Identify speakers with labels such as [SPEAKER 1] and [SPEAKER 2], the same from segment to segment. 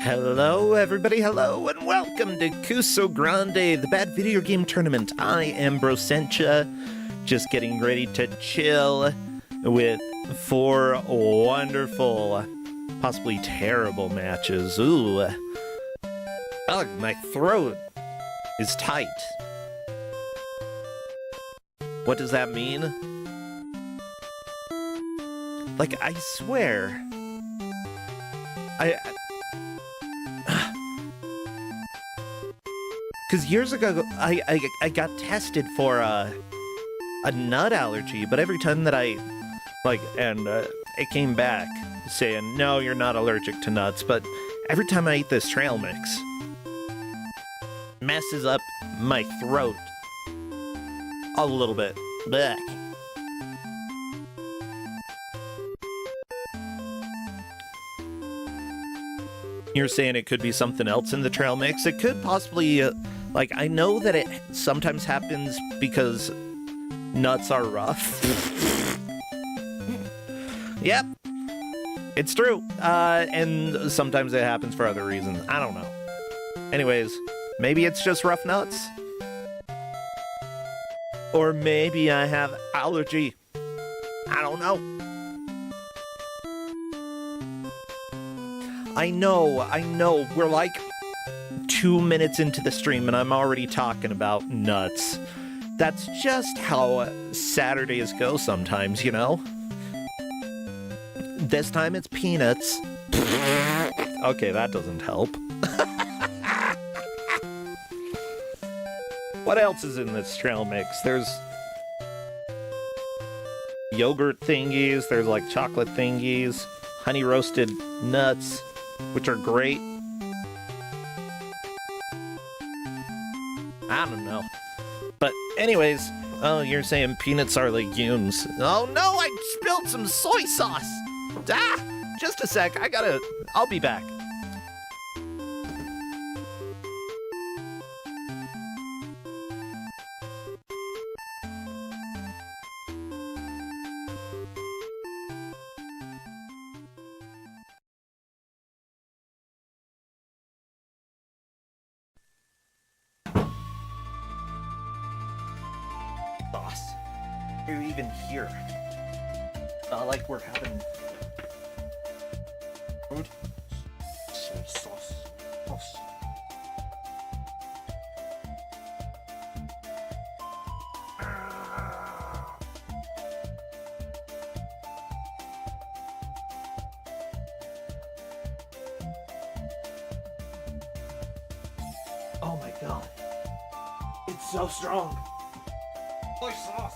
[SPEAKER 1] Hello everybody, hello, and welcome to Kusogrande, the bad video game tournament. I am Brosentia, just getting ready to chill with 4 wonderful, possibly terrible matches. Ooh. Ugh, my throat is tight. What does that mean? Like, I swear, because years ago, I got tested for a nut allergy, but every time that it came back saying, no, you're not allergic to nuts, but every time I eat this trail mix, messes up my throat a little bit. Blech. You're saying it could be something else in the trail mix? It could possibly, I know that it sometimes happens because nuts are rough. Yep, it's true. And sometimes it happens for other reasons. I don't know. Anyways, maybe it's just rough nuts. Or maybe I have allergy. I don't know. I know, we're like 2 minutes into the stream and I'm already talking about nuts. That's just how Saturdays go sometimes, you know? This time it's peanuts. Okay, that doesn't help. What else is in this trail mix? There's yogurt thingies, there's like chocolate thingies, honey roasted nuts, which are great. I don't know. But anyways, oh, you're saying peanuts are legumes. Oh no, I spilled some soy sauce! Ah! Just a sec, I'll be back. Sauce. You're even here. Like we're having food. Soy sauce. Sauce. Oh my god. It's so strong. Soy sauce.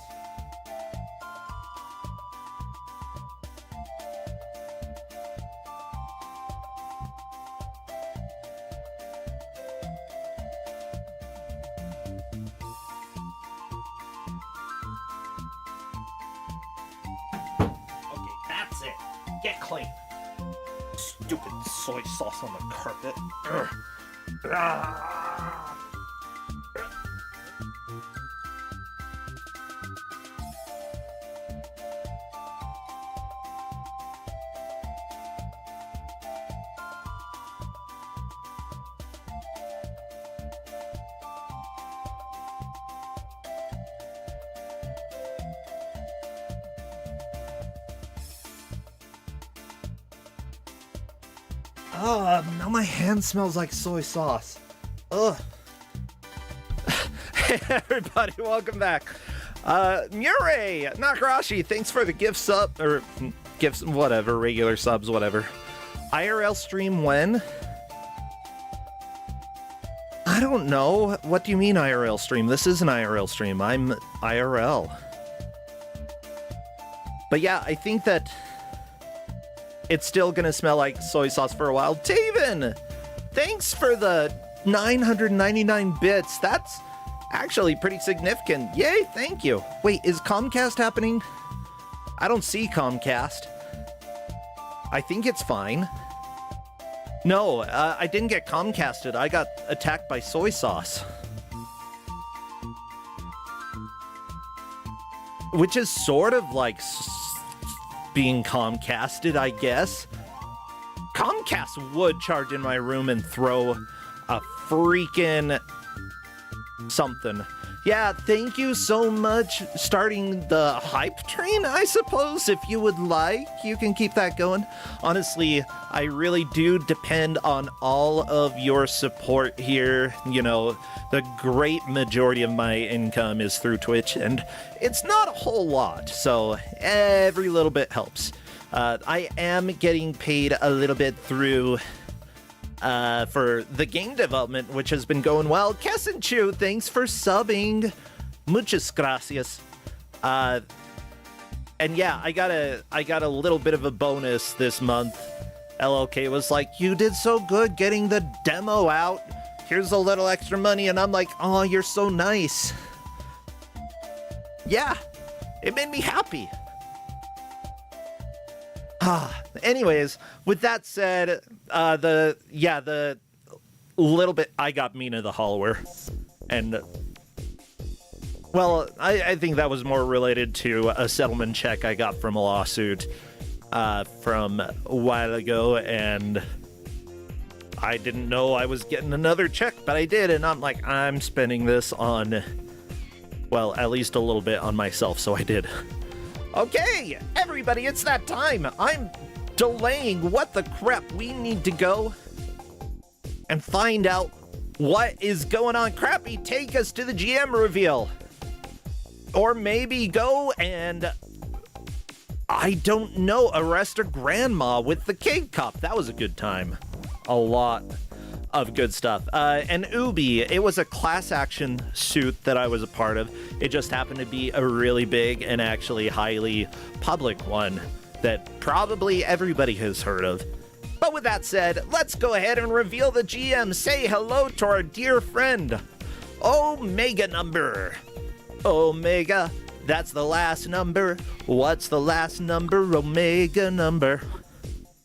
[SPEAKER 1] Okay, that's it. Get clean. Stupid soy sauce on the carpet. Ugh. Ah. Now my hand smells like soy sauce. Ugh. Hey everybody, welcome back. Murray Nakarashi, thanks for the gift sub, or gifts, whatever, regular subs, whatever. IRL stream when? I don't know. What do you mean IRL stream? This is an IRL stream. I'm IRL. But yeah, I think that it's still gonna smell like soy sauce for a while. Taven! Thanks for the 999 bits. That's actually pretty significant. Yay, thank you. Wait, is Comcast happening? I don't see Comcast. I think it's fine. No, I didn't get Comcasted. I got attacked by soy sauce. Which is sort of like being Comcasted, I guess. Comcast would charge in my room and throw a freaking something. Yeah, thank you so much. Starting the hype train, I suppose. If you would like, you can keep that going. Honestly, I really do depend on all of your support here. You know, the great majority of my income is through Twitch, and it's not a whole lot, so every little bit helps. I am getting paid a little bit through for the game development, which has been going well. Kessenchu, thanks for subbing. Muchas gracias. And yeah, I got a little bit of a bonus this month. LLK was like, you did so good getting the demo out. Here's a little extra money. And I'm like, oh, you're so nice. Yeah, it made me happy. Anyways, with that said, the little bit I got Mina the Hollower, and well, I think that was more related to a settlement check I got from a lawsuit from a while ago, and I didn't know I was getting another check, but I did, and I'm like, I'm spending this on, well, at least a little bit on myself, so I did. Okay, everybody, it's that time. I'm delaying what the crap. We need to go and find out what is going on. Crappy, take us to the GM reveal. Or maybe go and, I don't know, arrest a grandma with the cake cop. That was a good time. A lot of good stuff. And Ubi, it was a class action suit that I was a part of. It just happened to be a really big and actually highly public one that probably everybody has heard of. But with that said, let's go ahead and reveal the GM. Say hello to our dear friend, Omega number. Omega, that's the last number. What's the last number? Omega number.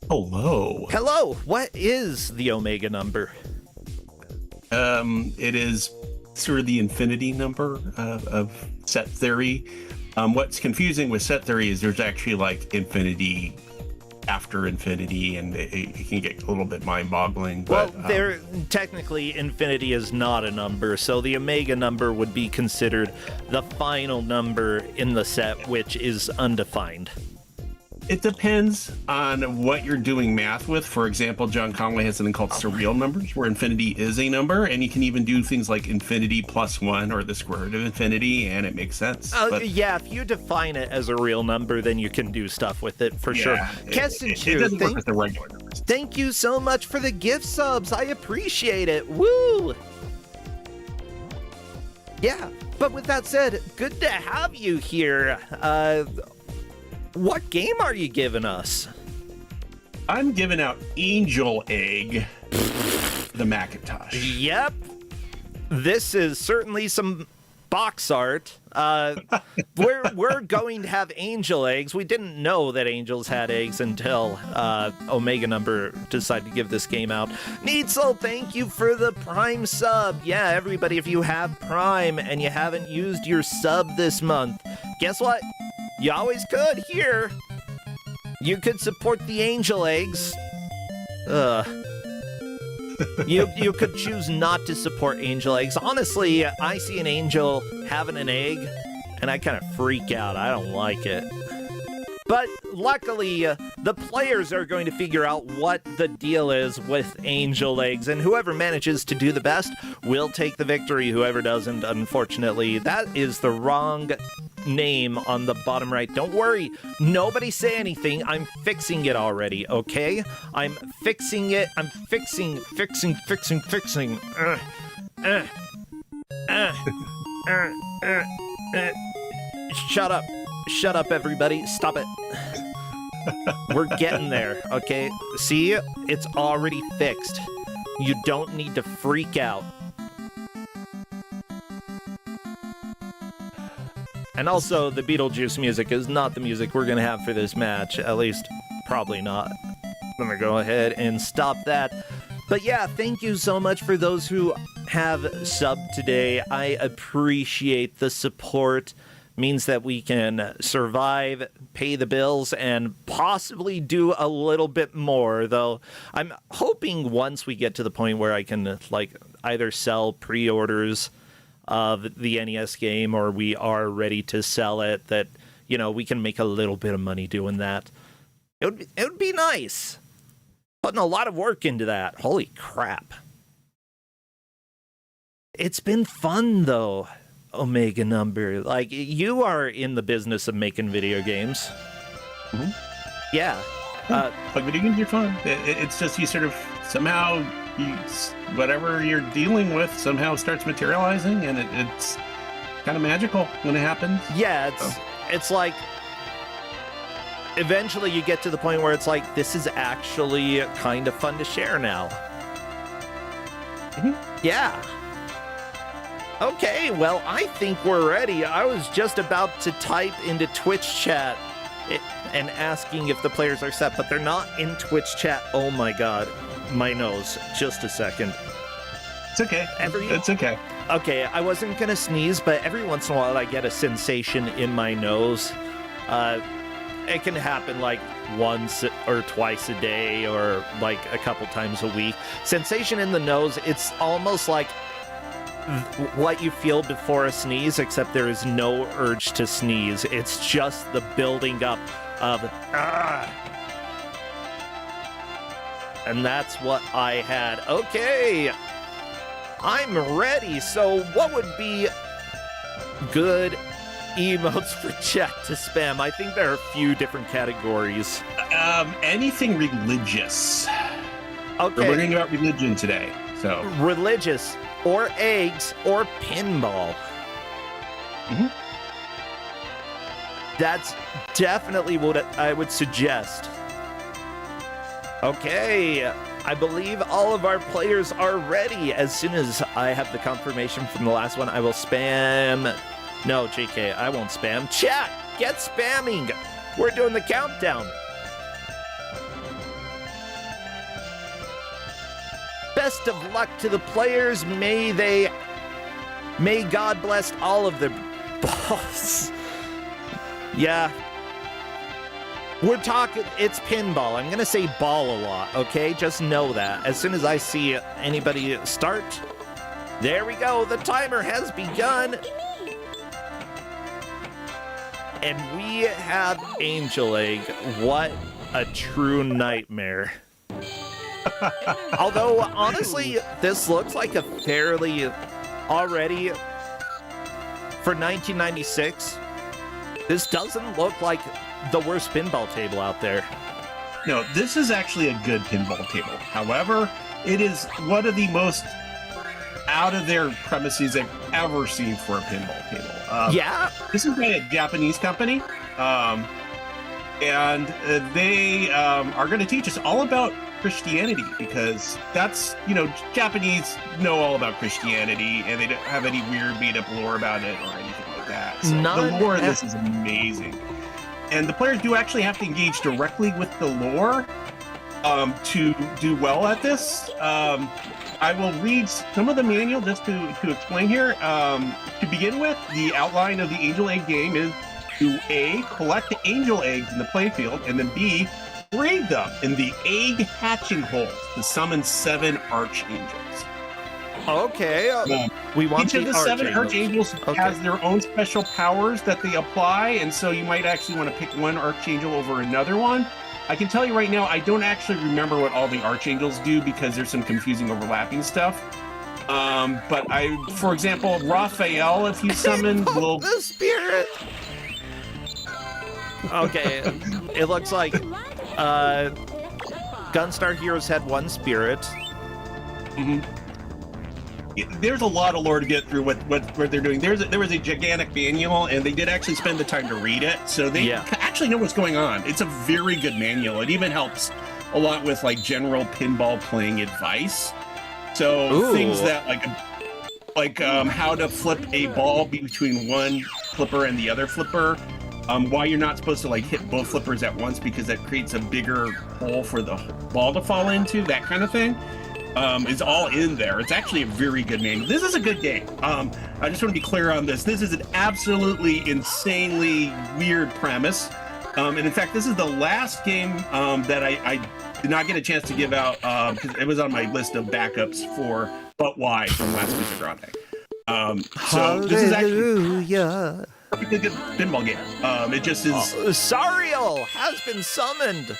[SPEAKER 2] Hello.
[SPEAKER 1] Hello. What is the Omega number?
[SPEAKER 2] It is sort of the infinity number of set theory. What's confusing with set theory is there's actually like infinity after infinity, and it can get a little bit mind-boggling.
[SPEAKER 1] Well, there technically infinity is not a number, so the Omega number would be considered the final number in the set, which is undefined.
[SPEAKER 2] It depends on what you're doing math with. For example, John Conway has something called surreal numbers, where infinity is a number, and you can even do things like infinity plus 1 or the square root of infinity, and it makes sense.
[SPEAKER 1] Yeah, if you define it as a real number, then you can do stuff with it for sure.
[SPEAKER 2] It doesn't work with the regular numbers.
[SPEAKER 1] Thank you so much for the gift subs. I appreciate it. Woo! Yeah, but with that said, good to have you here. What game are you giving us?
[SPEAKER 2] I'm giving out Angel Egg, the Macintosh.
[SPEAKER 1] Yep. This is certainly some box art. We're going to have angel eggs. We didn't know that angels had eggs until Omega number decided to give this game out. Needsel, thank you for the Prime sub. Yeah, everybody, if you have Prime and you haven't used your sub this month, guess what? You always could here. You could support the angel eggs. You could choose not to support angel eggs. Honestly, I see an angel having an egg, and I kind of freak out. I don't like it. But luckily, the players are going to figure out what the deal is with angel eggs, and whoever manages to do the best will take the victory. Whoever doesn't, unfortunately, that is the wrong name on the bottom right. Don't worry, nobody say anything. I'm fixing it already, okay? I'm fixing it. I'm fixing. Shut up, everybody. Stop it. We're getting there, okay? See? It's already fixed. You don't need to freak out. And also, the Beetlejuice music is not the music we're gonna have for this match. At least, probably not. I'm gonna go ahead and stop that. But yeah, thank you so much for those who have subbed today. I appreciate the support. means that we can survive, pay the bills, and possibly do a little bit more. Though I'm hoping once we get to the point where I can like either sell pre-orders of the NES game or we are ready to sell it, that we can make a little bit of money doing that. It would be nice. Putting a lot of work into that. Holy crap. It's been fun, though, Omega Number. Like, you are in the business of making video games.
[SPEAKER 2] Mm-hmm.
[SPEAKER 1] Yeah.
[SPEAKER 2] Like, video games are fun. It's just you sort of somehow, whatever you're dealing with somehow starts materializing, and it's kind of magical when it happens.
[SPEAKER 1] Yeah, it's like, eventually you get to the point where it's like, this is actually kind of fun to share now.
[SPEAKER 2] Mm-hmm.
[SPEAKER 1] Yeah. Okay, well, I think we're ready. I was just about to type into Twitch chat and asking if the players are set, but they're not in Twitch chat. Oh my god. My nose. Just a second.
[SPEAKER 2] It's okay. It's okay.
[SPEAKER 1] Okay, I wasn't gonna sneeze, but every once in a while I get a sensation in my nose. It can happen like once or twice a day or like a couple times a week. Sensation in the nose, it's almost like what you feel before a sneeze, except there is no urge to sneeze. It's just the building up of and that's what I had. Okay, I'm ready. So what would be good emotes for chat to spam? I think there are a few different categories.
[SPEAKER 2] Anything religious.
[SPEAKER 1] Okay.
[SPEAKER 2] We're learning about religion today. So
[SPEAKER 1] religious, or eggs, or pinball.
[SPEAKER 2] Mm-hmm.
[SPEAKER 1] That's definitely what I would suggest. Okay, I believe all of our players are ready. As soon as I have the confirmation from the last one, I will spam. No, JK, I won't spam. Chat, get spamming. We're doing the countdown. Best of luck to the players. May God bless all of their balls. Yeah. We're talking, it's pinball. I'm going to say ball a lot, okay? Just know that. As soon as I see anybody start, there we go. The timer has begun. And we have Angel Egg. What a true nightmare. Although, honestly, this looks like a fairly, already, for 1996, this doesn't look like the worst pinball table out there.
[SPEAKER 2] No, this is actually a good pinball table. However, it is one of the most out of their premises I've ever seen for a pinball table.
[SPEAKER 1] Yeah?
[SPEAKER 2] This is by a Japanese company, and they are going to teach us all about Christianity, because that's, Japanese know all about Christianity, and they don't have any weird made-up lore about it or anything like that. So the lore of this is amazing. And the players do actually have to engage directly with the lore to do well at this. I will read some of the manual just to explain here. To begin with, the outline of the Angel Egg game is to A, collect the angel eggs in the playfield, and then B, breed them in the egg hatching holes to summon 7 archangels.
[SPEAKER 1] Okay. We want
[SPEAKER 2] each of the 7 archangels has their own special powers that they apply, and so you might actually want to pick one archangel over another one. I can tell you right now, I don't actually remember what all the archangels do because there's some confusing overlapping stuff. But for example, Raphael, if you summon, will
[SPEAKER 1] the spirit. Okay, it looks like Gunstar Heroes had 1 spirit.
[SPEAKER 2] Mm-hmm. There's a lot of lore to get through what they're doing. There was a gigantic manual, and they did actually spend the time to read it, so they actually know what's going on. It's a very good manual. It even helps a lot with like general pinball playing advice. So things that like how to flip a ball between one flipper and the other flipper. Why you're not supposed to like hit both flippers at once because that creates a bigger hole for the ball to fall into. That kind of thing. is all in there. It's actually a very good manual. This is a good game. I just want to be clear on this. This is an absolutely insanely weird premise. And in fact, this is the last game that I did not get a chance to give out because it was on my list of backups for But Why from last Kusogrande. So this is actually a perfectly good pinball game. It just is.
[SPEAKER 1] Sariel has been summoned.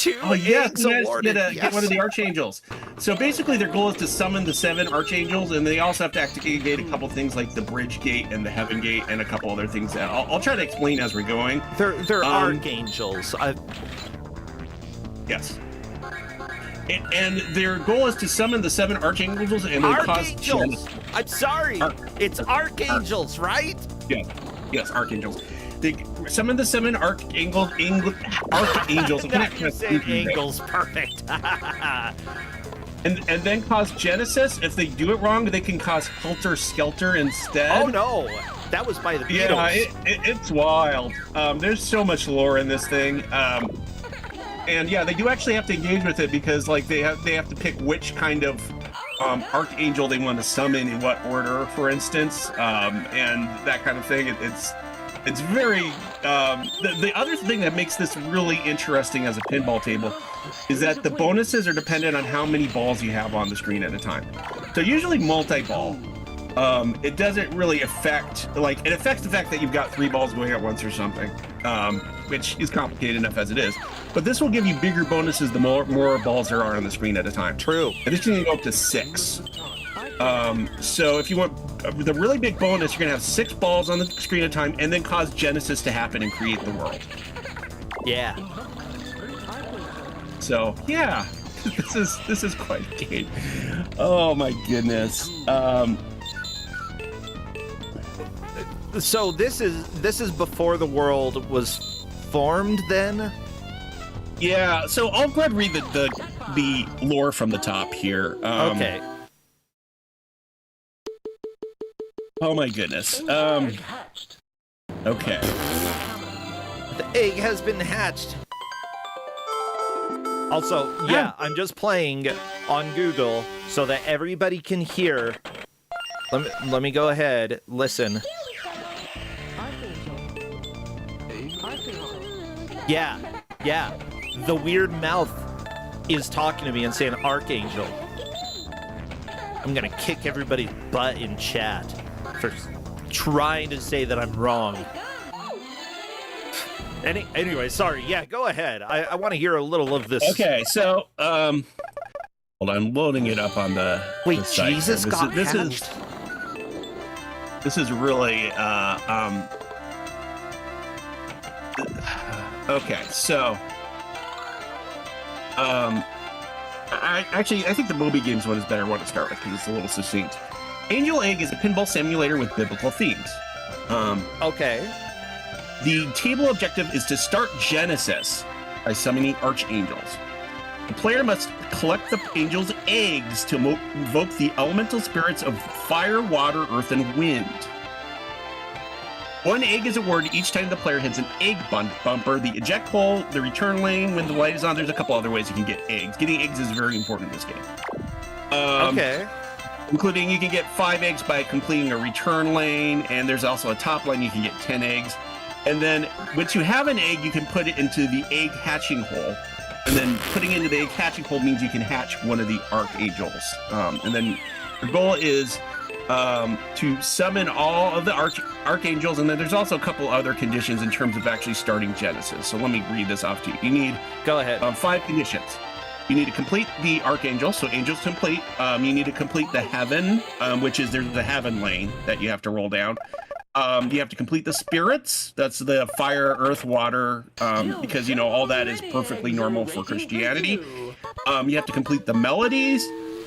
[SPEAKER 2] Yes, get one of the archangels. So basically, their goal is to summon the 7 archangels, and they also have to activate a couple things like the bridge gate and the heaven gate, and a couple other things that I'll try to explain as we're going.
[SPEAKER 1] They're archangels.
[SPEAKER 2] Yes. And their goal is to summon the 7 archangels and then cause
[SPEAKER 1] archangels. I'm sorry, it's archangels, right?
[SPEAKER 2] Yes, archangels. They summon the 7 archangels. Archangels.
[SPEAKER 1] You say angels, perfect.
[SPEAKER 2] and then cause Genesis. If they do it wrong, they can cause Helter Skelter instead.
[SPEAKER 1] Oh no, that was by the Beatles.
[SPEAKER 2] Yeah, it's wild. There's so much lore in this thing. And yeah, they do actually have to engage with it because like they have to pick which kind of archangel they want to summon in what order, for instance, and that kind of thing. It's very the other thing that makes this really interesting as a pinball table is that the bonuses are dependent on how many balls you have on the screen at a time. So usually multi-ball. It doesn't really affect, it affects the fact that you've got 3 balls going at once or something, which is complicated enough as it is. But this will give you bigger bonuses the more balls there are on the screen at a time.
[SPEAKER 1] True.
[SPEAKER 2] And this can go up to 6. So if you want the really big bonus, you're going to have 6 balls on the screen at a time and then cause Genesis to happen and create the world.
[SPEAKER 1] Yeah.
[SPEAKER 2] So, yeah. This is quite a game. Oh my goodness.
[SPEAKER 1] So this is before the world was formed then?
[SPEAKER 2] Yeah, so I'll go ahead and read the lore from the top here.
[SPEAKER 1] Okay.
[SPEAKER 2] Oh my goodness. Okay.
[SPEAKER 1] The egg has been hatched. Also, yeah, I'm just playing on Google so that everybody can hear. Let me go ahead. Listen. Yeah. The weird mouth is talking to me and saying Archangel. I'm gonna kick everybody's butt in chat for trying to say that I'm wrong. Anyway, sorry. Yeah, go ahead. I want to hear a little of this.
[SPEAKER 2] Okay, so hold on, I'm loading it up on the
[SPEAKER 1] Wait,
[SPEAKER 2] the site.
[SPEAKER 1] Jesus got hatched?
[SPEAKER 2] This is really okay, so I think the Moby Games one is better one to start with because it's a little succinct. Angel Egg is a pinball simulator with biblical themes.
[SPEAKER 1] Okay.
[SPEAKER 2] The table objective is to start Genesis by summoning archangels. The player must collect the angels' eggs to evoke the elemental spirits of fire, water, earth, and wind. 1 egg is awarded each time the player hits an egg bumper, the eject hole, the return lane when the light is on. There's a couple other ways you can get eggs. Getting eggs is very important in this game.
[SPEAKER 1] Okay.
[SPEAKER 2] Including you can get 5 eggs by completing a return lane, and there's also a top lane you can get 10 eggs. And then once you have an egg, you can put it into the egg hatching hole. And then putting it into the egg hatching hole means you can hatch one of the archangels. And then the goal is to summon all of the archangels. And then there's also a couple other conditions in terms of actually starting Genesis. So let me read this off to you. You need
[SPEAKER 1] go ahead.
[SPEAKER 2] 5 conditions. You need to complete the archangel, so angels complete. You need to complete the heaven, which is there's the heaven lane that you have to roll down. You have to complete the spirits. That's the fire, earth, water, because, all that is perfectly normal for Christianity. You have to complete the melodies,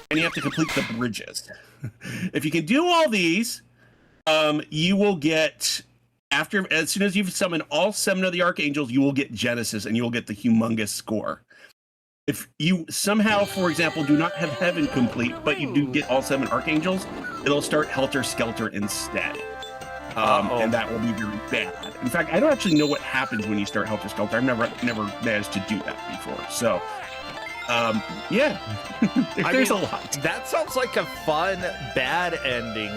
[SPEAKER 2] and you have to complete the bridges. If you can do all these, you will get, as soon as you've summoned all 7 of the archangels, you will get Genesis, and you will get the humongous score. If you somehow, for example, do not have heaven complete, but you do get all 7 archangels, it'll start Helter Skelter instead. And that will be very bad. In fact, I don't actually know what happens when you start Helter Skelter. I've never managed to do that before. So, Yeah, there's a
[SPEAKER 1] mean,
[SPEAKER 2] lot.
[SPEAKER 1] That sounds like a fun, bad ending.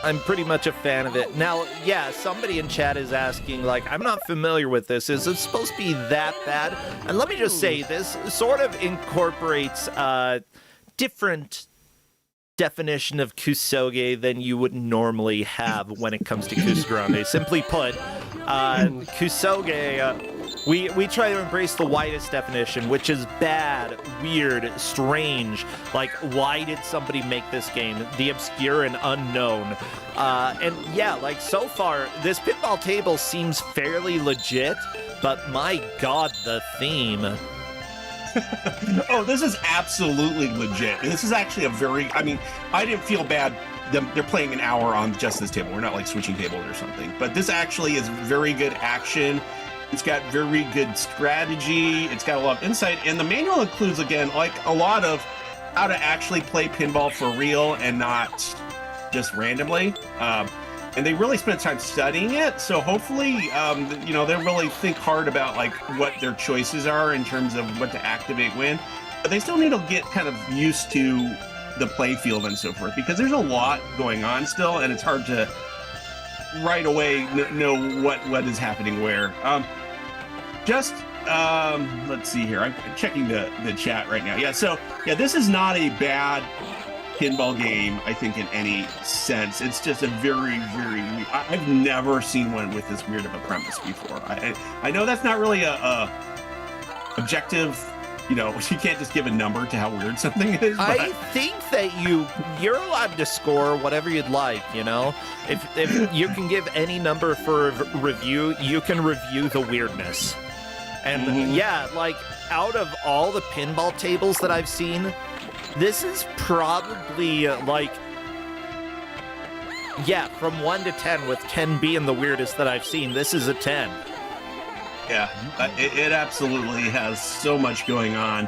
[SPEAKER 1] I'm pretty much a fan of it. Now, yeah, somebody in chat is asking, like, I'm not familiar with this. Is it supposed to be that bad? And let me just say, this sort of incorporates a different definition of Kusoge than you would normally have when it comes to Kusogrande. Simply put, Kusoge, we try to embrace the widest definition, which is bad, weird, strange. Like, why did somebody make this game? The obscure and unknown. And yeah, like, so far, this pinball table seems fairly legit, but my god, the theme.
[SPEAKER 2] Oh, this is absolutely legit. This is actually I didn't feel bad. They're playing an hour on just this table. We're not like switching tables or something. But this actually is very good action. It's got very good strategy. It's got a lot of insight. And the manual includes, again, like a lot of how to actually play pinball for real and not just randomly. And they really spent time studying it. So hopefully, they really think hard about like what their choices are in terms of what to activate when. But they still need to get kind of used to the play field and so forth, because there's a lot going on still, and it's hard to right away know what is happening where. Let's see here. I'm checking the chat right now. Yeah, this is not a bad pinball game, I think, in any sense. It's just a very, very... I've never seen one with this weird of a premise before. I know that's not really a objective... You can't just give a number to how weird something is. But...
[SPEAKER 1] I think that you're allowed to score whatever you'd like, If you can give any number for a review, you can review the weirdness. And yeah, like, out of all the pinball tables that I've seen, this is probably, from 1 to 10, with 10 being the weirdest that I've seen, this is a 10.
[SPEAKER 2] Yeah, it absolutely has so much going on.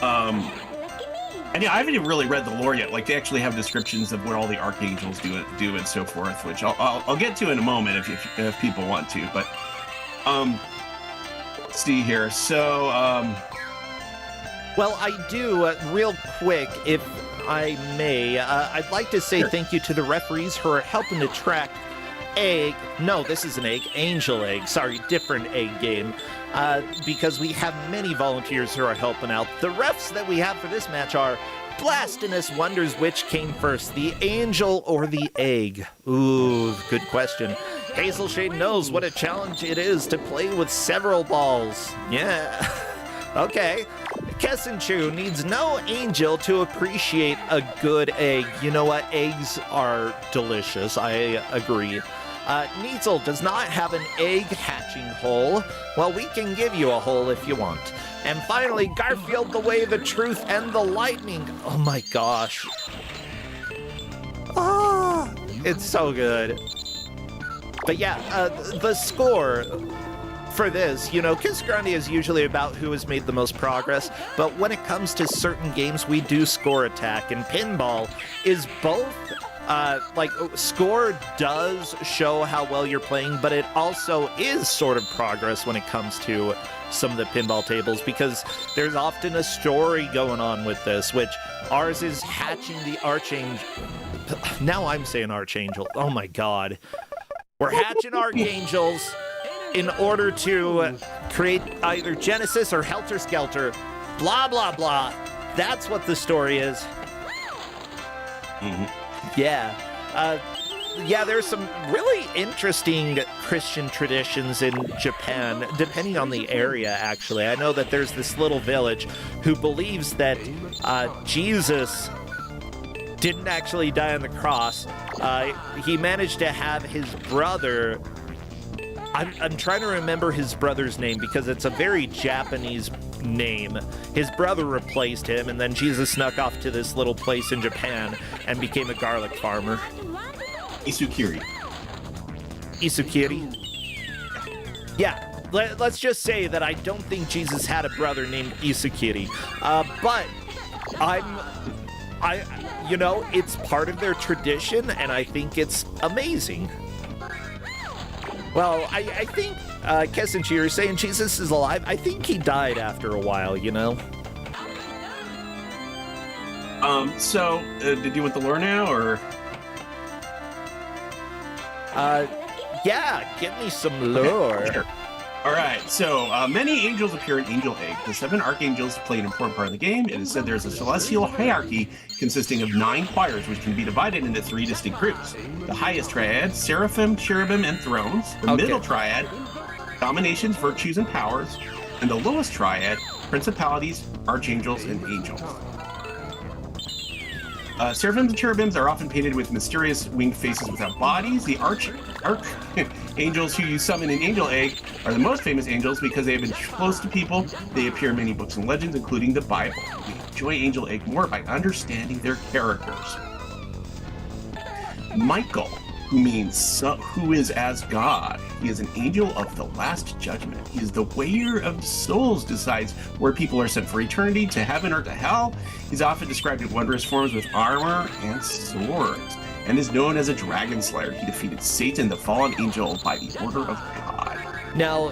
[SPEAKER 2] And yeah, I haven't even really read the lore yet. Like, they actually have descriptions of what all the archangels do and so forth, which I'll get to in a moment if people want to. But let's see here. So,
[SPEAKER 1] well, I do real quick, if I may. I'd like to say thank you to the referees who are helping to track Angel Egg. Sorry, different egg game. Because we have many volunteers who are helping out. The refs that we have for this match are Blastinus wonders which came first, the angel or the egg. Ooh, good question. Hazelshade knows what a challenge it is to play with several balls. Yeah. Okay. Kessenchu needs no angel to appreciate a good egg. You know what? Eggs are delicious. I agree. Neitzel does not have an egg hatching hole. Well, we can give you a hole if you want. And finally, Garfield, the way, the truth, and the lightning. Oh my gosh. Ah, it's so good. But yeah, the score for this, Kusogrande is usually about who has made the most progress, but when it comes to certain games, we do score attack, and pinball is both, score does show how well you're playing, but it also is sort of progress when it comes to some of the pinball tables, because there's often a story going on with this, which ours is hatching the archangel. Now I'm saying archangel. Oh my god. We're hatching archangels in order to create either Genesis or Helter Skelter. Blah, blah, blah. That's what the story is. Yeah. There's some really interesting Christian traditions in Japan, depending on the area, actually. I know that there's this little village who believes that Jesus didn't actually die on the cross. He managed to have his brother... I'm trying to remember his brother's name because it's a very Japanese name. His brother replaced him, and then Jesus snuck off to this little place in Japan and became a garlic farmer.
[SPEAKER 2] Isukiri.
[SPEAKER 1] Yeah, let's just say that I don't think Jesus had a brother named Isukiri. But it's part of their tradition, and I think it's amazing. Well, I think, Kessenchi, you're saying Jesus is alive. I think he died after a while, you know?
[SPEAKER 2] Did you want the lore now, or?
[SPEAKER 1] Yeah, give me some lore.
[SPEAKER 2] Sure. All right, so many angels appear in Angel Egg. The 7 archangels play an important part of the game. It is said there's a celestial hierarchy consisting of 9 choirs, which can be divided into 3 distinct groups. The highest triad, seraphim, cherubim, and thrones. The middle triad, dominations, virtues, and powers. And the lowest triad, principalities, archangels, and angels. Seraphims and cherubims are often painted with mysterious winged faces without bodies. The archangels who you summon in Angel Egg are the most famous angels because they have been close to people. They appear in many books and legends, including the Bible. We enjoy Angel Egg more by understanding their characters. Michael, who is as God. He is an angel of the last judgment. He is the weigher of souls, decides where people are sent for eternity, to heaven or to hell. He's often described in wondrous forms with armor and swords, and is known as a dragon slayer. He defeated Satan, the fallen angel, by the order of God.
[SPEAKER 1] Now,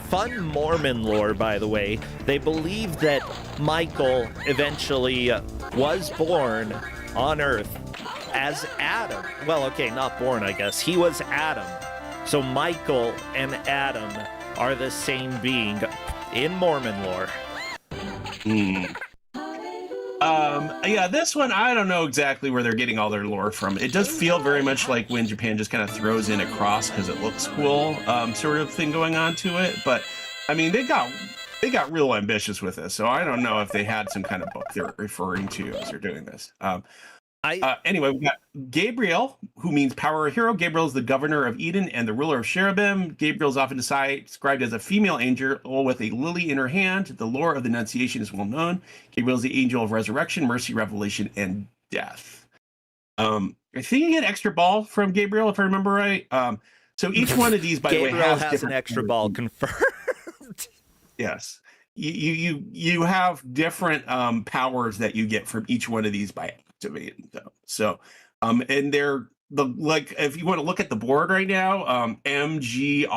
[SPEAKER 1] fun Mormon lore, by the way. They believe that Michael eventually was born on Earth as Adam. Well, okay, not born, I guess. He was Adam. So Michael and Adam are the same being in Mormon lore.
[SPEAKER 2] Yeah, this one, I don't know exactly where they're getting all their lore from. It does feel very much like when Japan just kind of throws in a cross because it looks cool, sort of thing going on to it. But, I mean, they got real ambitious with this, so I don't know if they had some kind of book they're referring to as they're doing this. Anyway, we got Gabriel, who means power or hero. Gabriel is the governor of Eden and the ruler of cherubim. Gabriel is often described as a female angel with a lily in her hand. The lore of the Annunciation is well known. Gabriel is the angel of resurrection, mercy, revelation, and death. I think you get an extra ball from Gabriel, if I remember right. So each one of these, by the way,
[SPEAKER 1] has an extra ball confirmed.
[SPEAKER 2] Yes. You have different powers that you get from each one of these by activating them. So and they're like, if you want to look at the board right now, MGRUS,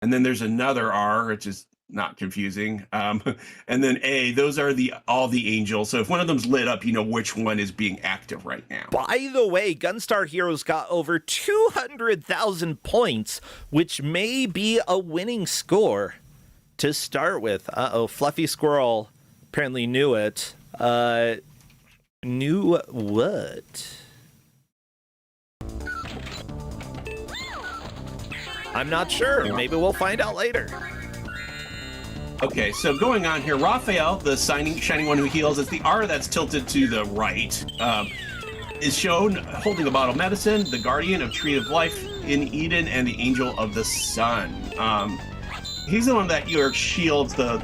[SPEAKER 2] and then there's another R, which is not confusing, and then A. Those are all the angels. So if one of them's lit up, you know which one is being active right now.
[SPEAKER 1] By the way, Gunstar Heroes got over 200,000 points, which may be a winning score to start with. Fluffy Squirrel apparently knew it. Knew what? I'm not sure. Maybe we'll find out later.
[SPEAKER 2] Okay, so going on here, Raphael, the shining one who heals, is the R that's tilted to the right. Is shown holding a bottle of medicine, the guardian of Tree of Life in Eden, and the angel of the sun. He's the one that your shields, the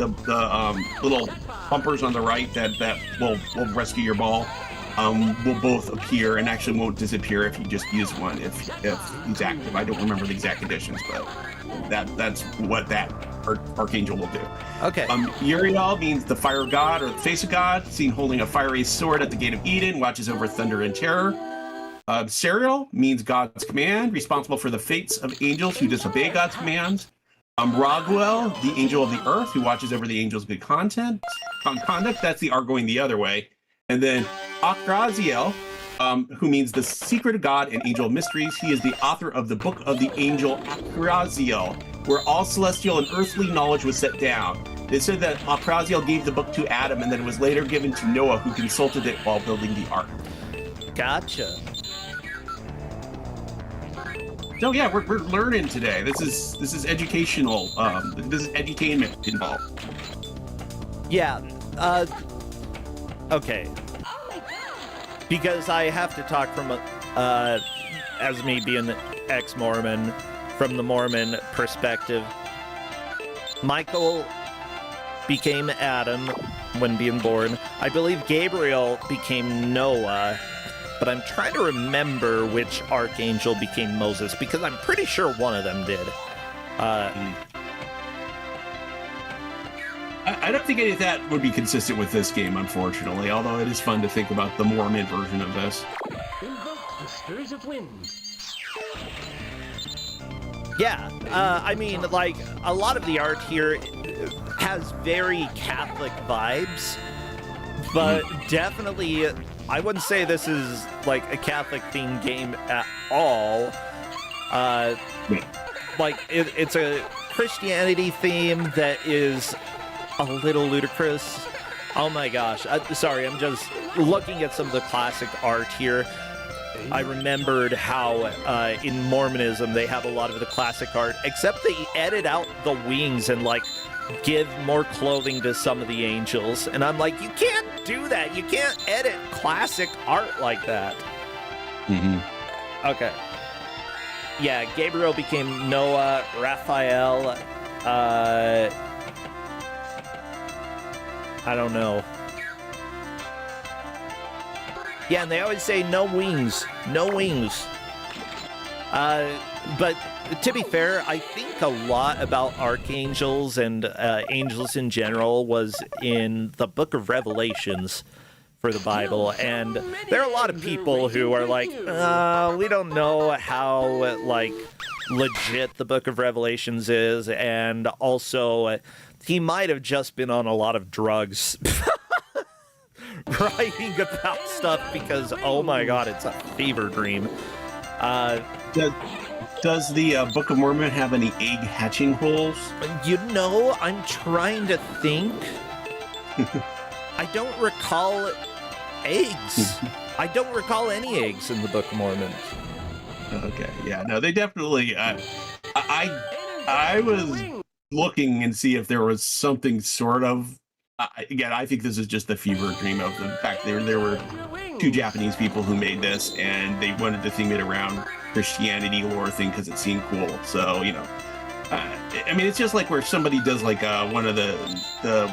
[SPEAKER 2] little bumpers on the right that will rescue your ball. Will both appear and actually won't disappear if you just use one if he's active. I don't remember the exact conditions, but that's what that archangel will do.
[SPEAKER 1] Okay.
[SPEAKER 2] Uriel means the fire of God or the face of God, seen holding a fiery sword at the gate of Eden, watches over thunder and terror. Serial means God's command, responsible for the fates of angels who disobey God's commands. Raguel, the angel of the earth, who watches over the angels' good conduct. That's the R going the other way. And then Akraziel, who means the secret of God and angel of mysteries. He is the author of the book of the angel Akraziel, where all celestial and earthly knowledge was set down. They said that Akraziel gave the book to Adam, and then it was later given to Noah, who consulted it while building the ark.
[SPEAKER 1] Gotcha.
[SPEAKER 2] So yeah, we're learning today. This is educational. This is edutainment involved.
[SPEAKER 1] Yeah. Okay. Because I have to talk from as me being an ex-Mormon, from the Mormon perspective. Michael became Adam when being born. I believe Gabriel became Noah. But I'm trying to remember which archangel became Moses, because I'm pretty sure one of them did.
[SPEAKER 2] I don't think any of that would be consistent with this game, unfortunately, although it is fun to think about the Mormon version of this.
[SPEAKER 3] Invoke the Spirit of Wind.
[SPEAKER 1] Yeah, I mean, like, a lot of the art here has very Catholic vibes, but definitely, I wouldn't say this is, like, a Catholic-themed game at all. Like, it's a Christianity theme that is a little ludicrous. Oh my gosh, sorry, I'm just looking at some of the classic art here. I remembered how in Mormonism they have a lot of the classic art, except they edit out the wings and like give more clothing to some of the angels. And I'm like, you can't do that. You can't edit classic art like that. Okay. Yeah, Gabriel became Noah, Raphael, I don't know. Yeah, and they always say no wings, no wings. But to be fair, I think a lot about archangels and angels in general was in the book of Revelations for the Bible. And there are a lot of people who are like, we don't know how, like, legit the book of Revelations is. And also, he might have just been on a lot of drugs. Writing about stuff because, oh my god, it's a fever dream.
[SPEAKER 2] Does the Book of Mormon have any egg hatching holes?
[SPEAKER 1] You know, I'm trying to think. I don't recall eggs. I don't recall any eggs in the Book of Mormon.
[SPEAKER 2] Okay, yeah, no, they definitely. I was looking and see if there was something sort of. Again, I think this is just the fever dream of the fact there were two Japanese people who made this, and they wanted to theme it around Christianity lore thing because it seemed cool. So, you know, I mean, it's just like where somebody does like one of the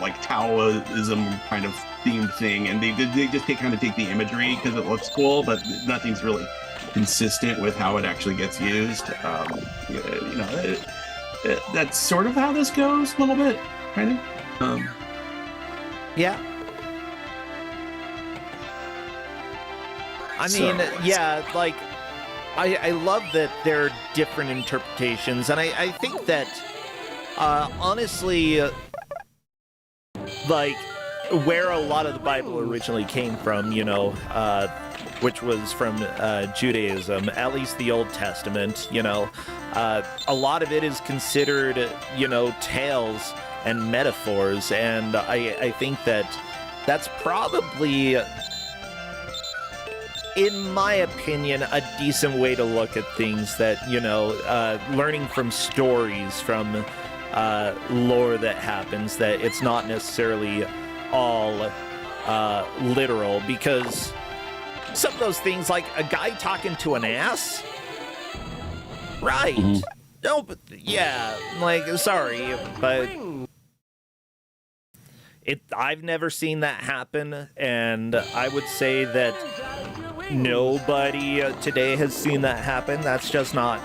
[SPEAKER 2] like Taoism kind of themed thing, and they just kind of take the imagery because it looks cool, but nothing's really consistent with how it actually gets used. You know, that's sort of how this goes a little bit, kind of.
[SPEAKER 1] Yeah. I mean, yeah, like, I love that there are different interpretations, and I think that, honestly, like, where a lot of the Bible originally came from, you know, which was from Judaism, at least the Old Testament, you know, a lot of it is considered, you know, tales and metaphors, and I think that that's probably, in my opinion, a decent way to look at things, that, you know, learning from stories, from lore that happens, that it's not necessarily all literal, because some of those things, like a guy talking to an ass, right? No, but yeah, like, sorry, but I've never seen that happen, and I would say that nobody today has seen that happen. That's not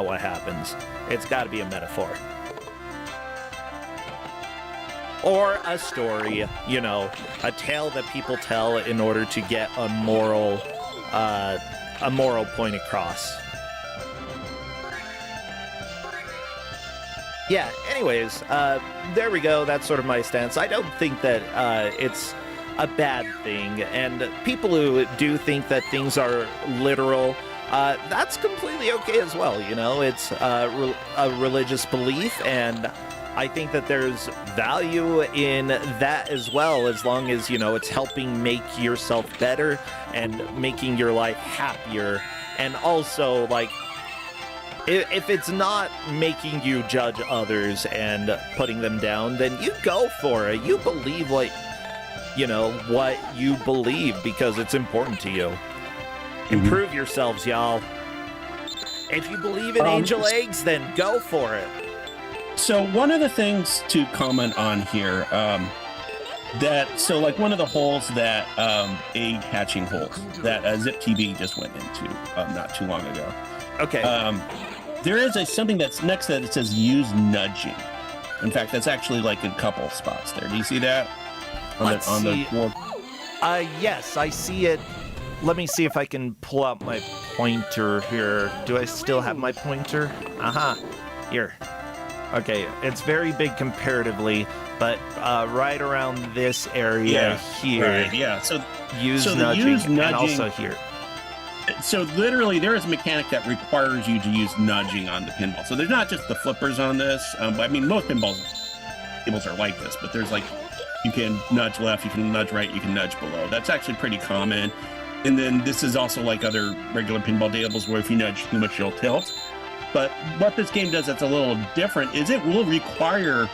[SPEAKER 1] what happens. It's got to be a metaphor. Or a story, you know, a tale that people tell in order to get a moral point across. Yeah, anyways, there we go. That's sort of my stance. I don't think that it's a bad thing, and people who do think that things are literal, that's completely okay as well, you know? It's a religious belief, and I think that there's value in that as well, as long as, you know, it's helping make yourself better and making your life happier, and also, like, if it's not making you judge others and putting them down, then you go for it. You believe what you believe, because it's important to you. Improve yourselves, y'all. If you believe in angel eggs, then go for it.
[SPEAKER 3] So one of the things to comment on here, like one of the holes that egg hatching holes that Zip TV just went into not too long ago.
[SPEAKER 1] Okay.
[SPEAKER 3] There is something that's next to that. It says use nudging. In fact, that's actually like a couple spots there. Do you see that?
[SPEAKER 1] Let's see.
[SPEAKER 3] The board?
[SPEAKER 1] Yes, I see it let me see if I can pull out my pointer here. Do I still have my pointer? Here. Okay, it's very big comparatively, but right around this area here.
[SPEAKER 3] Right, yeah. So
[SPEAKER 1] use
[SPEAKER 3] the
[SPEAKER 1] nudging,
[SPEAKER 3] use
[SPEAKER 1] and
[SPEAKER 3] nudging
[SPEAKER 1] also here.
[SPEAKER 3] So literally, there is a mechanic that requires you to use nudging on the pinball. So there's not just the flippers on this. But I mean, most pinball tables are like this, but there's like, you can nudge left, you can nudge right, you can nudge below. That's actually pretty common. And then this is also like other regular pinball tables where if you nudge too much, you'll tilt. But what this game does that's a little different is it will require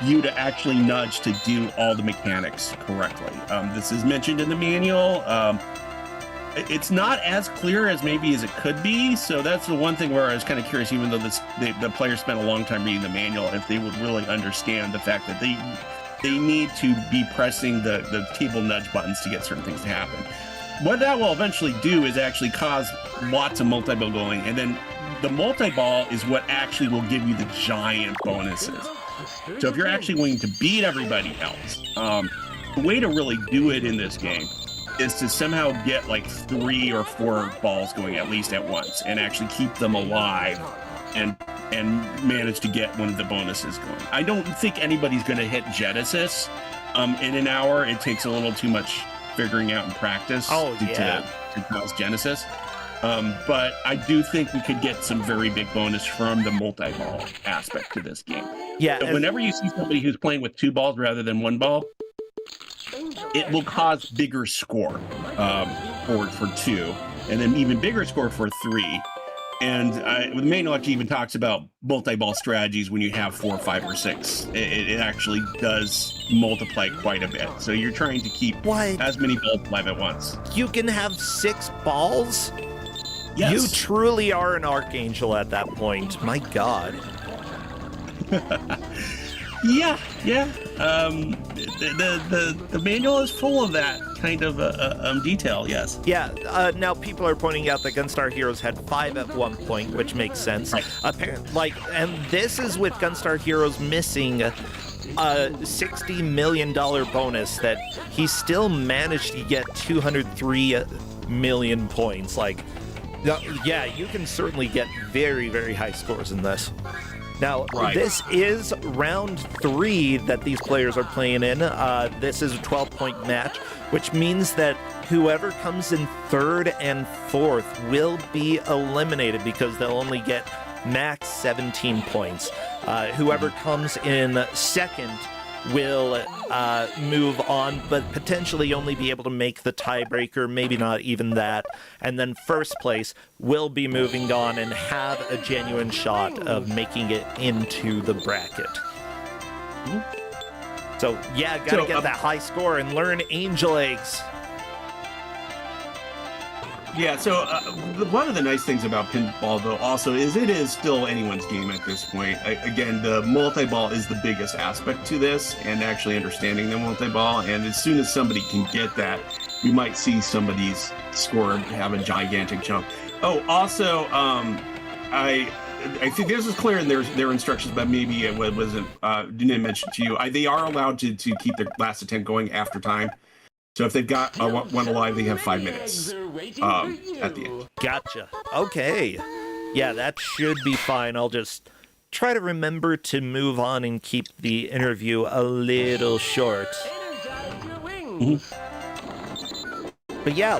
[SPEAKER 3] you to actually nudge to do all the mechanics correctly. This is mentioned in the manual. It's not as clear as maybe as it could be, so that's the one thing where I was kind of curious, even though the players spent a long time reading the manual, if they would really understand the fact that they need to be pressing the table nudge buttons to get certain things to happen. What that will eventually do is actually cause lots of multi-ball going, and then the multi-ball is what actually will give you the giant bonuses. So if you're actually willing to beat everybody else, the way to really do it in this game is to somehow get like 3 or 4 balls going at least at once and actually keep them alive and manage to get one of the bonuses going. I don't think anybody's going to hit Jet Assist in an hour. It takes a little too much figuring out and practice to cause Genesis. But I do think we could get some very big bonus from the multi-ball aspect to this game.
[SPEAKER 1] Yeah.
[SPEAKER 3] So whenever you see somebody who's playing with 2 balls rather than 1 ball, it will cause bigger score for 2, and then even bigger score for 3. And the manual actually even talks about multi-ball strategies when you have 4, 5, or 6. It actually does multiply quite a bit. So you're trying to keep as many balls alive at once.
[SPEAKER 1] You can have 6 balls?
[SPEAKER 3] Yes.
[SPEAKER 1] You truly are an archangel at that point. My God.
[SPEAKER 3] Yeah. The manual is full of that kind of detail. Yes.
[SPEAKER 1] Yeah. Now people are pointing out that Gunstar Heroes had 5 at one point, which makes sense.
[SPEAKER 3] Right.
[SPEAKER 1] Apparently, and this is with Gunstar Heroes missing a $60 million bonus that he still managed to get 203 million points. Like, yeah, you can certainly get very, very high scores in this. Now, This is round 3 that these players are playing in. This is a 12-point match, which means that whoever comes in 3rd and 4th will be eliminated because they'll only get max 17 points. Whoever comes in 2nd will move on, but potentially only be able to make the tiebreaker, maybe not even that. And then 1st place will be moving on and have a genuine shot of making it into the bracket. So, yeah, gotta get that high score and learn Angel Eggs.
[SPEAKER 2] Yeah, so one of the nice things about pinball, though, also is it is still anyone's game at this point. Again, the multi-ball is the biggest aspect to this, and actually understanding the multi-ball. And as soon as somebody can get that, you might see somebody's score have a gigantic jump. Oh, also, I think this is clear in their instructions, but maybe it wasn't didn't mention to you. They are allowed to keep their last attempt going after time. So if they've got one alive, they have 5 minutes at the end.
[SPEAKER 1] Gotcha. Okay. Yeah, that should be fine. I'll just try to remember to move on and keep the interview a little short. But yeah,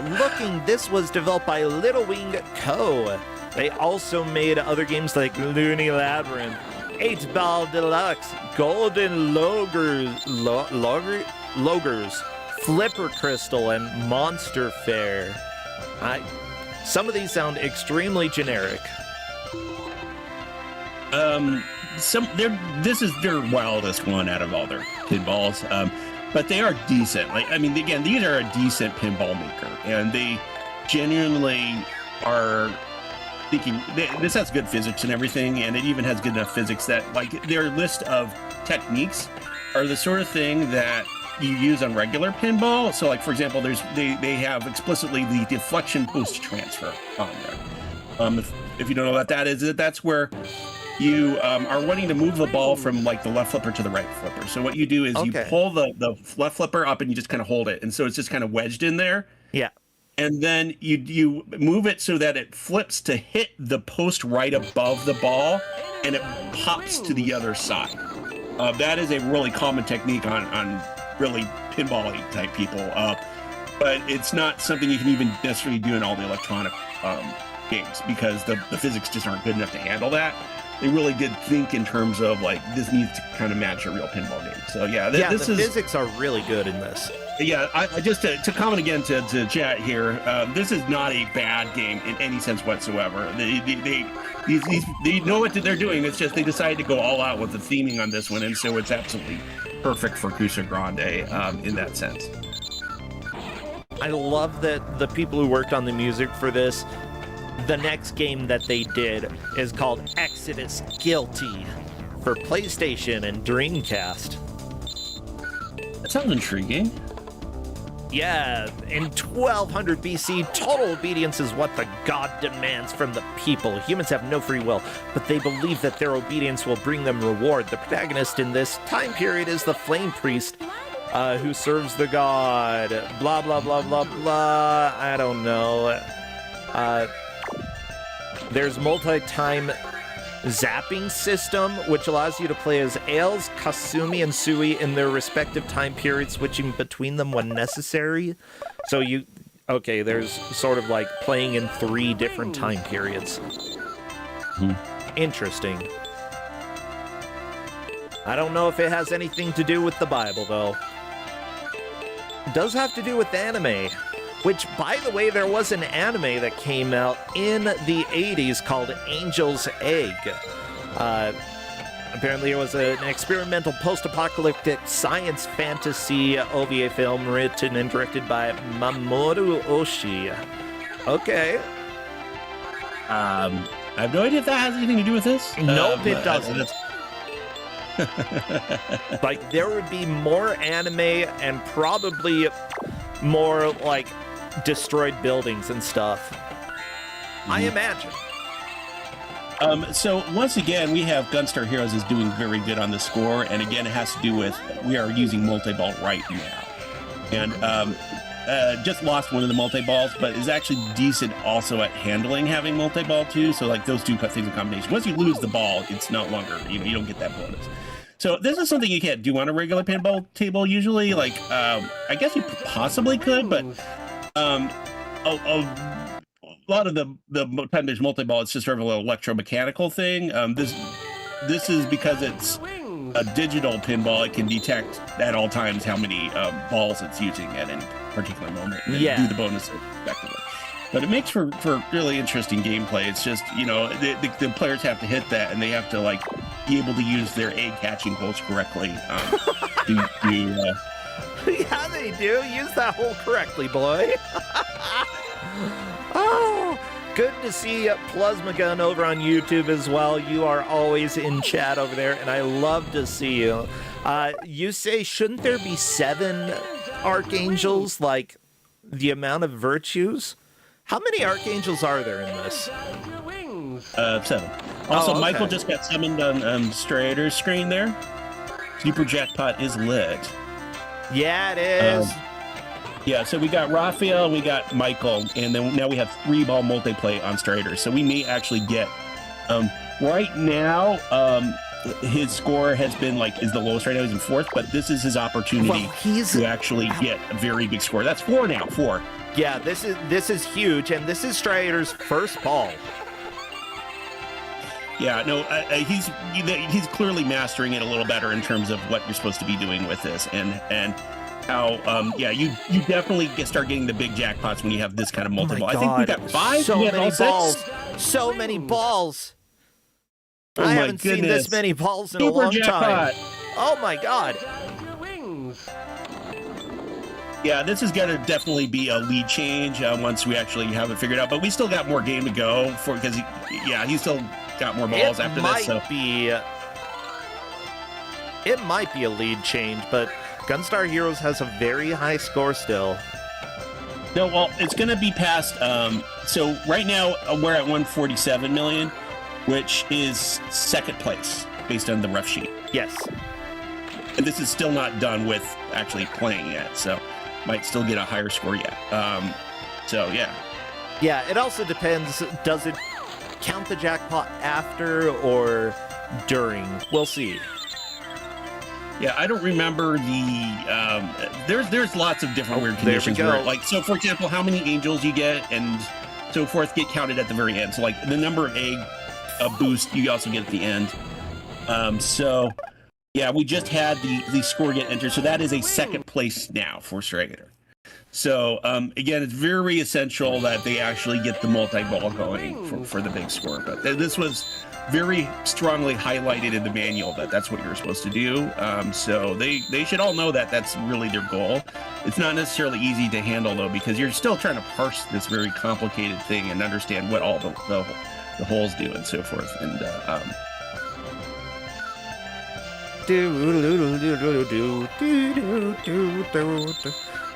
[SPEAKER 1] this was developed by Little Wing Co. They also made other games like Looney Labyrinth, 8-Ball Deluxe, Golden Logers, Flipper Crystal, and Monster Fair. Some of these sound extremely generic.
[SPEAKER 3] This is their wildest one out of all their pinballs, but they are decent. Like, I mean, again, these are a decent pinball maker, and they genuinely are thinking. This has good physics and everything, and it even has good enough physics that, like, their list of techniques are the sort of thing that you use on regular pinball. So, like, for example, they have explicitly the deflection post transfer on there. If you don't know what that is, that's where you are wanting to move the ball from, like, the left flipper to the right flipper. So what you do is you pull the left flipper up and you just kind of hold it, and so it's just kind of wedged in there.
[SPEAKER 1] Yeah.
[SPEAKER 3] and then you move it so that it flips to hit the post right above the ball, and it pops to the other side. That is a really common technique on really pinball type people, but it's not something you can even necessarily do in all the electronic games because the physics just aren't good enough to handle that. They really did think in terms of like this needs to kind of match a real pinball game. So yeah,
[SPEAKER 1] the physics are really good in this.
[SPEAKER 3] Yeah, I just to comment again to chat here, this is not a bad game in any sense whatsoever. They know what they're doing. It's just they decided to go all out with the theming on this one, and so it's absolutely perfect for Kusogrande in that sense.
[SPEAKER 1] I love that the people who worked on the music for this, the next game that they did is called Exodus Guilty for PlayStation and Dreamcast.
[SPEAKER 3] That sounds intriguing.
[SPEAKER 1] Yeah, in 1200 BC, total obedience is what the god demands from the people. Humans have no free will, but they believe that their obedience will bring them reward. The protagonist in this time period is the Flame Priest, who serves the god. Blah, blah, blah, blah, blah. I don't know. There's multi-time zapping system, which allows you to play as Ails, Kasumi, and Sui in their respective time periods, switching between them when necessary. So there's sort of like playing in 3 different time periods. Interesting. I don't know if it has anything to do with the Bible, though. It does have to do with anime. Which, by the way, there was an anime that came out in the 80s called Angel's Egg. Apparently it was an experimental post-apocalyptic science fantasy OVA film written and directed by Mamoru Oshii. Okay.
[SPEAKER 3] I have no idea if that has anything to do with this.
[SPEAKER 1] Nope, it doesn't. Like, there would be more anime and probably more, like, destroyed buildings and stuff. I imagine.
[SPEAKER 3] So once again, we have Gunstar Heroes is doing very good on the score, and again, it has to do with we are using multi-ball right now, and just lost one of the multi-balls, but is actually decent also at handling having multi-ball too. So like those two things in combination. Once you lose the ball, it's no longer you don't get that bonus. So this is something you can't do on a regular pinball table usually. Like I guess you possibly could, but a lot of the time there's multi-ball, it's just sort of an electromechanical thing. This is because it's a digital pinball, it can detect at all times how many balls it's using at any particular moment and do the bonus effectively. But it makes for really interesting gameplay. It's just, the players have to hit that, and they have to like be able to use their egg catching holes correctly.
[SPEAKER 1] Yeah, they do. Use that hole correctly, boy. Oh, good to see Plasma Gun over on YouTube as well. You are always in chat over there, and I love to see you. You say, shouldn't there be 7 archangels, like the amount of virtues? How many archangels are there in this?
[SPEAKER 3] 7. Also, Michael just got summoned on Strider's screen there. Super Jackpot is lit.
[SPEAKER 1] Yeah, it is.
[SPEAKER 3] Yeah, so we got Raphael, we got Michael, and then now we have 3-ball multiplay on Strider. So we may actually get, right now, his score has been is the lowest right now. He's in 4th, but this is his opportunity to actually get a very big score. That's 4 now, 4.
[SPEAKER 1] Yeah, this is huge, and this is Strider's first ball.
[SPEAKER 3] Yeah, no, he's clearly mastering it a little better in terms of what you're supposed to be doing with this, and how you definitely start getting the big jackpots when you have this kind of multiple. I think we got 5.
[SPEAKER 1] So many balls. So many balls. I haven't seen this many balls in a long time. Oh my god.
[SPEAKER 3] Yeah, this is going to definitely be a lead change once we actually have it figured out. But we still got more game to go because he still got more balls after this.
[SPEAKER 1] It might be a lead change, but Gunstar Heroes has a very high score still.
[SPEAKER 3] No, well, it's going to be past. So right now we're at 147 million, which is 2nd place based on the rough sheet.
[SPEAKER 1] Yes.
[SPEAKER 3] And this is still not done with actually playing yet, so might still get a higher score yet. So yeah.
[SPEAKER 1] Yeah, it also depends. Does it count the jackpot after or during? We'll see.
[SPEAKER 3] Yeah, I don't remember there's lots of different weird conditions
[SPEAKER 1] there we go.
[SPEAKER 3] where, like, so for example, how many angels you get and so forth get counted at the very end. So like the number of egg boost you also get at the end. So yeah, we just had the score get entered. So that is a second place now for Strider. So again, it's very essential that they actually get the multi-ball going for the big score. But this was very strongly highlighted in the manual that that's what you're supposed to do. So they should all know that that's really their goal. It's not necessarily easy to handle though, because you're still trying to parse this very complicated thing and understand what all the holes do and so forth. And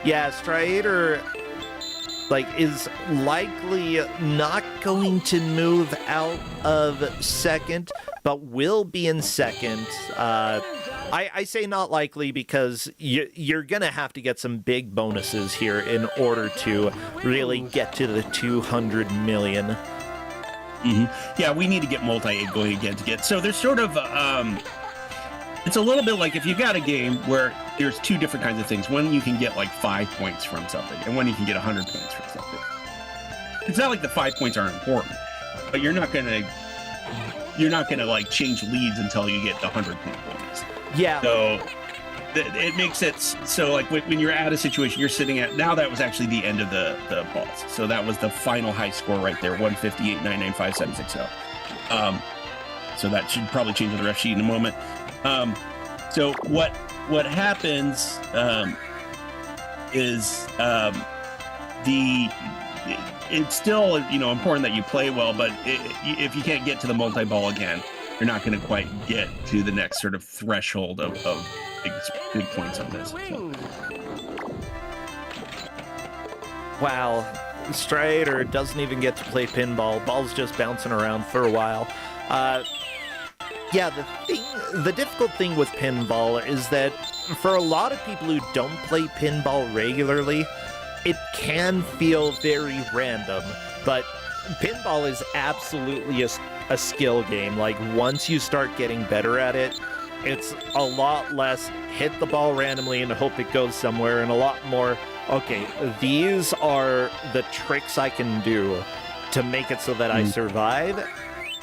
[SPEAKER 1] yeah, Strider is likely not going to move out of second, but will be in second. I say not likely because you're gonna have to get some big bonuses here in order to really get to the 200 million.
[SPEAKER 3] Yeah, we need to get multi-egg going again to get. So there's sort of it's a little bit like if you got a game where there's two different kinds of things. One, you can get like 5 points from something, and one you can get 100 points from something. It's not like the 5 points aren't important, but you're not gonna like change leads until you get the 100 points.
[SPEAKER 1] Yeah.
[SPEAKER 3] So it makes it so like when you're at a situation you're sitting at now, that was actually the end of the balls. So that was the final high score right there, 158.995.760. So that should probably change on the ref sheet in a moment. So what happens is it's still important that you play well, but if you can't get to the multi-ball again, you're not going to quite get to the next sort of threshold of big points on this. So.
[SPEAKER 1] Wow, Strider doesn't even get to play pinball. Ball's just bouncing around for a while. Yeah, the difficult thing with pinball is that for a lot of people who don't play pinball regularly, it can feel very random, but pinball is absolutely a skill game. Like, once you start getting better at it, it's a lot less hit the ball randomly and hope it goes somewhere, and a lot more, okay, these are the tricks I can do to make it so that I survive,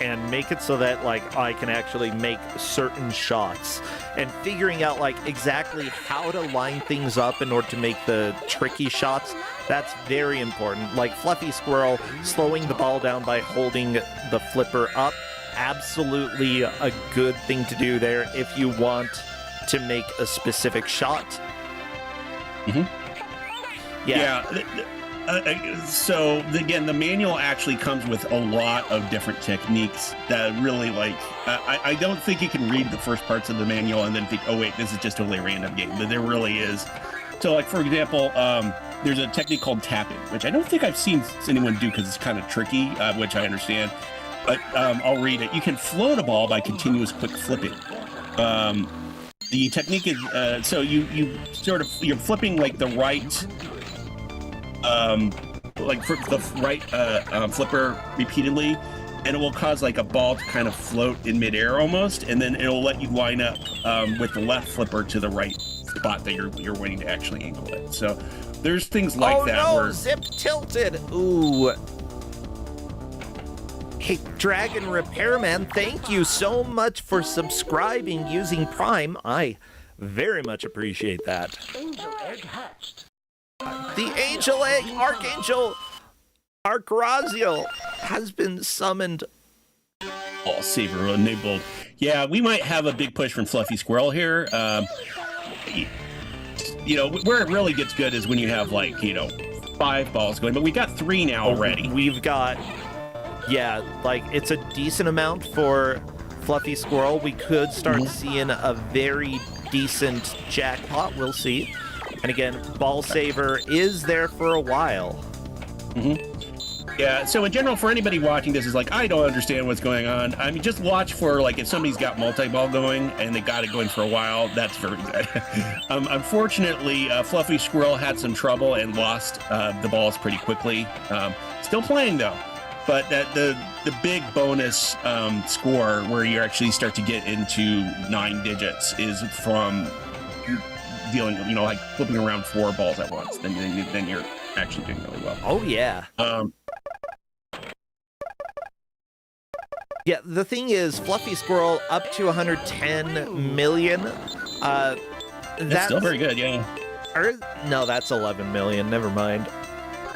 [SPEAKER 1] and make it so that I can actually make certain shots, and figuring out exactly how to line things up in order to make the tricky shots. That's very important. Like Fluffy Squirrel, slowing the ball down by holding the flipper up, absolutely a good thing to do there if you want to make a specific shot. Yeah.
[SPEAKER 3] So again, the manual actually comes with a lot of different techniques that really I don't think you can read the first parts of the manual and then think, oh wait, this is just totally a random game, but there really is. So for example, there's a technique called tapping, which I don't think I've seen anyone do because it's kind of tricky, which I understand, but I'll read it. You can float a ball by continuous quick flipping. The technique is, so you're flipping the right flipper repeatedly, and it will cause a ball to kind of float in midair almost, and then it'll let you line up with the left flipper to the right spot that you're waiting to actually angle it. So there's things like that.
[SPEAKER 1] Oh no,
[SPEAKER 3] where
[SPEAKER 1] Zip tilted. Ooh. Hey, Dragon Repairman, thank you so much for subscribing using Prime. I very much appreciate that.
[SPEAKER 4] Angel egg hatched.
[SPEAKER 1] The Angel Egg Archangel Archraziel has been summoned.
[SPEAKER 3] Oh, Saber enabled. Yeah, we might have a big push from Fluffy Squirrel here. Where it really gets good is when you have 5 balls going, but we got 3 now already.
[SPEAKER 1] We've got, it's a decent amount for Fluffy Squirrel. We could start seeing a very decent jackpot. We'll see. And again, Ball Saver is there for a while.
[SPEAKER 3] Yeah, so in general, for anybody watching this is like, I don't understand what's going on. I mean, just watch for, like, if somebody's got multi-ball going and they got it going for a while, that's very good. Unfortunately, Fluffy Squirrel had some trouble and lost the balls pretty quickly. Still playing, though. But the big bonus score where you actually start to get into 9 digits is from dealing, like flipping around 4 balls at once. Then you're actually doing really well.
[SPEAKER 1] Oh, yeah. Yeah, the thing is, Fluffy Squirrel up to 110 million.
[SPEAKER 3] That's still very good, yeah.
[SPEAKER 1] No, that's 11 million. Never mind.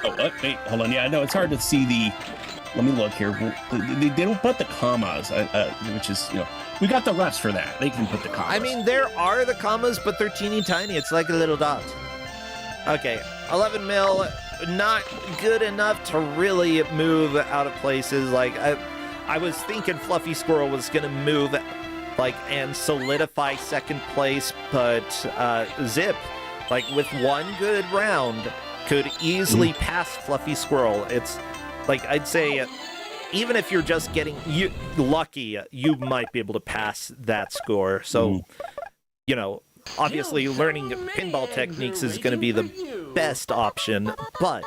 [SPEAKER 3] Oh, wait, hold on. Yeah, no, it's hard to see the. Let me look here. They don't put the commas, which is, we got the refs for that. They can put the commas.
[SPEAKER 1] I mean, there are the commas, but they're teeny tiny. It's like a little dot. Okay, 11 mil, not good enough to really move out of places. Like, I was thinking Fluffy Squirrel was going to move, and solidify second place, but Zip, with one good round, could easily pass Fluffy Squirrel. It's, I'd say, even if you're just getting lucky, you might be able to pass that score. So, obviously learning pinball techniques is going to be the best option, but...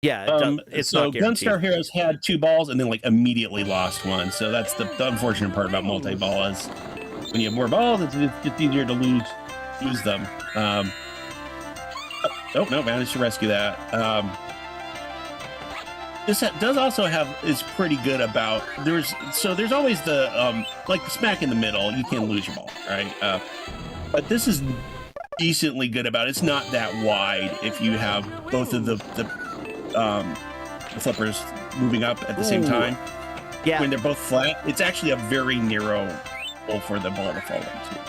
[SPEAKER 1] Yeah, it's
[SPEAKER 3] so
[SPEAKER 1] not guaranteed.
[SPEAKER 3] Gunstar Heroes had 2 balls and then immediately lost one. So that's the unfortunate part about multi-ball is when you have more balls, it's just easier to lose them. No, managed to rescue that. This does also is pretty good about there's always the smack in the middle. You can lose your ball, right? But this is decently good about it's not that wide if you have both of the flippers moving up at the same time.
[SPEAKER 1] Yeah.
[SPEAKER 3] When they're both flat, it's actually a very narrow hole for the ball to fall into.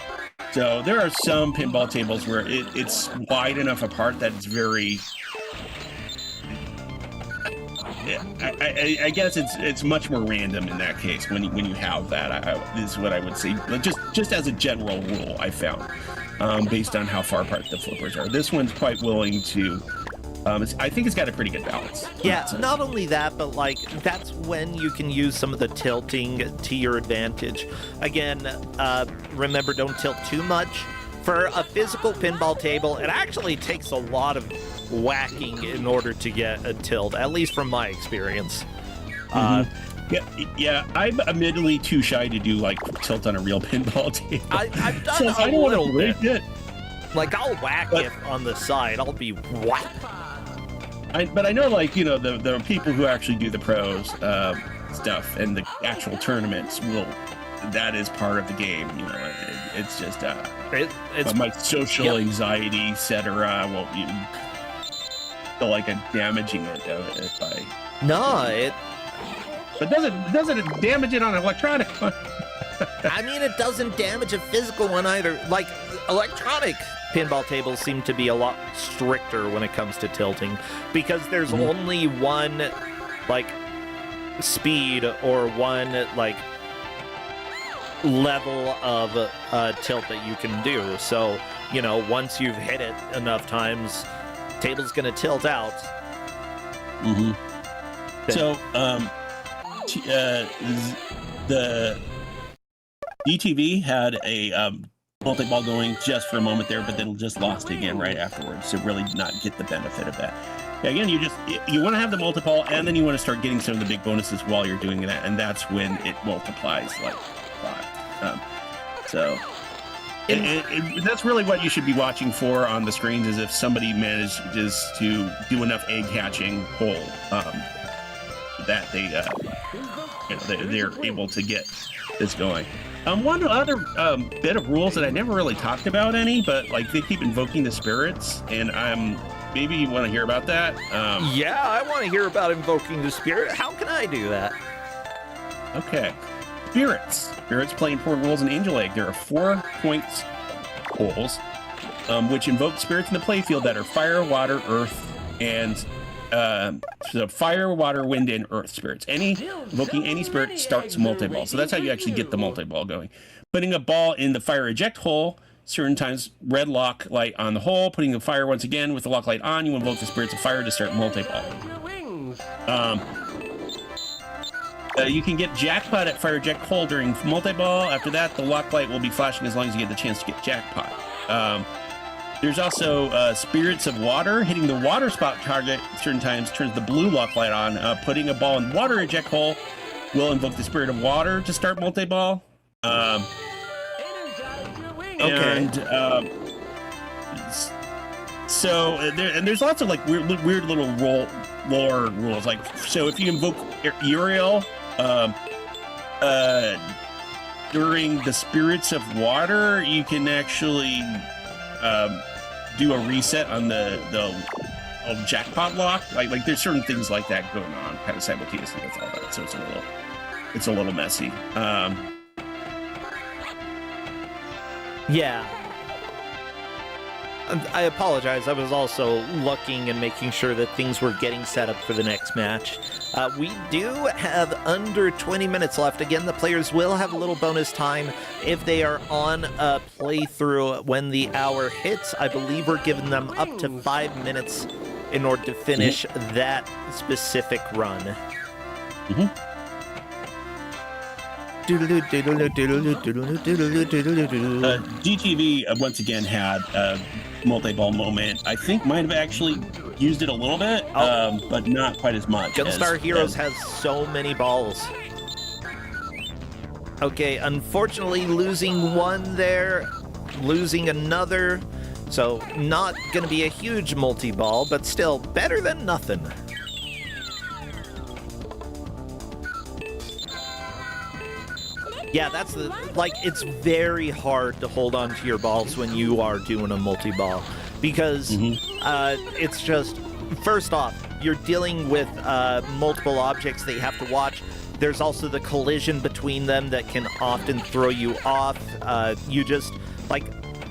[SPEAKER 3] So there are some pinball tables where it's wide enough apart that it's very... Yeah, I guess it's much more random in that case when you have that. Is what I would say. Just as a general rule, I found, based on how far apart the flippers are. This one's quite willing to... I think it's got a pretty good balance.
[SPEAKER 1] Yeah, not only that, but that's when you can use some of the tilting to your advantage. Again, remember, don't tilt too much. For a physical pinball table, it actually takes a lot of whacking in order to get a tilt, at least from my experience.
[SPEAKER 3] Yeah, I'm admittedly too shy to do tilt on a real pinball table.
[SPEAKER 1] I've done
[SPEAKER 3] so
[SPEAKER 1] a little bit.
[SPEAKER 3] Good.
[SPEAKER 1] I'll whack it on the side. I'll be whack.
[SPEAKER 3] But I know, the people who actually do the pros stuff and the actual tournaments that is part of the game. It's just it's my social anxiety, etc. Won't you feel like I'm damaging it if I?
[SPEAKER 1] No, it.
[SPEAKER 3] But doesn't it damage it on an electronic one?
[SPEAKER 1] I mean, it doesn't damage a physical one either. Electronic pinball tables seem to be a lot stricter when it comes to tilting because there's only one speed or one level of tilt that you can do. So once you've hit it enough times, table's gonna tilt out.
[SPEAKER 3] So the DTV had a multi-ball going just for a moment there, but then just lost again right afterwards. So really not get the benefit of that. Yeah, again, you want to have the multi-ball, and then you want to start getting some of the big bonuses while you're doing that, and that's when it multiplies a lot. And that's really what you should be watching for on the screens is if somebody manages to do enough egg hatching hole that they're able to get this going. One other bit of rules that I never really talked about any, but they keep invoking the spirits, and maybe you want to hear about that.
[SPEAKER 1] Yeah, I want to hear about invoking the spirit. How can I do that?
[SPEAKER 3] Okay. Spirits play important roles in Angel Egg. There are 4 points holes, which invoke spirits in the playfield that are fire, water, earth, and so fire, water, wind, and earth spirits. Invoking any spirit starts a multi-ball. So that's how you actually get the multi-ball going. Putting a ball in the fire eject hole certain times, red lock light on the hole, putting the fire once again with the lock light on. You invoke the spirits of fire to start multi-ball. You can get jackpot at fire eject hole during multi-ball. After that, the lock light will be flashing as long as you get the chance to get jackpot. There's also spirits of water. Hitting the water spot target certain times turns the blue lock light on. Putting a ball in water eject hole will invoke the spirit of water to start multi-ball. There's lots of like weird little lore rules. Like, so if you invoke Uriel during the spirits of water, you can actually do a reset on the jackpot lock. Like there's certain things like that going on kind of simultaneously with all that. So it's a little messy.
[SPEAKER 1] Yeah. I apologize. I was also looking and making sure that things were getting set up for the next match. We do have under 20 minutes left. Again, the players will have a little bonus time if they are on a playthrough when the hour hits. I believe we're giving them up to 5 minutes in order to finish that specific run.
[SPEAKER 3] GTV once again had a multi-ball moment. I think might have actually used it a little bit, but not quite as much.
[SPEAKER 1] Gunstar Heroes has so many balls. Okay, unfortunately losing one there, losing another. So not going to be a huge multi-ball, but still better than nothing. Yeah, that's it's very hard to hold on to your balls when you are doing a multi-ball because it's just, first off, you're dealing with multiple objects that you have to watch. There's also the collision between them that can often throw you off. You just,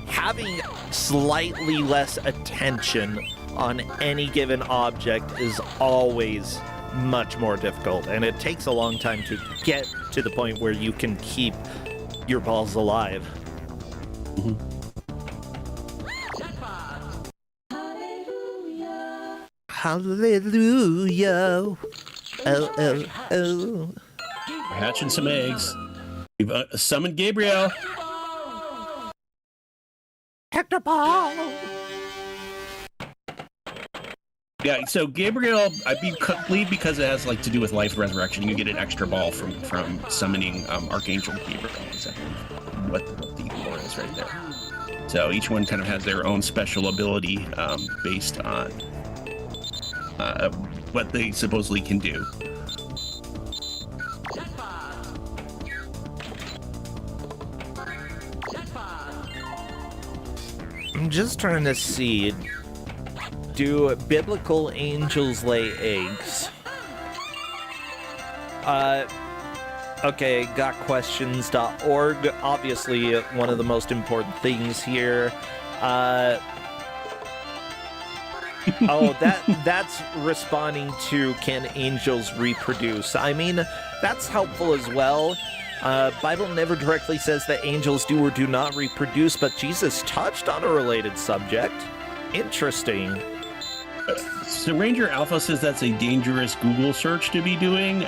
[SPEAKER 1] having slightly less attention on any given object is always much more difficult, and it takes a long time to get to the point where you can keep your balls alive. Hallelujah. Oh.
[SPEAKER 3] We're hatching some eggs. We've summoned Gabriel.
[SPEAKER 1] Hector Ball.
[SPEAKER 3] Yeah, so Gabriel, I believe because it has to do with life resurrection, you get an extra ball from summoning Archangel Gabriel. Is what the lore is right there. So each one kind of has their own special ability based on what they supposedly can do.
[SPEAKER 1] I'm just trying to see. Do biblical angels lay eggs? Okay, gotquestions.org. Obviously, one of the most important things here. That's responding to can angels reproduce? I mean, that's helpful as well. Bible never directly says that angels do or do not reproduce, but Jesus touched on a related subject. Interesting.
[SPEAKER 3] So Ranger Alpha says that's a dangerous Google search to be doing.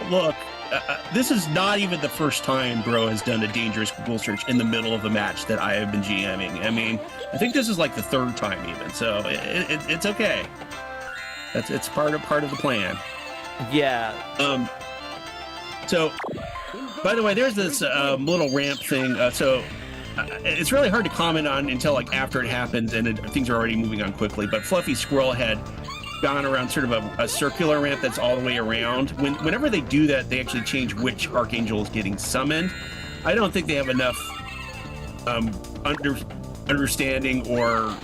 [SPEAKER 3] Look, this is not even the first time Bro has done a dangerous Google search in the middle of a match that I have been GMing. I mean, I think this is the third time even, so it's okay. It's part of the plan.
[SPEAKER 1] Yeah.
[SPEAKER 3] So, by the way, there's this little ramp thing. It's really hard to comment on until after it happens and things are already moving on quickly. But Fluffy Squirrel had gone around sort of a circular ramp that's all the way around. Whenever they do that, they actually change which Archangel is getting summoned. I don't think they have enough understanding or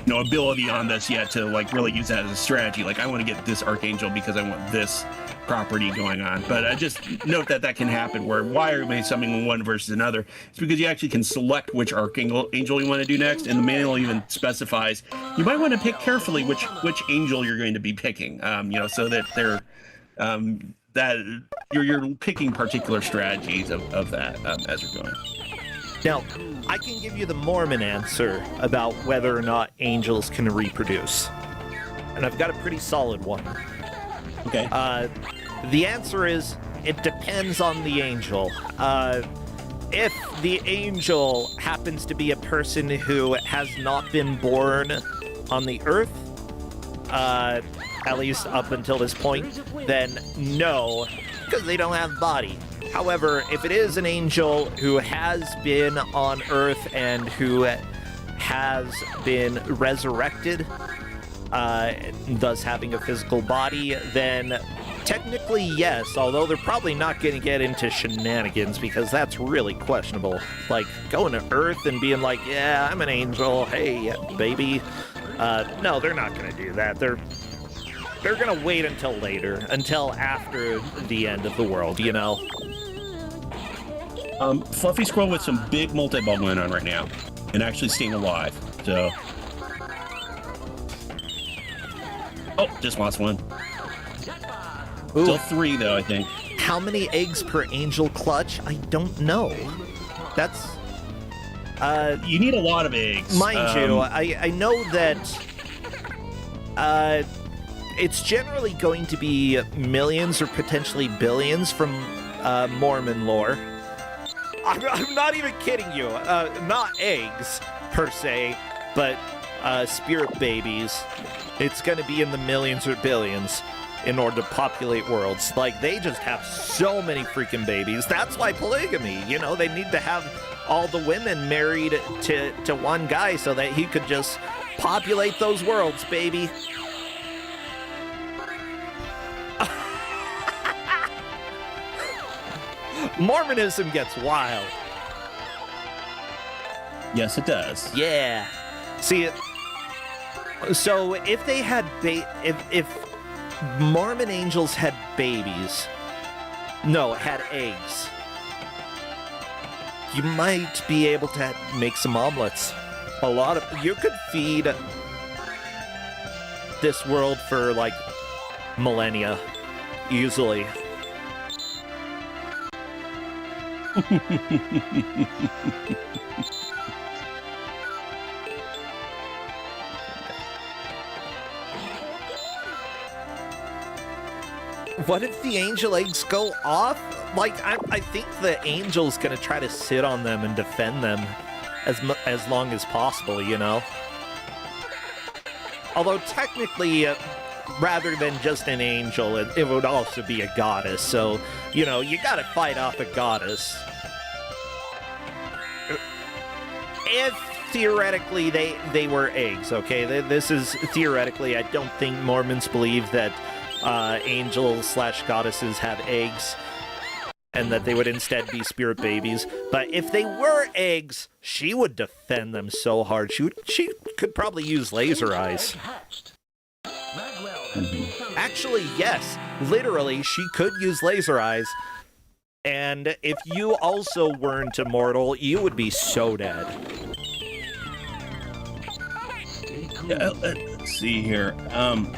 [SPEAKER 3] ability on this yet to really use that as a strategy. I want to get this Archangel because I want this property going on. But I just note that can happen where why are we summoning one versus another? It's because you actually can select which Archangel you want to do next, and the manual even specifies you might want to pick carefully which angel you're going to be picking, so that they're that you're picking particular strategies of that as you're going.
[SPEAKER 1] Now, I can give you the Mormon answer about whether or not angels can reproduce. And I've got a pretty solid one.
[SPEAKER 3] Okay.
[SPEAKER 1] The answer is, it depends on the angel. If the angel happens to be a person who has not been born on the earth, at least up until this point, then no, because they don't have body. However, if it is an angel who has been on earth and who has been resurrected, thus having a physical body, then technically yes, although they're probably not going to get into shenanigans because that's really questionable. Like, going to Earth and being like, yeah, I'm an angel, hey, baby. No, they're not going to do that. They're going to wait until later, until after the end of the world, you know?
[SPEAKER 3] Fluffy Squirrel with some big multi-ball going on right now, and actually staying alive, so... Oh, just lost one.
[SPEAKER 1] Ooh.
[SPEAKER 3] Still 3, though, I think.
[SPEAKER 1] How many eggs per angel clutch? I don't know. That's...
[SPEAKER 3] You need a lot of eggs.
[SPEAKER 1] Mind you, I know that it's generally going to be millions or potentially billions from Mormon lore. I'm not even kidding you. Not eggs, per se, but spirit babies. It's going to be in the millions or billions in order to populate worlds. Like, they just have so many freaking babies. That's why polygamy, you know, they need to have all the women married to one guy so that he could just populate those worlds, baby. Mormonism gets wild.
[SPEAKER 3] Yes, it does.
[SPEAKER 1] Yeah. See, so if they had if Mormon angels had babies, no, had eggs, you might be able to make some omelets. You could feed this world for like millennia, easily. What if the angel eggs go off? Like, I think the angel's gonna try to sit on them and defend them as long as possible, you know? Although technically, rather than just an angel, it would also be a goddess, so, you know, you gotta fight off a goddess. If theoretically they were eggs, okay? This is theoretically. I don't think Mormons believe that angels/goddesses have eggs and that they would instead be spirit babies. But if they were eggs, she would defend them so hard. She could probably use laser eyes. Actually, yes. Literally, she could use laser eyes. And if you also weren't immortal, you would be so dead.
[SPEAKER 3] Yeah, let's see here.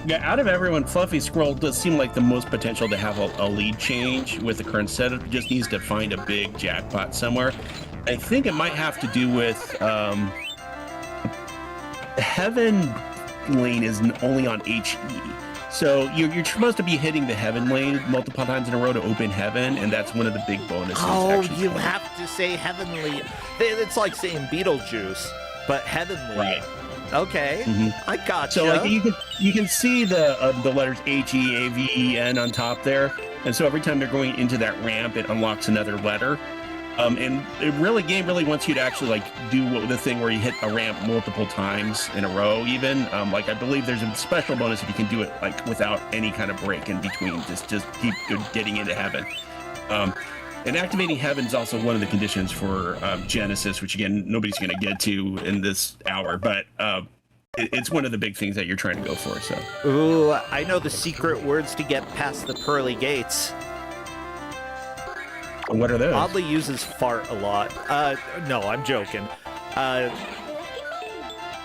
[SPEAKER 3] Yeah, out of everyone, Fluffy Squirrel does seem like the most potential to have a lead change with the current setup. Just needs to find a big jackpot somewhere. I think it might have to do with Heaven lane is only on HE. So you're supposed to be hitting the Heaven lane multiple times in a row to open Heaven, and that's one of the big bonuses.
[SPEAKER 1] Oh, you have to say Heavenly. It's like saying Beetlejuice, but Heavenly.
[SPEAKER 3] Right.
[SPEAKER 1] Okay, I gotcha.
[SPEAKER 3] So like you can see the letters HEAVEN on top there, and so every time they're going into that ramp, it unlocks another letter. And game really wants you to actually like do the thing where you hit a ramp multiple times in a row. Even like I believe there's a special bonus if you can do it like without any kind of break in between. Just keep getting into Heaven. And activating Heaven is also one of the conditions for Genesis, which again nobody's going to get to in this hour, but it's one of the big things that you're trying to go for. So,
[SPEAKER 1] ooh, I know the secret words to get past the pearly gates.
[SPEAKER 3] What are those?
[SPEAKER 1] Oddly uses fart a lot. No, I'm joking.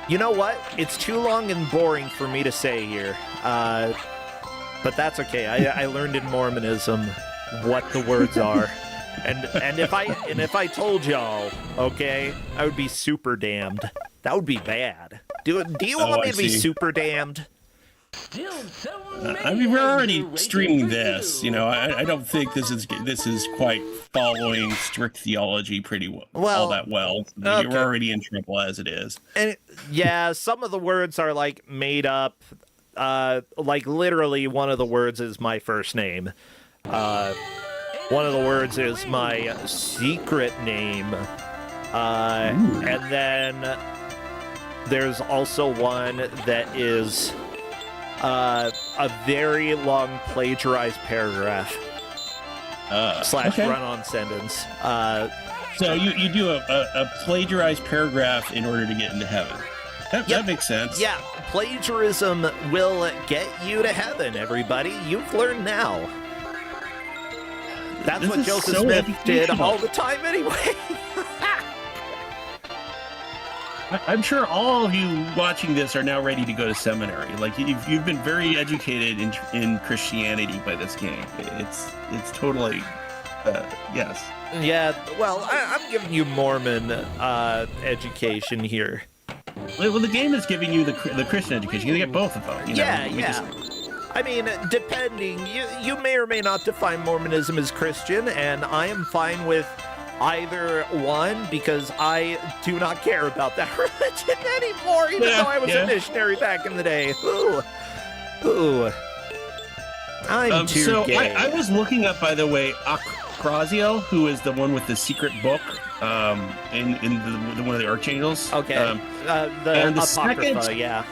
[SPEAKER 1] You know what? It's too long and boring for me to say here. But that's okay. I learned in Mormonism what the words are. And if I told y'all, okay, I would be super damned. That would be bad. Do you want me to be super damned?
[SPEAKER 3] I mean, we're already streaming this. You know, I don't think this is quite following strict theology all that well.
[SPEAKER 1] Okay.
[SPEAKER 3] You're already in trouble as it is.
[SPEAKER 1] And yeah, some of the words are like made up. Like literally, one of the words is my first name. One of the words is my secret name. And then there's also one that is a very long plagiarized paragraph / run-on sentence.
[SPEAKER 3] So you do a plagiarized paragraph in order to get into heaven. That makes sense.
[SPEAKER 1] Yeah, plagiarism will get you to heaven, everybody. You've learned now. That's what Joseph Smith did all the time anyway.
[SPEAKER 3] I'm sure all of you watching this are now ready to go to seminary. Like you've been very educated in Christianity by this game. It's totally yes.
[SPEAKER 1] Yeah, well, I'm giving you Mormon education here.
[SPEAKER 3] Well, the game is giving you the Christian education. You get both of them. You know?
[SPEAKER 1] I mean, depending, you may or may not define Mormonism as Christian, and I am fine with either one because I do not care about that religion anymore, even though I was a missionary back in the day. Ooh. I'm too gay.
[SPEAKER 3] I was looking up, by the way, Acrazio, who is the one with the secret book in one of the Archangels.
[SPEAKER 1] Okay. The Apocrypha, yeah.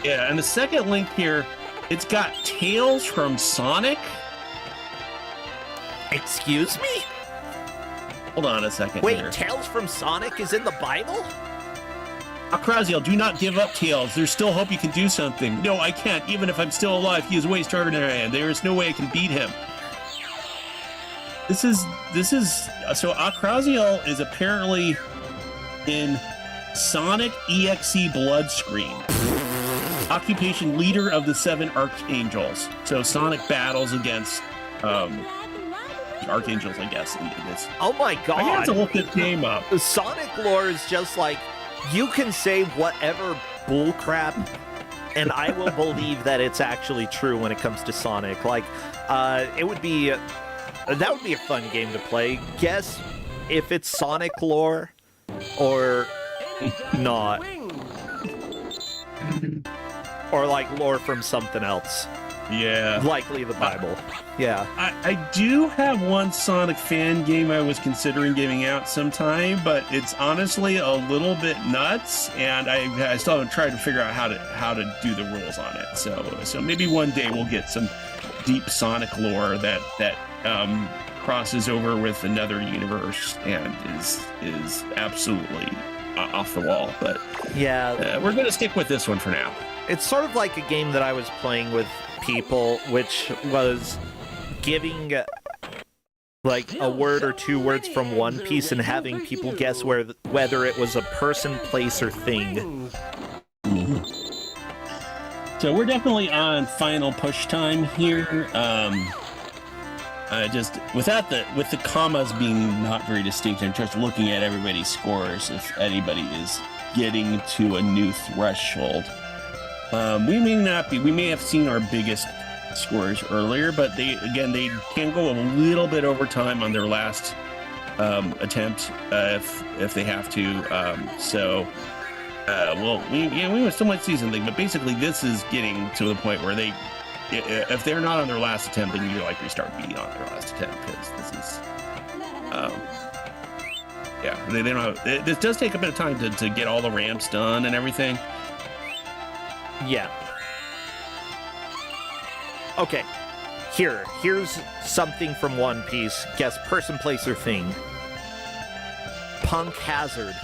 [SPEAKER 3] Yeah, and the second link here, it's got Tales from Sonic.
[SPEAKER 1] Excuse me?
[SPEAKER 3] Hold on a second.
[SPEAKER 1] Wait,
[SPEAKER 3] here.
[SPEAKER 1] Tales from Sonic is in the Bible?
[SPEAKER 3] Acrazio, do not give up, Tails. There's still hope you can do something. No, I can't. Even if I'm still alive, he is way stronger than I am. There is no way I can beat him. This is so Acrazio is apparently in Sonic EXE Bloodscreen. Occupation leader of the 7 Archangels. So Sonic battles against Archangels, I guess, in this.
[SPEAKER 1] Oh my god.
[SPEAKER 3] I have to look this game up.
[SPEAKER 1] The Sonic lore is just like, you can say whatever bullcrap, and I will believe that it's actually true when it comes to Sonic. Like, that would be a fun game to play. Guess if it's Sonic lore or not. Or like lore from something else.
[SPEAKER 3] Yeah.
[SPEAKER 1] Likely the Bible. Yeah.
[SPEAKER 3] I do have one Sonic fan game I was considering giving out sometime, but it's honestly a little bit nuts, and I still haven't tried to figure out how to do the rules on it. So maybe one day we'll get some deep Sonic lore that crosses over with another universe and is absolutely off the wall. But
[SPEAKER 1] yeah,
[SPEAKER 3] we're gonna stick with this one for now.
[SPEAKER 1] It's sort of like a game that I was playing with people, which was giving like a word or two words from One Piece and having people guess whether it was a person, place, or thing.
[SPEAKER 3] So we're definitely on final push time here. Just with the commas being not very distinct, I'm just looking at everybody's scores if anybody is getting to a new threshold. We may have seen our biggest scores earlier, but they can go a little bit over time on their last attempt if they have to. We still might see something, but basically this is getting to the point where if they're not on their last attempt, then you likely start being on their last attempt because this is they don't have, this does take a bit of time to get all the ramps done and everything.
[SPEAKER 1] Yeah. Okay. Here's something from One Piece. Guess person, place, or thing. Punk Hazard.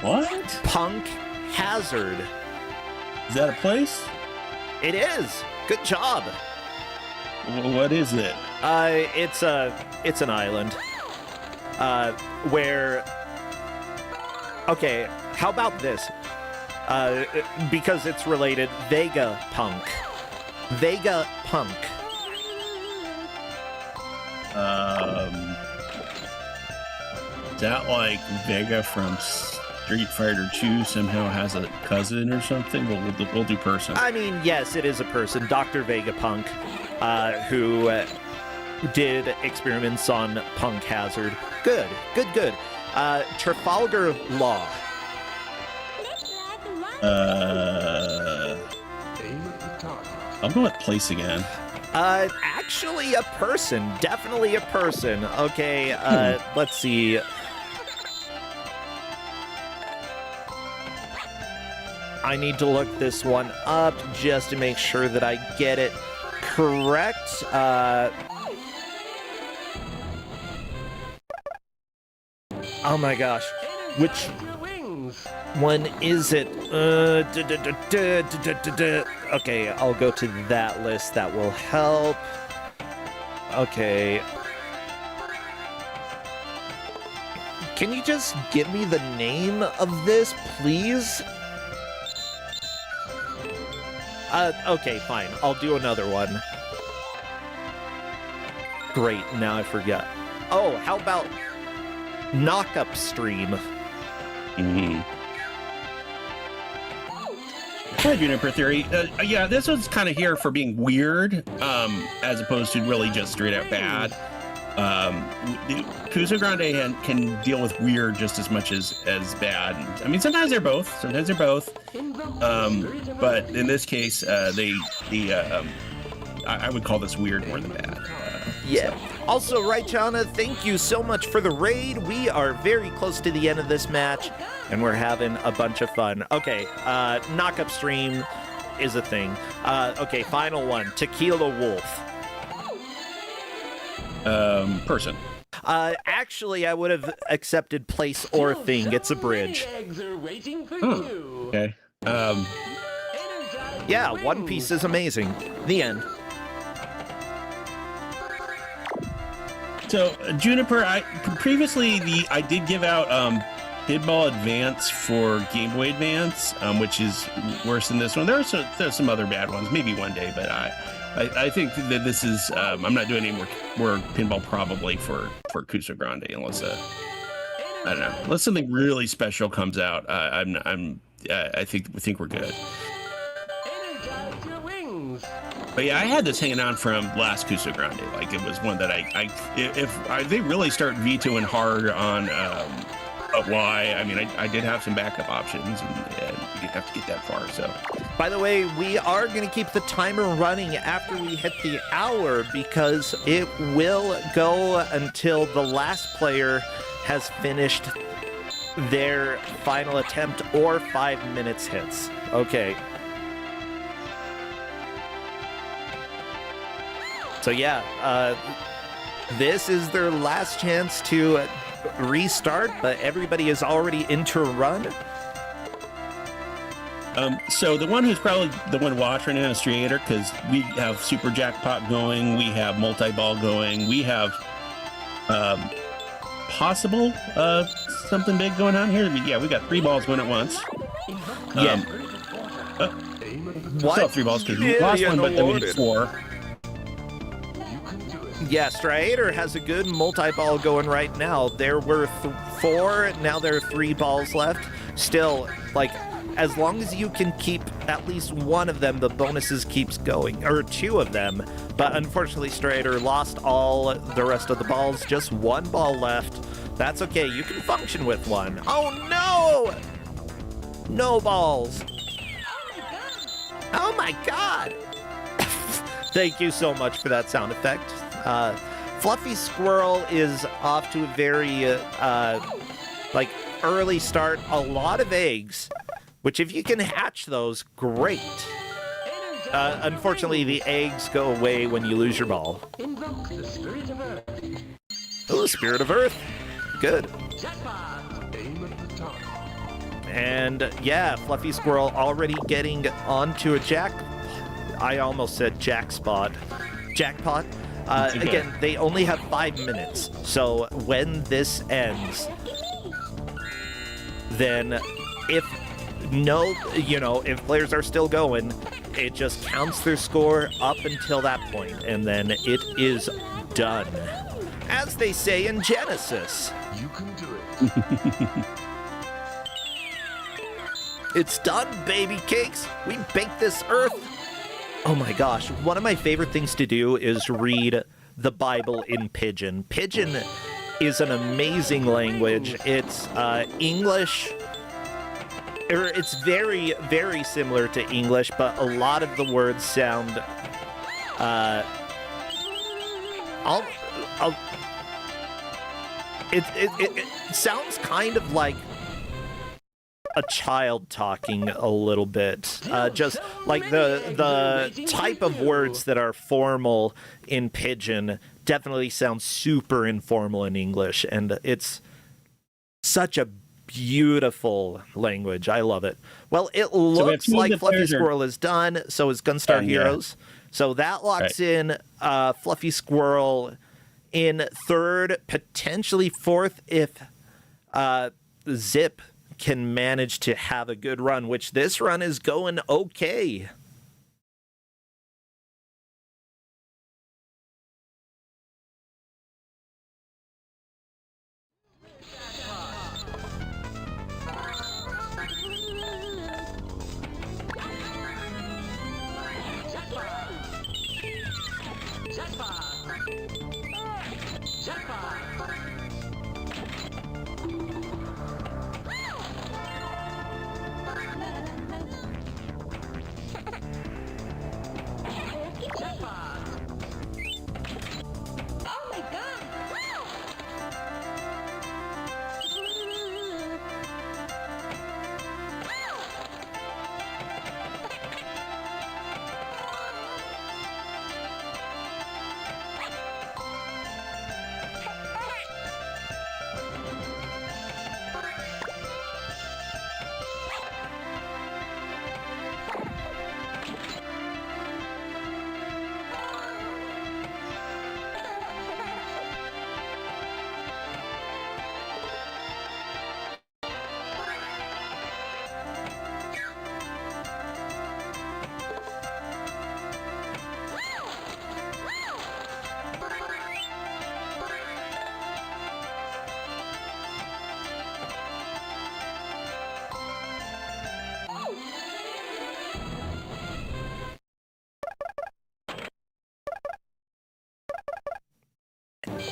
[SPEAKER 3] What?
[SPEAKER 1] Punk Hazard.
[SPEAKER 3] Is that a place?
[SPEAKER 1] It is. Good job.
[SPEAKER 3] What is it?
[SPEAKER 1] It's an island. Where... Okay, how about this? Because it's related, Vegapunk. Vega Punk.
[SPEAKER 3] Is that like Vega from Street Fighter 2 somehow has a cousin or something? We'll do person.
[SPEAKER 1] I mean, yes, it is a person, Dr. Vegapunk, who did experiments on Punk Hazard. Good. Trafalgar Law.
[SPEAKER 3] I'll go with place again.
[SPEAKER 1] Actually a person. Definitely a person. Okay, let's see. I need to look this one up just to make sure that I get it correct. Oh my gosh. Which one is it? Okay, I'll go to that list. That will help. Okay. Can you just give me the name of this, please? Okay, fine. I'll do another one. Great, now I forgot. Oh, how about Knock-Up Stream?
[SPEAKER 3] Mm-hmm. Hi, Juniper Theory. Yeah, this one's kind of here for being weird, as opposed to really just straight out bad. Kusogrande can deal with weird just as much as bad. I mean, sometimes they're both. But in this case, I would call this weird more than bad.
[SPEAKER 1] Yeah.
[SPEAKER 3] So.
[SPEAKER 1] Also, Raichana, thank you so much for the raid. We are very close to the end of this match, and we're having a bunch of fun. Okay, knock-up stream is a thing. Okay, final one, Tequila Wolf.
[SPEAKER 3] Person.
[SPEAKER 1] Actually, I would have accepted place or thing. It's a bridge.
[SPEAKER 3] Okay.
[SPEAKER 1] Yeah, One Piece is amazing. The end.
[SPEAKER 3] So, Juniper, I did give out Pinball Advance for Game Boy Advance, which is worse than this one. There's some other bad ones, maybe one day, but I think that this is I'm not doing any more pinball probably for Kusogrande unless I don't know, unless something really special comes out. I think we're good. But yeah, I had this hanging on from last Kusogrande. Like, it was one that if they really start vetoing hard on why, I mean, I did have some backup options, and we didn't have to get that far. So,
[SPEAKER 1] by the way, we are going to keep the timer running after we hit the hour because it will go until the last player has finished their final attempt or 5 minutes hits. Okay. So yeah, this is their last chance to restart, but everybody is already into a run.
[SPEAKER 3] So the one who's probably the one watching right now is Strader, because we have Super Jackpot going, we have Multi-Ball going, we have possible something big going on here. We got 3 balls going at once.
[SPEAKER 1] Yeah.
[SPEAKER 3] What? Still have 3 balls because we lost one, but then we had 4.
[SPEAKER 1] Yeah, Striator has a good multi-ball going right now. There were 4, now there are 3 balls left. Still, like, as long as you can keep at least one of them, the bonuses keeps going, or 2 of them. But unfortunately, Striator lost all the rest of the balls. Just 1 ball left. That's okay, you can function with 1. Oh no! No balls. Oh my god! Thank you so much for that sound effect. Fluffy Squirrel is off to a very, early start. A lot of eggs, which if you can hatch those, great. Unfortunately, the eggs go away when you lose your ball. Oh, Spirit of Earth. Good. And, yeah, Fluffy Squirrel already getting onto a I almost said jackpot. Again, they only have 5 minutes, so when this ends, then if no, if players are still going, it just counts their score up until that point, and then it is done. As they say in Genesis.
[SPEAKER 4] You can do it.
[SPEAKER 1] It's done, baby cakes. We baked this earth. Oh my gosh, one of my favorite things to do is read the Bible in Pidgin. Pidgin is an amazing language. It's English. It's very, very similar to English, but a lot of the words sound it sounds kind of like a child talking a little bit. Just like the type of words that are formal in Pidgin definitely sound super informal in English, and it's such a beautiful language. I love it. Well, it looks like Fluffy Squirrel is done, so is Gunstar Heroes. So that locks in Fluffy Squirrel in third, potentially fourth if Zip can manage to have a good run, which this run is going okay.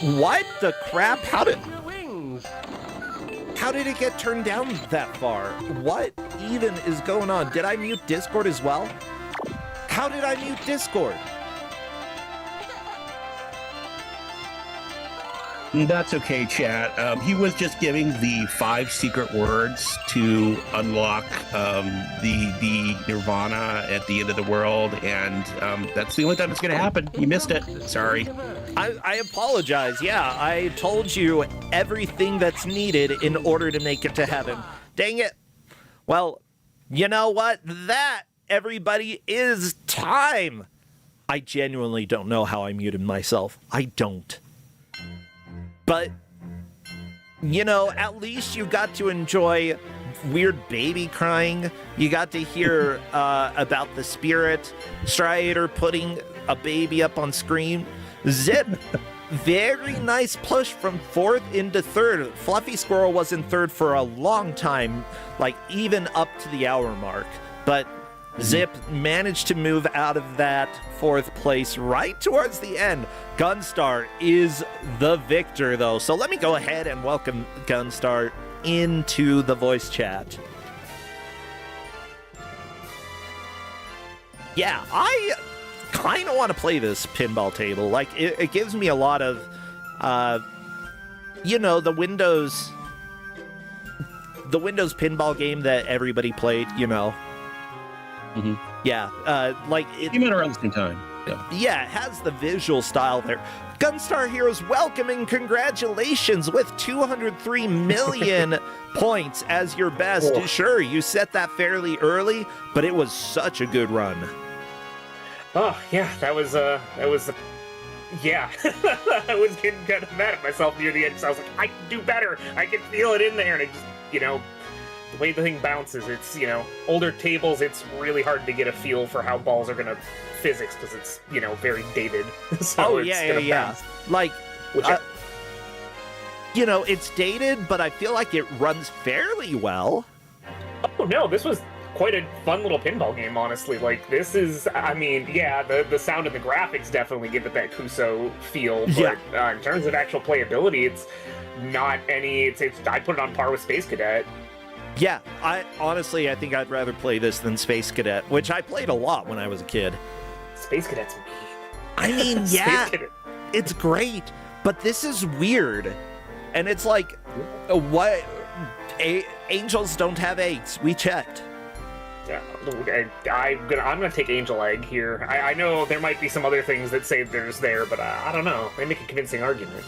[SPEAKER 1] What the crap? How did it get turned down that far? What even is going on? Did I mute Discord as well? How did I mute Discord?
[SPEAKER 2] That's okay, chat. He was just giving the 5 secret words to unlock the Nirvana at the end of the world, and that's the only time it's going to happen. You missed it. Sorry.
[SPEAKER 1] I apologize. Yeah, I told you everything that's needed in order to make it to heaven. Dang it. Well, you know what? That, everybody, is time. I genuinely don't know how I muted myself. I don't. But, at least you got to enjoy weird baby crying. You got to hear about the spirit, Striator putting a baby up on screen. Zip, very nice push from fourth into third. Fluffy Squirrel was in third for a long time, like even up to the hour mark. But Zip managed to move out of that fourth place right towards the end. Gunstar is the victor, though. So let me go ahead and welcome Gunstar into the voice chat. Yeah, I kind of want to play this pinball table. Like, it gives me a lot of, the Windows pinball game that everybody played,
[SPEAKER 2] Mm-hmm.
[SPEAKER 1] Yeah, it
[SPEAKER 3] Came out around the same time.
[SPEAKER 1] Yeah, it has the visual style there. Gunstar Heroes, welcome and congratulations with 203 million points as your best. Oh. Sure, you set that fairly early, but it was such a good run.
[SPEAKER 5] Oh, yeah, that was yeah. I was getting kind of mad at myself near the end because I was like, I can do better. I can feel it in there. And I just, the way the thing bounces, it's, older tables, it's really hard to get a feel for how balls are gonna physics because it's, very dated. So it's gonna bounce.
[SPEAKER 1] Like,
[SPEAKER 5] Which
[SPEAKER 1] it's dated, but I feel like it runs fairly well.
[SPEAKER 5] Oh no, this was quite a fun little pinball game, honestly. Like, this is, the sound and the graphics definitely give it that Kuso feel, but in terms of actual playability, it's not any, I'd put it on par with Space Cadet.
[SPEAKER 1] Yeah, I think I'd rather play this than Space Cadet, which I played a lot when I was a kid.
[SPEAKER 5] Space Cadet's mean.
[SPEAKER 1] I mean, yeah, it's great, but this is weird. And it's like, what? Angels don't have eggs. We checked.
[SPEAKER 5] I'm gonna take Angel Egg here. I know there might be some other things that say there's there, but I don't know. They make a convincing argument.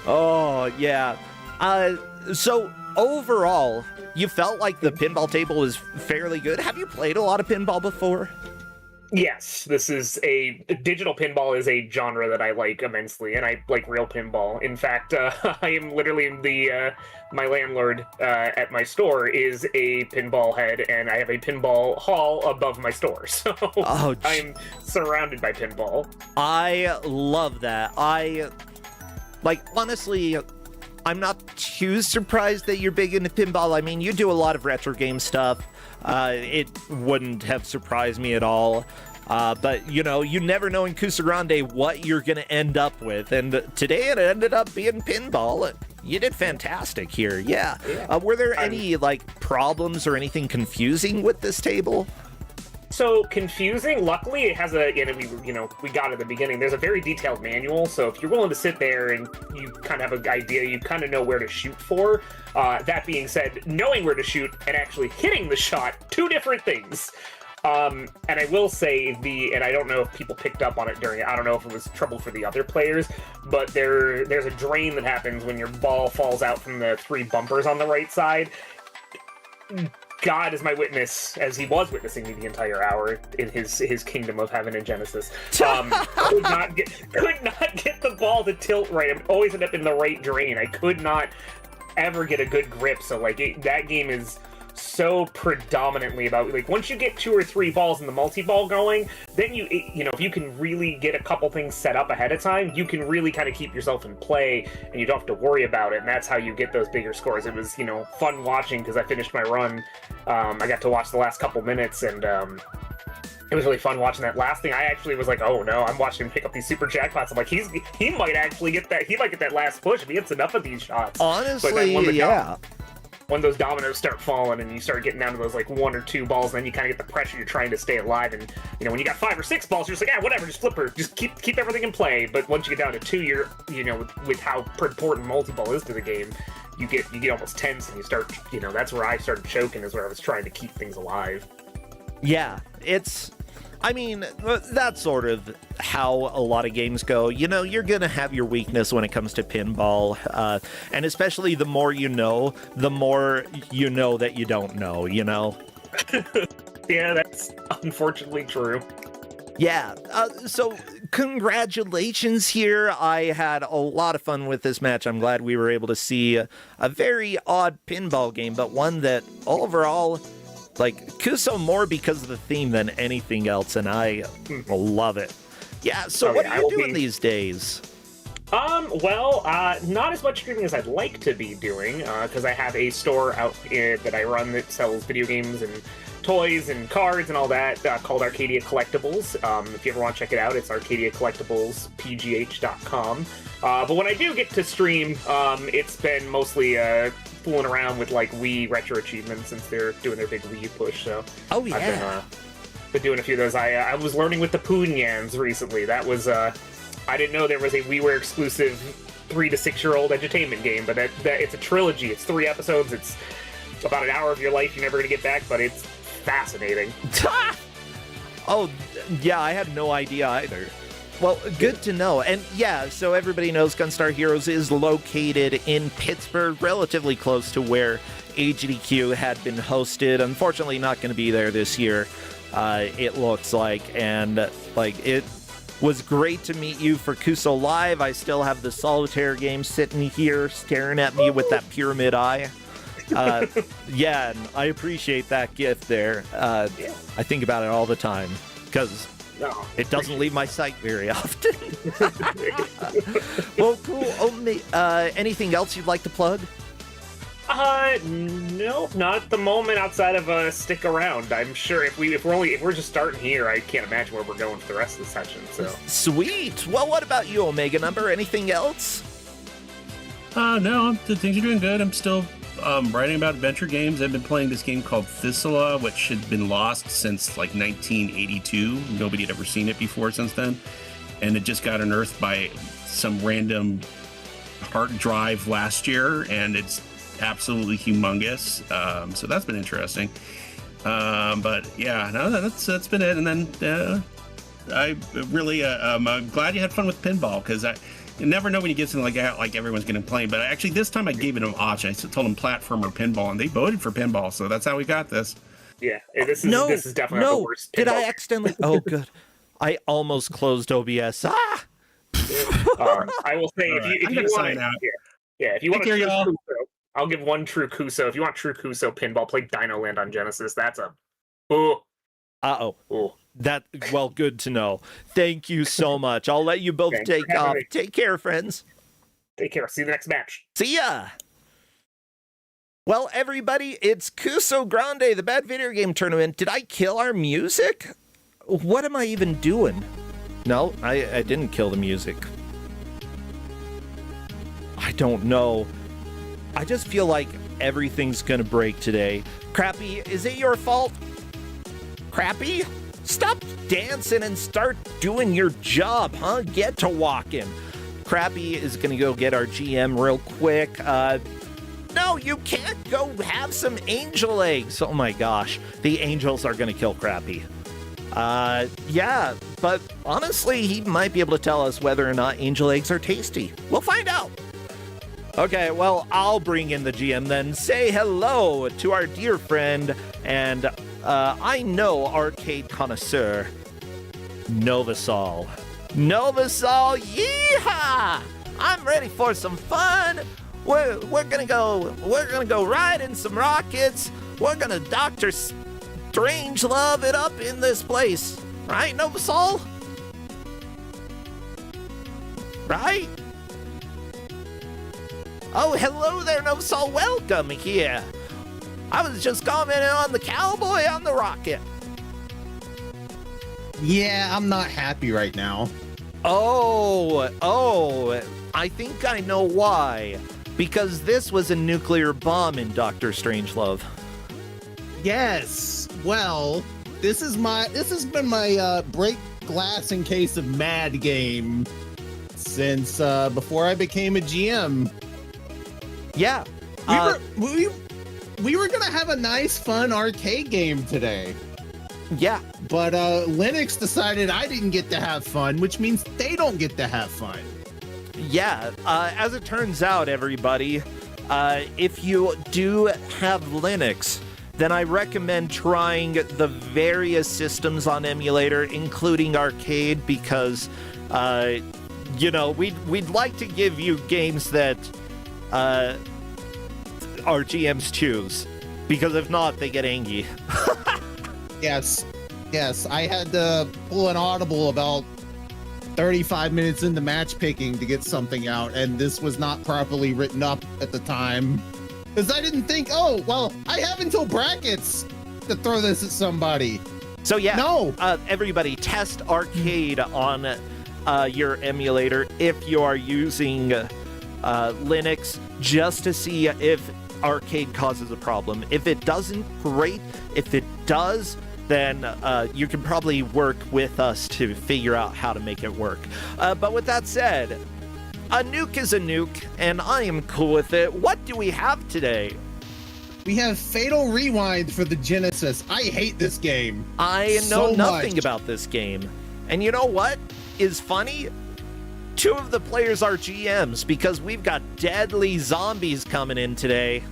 [SPEAKER 1] Oh, yeah. So, overall, you felt like the pinball table was fairly good. Have you played a lot of pinball before?
[SPEAKER 5] Yes, digital pinball is a genre that I like immensely, and I like real pinball. In fact, I am literally my landlord at my store is a pinball head, and I have a pinball hall above my store, so I'm surrounded by pinball.
[SPEAKER 1] I love that. Honestly, I'm not too surprised that you're big into pinball. I mean, you do a lot of retro game stuff. It wouldn't have surprised me at all. But, you never know in Kusogrande what you're going to end up with. And today it ended up being pinball. You did fantastic here. Yeah. Were there any, problems or anything confusing with this table?
[SPEAKER 5] So confusing. Luckily, it has we got at the beginning. There's a very detailed manual. So if you're willing to sit there and you kind of have an idea, you kind of know where to shoot for. That being said, knowing where to shoot and actually hitting the shot, two different things. And I will say and I don't know if people picked up on it during it. I don't know if it was trouble for the other players, but there's a drain that happens when your ball falls out from the 3 bumpers on the right side. God is my witness, as he was witnessing me the entire hour in his kingdom of heaven and Genesis. Could not get the ball to tilt right. I would always end up in the right drain. I could not ever get a good grip. So that game is so predominantly about once you get 2 or 3 balls in the multi-ball going, then if you can really get a couple things set up ahead of time, you can really kind of keep yourself in play and you don't have to worry about it, and that's how you get those bigger scores. It was fun watching because I finished my run. I got to watch the last couple minutes, and it was really fun watching that last thing. I actually was like, oh no, I'm watching him pick up these super jackpots. I'm like, he might actually get that. He might get that last push if he gets enough of these shots.
[SPEAKER 1] Honestly, yeah.
[SPEAKER 5] When those dominoes start falling and you start getting down to those 1 or 2 balls, then you kind of get the pressure. You're trying to stay alive, and when you got 5 or 6 balls, you're just like, whatever, just flip her, just keep everything in play. But once you get down to 2, you're with how important multi-ball is to the game, you get almost tense, and you start that's where I started choking, is where I was trying to keep things alive.
[SPEAKER 1] Yeah, that's sort of how a lot of games go. You're going to have your weakness when it comes to pinball. And especially the more the more you know that you don't know,
[SPEAKER 5] Yeah, that's unfortunately true.
[SPEAKER 1] Yeah, so congratulations here. I had a lot of fun with this match. I'm glad we were able to see a very odd pinball game, but one that overall... Kuso more because of the theme than anything else, and I love it. Yeah, so what are you doing these days?
[SPEAKER 5] Not as much streaming as I'd like to be doing, because I have a store out that I run that sells video games and toys and cards and all that, called Arcadia Collectibles. If you ever want to check it out, it's arcadiacollectiblespgh.com. But when I do get to stream, it's been mostly fooling around with Wii retro achievements, since they're doing their big Wii push. So I've been doing a few of those. I was learning with the Poonyans recently. That was I didn't know there was a WiiWare exclusive 3 to 6-year-old edutainment game, but that it's a trilogy. It's 3 episodes. It's about an hour of your life you're never going to get back, but it's fascinating.
[SPEAKER 1] Oh, yeah, I had no idea either. Well, good to know. And yeah, so everybody knows Gunstar Heroes is located in Pittsburgh, relatively close to where AGDQ had been hosted. Unfortunately, not going to be there this year, it looks like. And it was great to meet you for Kuso Live. I still have the solitaire game sitting here staring at me with that pyramid eye. Yeah, and I appreciate that gift there. I think about it all the time because it doesn't leave my sight very often. Well, cool. Anything else you'd like to plug?
[SPEAKER 5] No, not at the moment. Outside of stick around, I'm sure if we're just starting here, I can't imagine where we're going for the rest of the session. So
[SPEAKER 1] Sweet. Well, what about you, Omega Number? Anything else?
[SPEAKER 3] No, things are doing good. I'm still writing about adventure games. I've been playing this game called Thistula, which had been lost since like 1982. Nobody had ever seen it before since then, and it just got unearthed by some random hard drive last year, and it's absolutely humongous. So that's been interesting. But yeah, no, that's been it. And then I really I'm glad you had fun with pinball, because you never know when you get something like that, like everyone's going to play. But actually, this time I gave it an option. I told them platform or pinball, and they voted for pinball. So that's how we got this.
[SPEAKER 5] Yeah, this is definitely not the worst.
[SPEAKER 1] Did I accidentally? Oh, good. I almost closed OBS. Ah!
[SPEAKER 5] I will say if you want to, if you want to, Kuso, I'll give one true Kuso. If you want true Kuso pinball, play Dino Land on Genesis. That's a
[SPEAKER 1] That, well, good to know. Thank you so much. I'll let you both take off. Take care, friends.
[SPEAKER 5] Take care. See you the next match.
[SPEAKER 1] See ya. Well, everybody, it's Kusogrande, the Bad Video Game Tournament. Did I kill our music? What am I even doing? No, I didn't kill the music. I don't know. I just feel like everything's gonna break today. Crappy, is it your fault? Crappy? Stop dancing and start doing your job, huh? Get to walking. Crappy is gonna go get our GM real quick. No, you can't go have some angel eggs. Oh my gosh, the angels are gonna kill Crappy. Yeah, but honestly, he might be able to tell us whether or not angel eggs are tasty. We'll find out. Okay, well, I'll bring in the GM then. Say hello to our dear friend and I know arcade connoisseur, Novasol. Novasol, yeehaw! I'm ready for some fun. We're gonna go ride in some rockets. We're gonna Dr. Strangelove it up in this place, right, Novasol? Right? Oh, hello there, Novasol. Welcome here. I was just commenting on the cowboy on the rocket.
[SPEAKER 6] Yeah, I'm not happy right now.
[SPEAKER 1] Oh, I think I know why. Because this was a nuclear bomb in Dr. Strangelove.
[SPEAKER 6] Yes. Well, this has been my break glass in case of mad game since before I became a GM.
[SPEAKER 1] Yeah.
[SPEAKER 6] We were gonna have a nice, fun arcade game today.
[SPEAKER 1] Yeah.
[SPEAKER 6] But Linux decided I didn't get to have fun, which means they don't get to have fun.
[SPEAKER 1] Yeah. As it turns out, everybody, if you do have Linux, then I recommend trying the various systems on emulator, including arcade, because, we'd like to give you games that our GMs choose, because if not, they get angry.
[SPEAKER 6] Yes, I had to pull an audible about 35 minutes into match picking to get something out, and this was not properly written up at the time. Because I didn't think, oh, well, I have until brackets to throw this at somebody.
[SPEAKER 1] So yeah,
[SPEAKER 6] no.
[SPEAKER 1] Everybody test arcade on your emulator if you are using Linux, just to see if arcade causes a problem. If it doesn't, great. If it does, then you can probably work with us to figure out how to make it work. But with that said, a nuke is a nuke, and I am cool with it. What do we have today?
[SPEAKER 6] We have Fatal Rewind for the Genesis. I hate this game.
[SPEAKER 1] I know nothing about this game. And you know what is funny? 2 of the players are GMs, because we've got deadly zombies coming in today.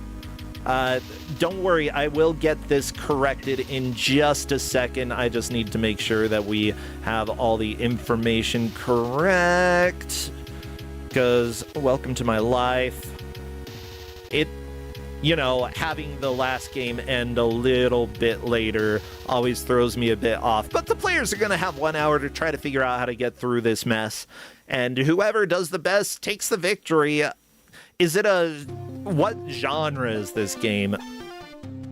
[SPEAKER 1] Don't worry, I will get this corrected in just a second. I just need to make sure that we have all the information correct. Because welcome to my life. you know, having the last game end a little bit later always throws me a bit off. But the players are going to have 1 hour to try to figure out how to get through this mess. And whoever does the best takes the victory. Is it what genre is this game?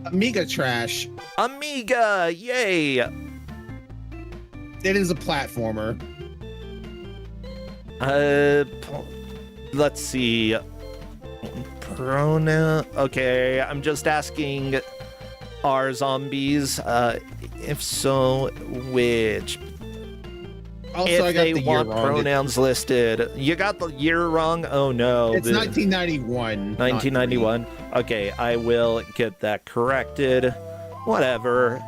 [SPEAKER 6] Amiga trash.
[SPEAKER 1] Amiga, yay!
[SPEAKER 6] It is a platformer.
[SPEAKER 1] Let's see. Pronoun. Okay, I'm just asking, are zombies? If so, which?
[SPEAKER 6] Also,
[SPEAKER 1] If
[SPEAKER 6] I got
[SPEAKER 1] they
[SPEAKER 6] the year
[SPEAKER 1] want
[SPEAKER 6] wrong.
[SPEAKER 1] pronouns listed, you got the year wrong. Oh no!
[SPEAKER 6] It's 1991.
[SPEAKER 1] 1991. Okay, I will get that corrected. Whatever.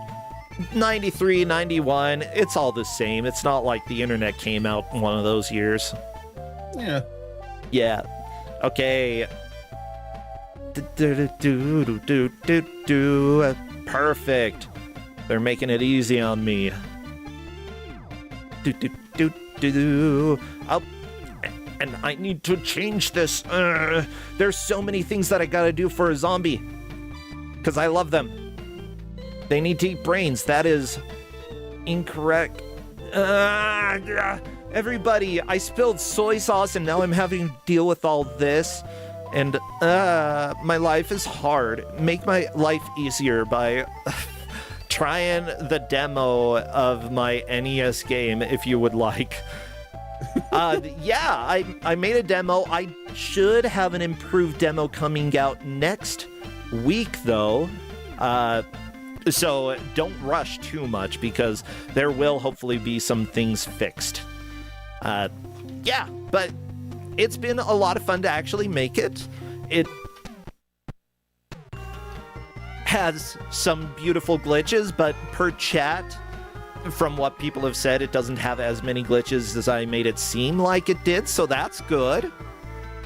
[SPEAKER 1] 93, 91. It's all the same. It's not like the internet came out one of those years.
[SPEAKER 6] Yeah.
[SPEAKER 1] Yeah. Okay. Perfect. They're making it easy on me. Oh, and I need to change this. There's so many things that I gotta do for a zombie. Because I love them. They need to eat brains. That is incorrect. Everybody, I spilled soy sauce and now I'm having to deal with all this. And my life is hard. Make my life easier by trying the demo of my NES game if you would like. Yeah, I made a demo. I should have an improved demo coming out next week, though. So don't rush too much because there will hopefully be some things fixed. Yeah, but it's been a lot of fun to actually make it. It has some beautiful glitches, but per chat, from what people have said, it doesn't have as many glitches as I made it seem like it did, so that's good.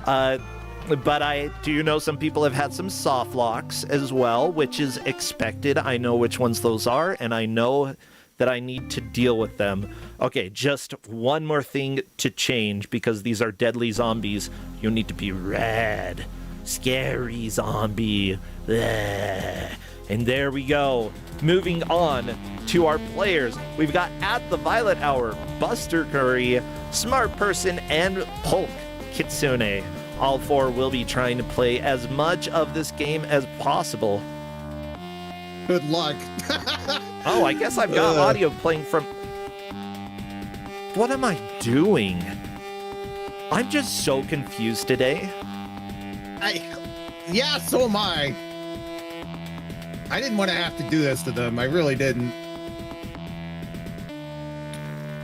[SPEAKER 1] But I do know some people have had some soft locks as well, which is expected. I know which ones those are, and I know that I need to deal with them. Okay, just one more thing to change, because these are deadly zombies. You need to be red. Scary zombie. Bleh. And there we go. Moving on to our players. We've got At the Violet Hour, Buster Curry, Smart Person, and Polk Kitsune. All four will be trying to play as much of this game as possible.
[SPEAKER 6] Good luck.
[SPEAKER 1] Oh, I guess I've got audio playing from... What am I doing? I'm just so confused today.
[SPEAKER 6] Yeah, so am I. I didn't want to have to do this to them. I really didn't.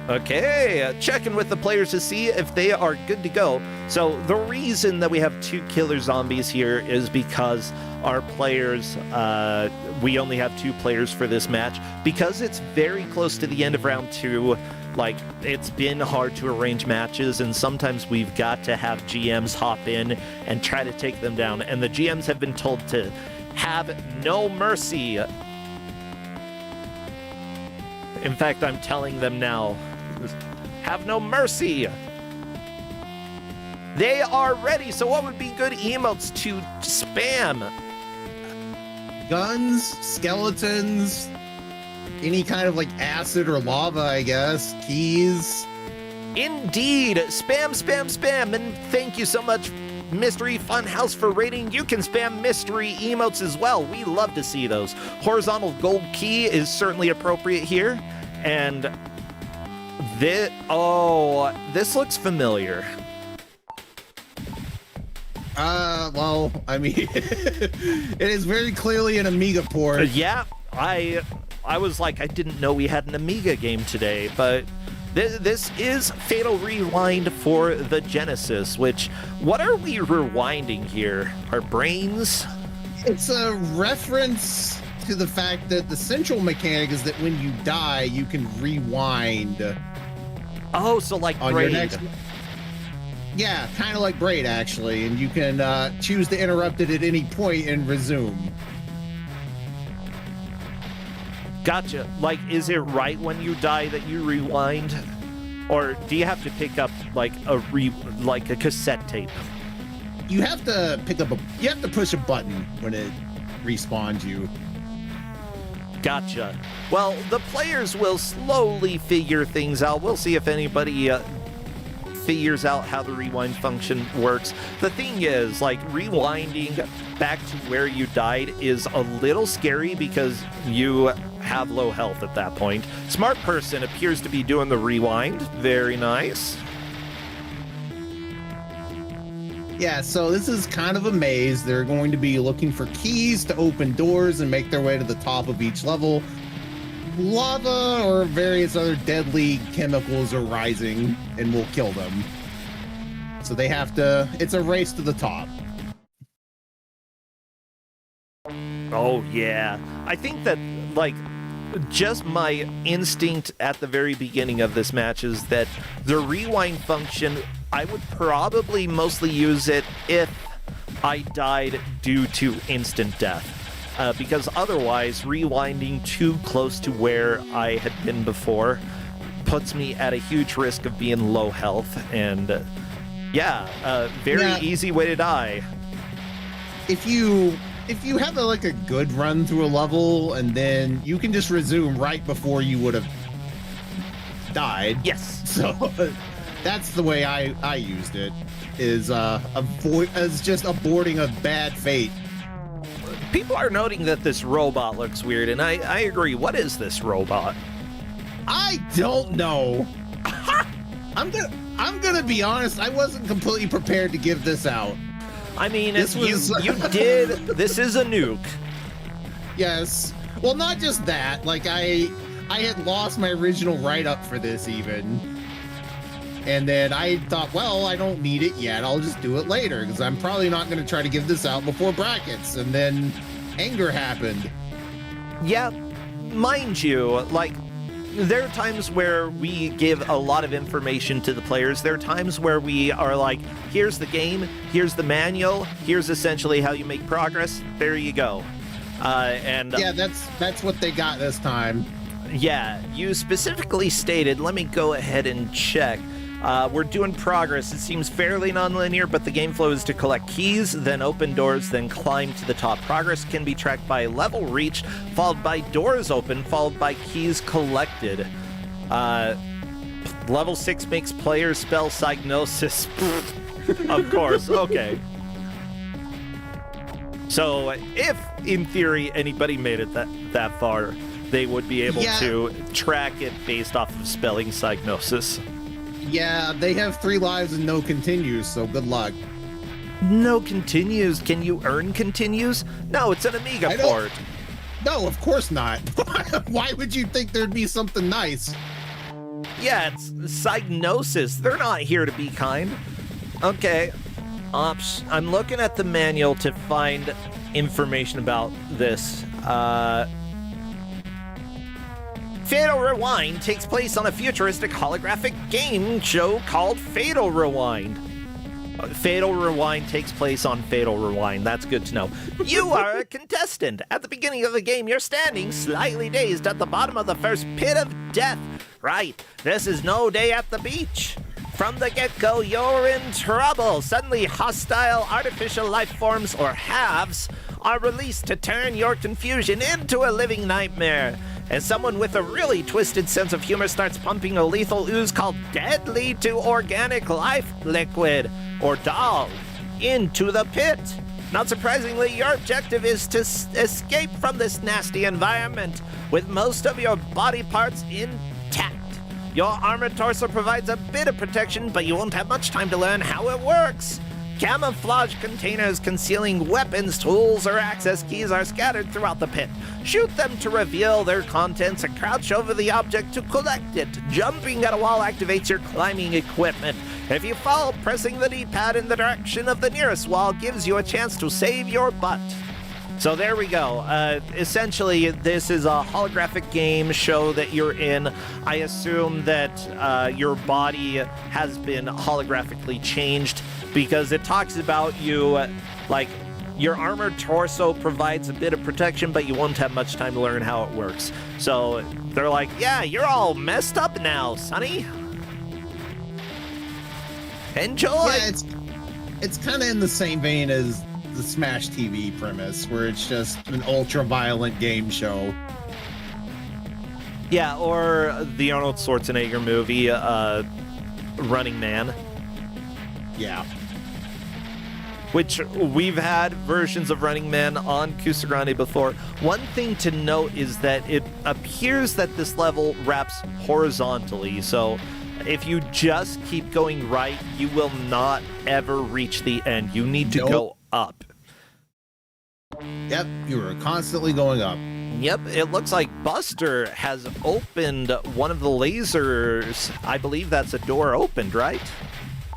[SPEAKER 1] Okay, checking with the players to see if they are good to go. So the reason that we have 2 killer zombies here is because our players, we only have 2 players for this match. Because it's very close to the end of round 2, like, it's been hard to arrange matches, and sometimes we've got to have GMs hop in and try to take them down. And the GMs have been told to have no mercy. In fact, I'm telling them now, have no mercy. They are ready, so what would be good emotes to spam?
[SPEAKER 6] Guns, skeletons, any kind of like acid or lava, I guess. Keys.
[SPEAKER 1] Indeed, spam, spam, spam, and thank you so much, Mystery Funhouse, for rating. You can spam mystery emotes as well. We love to see those. Horizontal gold key is certainly appropriate here, and this looks familiar.
[SPEAKER 6] Well, I mean, it is very clearly an Amiga port.
[SPEAKER 1] Yeah, I was like, I didn't know we had an Amiga game today, but this is Fatal Rewind for the Genesis, which, what are we rewinding here? Our brains?
[SPEAKER 6] It's a reference to the fact that the central mechanic is that when you die, you can rewind.
[SPEAKER 1] Oh, so like
[SPEAKER 6] on
[SPEAKER 1] Braid.
[SPEAKER 6] your next. Yeah, kind of like Braid, actually, and you can choose to interrupt it at any point and resume.
[SPEAKER 1] Gotcha. Like, is it right when you die that you rewind? Or do you have to pick up like a cassette tape?
[SPEAKER 6] you have to you have to push a button when it respawns you.
[SPEAKER 1] Gotcha. Well, the players will slowly figure things out. We'll see if anybody figures out how the rewind function works. The thing is, like, rewinding back to where you died is a little scary because you have low health at that point. Smart person appears to be doing the rewind. Very nice.
[SPEAKER 6] Yeah, so this is kind of a maze. They're going to be looking for keys to open doors and make their way to the top of each level. Lava or various other deadly chemicals are rising and will kill them. So they have to, it's a race to the top.
[SPEAKER 1] Oh, yeah. I think that, like, just my instinct at the very beginning of this match is that the rewind function, I would probably mostly use it if I died due to instant death. Because otherwise, rewinding too close to where I had been before puts me at a huge risk of being low health. And very easy way to die.
[SPEAKER 6] If you have like a good run through a level and then you can just resume right before you would have died.
[SPEAKER 1] Yes.
[SPEAKER 6] So that's the way I used it, is just aborting a bad fate.
[SPEAKER 1] People are noting that this robot looks weird, and I agree. What is this robot?
[SPEAKER 6] I don't know. I'm gonna be honest, I wasn't completely prepared to give this out.
[SPEAKER 1] I mean,
[SPEAKER 6] This was-
[SPEAKER 1] you did. This is a nuke.
[SPEAKER 6] Yes. Well, not just that. Like, I had lost my original write-up for this even. And then I thought, well, I don't need it yet. I'll just do it later because I'm probably not going to try to give this out before brackets. And then anger happened.
[SPEAKER 1] Yeah, mind you, like, there are times where we give a lot of information to the players. There are times where we are like, here's the game, here's the manual, here's essentially how you make progress. There you go.
[SPEAKER 6] Yeah, that's what they got this time.
[SPEAKER 1] Yeah, you specifically stated, let me go ahead and check. We're doing progress. It seems fairly non-linear, but the game flow is to collect keys, then open doors, then climb to the top. Progress can be tracked by level reached, followed by doors open, followed by keys collected. Level 6 makes players spell psygnosis. Of course, okay. So if, in theory, anybody made it that far, they would be able to track it based off of spelling psygnosis.
[SPEAKER 6] Yeah, they have 3 lives and no continues, so good luck.
[SPEAKER 1] No continues. Can you earn continues? No, it's an Amiga port.
[SPEAKER 6] No, of course not. Why would you think there'd be something nice?
[SPEAKER 1] Yeah, it's psygnosis. They're not here to be kind. Okay. I'm looking at the manual to find information about this. Fatal Rewind takes place on a futuristic holographic game show called Fatal Rewind. Fatal Rewind takes place on Fatal Rewind. That's good to know. You are a contestant. At the beginning of the game, you're standing slightly dazed at the bottom of the first pit of death. Right, this is no day at the beach. From the get-go, you're in trouble. Suddenly, hostile artificial life forms, or halves, are released to turn your confusion into a living nightmare. And someone with a really twisted sense of humor starts pumping a lethal ooze called Deadly to Organic Life Liquid, or DAL, into the pit. Not surprisingly, your objective is to escape from this nasty environment with most of your body parts intact. Your armored torso provides a bit of protection, but you won't have much time to learn how it works. Camouflage containers concealing weapons, tools, or access keys are scattered throughout the pit. Shoot them to reveal their contents and crouch over the object to collect it. Jumping at a wall activates your climbing equipment. If you fall, pressing the D-pad in the direction of the nearest wall gives you a chance to save your butt. So there we go. Essentially, this is a holographic game show that you're in. I assume that your body has been holographically changed because it talks about you, like, your armored torso provides a bit of protection, but you won't have much time to learn how it works. So they're like, yeah, you're all messed up now, sonny. Enjoy!
[SPEAKER 6] Yeah, it's kind of in the same vein as the Smash TV premise, where it's just an ultra-violent game show.
[SPEAKER 1] Yeah, or the Arnold Schwarzenegger movie, Running Man.
[SPEAKER 6] Yeah.
[SPEAKER 1] Which we've had versions of Running Man on Kusogrande before. One thing to note is that it appears that this level wraps horizontally, so if you just keep going right, you will not ever reach the end. You need to go up.
[SPEAKER 6] Yep, you are constantly going up.
[SPEAKER 1] Yep, it looks like Buster has opened one of the lasers. I believe that's a door opened, right?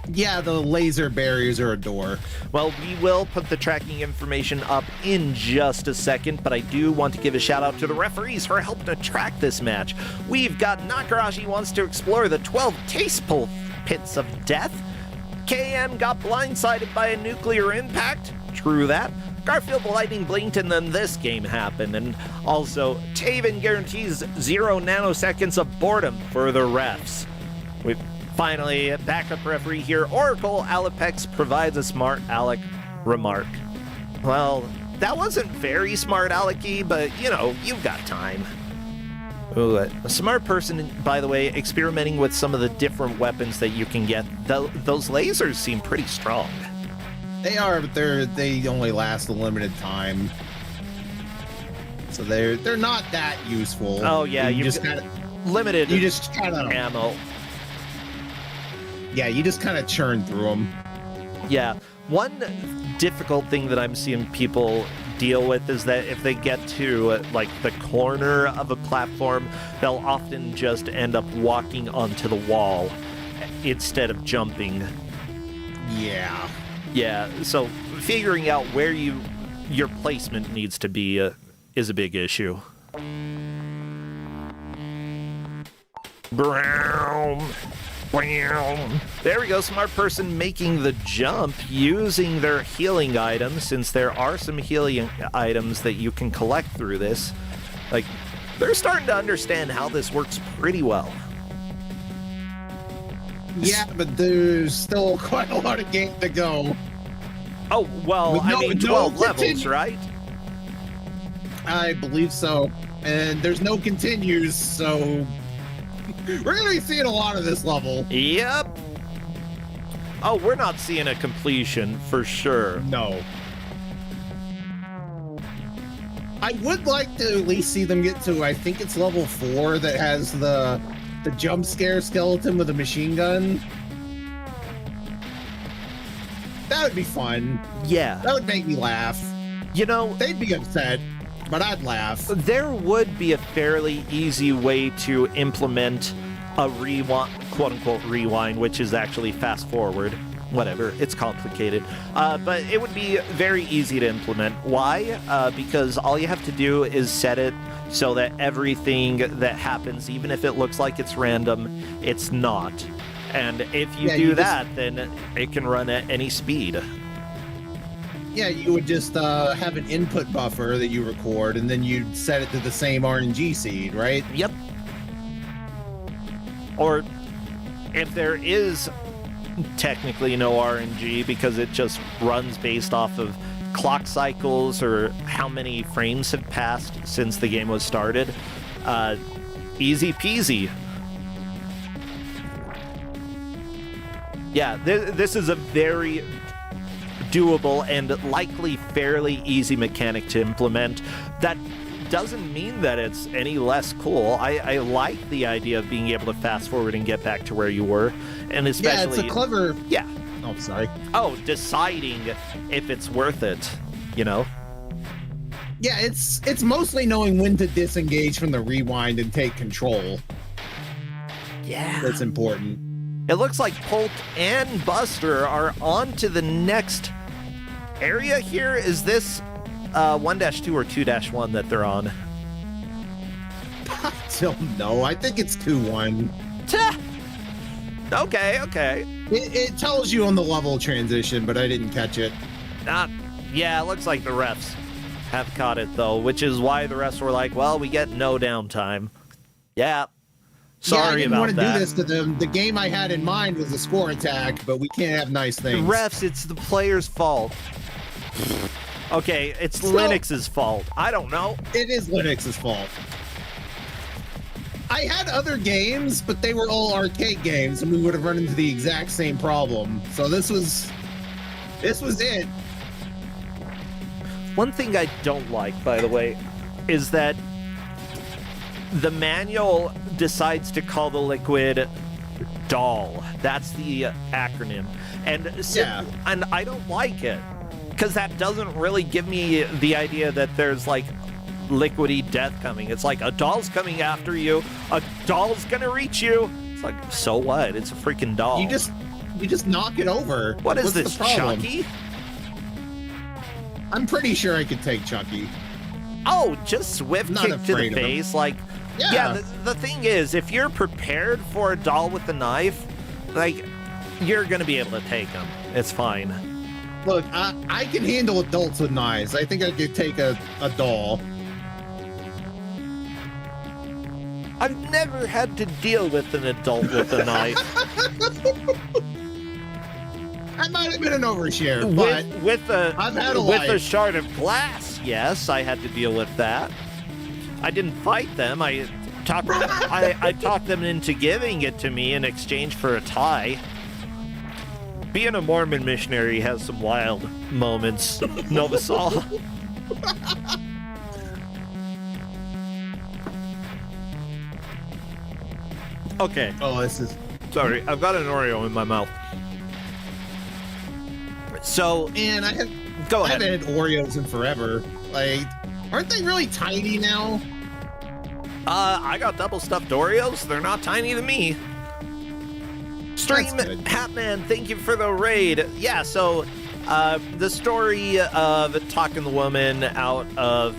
[SPEAKER 6] Yeah, the laser barriers are a door.
[SPEAKER 1] Well, we will put the tracking information up in just a second, but I do want to give a shout out to the referees for helping to track this match. We've got Nakarashi wants to explore the 12 tasteful pits of death. KM got blindsided by a nuclear impact. True that. Garfield the lightning blinked and then this game happened. And also, Taven guarantees 0 nanoseconds of boredom for the refs. We've finally, backup referee here, Oracle Alapex provides a smart Alec remark. Well, that wasn't very smart, Alecky, but you know, you've got time. Ooh, a smart person, by the way, experimenting with some of the different weapons that you can get. Those lasers seem pretty strong.
[SPEAKER 6] They are, but they only last a limited time. So they're not that useful.
[SPEAKER 1] Oh yeah,
[SPEAKER 6] you
[SPEAKER 1] just
[SPEAKER 6] kinda,
[SPEAKER 1] limited
[SPEAKER 6] you just kind of
[SPEAKER 1] ammo.
[SPEAKER 6] Yeah, you just kind of churn through them.
[SPEAKER 1] Yeah, one difficult thing that I'm seeing people deal with is that if they get to like the corner of a platform, they'll often just end up walking onto the wall instead of jumping.
[SPEAKER 6] Yeah.
[SPEAKER 1] Yeah, so figuring out where your placement needs to be is a big issue. Brown. There we go, smart person making the jump using their healing items, since there are some healing items that you can collect through this. Like, they're starting to understand how this works pretty well.
[SPEAKER 6] Yeah, but there's still quite a lot of game to go.
[SPEAKER 1] Oh, well,
[SPEAKER 6] I
[SPEAKER 1] mean, 12 levels, right?
[SPEAKER 6] I believe so. And there's no continues, so we're going to be seeing a lot of this level.
[SPEAKER 1] Yep. Oh, we're not seeing a completion for sure.
[SPEAKER 6] No. I would like to at least see them get to, I think it's level 4 that has the jump scare skeleton with a machine gun. That would be fun.
[SPEAKER 1] Yeah.
[SPEAKER 6] That would make me laugh.
[SPEAKER 1] You know,
[SPEAKER 6] They'd be upset, but I'd laugh.
[SPEAKER 1] there would be a fairly easy way to implement a rewind, quote-unquote rewind, which is actually fast forward. Whatever, it's complicated. But it would be very easy to implement. Why? Because all you have to do is set it so that everything that happens, even if it looks like it's random, it's not. And if you do that, then it can run at any speed.
[SPEAKER 6] Yeah, you would just have an input buffer that you record, and then you'd set it to the same RNG seed, right?
[SPEAKER 1] Yep. Or if there is technically no RNG because it just runs based off of clock cycles or how many frames have passed since the game was started, easy peasy. Yeah, this is a very doable and likely fairly easy mechanic to implement. That doesn't mean that it's any less cool. I like the idea of being able to fast forward and get back to where you were, and especially
[SPEAKER 6] Yeah, it's a clever...
[SPEAKER 1] Yeah.
[SPEAKER 6] Oh, sorry.
[SPEAKER 1] Oh, deciding if it's worth it, you know?
[SPEAKER 6] Yeah, it's mostly knowing when to disengage from the rewind and take control.
[SPEAKER 1] Yeah.
[SPEAKER 6] That's important.
[SPEAKER 1] It looks like Polk and Buster are on to the next area here. Is this 1-2 or 2-1 that they're on?
[SPEAKER 6] I don't know. I think it's 2-1.
[SPEAKER 1] Okay.
[SPEAKER 6] It tells you on the level transition, but I didn't catch it.
[SPEAKER 1] Yeah, it looks like the refs have caught it, though, which is why the refs were like, well, we get no downtime. Yeah. Sorry
[SPEAKER 6] I didn't
[SPEAKER 1] about
[SPEAKER 6] want to
[SPEAKER 1] that.
[SPEAKER 6] do this to them. The game I had in mind was a score attack, but we can't have nice things.
[SPEAKER 1] Refs, it's the player's fault. Okay, it's Linux's fault. I don't know.
[SPEAKER 6] It is Linux's fault. I had other games, but they were all arcade games, and we would have run into the exact same problem. So this was it.
[SPEAKER 1] One thing I don't like, by the way, is that the manual decides to call the liquid doll. That's the acronym. And and I don't like it because that doesn't really give me the idea that there's like liquidy death coming. It's like a doll's coming after you. A doll's gonna reach you. It's like, so what? It's a freaking doll.
[SPEAKER 6] You just knock it over.
[SPEAKER 1] What is
[SPEAKER 6] What's
[SPEAKER 1] this,
[SPEAKER 6] the problem?
[SPEAKER 1] Chucky?
[SPEAKER 6] I'm pretty sure I could take Chucky.
[SPEAKER 1] Oh, just swift
[SPEAKER 6] Not
[SPEAKER 1] kick to the
[SPEAKER 6] afraid of him.
[SPEAKER 1] face. Like, yeah, the thing is, if you're prepared for a doll with a knife, like, you're gonna be able to take him. It's fine.
[SPEAKER 6] Look, I can handle adults with knives. I think I could take a doll.
[SPEAKER 1] I've never had to deal with an adult with a knife.
[SPEAKER 6] I might have been an overshare, but I've had a
[SPEAKER 1] with a
[SPEAKER 6] life.
[SPEAKER 1] shard of glass. Yes, I had to deal with that. I didn't fight them. I talked them into giving it to me in exchange for a tie. Being a Mormon missionary has some wild moments, Novasol. Okay.
[SPEAKER 6] Oh, this is...
[SPEAKER 1] Sorry, I've got an Oreo in my mouth. So,
[SPEAKER 6] Man, I
[SPEAKER 1] go ahead.
[SPEAKER 6] haven't had Oreos in forever. Like, aren't they really tiny now?
[SPEAKER 1] I got double stuffed Oreos. They're not tiny to me. Stream
[SPEAKER 6] That's good.
[SPEAKER 1] Hatman, thank you for the raid. Yeah, so the story of talking the woman out of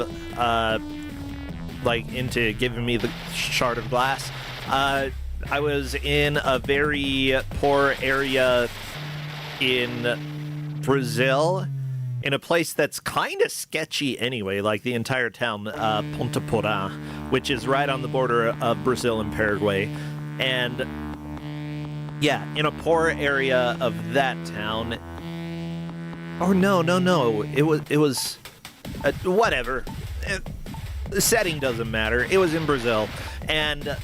[SPEAKER 1] like into giving me the shard of glass. I was in a very poor area in Brazil, in a place that's kind of sketchy anyway, like the entire town, Ponta Porã, which is right on the border of Brazil and Paraguay. And yeah, in a poor area of that town. Oh, no. It was whatever. The setting doesn't matter. It was in Brazil. And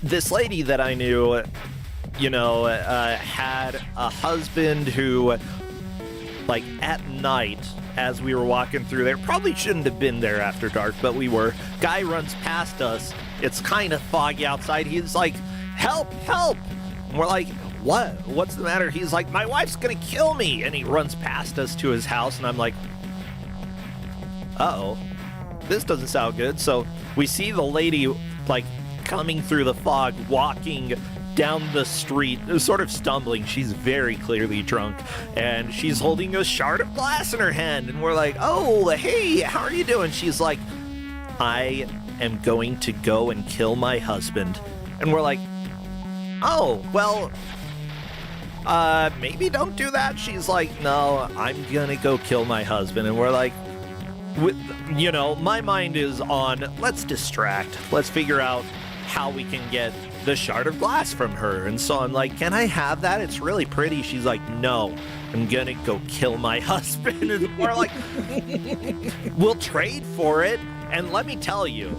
[SPEAKER 1] this lady that I knew, had a husband who, like, at night, as we were walking through there, probably shouldn't have been there after dark, but we were. Guy runs past us. It's kind of foggy outside. He's like, help! And we're like, what? What's the matter? He's like, my wife's gonna kill me! And he runs past us to his house, and I'm like, uh-oh. This doesn't sound good. So we see the lady, like, coming through the fog, walking down the street, sort of stumbling. She's very clearly drunk, and she's holding a shard of glass in her hand, and we're like, oh, hey, how are you doing? She's like, I am going to go and kill my husband. And we're like, oh, well, maybe don't do that. She's like, no, I'm gonna go kill my husband. And we're like, my mind is on, let's distract. Let's figure out how we can get the shard of glass from her. And so I'm like, can I have that? It's really pretty. She's like, no, I'm gonna go kill my husband. And we're like, we'll trade for it. And let me tell you,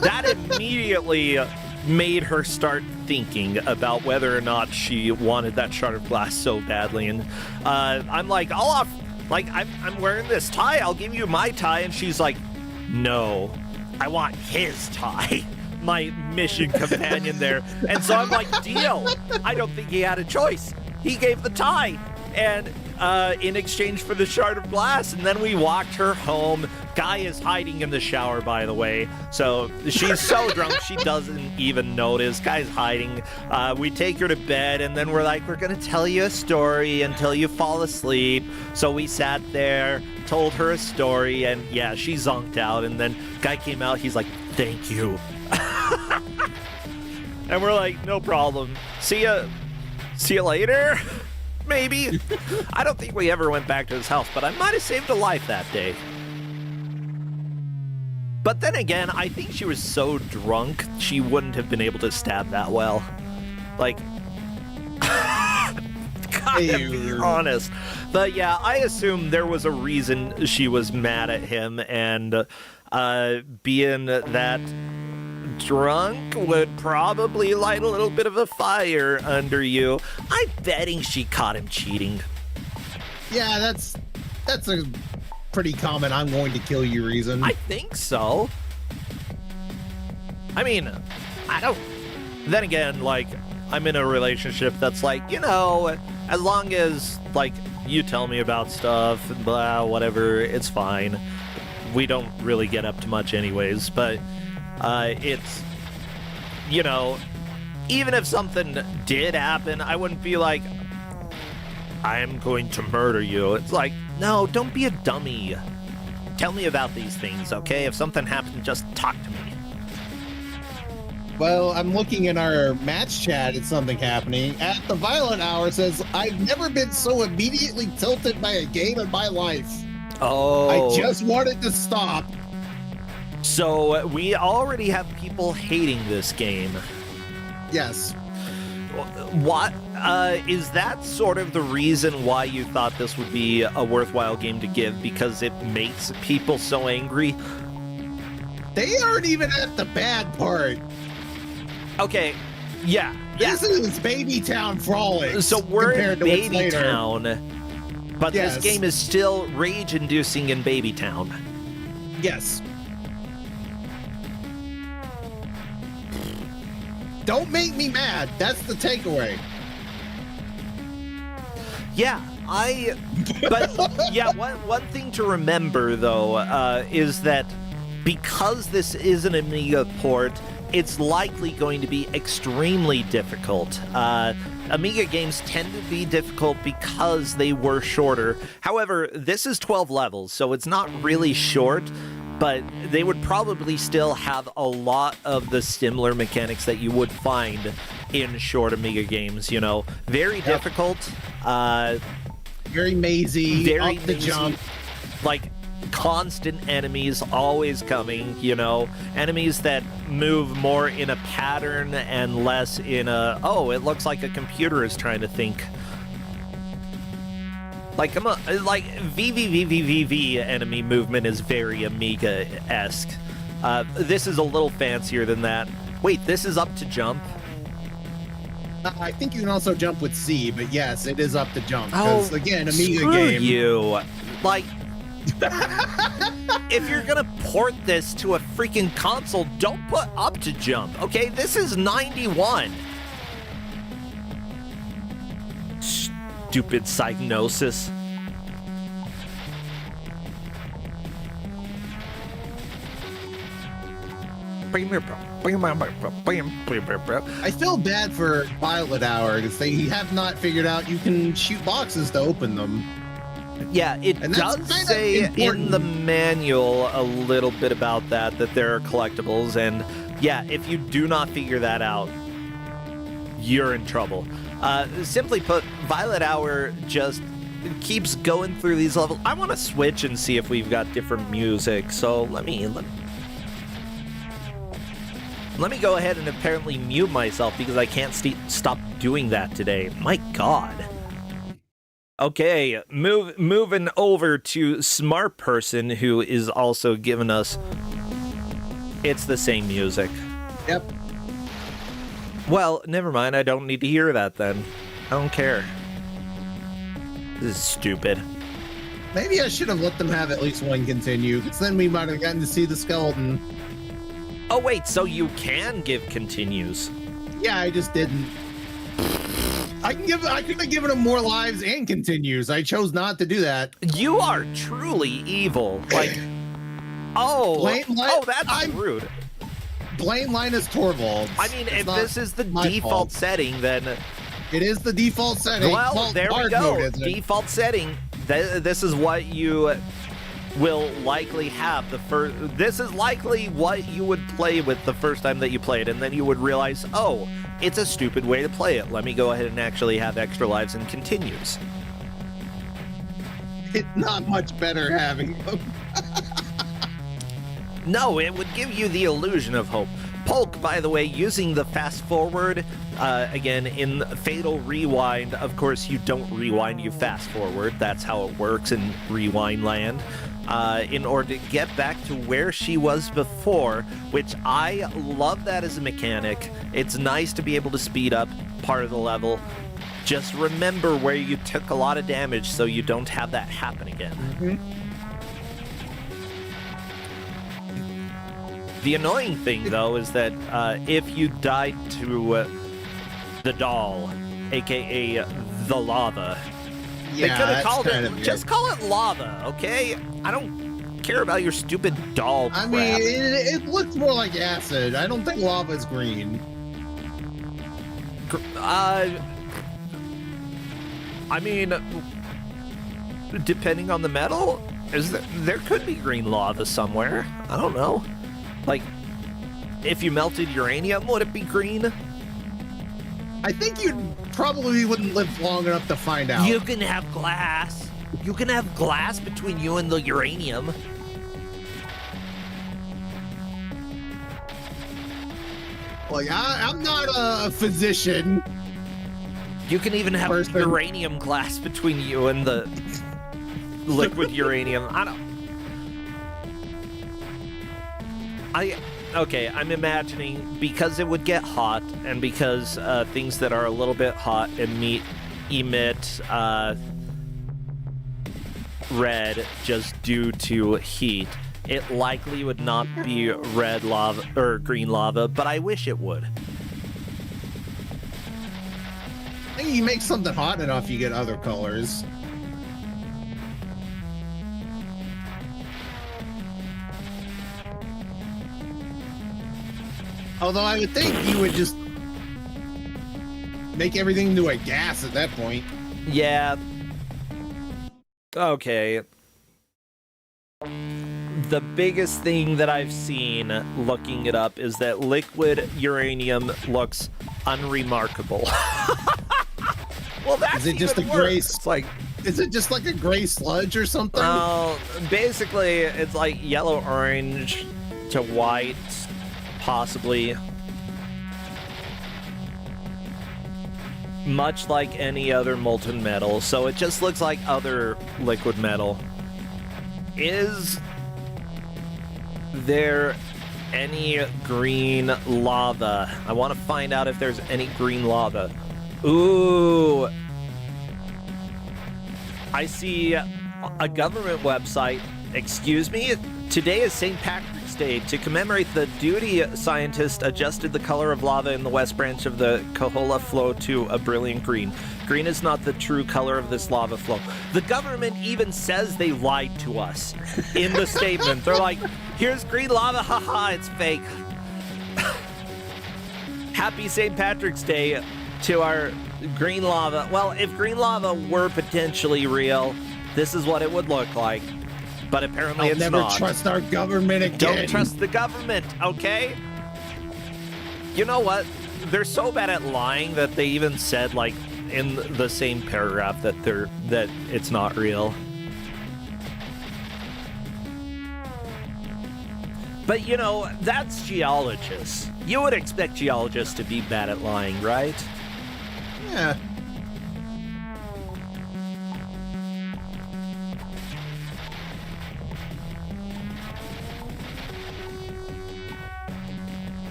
[SPEAKER 1] that immediately made her start thinking about whether or not she wanted that shard of glass so badly. And I'm like, I'm wearing this tie. I'll give you my tie. And she's like, no, I want his tie. My mission companion there. And so I'm like, deal. I don't think he had a choice. He gave the tie. And in exchange for the shard of glass. And then we walked her home. Guy is hiding in the shower, by the way. So she's so drunk she doesn't even notice. Guy's hiding. We take her to bed, and then we're like, we're gonna tell you a story until you fall asleep. So we sat there, told her a story, and yeah, she zonked out. And then guy came out. He's like, thank you. And we're like, no problem. See you later. Maybe. I don't think we ever went back to his house, but I might have saved a life that day. But then again, I think she was so drunk, she wouldn't have been able to stab that well. Like, gotta be honest. But yeah, I assume there was a reason she was mad at him, and being that drunk would probably light a little bit of a fire under you. I'm betting she caught him cheating.
[SPEAKER 6] Yeah, that's a pretty common "I'm going to kill you" reason.
[SPEAKER 1] I think so. I mean, I don't. Then again, like, I'm in a relationship that's like, you know, as long as, like, you tell me about stuff, blah, whatever, it's fine. We don't really get up to much anyways, but it's, you know, even if something did happen, I wouldn't be like, I'm going to murder you. It's like, no, don't be a dummy. Tell me about these things, okay? If something happens, just talk to me.
[SPEAKER 6] Well, I'm looking in our match chat at something happening. At the Violent Hour says, I've never been so immediately tilted by a game in my life.
[SPEAKER 1] Oh.
[SPEAKER 6] I just wanted to stop.
[SPEAKER 1] So we already have people hating this game.
[SPEAKER 6] Yes.
[SPEAKER 1] What is that sort of the reason why you thought this would be a worthwhile game to give, because it makes people so angry?
[SPEAKER 6] They aren't even at the bad part.
[SPEAKER 1] Okay, yeah.
[SPEAKER 6] This is Baby Town Frolics.
[SPEAKER 1] So we're in
[SPEAKER 6] compared to what's
[SPEAKER 1] Baby
[SPEAKER 6] later.
[SPEAKER 1] Town, but
[SPEAKER 6] Yes.
[SPEAKER 1] this game is still rage-inducing in Baby Town.
[SPEAKER 6] Yes. Don't make me mad. That's the takeaway.
[SPEAKER 1] Yeah, but yeah, one thing to remember though is that because this is an Amiga port, it's likely going to be extremely difficult. Amiga games tend to be difficult because they were shorter. However, this is 12 levels, so it's not really short, but they would probably still have a lot of the similar mechanics that you would find in short Amiga games, you know. Very difficult.
[SPEAKER 6] Very mazy,
[SPEAKER 1] Very
[SPEAKER 6] up the
[SPEAKER 1] mazy.
[SPEAKER 6] jump.
[SPEAKER 1] Like, constant enemies always coming, you know. Enemies that move more in a pattern and less in a, oh, it looks like a computer is trying to think. Like, come on, like, VVVVVV enemy movement is very Amiga-esque. This is a little fancier than that. Wait, this is up to jump?
[SPEAKER 6] I think you can also jump with C, but yes, it is up to jump. Because, again, Amiga
[SPEAKER 1] screw
[SPEAKER 6] game.
[SPEAKER 1] you. Like, if you're gonna port this to a freaking console, don't put up to jump, okay? This is 91. Stupid psygnosis.
[SPEAKER 6] I feel bad for Violet Hour because they have not figured out you can shoot boxes to open them.
[SPEAKER 1] Yeah, it
[SPEAKER 6] And that's
[SPEAKER 1] does
[SPEAKER 6] kind of
[SPEAKER 1] say in
[SPEAKER 6] important.
[SPEAKER 1] the manual a little bit about that there are collectibles, and yeah, if you do not figure that out, you're in trouble. Simply put, Violet Hour just keeps going through these levels. I want to switch and see if we've got different music, so let me go ahead and apparently mute myself because I can't stop doing that today. My God. Okay, moving over to Smart Person, who is also giving us... It's the same music.
[SPEAKER 6] Yep.
[SPEAKER 1] Well, never mind. I don't need to hear that then. I don't care. This is stupid.
[SPEAKER 6] Maybe I should have let them have at least one continue, because then we might have gotten to see the skeleton.
[SPEAKER 1] Oh, wait, so you can give continues.
[SPEAKER 6] Yeah, I just didn't. I could have given him more lives and continues. I chose not to do that.
[SPEAKER 1] You are truly evil. Like, that's rude.
[SPEAKER 6] Blame Linus Torvalds.
[SPEAKER 1] I mean,
[SPEAKER 6] It's
[SPEAKER 1] if
[SPEAKER 6] not
[SPEAKER 1] this is the
[SPEAKER 6] my
[SPEAKER 1] default
[SPEAKER 6] fault.
[SPEAKER 1] setting, then...
[SPEAKER 6] It is the default setting.
[SPEAKER 1] Well, there we
[SPEAKER 6] Bard
[SPEAKER 1] go.
[SPEAKER 6] mode, isn't it?
[SPEAKER 1] Default setting. This is what you will likely have the first. This is likely what you would play with the first time that you play it, and then you would realize, oh, it's a stupid way to play it. Let me go ahead and actually have extra lives and continues.
[SPEAKER 6] It's not much better having them.
[SPEAKER 1] No, it would give you the illusion of hope. Polk, by the way, using the fast forward, again, in Fatal Rewind, of course, you don't rewind, you fast forward. That's how it works in Rewind Land. In order to get back to where she was before, which I love that as a mechanic. It's nice to be able to speed up part of the level. Just remember where you took a lot of damage so you don't have that happen again.
[SPEAKER 6] Mm-hmm.
[SPEAKER 1] The annoying thing, though, is that if you died to the doll, aka the lava, they could have called it. Just call it lava, okay? I don't care about your stupid doll crap.
[SPEAKER 6] I mean, it looks more like acid. I don't think lava is green.
[SPEAKER 1] I mean, depending on the metal, there could be green lava somewhere. I don't know. Like, if you melted uranium, would it be green?
[SPEAKER 6] I think you probably wouldn't live long enough to find out.
[SPEAKER 1] You can have glass. You can have glass between you and the uranium.
[SPEAKER 6] Like, I'm not a physician.
[SPEAKER 1] You can even have uranium glass between you and the liquid uranium. Okay, I'm imagining because it would get hot and because things that are a little bit hot emit red just due to heat. It likely would not be red lava or green lava, but I wish it would.
[SPEAKER 6] I think you make something hot enough, you get other colors. Although I would think you would just make everything into a gas at that point.
[SPEAKER 1] Yeah. Okay. The biggest thing that I've seen looking it up is that liquid uranium looks unremarkable. Well, that's
[SPEAKER 6] is it just a
[SPEAKER 1] even
[SPEAKER 6] gray?
[SPEAKER 1] worse. It's like,
[SPEAKER 6] is it just like a gray sludge or something?
[SPEAKER 1] Basically, it's like yellow orange to white, possibly. Much like any other molten metal, so it just looks like other liquid metal. Is there any green lava? I want to find out if there's any green lava. Ooh. I see a government website. Excuse me? Today is St. Patrick's Day. To commemorate the duty, scientists adjusted the color of lava in the west branch of the Kohola flow to a brilliant green. Green is not the true color of this lava flow. The government even says they lied to us in the statement. They're like, here's green lava, haha, it's fake. Happy St. Patrick's Day to our green lava. Well, if green lava were potentially real, this is what it would look like. But apparently it's not.
[SPEAKER 6] I'll never trust our government again.
[SPEAKER 1] Don't trust the government, okay? You know what? They're so bad at lying that they even said, like, in the same paragraph that it's not real. But, you know, that's geologists. You would expect geologists to be bad at lying, right?
[SPEAKER 6] Yeah.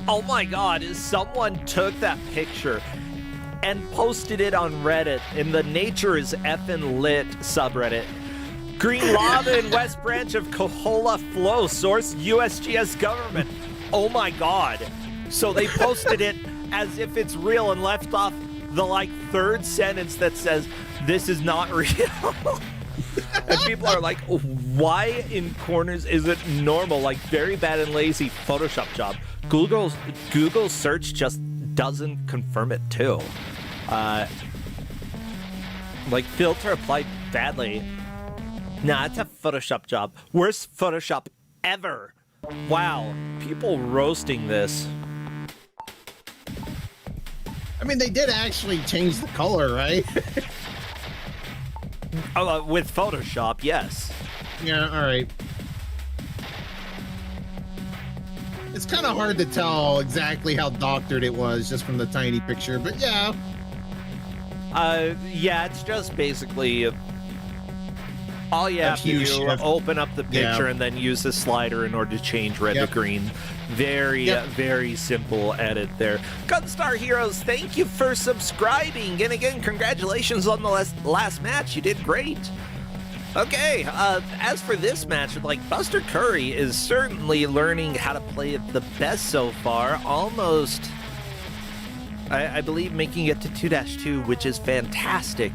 [SPEAKER 1] Oh my god, someone took that picture and posted it on Reddit in the Nature is Effin' Lit subreddit. Green lava in West Branch of Kohola Flow, source USGS government. Oh my god. So they posted it as if it's real and left off the like third sentence that says, this is not real. And people are like, why in corners is it normal? Like very bad and lazy Photoshop job. Google search just doesn't confirm it too. Like filter applied badly. Nah, it's a Photoshop job. Worst Photoshop ever. Wow, people roasting this.
[SPEAKER 6] I mean, they did actually change the color, right?
[SPEAKER 1] With Photoshop, yes.
[SPEAKER 6] Yeah, all right. It's kind of hard to tell exactly how doctored it was just from the tiny picture, but yeah.
[SPEAKER 1] Yeah, it's just basically all you have to do,
[SPEAKER 6] shift.
[SPEAKER 1] open up the picture
[SPEAKER 6] Yeah.
[SPEAKER 1] and then use the slider in order to change red
[SPEAKER 6] Yep.
[SPEAKER 1] to green. Very,
[SPEAKER 6] Yep.
[SPEAKER 1] very simple edit there. Gunstar Heroes, thank you for subscribing. And again, congratulations on the last match. You did great. Okay, as for this match, like, Buster Curry is certainly learning how to play it the best so far. Almost, I believe, making it to 2-2, which is fantastic.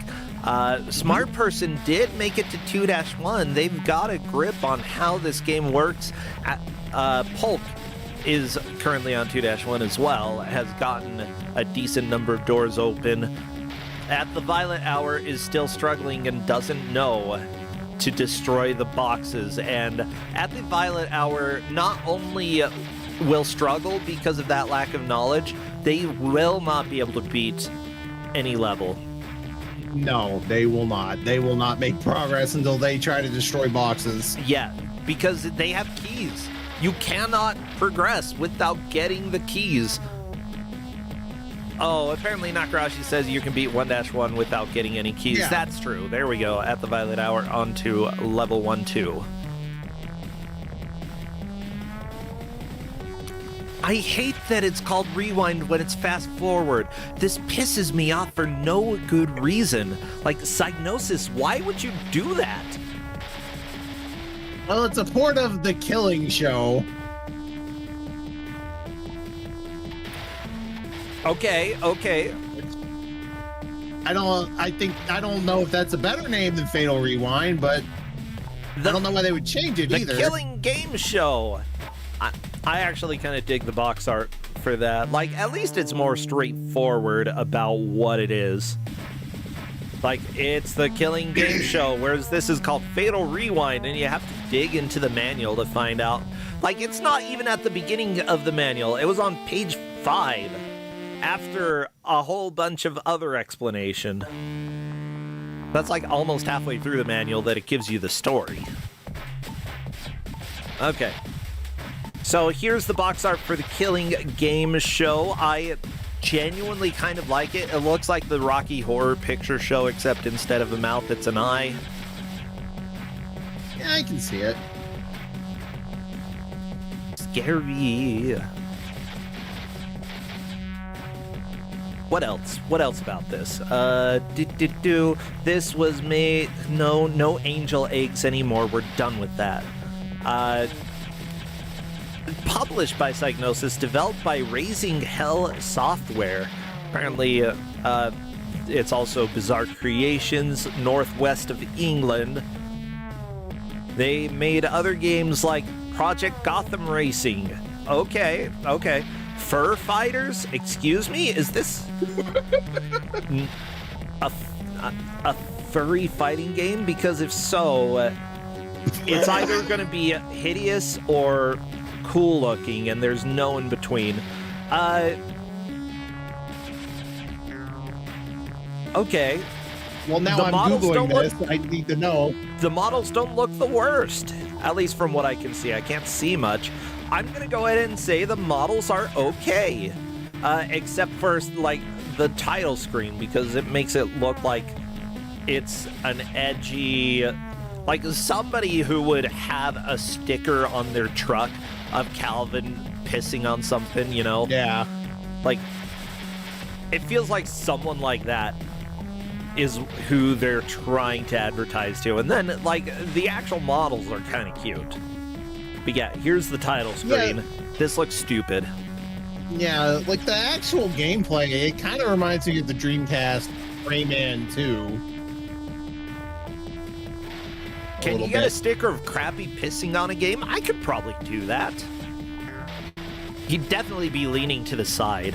[SPEAKER 1] Smart Person did make it to 2-1. They've got a grip on how this game works. Polk is currently on 2-1 as well, has gotten a decent number of doors open. At the Violet Hour is still struggling and doesn't know to destroy the boxes. And at the Violet Hour, not only will struggle because of that lack of knowledge, they will not be able to beat any level.
[SPEAKER 6] No, they will not. They will not make progress until they try to destroy boxes.
[SPEAKER 1] Yeah, because they have keys. You cannot progress without getting the keys. Oh, apparently Nakarashi says you can beat 1-1 without getting any keys.
[SPEAKER 6] Yeah.
[SPEAKER 1] That's true. There we go. At the Violet Hour, on to level 1-2. I hate that it's called rewind when it's fast forward. This pisses me off for no good reason. Like, Psygnosis, why would you do that?
[SPEAKER 6] Well, it's a port of The Killing Show.
[SPEAKER 1] Okay.
[SPEAKER 6] I don't know if that's a better name than Fatal Rewind, but I don't know why they would change it
[SPEAKER 1] The
[SPEAKER 6] either.
[SPEAKER 1] Killing Game Show. I actually kind of dig the box art for that. Like, at least it's more straightforward about what it is. Like, it's the Killing Game Show, whereas this is called Fatal Rewind, and you have to dig into the manual to find out. Like, it's not even at the beginning of the manual. It was on page 5, after a whole bunch of other explanation. That's like almost halfway through the manual that it gives you the story. Okay. So here's the box art for the Killing Game Show. I genuinely kind of like it. It looks like the Rocky Horror Picture Show, except instead of a mouth, it's an eye.
[SPEAKER 6] Yeah, I can see it.
[SPEAKER 1] Scary. What else? What else about this? This was made... No angel eggs anymore. We're done with that. Published by Psygnosis, developed by Raising Hell Software. Apparently, it's also Bizarre Creations, northwest of England. They made other games like Project Gotham Racing. Okay. Fur Fighters? Excuse me? Is this a furry fighting game? Because if so, it's either going to be hideous or cool looking, and there's no in between. Okay.
[SPEAKER 6] Well, now
[SPEAKER 1] The
[SPEAKER 6] I'm
[SPEAKER 1] models
[SPEAKER 6] Googling
[SPEAKER 1] don't
[SPEAKER 6] this. I need to know.
[SPEAKER 1] The models don't look the worst, at least from what I can see. I can't see much. I'm going to go ahead and say the models are okay, except for, like, the title screen, because it makes it look like it's an edgy... Like, somebody who would have a sticker on their truck of Calvin pissing on something, you know?
[SPEAKER 6] Yeah.
[SPEAKER 1] Like, it feels like someone like that is who they're trying to advertise to. And then, like, the actual models are kind of cute. But yeah, here's the title screen.
[SPEAKER 6] Yeah.
[SPEAKER 1] This looks stupid.
[SPEAKER 6] Yeah, like the actual gameplay, it kind of reminds me of the Dreamcast Rayman 2.
[SPEAKER 1] Can you get a sticker of Crappy pissing on a game? I could probably do that. He'd definitely be leaning to the side.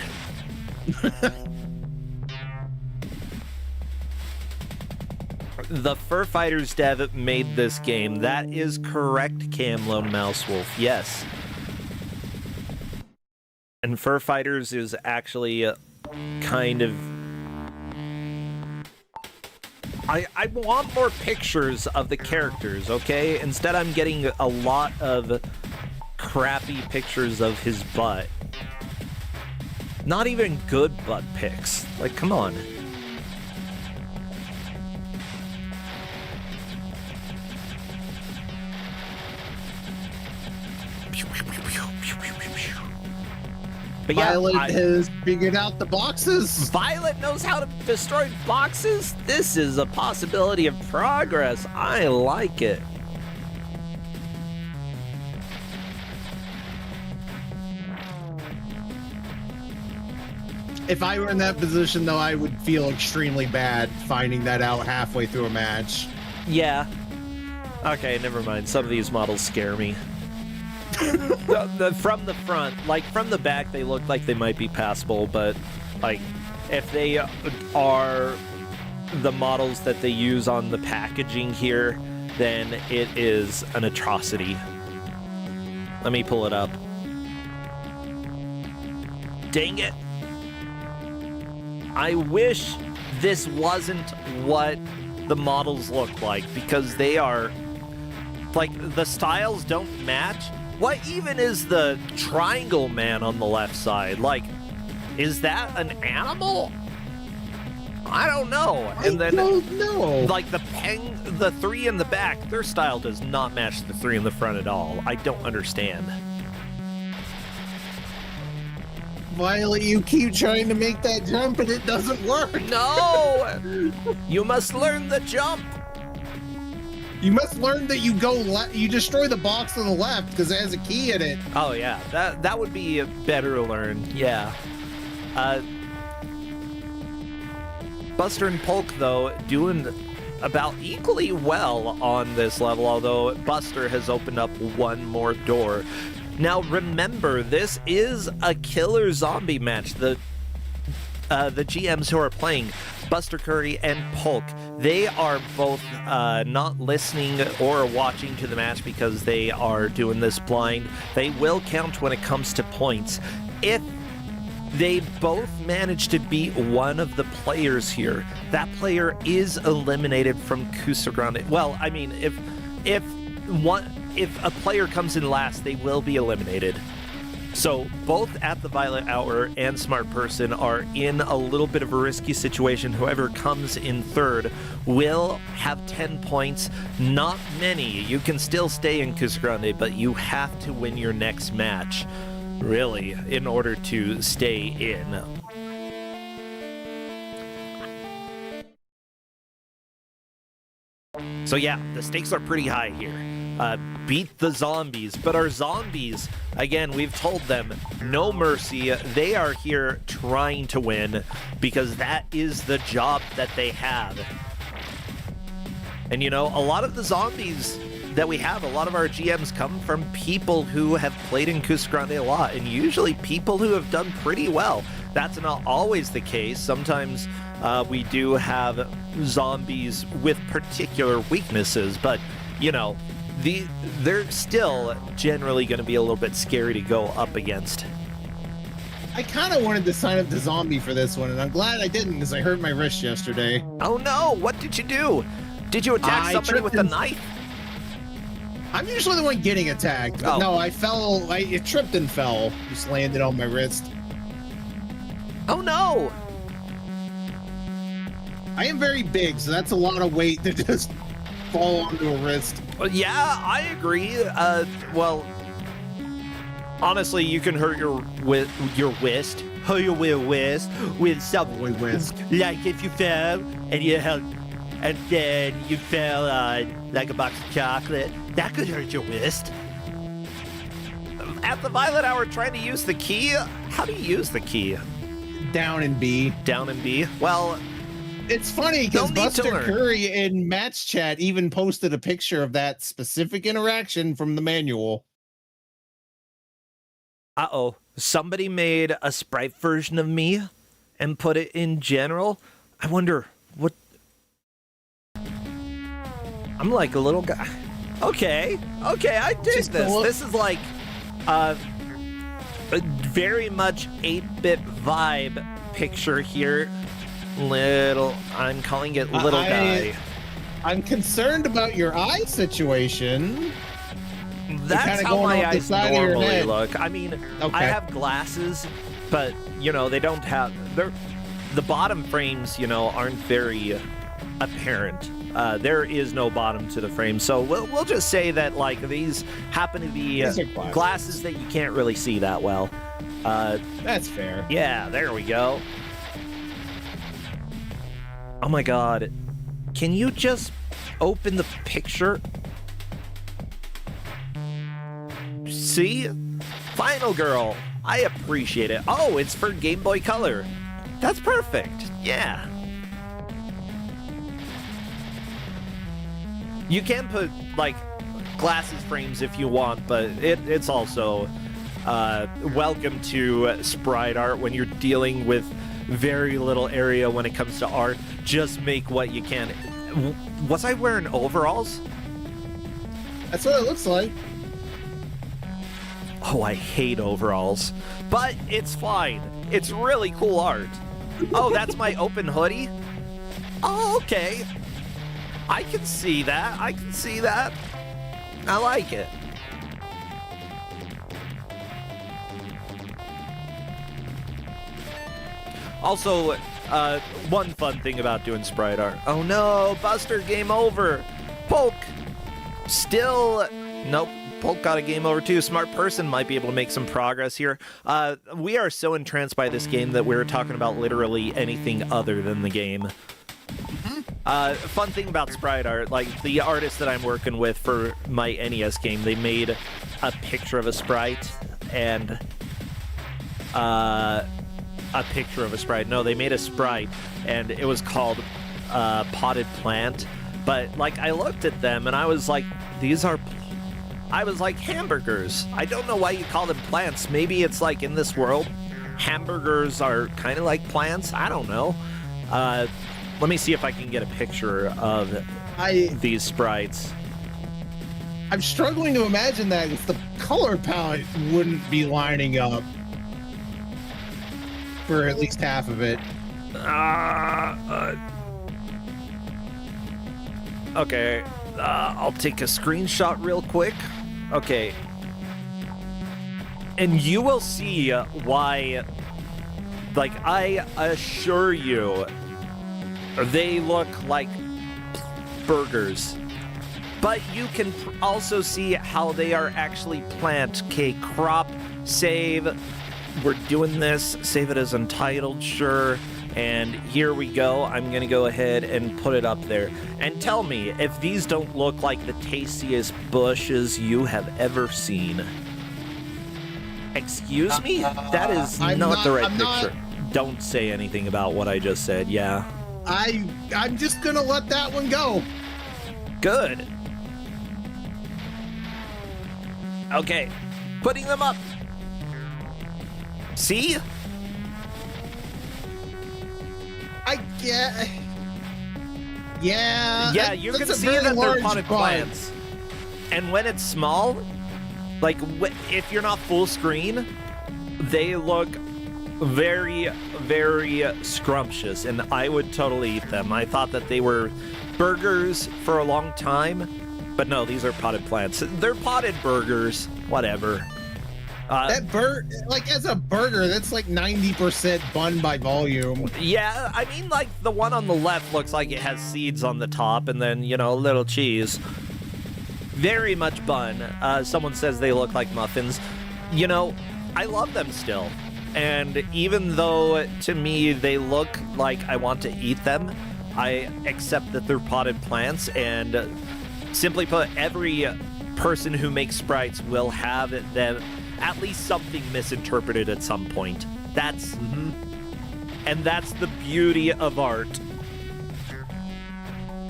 [SPEAKER 1] The Fur Fighters dev made this game. That is correct, Camlone Mousewolf. Yes. And Fur Fighters is actually kind of... I want more pictures of the characters, okay? Instead, I'm getting a lot of crappy pictures of his butt. Not even good butt pics. Like, come on. But yeah,
[SPEAKER 6] Violet has figured out the boxes.
[SPEAKER 1] Violet knows how to destroy boxes? This is a possibility of progress. I like it.
[SPEAKER 6] If I were in that position, though, I would feel extremely bad finding that out halfway through a match.
[SPEAKER 1] Yeah. Okay, never mind. Some of these models scare me. From the front, like from the back, they look like they might be passable, but like if they are the models that they use on the packaging here, then it is an atrocity. Let me pull it up. Dang it. I wish this wasn't what the models look like, because they are like, the styles don't match. What even is the triangle man on the left side? Like, is that an animal? I don't know. And then,
[SPEAKER 6] I don't know.
[SPEAKER 1] like the three in the back, their style does not match the three in the front at all. I don't understand.
[SPEAKER 6] Violet, you keep trying to make that jump and it doesn't work.
[SPEAKER 1] No! You must learn the jump.
[SPEAKER 6] You must learn that you you destroy the box on the left because it has a key in it.
[SPEAKER 1] Oh yeah, that would be better to learn. Yeah. Buster and Polk, though, doing about equally well on this level, although Buster has opened up one more door. Now remember, this is a killer zombie match. The GMs who are playing, Buster Curry and Polk, they are both not listening or watching to the match because they are doing this blind. They will count when it comes to points. If they both manage to beat one of the players here, that player is eliminated from Kusogrande. Well, I mean, if a player comes in last, they will be eliminated. So both At the Violet Hour and Smart Person are in a little bit of a risky situation. Whoever comes in third will have 10 points. Not many. You can still stay in Kusogrande, but you have to win your next match, really, in order to stay in. So yeah, the stakes are pretty high here. Beat the zombies, but our zombies, again, we've told them no mercy. They are here trying to win because that is the job that they have. And you know, a lot of the zombies that we have, a lot of our GMs come from people who have played in Kusogrande a lot, and usually people who have done pretty well. That's not always the case. Sometimes we do have zombies with particular weaknesses, but you know, they're still generally going to be a little bit scary to go up against.
[SPEAKER 6] I kind of wanted to sign up to zombie for this one, and I'm glad I didn't because I hurt my wrist yesterday.
[SPEAKER 1] Oh no, what did you do? Did you attack somebody with a knife?
[SPEAKER 6] I'm usually the one getting attacked, but no, I fell, I tripped and fell. Just landed on my wrist.
[SPEAKER 1] Oh no!
[SPEAKER 6] I am very big, so that's a lot of weight to just fall onto a wrist.
[SPEAKER 1] Yeah, I agree. Well, honestly, you can hurt your wrist. Hurt your wrist with subway wrist. Like if you fell and then you fell on like a box of chocolate, that could hurt your wrist. At the Violet Hour, trying to use the key. How do you use the key?
[SPEAKER 6] Down and B.
[SPEAKER 1] Down and B. Well,
[SPEAKER 6] it's funny because Buster Curry in Match Chat even posted a picture of that specific interaction from the manual.
[SPEAKER 1] Uh-oh. Somebody made a sprite version of me and put it in general. I wonder what... I'm like a little guy. Okay, I dig this. This is like a very much 8-bit vibe picture here. I'm calling it little guy.
[SPEAKER 6] I'm concerned about your eye situation.
[SPEAKER 1] That's
[SPEAKER 6] kinda
[SPEAKER 1] how
[SPEAKER 6] going
[SPEAKER 1] my
[SPEAKER 6] off the
[SPEAKER 1] eyes
[SPEAKER 6] side of your
[SPEAKER 1] normally
[SPEAKER 6] head.
[SPEAKER 1] look. I mean, I
[SPEAKER 6] Okay.
[SPEAKER 1] have glasses, but you know they don't have. The bottom frames, you know, aren't very apparent. There is no bottom to the frame, so we'll just say that like these happen to be
[SPEAKER 6] These are glasses.
[SPEAKER 1] glasses that you can't really see that well.
[SPEAKER 6] That's fair.
[SPEAKER 1] Yeah, there we go. Oh my god. Can you just open the picture? See? Final Girl. I appreciate it. Oh, it's for Game Boy Color. That's perfect. Yeah. You can put, like, glasses frames if you want, but it's also welcome to sprite art when you're dealing with very little area when it comes to art. Just make what you can. Was I wearing overalls?
[SPEAKER 6] That's what it looks like.
[SPEAKER 1] Oh, I hate overalls. But it's fine. It's really cool art. Oh, that's my open hoodie? Oh, okay. I can see that. I can see that. I like it. Also, one fun thing about doing sprite art. Oh no, Buster, game over. Polk, still, nope. Polk got a game over too. Smart person might be able to make some progress here. We are so entranced by this game that we're talking about literally anything other than the game. Fun thing about sprite art, like the artist that I'm working with for my NES game, they made a picture of a sprite and a picture of a sprite. No, they made a sprite and it was called Potted Plant. But like I looked at them and I was like, I was like, hamburgers. I don't know why you call them plants. Maybe it's like in this world, hamburgers are kind of like plants. I don't know. Let me see if I can get a picture of these sprites.
[SPEAKER 6] I'm struggling to imagine that if the color palette wouldn't be lining up for at least half of it.
[SPEAKER 1] Okay, I'll take a screenshot real quick. Okay. And you will see why, like, I assure you, they look like burgers. But you can also see how they are actually plant. Okay, crop, save. We're doing this. Save it as untitled, sure. And here we go. I'm going to go ahead and put it up there. And tell me if these don't look like the tastiest bushes you have ever seen. Excuse me? That is not the right picture. Don't say anything about what I just said. Yeah.
[SPEAKER 6] I'm just gonna let that one go.
[SPEAKER 1] Good. Okay. Putting them up. See?
[SPEAKER 6] I get. Yeah.
[SPEAKER 1] Yeah, you can
[SPEAKER 6] that's a
[SPEAKER 1] see
[SPEAKER 6] very
[SPEAKER 1] that they're
[SPEAKER 6] large
[SPEAKER 1] potted
[SPEAKER 6] bud.
[SPEAKER 1] plants. And when it's small, like if you're not full screen, they look very, very scrumptious, and I would totally eat them. I thought that they were burgers for a long time, but no, these are potted plants. They're potted burgers, whatever.
[SPEAKER 6] That like as a burger, that's like 90% bun by volume.
[SPEAKER 1] Yeah, I mean, like the one on the left looks like it has seeds on the top, and then, you know, a little cheese. Very much bun. Someone says they look like muffins. You know, I love them still. And even though to me they look like I want to eat them, I accept that they're potted plants. And simply put, every person who makes sprites will have them at least something misinterpreted at some point. That's and that's the beauty of art.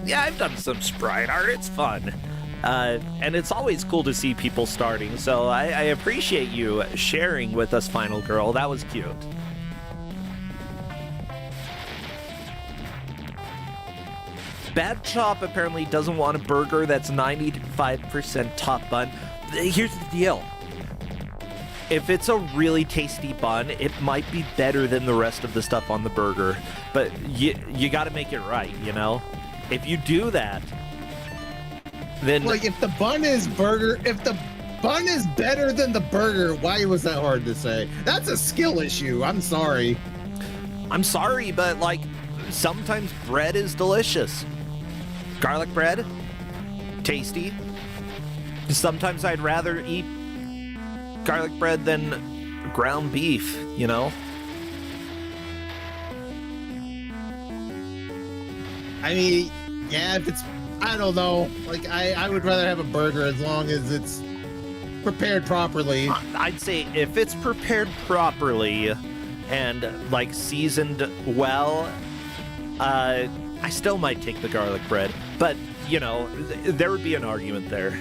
[SPEAKER 1] Yeah, I've done some sprite art. It's fun. And it's always cool to see people starting, so I appreciate you sharing with us, Final Girl. That was cute. Bad Chop apparently doesn't want a burger that's 95% top bun. Here's the deal. If it's a really tasty bun, it might be better than the rest of the stuff on the burger. But you got to make it right, you know? If you do that, then
[SPEAKER 6] Like if the bun is burger, if the bun is better than the burger. Why was that hard to say? That's a skill issue. I'm sorry.
[SPEAKER 1] I'm sorry, but like sometimes bread is delicious. Garlic bread, tasty. Sometimes I'd rather eat garlic bread than ground beef, you know?
[SPEAKER 6] I mean, yeah, if it's, I don't know. Like, I would rather have a burger as long as it's prepared properly.
[SPEAKER 1] I'd say if it's prepared properly and like seasoned well, I still might take the garlic bread. But, you know, there would be an argument there.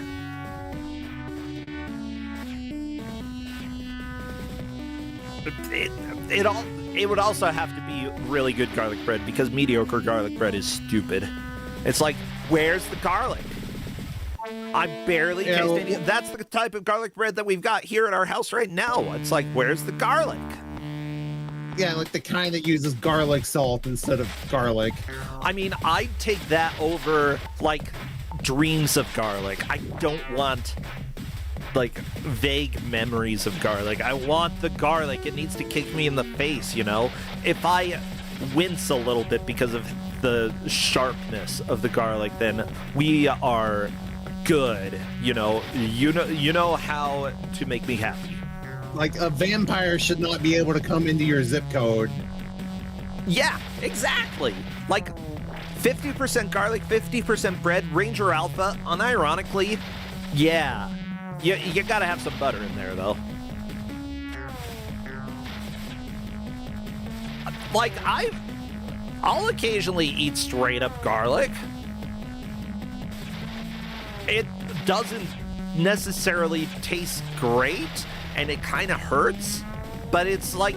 [SPEAKER 1] It would also have to be really good garlic bread because mediocre garlic bread is stupid. It's like, where's the garlic? I barely taste any. That's the type of garlic bread that we've got here at our house right now. It's like, where's the garlic?
[SPEAKER 6] Yeah, like the kind that uses garlic salt instead of garlic.
[SPEAKER 1] I mean, I'd take that over, like, dreams of garlic. I don't want, like, vague memories of garlic. I want the garlic. It needs to kick me in the face, you know? If I wince a little bit because of the sharpness of the garlic, then we are good, you know? You know how to make me happy.
[SPEAKER 6] Like, a vampire should not be able to come into your zip code.
[SPEAKER 1] Yeah, exactly. Like, 50% garlic, 50% bread, Ranger Alpha, unironically, yeah. You gotta have some butter in there, though. Like, I'll occasionally eat straight up garlic. It doesn't necessarily taste great, and it kind of hurts, but it's like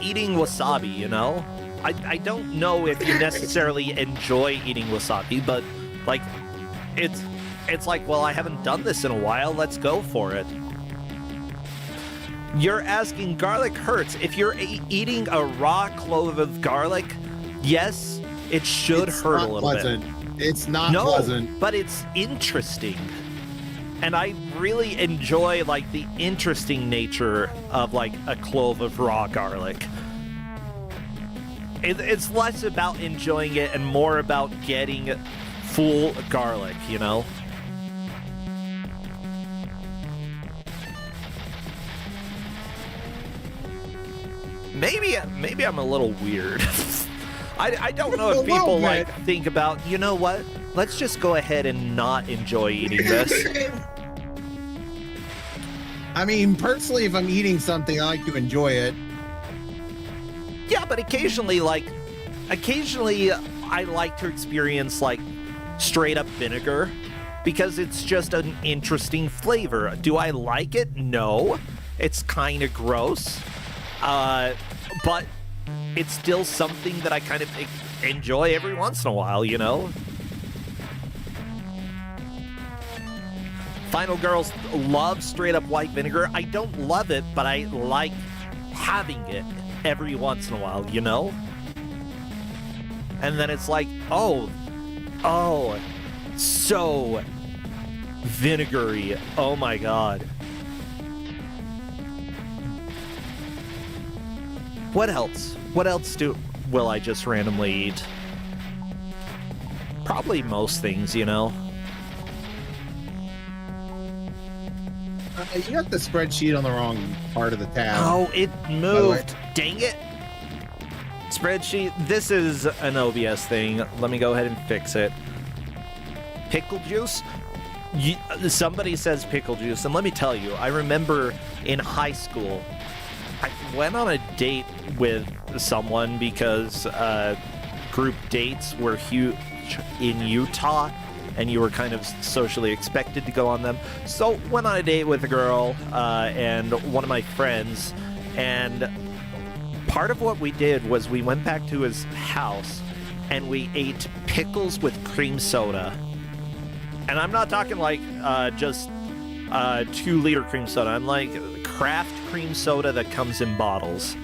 [SPEAKER 1] eating wasabi, you know? I don't know if you necessarily enjoy eating wasabi, but like it's like, well, I haven't done this in a while, let's go for it. You're asking garlic hurts. If you're eating a raw clove of garlic, yes, it should hurt a little bit.
[SPEAKER 6] It's not pleasant.
[SPEAKER 1] But it's interesting. And I really enjoy, like, the interesting nature of, like, a clove of raw garlic. It's less about enjoying it and more about getting full garlic, you know? Maybe I'm a little weird. I don't know if people, like, think about, you know what? Let's just go ahead and not enjoy eating this.
[SPEAKER 6] I mean, personally, if I'm eating something, I like to enjoy it.
[SPEAKER 1] Yeah, but occasionally I like to experience, like, straight up vinegar because it's just an interesting flavor. Do I like it? No. It's kind of gross. But it's still something that I kind of enjoy every once in a while, you know? Final Girls love straight up white vinegar. I don't love it, but I like having it every once in a while, you know? And then it's like, oh, so vinegary. Oh my god. What else? What else will I just randomly eat? Probably most things, you know?
[SPEAKER 6] You got the spreadsheet on the wrong part of the tab.
[SPEAKER 1] Oh, it moved. Dang it. Spreadsheet. This is an OBS thing. Let me go ahead and fix it. Pickle juice? Somebody says pickle juice, and let me tell you, I remember in high school, I went on a date with someone because group dates were huge in Utah, and you were kind of socially expected to go on them. So went on a date with a girl and one of my friends, and part of what we did was we went back to his house and we ate pickles with cream soda. And I'm not talking like just 2-liter cream soda. I'm like craft cream soda that comes in bottles.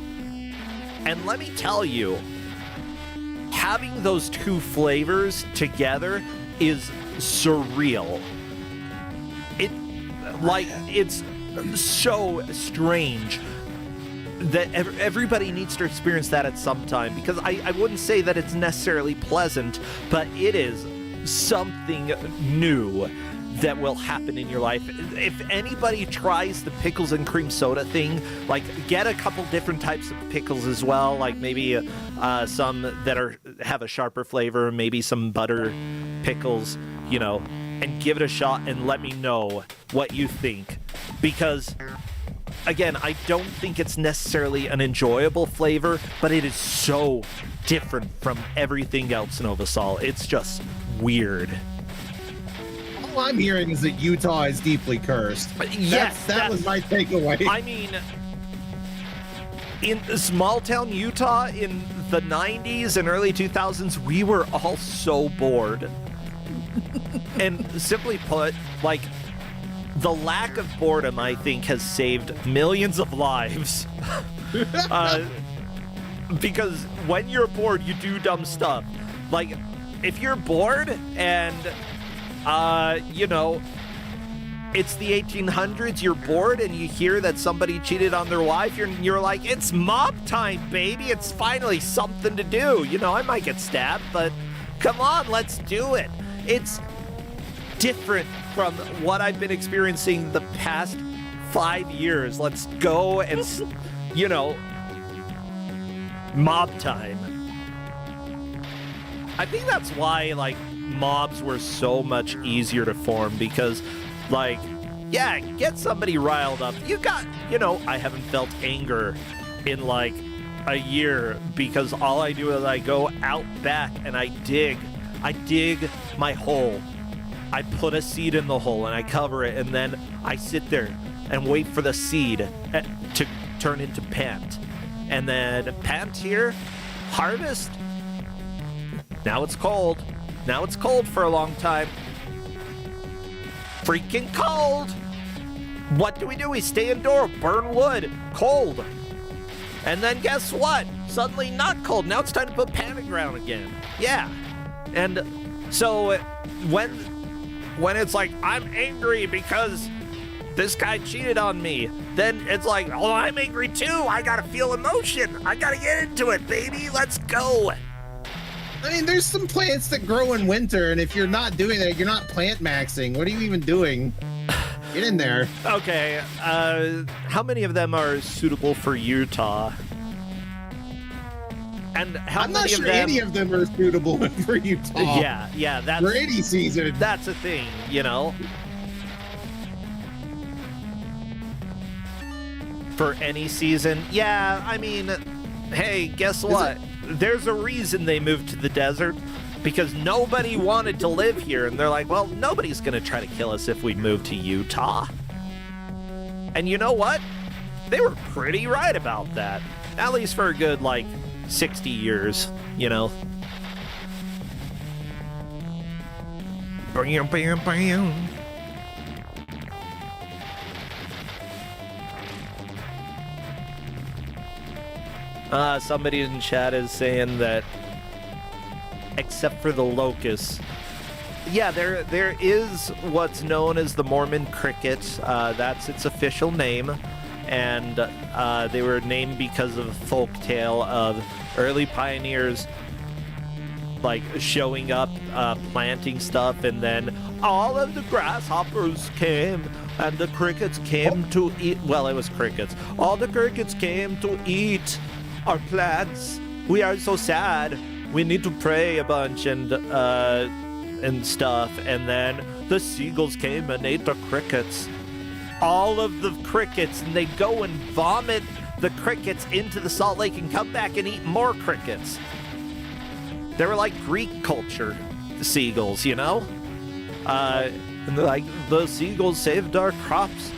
[SPEAKER 1] And let me tell you, having those two flavors together is surreal. Like, it's so strange that everybody needs to experience that at some time, because I wouldn't say that it's necessarily pleasant, but it is something new that will happen in your life. If anybody tries the pickles and cream soda thing, like, get a couple different types of pickles as well, like maybe some that have a sharper flavor, maybe some butter pickles, you know, and give it a shot and let me know what you think. Because, again, I don't think it's necessarily an enjoyable flavor, but it is so different from everything else in Novasol. It's just weird.
[SPEAKER 6] All I'm hearing is that Utah is deeply cursed.
[SPEAKER 1] Yes,
[SPEAKER 6] that was my takeaway.
[SPEAKER 1] I mean, in small town Utah in the 90s and early 2000s, we were all so bored. And simply put, like, the lack of boredom, I think, has saved millions of lives. Because when you're bored, you do dumb stuff. Like, if you're bored and, you know, it's the 1800s, you're bored and you hear that somebody cheated on their wife, you're like, it's mob time, baby. It's finally something to do. You know, I might get stabbed, but come on, let's do it. It's different from what I've been experiencing the past 5 years. Let's go and, you know, mob time. I think that's why, like, mobs were so much easier to form, because, like, yeah, get somebody riled up. You know, I haven't felt anger in, like, a year, because all I do is I go out back and I dig my hole. I put a seed in the hole and I cover it, and then I sit there and wait for the seed to turn into pant. And then pant here, harvest. Now it's cold. Now it's cold for a long time. Freaking cold. What do? We stay indoor, burn wood, cold. And then guess what? Suddenly not cold. Now it's time to put panic ground again. Yeah. And so when it's like, I'm angry because this guy cheated on me, then it's like, oh, I'm angry too. I gotta feel emotion. I gotta get into it, baby. Let's go.
[SPEAKER 6] I mean, there's some plants that grow in winter, and if you're not doing that, you're not plant maxing. What are you even doing? Get in there.
[SPEAKER 1] Okay, how many of them are suitable for Utah? And how
[SPEAKER 6] I'm
[SPEAKER 1] many
[SPEAKER 6] not sure
[SPEAKER 1] of them...
[SPEAKER 6] any of them are suitable for Utah.
[SPEAKER 1] Yeah, that's...
[SPEAKER 6] For any season.
[SPEAKER 1] That's a thing, you know? For any season? Yeah, I mean, hey, guess what? There's a reason they moved to the desert, because nobody wanted to live here, and they're like, well, nobody's gonna try to kill us if we move to Utah. And you know what? They were pretty right about that. At least for a good, like, 60 years, you know? Bam, bam, bam. Somebody in chat is saying that except for the locusts. Yeah, there is what's known as the Mormon cricket. That's its official name. And they were named because of a folk tale of early pioneers, like, showing up, planting stuff, and then all of the grasshoppers came, and the crickets came to eat. Well, it was crickets. All the crickets came to eat our plants. We are so sad. We need to pray a bunch and stuff. And then the seagulls came and ate the crickets. All of the crickets, and they go and vomit the crickets into the Salt Lake and come back and eat more crickets. They were like Greek culture, the seagulls, you know? And they're like, the seagulls saved our crops.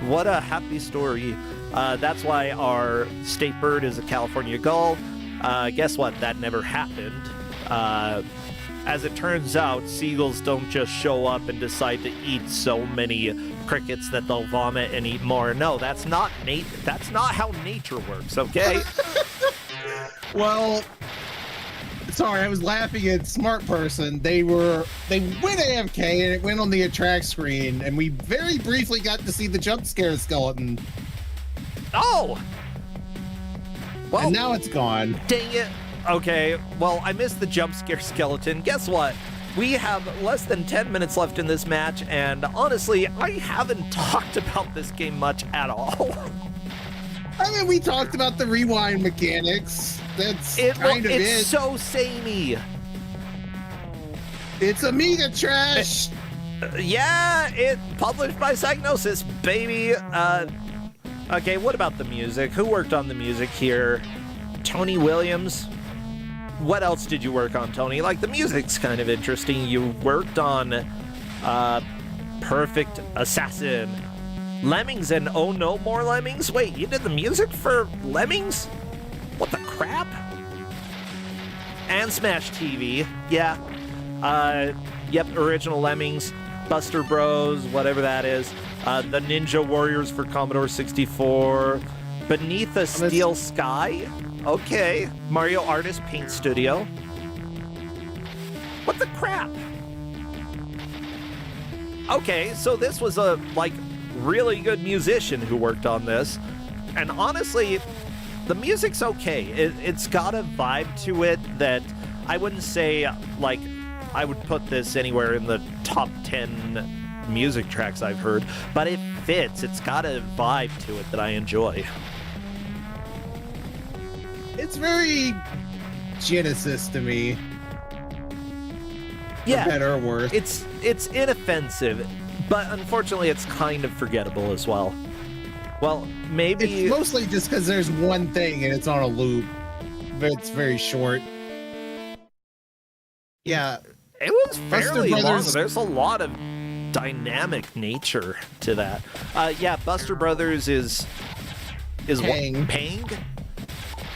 [SPEAKER 1] What a happy story. That's why our state bird is a California gull. Guess what? That never happened. As it turns out, seagulls don't just show up and decide to eat so many crickets that they'll vomit and eat more. No, that's not how nature works, okay?
[SPEAKER 6] Well, sorry, I was laughing at Smart Person. They went AFK and it went on the attract screen, and we very briefly got to see the jump scare skeleton.
[SPEAKER 1] Oh! Well,
[SPEAKER 6] And now it's gone.
[SPEAKER 1] dang it. Okay, well, I missed the jump scare skeleton. Guess what? We have less than 10 minutes left in this match, and honestly, I haven't talked about this game much at all.
[SPEAKER 6] I mean, we talked about the rewind mechanics. That's kind of it.
[SPEAKER 1] It's so samey.
[SPEAKER 6] It's Amiga trash.
[SPEAKER 1] Yeah, it published by Psygnosis, baby. Okay, what about the music? Who worked on the music here? Tony Williams? What else did you work on, Tony? Like, the music's kind of interesting. You worked on Perfect Assassin, Lemmings, and Oh No More Lemmings? Wait, you did the music for Lemmings? What the crap? And Smash TV, yeah. Yep, original Lemmings, Buster Bros, whatever that is. The Ninja Warriors for Commodore 64. Beneath a Steel Sky? Okay. Mario Artist Paint Studio. What the crap? Okay, so this was a, like, really good musician who worked on this. And honestly, the music's okay. It's got a vibe to it that I wouldn't say, like, I would put this anywhere in the top 10 music tracks I've heard, but it fits. It's got a vibe to it that I enjoy.
[SPEAKER 6] It's very Genesis to me.
[SPEAKER 1] Yeah,
[SPEAKER 6] For better or worse.
[SPEAKER 1] it's inoffensive, but unfortunately it's kind of forgettable as well. Well, maybe
[SPEAKER 6] It's mostly just because there's one thing and it's on a loop. But it's very short. Yeah.
[SPEAKER 1] it was
[SPEAKER 6] Buster
[SPEAKER 1] fairly long.
[SPEAKER 6] Brothers-
[SPEAKER 1] There's a lot of dynamic nature to that. Yeah, Buster Brothers is
[SPEAKER 6] Pang.
[SPEAKER 1] what? Pang?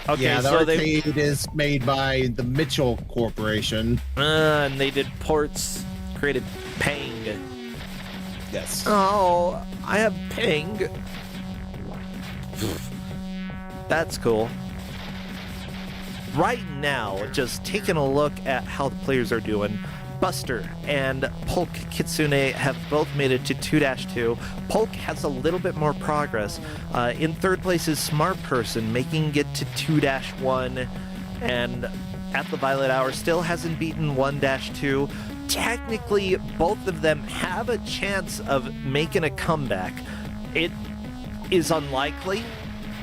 [SPEAKER 1] Okay,
[SPEAKER 6] Yeah, the
[SPEAKER 1] so
[SPEAKER 6] arcade is made by the Mitchell Corporation.
[SPEAKER 1] and they did ports, created Pang.
[SPEAKER 6] Yes.
[SPEAKER 1] Oh, I have Pang. That's cool. Right now, just taking a look at how the players are doing, Buster and Polk Kitsune have both made it to 2-2. Polk has a little bit more progress. In third place is Smart Person, making it to 2-1. And at the Violet Hour still hasn't beaten 1-2. Technically, both of them have a chance of making a comeback. It is unlikely,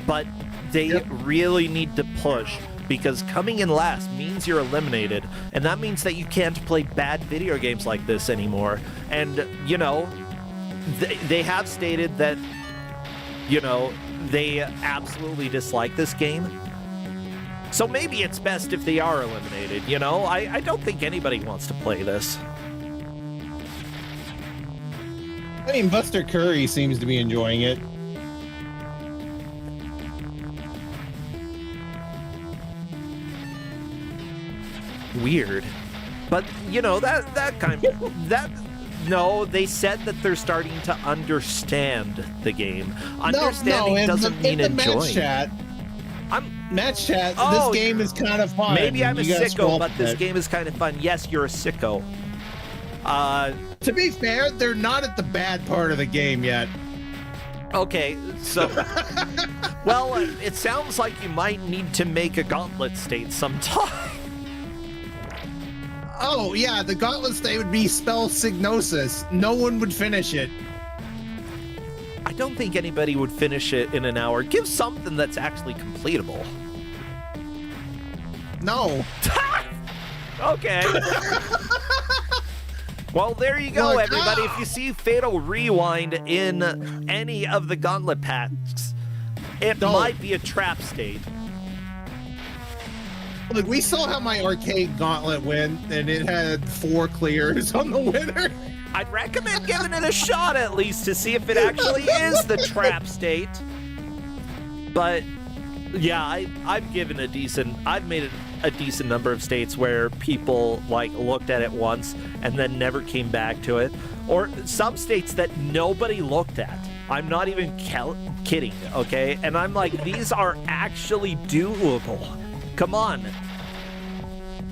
[SPEAKER 1] but they really need to push, because coming in last means you're eliminated, and that means that you can't play bad video games like this anymore. And, you know, they have stated that, you know, they absolutely dislike this game. So maybe it's best if they are eliminated, you know? I don't think anybody wants to play this.
[SPEAKER 6] I mean, Buster Curry seems to be enjoying it.
[SPEAKER 1] Weird. But, you know, that kind of... No, they said that they're starting to understand the game. Understanding doesn't mean
[SPEAKER 6] in the
[SPEAKER 1] enjoying.
[SPEAKER 6] match chat. Match chat.
[SPEAKER 1] Oh,
[SPEAKER 6] this game is kind of fun.
[SPEAKER 1] Maybe I'm a
[SPEAKER 6] You gotta
[SPEAKER 1] sicko,
[SPEAKER 6] scroll
[SPEAKER 1] but
[SPEAKER 6] up
[SPEAKER 1] this
[SPEAKER 6] it.
[SPEAKER 1] game is kind of fun. Yes, you're a sicko.
[SPEAKER 6] To be fair, they're not at the bad part of the game yet.
[SPEAKER 1] Okay, so... well, it sounds like you might need to make a gauntlet state sometime.
[SPEAKER 6] Oh, yeah, the gauntlet state would be spell Signosis. No one would finish it.
[SPEAKER 1] I don't think anybody would finish it in an hour. Give something that's actually completable.
[SPEAKER 6] No.
[SPEAKER 1] Okay. Well, there you go,
[SPEAKER 6] Look,
[SPEAKER 1] everybody. If you see Fatal Rewind in any of the gauntlet packs, it
[SPEAKER 6] Don't.
[SPEAKER 1] might be a trap state.
[SPEAKER 6] Look, we saw how my arcade gauntlet went, and it had 4 clears on the winner.
[SPEAKER 1] I'd recommend giving it a shot at least to see if it actually is the trap state. But yeah, I've given I've made a decent number of states where people like looked at it once and then never came back to it, or some states that nobody looked at. I'm not even kidding, okay? And I'm like, these are actually doable. Come on.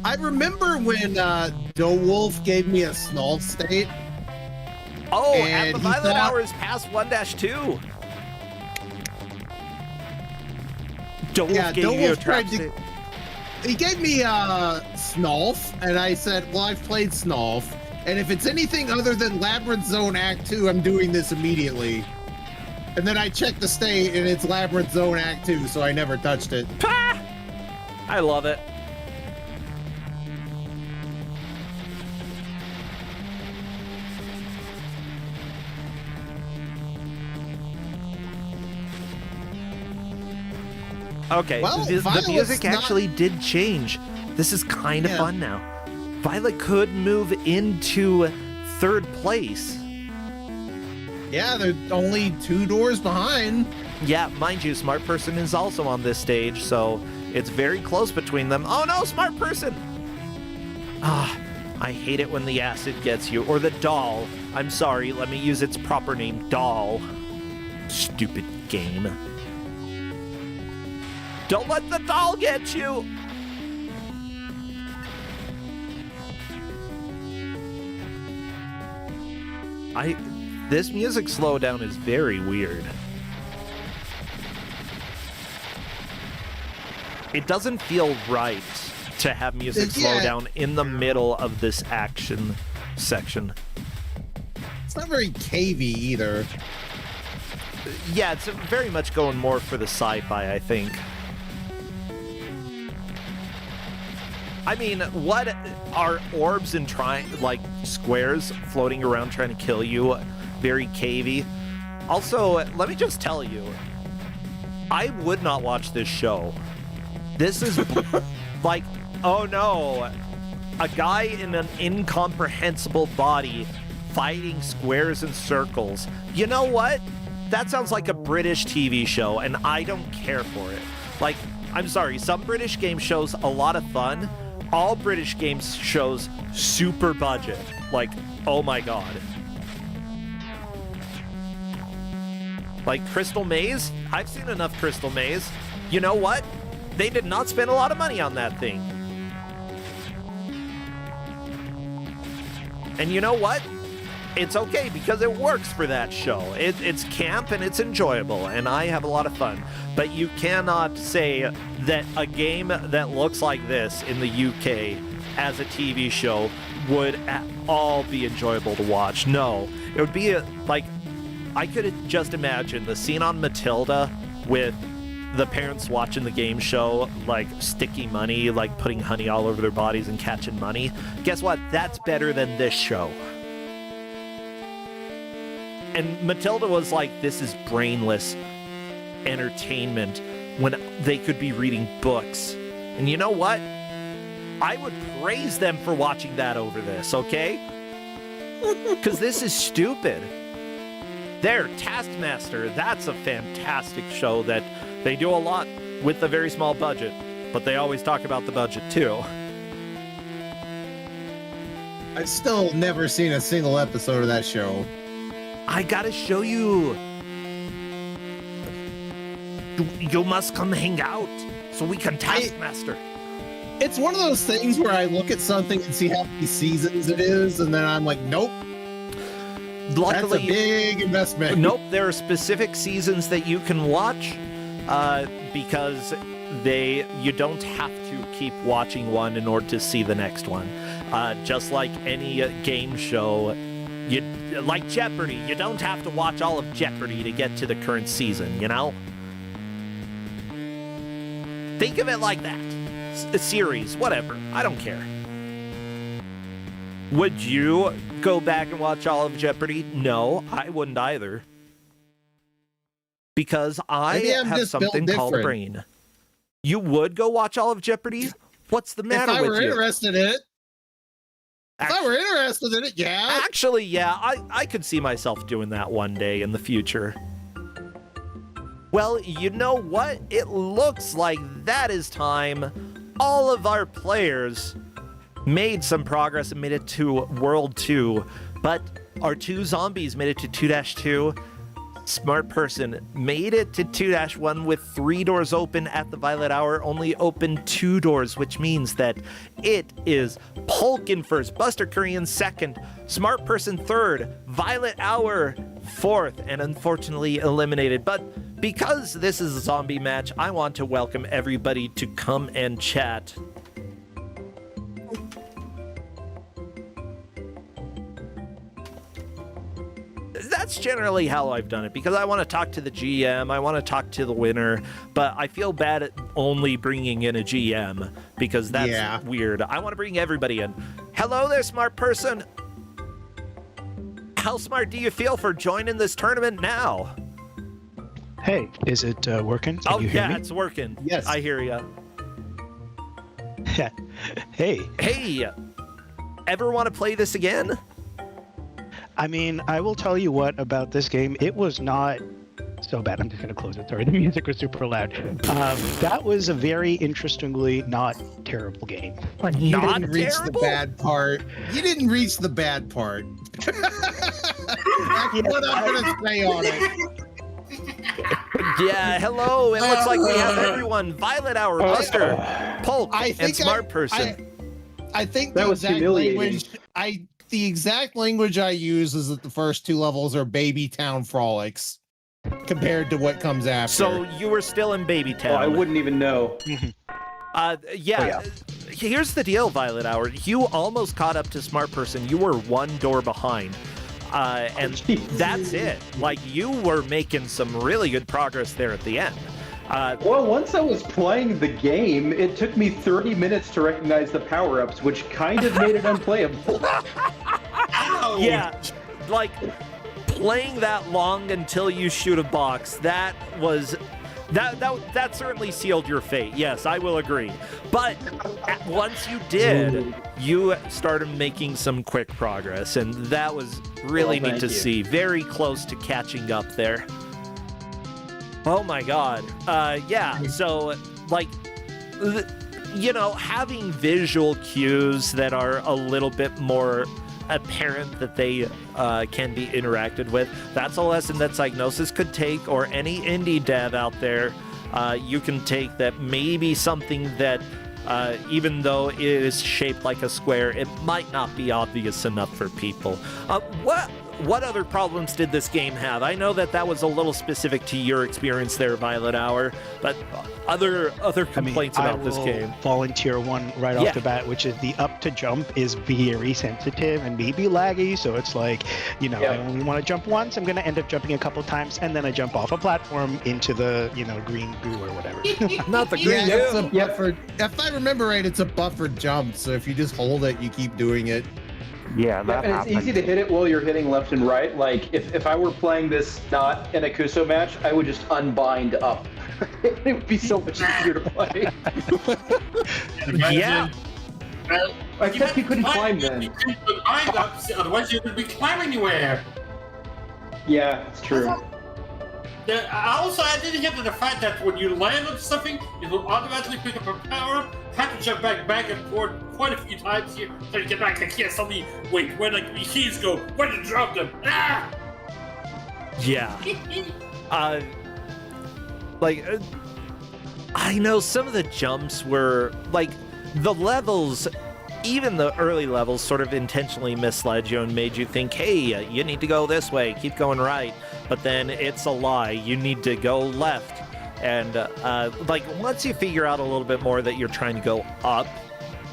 [SPEAKER 6] I remember when DeWolf gave me a Snulf state.
[SPEAKER 1] Oh, at
[SPEAKER 6] And
[SPEAKER 1] the
[SPEAKER 6] he
[SPEAKER 1] Violet
[SPEAKER 6] thought-
[SPEAKER 1] Hours past 1-2. Don't
[SPEAKER 6] Yeah,
[SPEAKER 1] give you a
[SPEAKER 6] DeWolf
[SPEAKER 1] trap
[SPEAKER 6] tried to-
[SPEAKER 1] state.
[SPEAKER 6] He gave me Snulf, and I said, well, I've played Snulf, and if it's anything other than Labyrinth Zone Act 2, I'm doing this immediately. And then I checked the state, and it's Labyrinth Zone Act 2, so I never touched it.
[SPEAKER 1] Pah! I love it. Okay,
[SPEAKER 6] Well,
[SPEAKER 1] the
[SPEAKER 6] Violet's
[SPEAKER 1] music
[SPEAKER 6] not-
[SPEAKER 1] actually did change. This is kind of
[SPEAKER 6] Yeah.
[SPEAKER 1] fun now. Violet could move into third place.
[SPEAKER 6] Yeah, they're only 2 doors behind.
[SPEAKER 1] Yeah, mind you, Smart Person is also on this stage, so it's very close between them. Oh no, Smart Person! Ah, I hate it when the acid gets you. Or the doll. I'm sorry, let me use its proper name, doll. Stupid game. Don't let the doll get you! This music slowdown is very weird. It doesn't feel right to have music slow
[SPEAKER 6] Yeah.
[SPEAKER 1] down in the middle of this action section.
[SPEAKER 6] It's not very cavey either.
[SPEAKER 1] Yeah, it's very much going more for the sci-fi, I think. I mean, what are orbs and squares floating around trying to kill you? Very cavey. Also, let me just tell you, I would not watch this show. This is like, oh no, a guy in an incomprehensible body fighting squares and circles. You know what? That sounds like a British TV show, and I don't care for it. Like, I'm sorry, some British game shows a lot of fun. All British game shows super budget. Like, oh my god. Like Crystal Maze? I've seen enough Crystal Maze. You know what? They did not spend a lot of money on that thing. And you know what? It's okay because it works for that show. It's camp and it's enjoyable, and I have a lot of fun. But you cannot say that a game that looks like this in the UK as a TV show would at all be enjoyable to watch. No, it would be I could just imagine the scene on Matilda with the parents watching the game show, like sticky money, like putting honey all over their bodies and catching money. Guess what? That's better than this show. And Matilda was like, this is brainless entertainment when they could be reading books. And you know what? I would praise them for watching that over this, okay? Because this is stupid. There, Taskmaster, that's a fantastic show that they do a lot with a very small budget, but they always talk about the budget too.
[SPEAKER 6] I've still never seen a single episode of that show.
[SPEAKER 1] I gotta show you. You must come hang out so we can Taskmaster.
[SPEAKER 6] It's one of those things where I look at something and see how many seasons it is, and then I'm like, nope.
[SPEAKER 1] Luckily,
[SPEAKER 6] that's a big investment.
[SPEAKER 1] Nope, there are specific seasons that you can watch because you don't have to keep watching one in order to see the next one. Just like any game show, like Jeopardy, you don't have to watch all of Jeopardy to get to the current season, you know? Think of it like that. A series, whatever. I don't care. Would you go back and watch all of Jeopardy? No, I wouldn't either. Because I
[SPEAKER 6] Maybe I'm
[SPEAKER 1] have
[SPEAKER 6] just built
[SPEAKER 1] something called a
[SPEAKER 6] different.
[SPEAKER 1] brain. You would go watch all of Jeopardy? What's the matter
[SPEAKER 6] If I
[SPEAKER 1] with
[SPEAKER 6] were
[SPEAKER 1] you?
[SPEAKER 6] interested in it. If I were interested in it, yeah.
[SPEAKER 1] Actually, yeah, I could see myself doing that one day in the future. Well, you know what? It looks like that is time. All of our players made some progress and made it to World 2, but our two zombies made it to 2-2. Smart person made it to 2-1 with 3 doors open at the Violet Hour, only opened 2 doors, which means that it is Polk in first, Buster Curry in second, Smart person third, Violet Hour fourth, and unfortunately eliminated. But because this is a zombie match, I want to welcome everybody to come and chat. That's generally how I've done it, because I want to talk to the GM, I want to talk to the winner, but I feel bad at only bringing in a GM, because that's weird. I want to bring everybody in. Hello there, smart person. How smart do you feel for joining this tournament now?
[SPEAKER 7] Hey, is it working? Can you hear me?
[SPEAKER 1] It's working.
[SPEAKER 6] Yes.
[SPEAKER 1] I hear you.
[SPEAKER 7] Hey.
[SPEAKER 1] Hey, ever want to play this again?
[SPEAKER 7] I mean, I will tell you what about this game. It was not so bad. I'm just going to close it. Sorry, the music was super loud. That was a very interestingly not terrible game.
[SPEAKER 6] You
[SPEAKER 1] Not
[SPEAKER 6] didn't reach
[SPEAKER 1] terrible?
[SPEAKER 6] the bad part. You didn't reach the bad part. That's what I'm going to say on it.
[SPEAKER 1] Yeah, hello. It looks like we have everyone. Violet Hour, Buster, Polk, and Smart Person.
[SPEAKER 6] I think
[SPEAKER 8] That
[SPEAKER 6] the
[SPEAKER 8] was
[SPEAKER 6] exact
[SPEAKER 8] humiliating.
[SPEAKER 6] language the exact language I use is that the first 2 levels are baby town frolics compared to what comes after.
[SPEAKER 1] So you were still in Baby Town.
[SPEAKER 8] Oh, I wouldn't even know.
[SPEAKER 1] Here's the deal, Violet Hour. You almost caught up to Smart Person. You were 1 door behind. And that's it. Like, you were making some really good progress there at the end.
[SPEAKER 8] Well, once I was playing the game, it took me 30 minutes to recognize the power-ups, which kind of made it unplayable.
[SPEAKER 1] Yeah, like, playing that long until you shoot a box, that certainly sealed your fate. Yes, I will agree. But once you did, you started making some quick progress, and that was really neat to see. Very close to catching up there. Oh my god. So, like, having visual cues that are a little bit more apparent that they can be interacted with, that's a lesson that Psygnosis could take, or any indie dev out there you can take, that maybe something that even though it is shaped like a square, it might not be obvious enough for people. What other problems did this game have? I know that was a little specific to your experience there, Violet Hour, but other complaints about this game.
[SPEAKER 7] Volunteer one right off the bat, which is the up to jump is very sensitive and maybe laggy. So it's like, I only want to jump once. I'm going to end up jumping a couple times, and then I jump off a platform into the, green goo or whatever.
[SPEAKER 1] Not the green
[SPEAKER 6] it's
[SPEAKER 1] goo.
[SPEAKER 6] a buffered. If I remember right, it's a buffered jump. So if you just hold it, you keep doing it.
[SPEAKER 9] Yeah, that
[SPEAKER 8] And
[SPEAKER 9] happened.
[SPEAKER 8] it's easy to hit it while you're hitting left and right. Like, if I were playing this not in a Kuso match, I would just unbind up. It would be so much easier to play.
[SPEAKER 1] Yeah.
[SPEAKER 8] Except you couldn't climb then.
[SPEAKER 10] You couldn't bind up, otherwise you wouldn't be climbing anywhere.
[SPEAKER 8] Yeah, it's true.
[SPEAKER 10] I didn't get to the fact that when you land on something, it will automatically pick up a power. Have to jump back and forth quite a few times here. Try to get back. I can't suddenly wait. Where the keys go? Where to drop them? Ah!
[SPEAKER 1] Yeah. I know some of the jumps were like the levels. Even the early levels sort of intentionally misled you and made you think, hey, you need to go this way, keep going right. But then it's a lie. You need to go left. And once you figure out a little bit more that you're trying to go up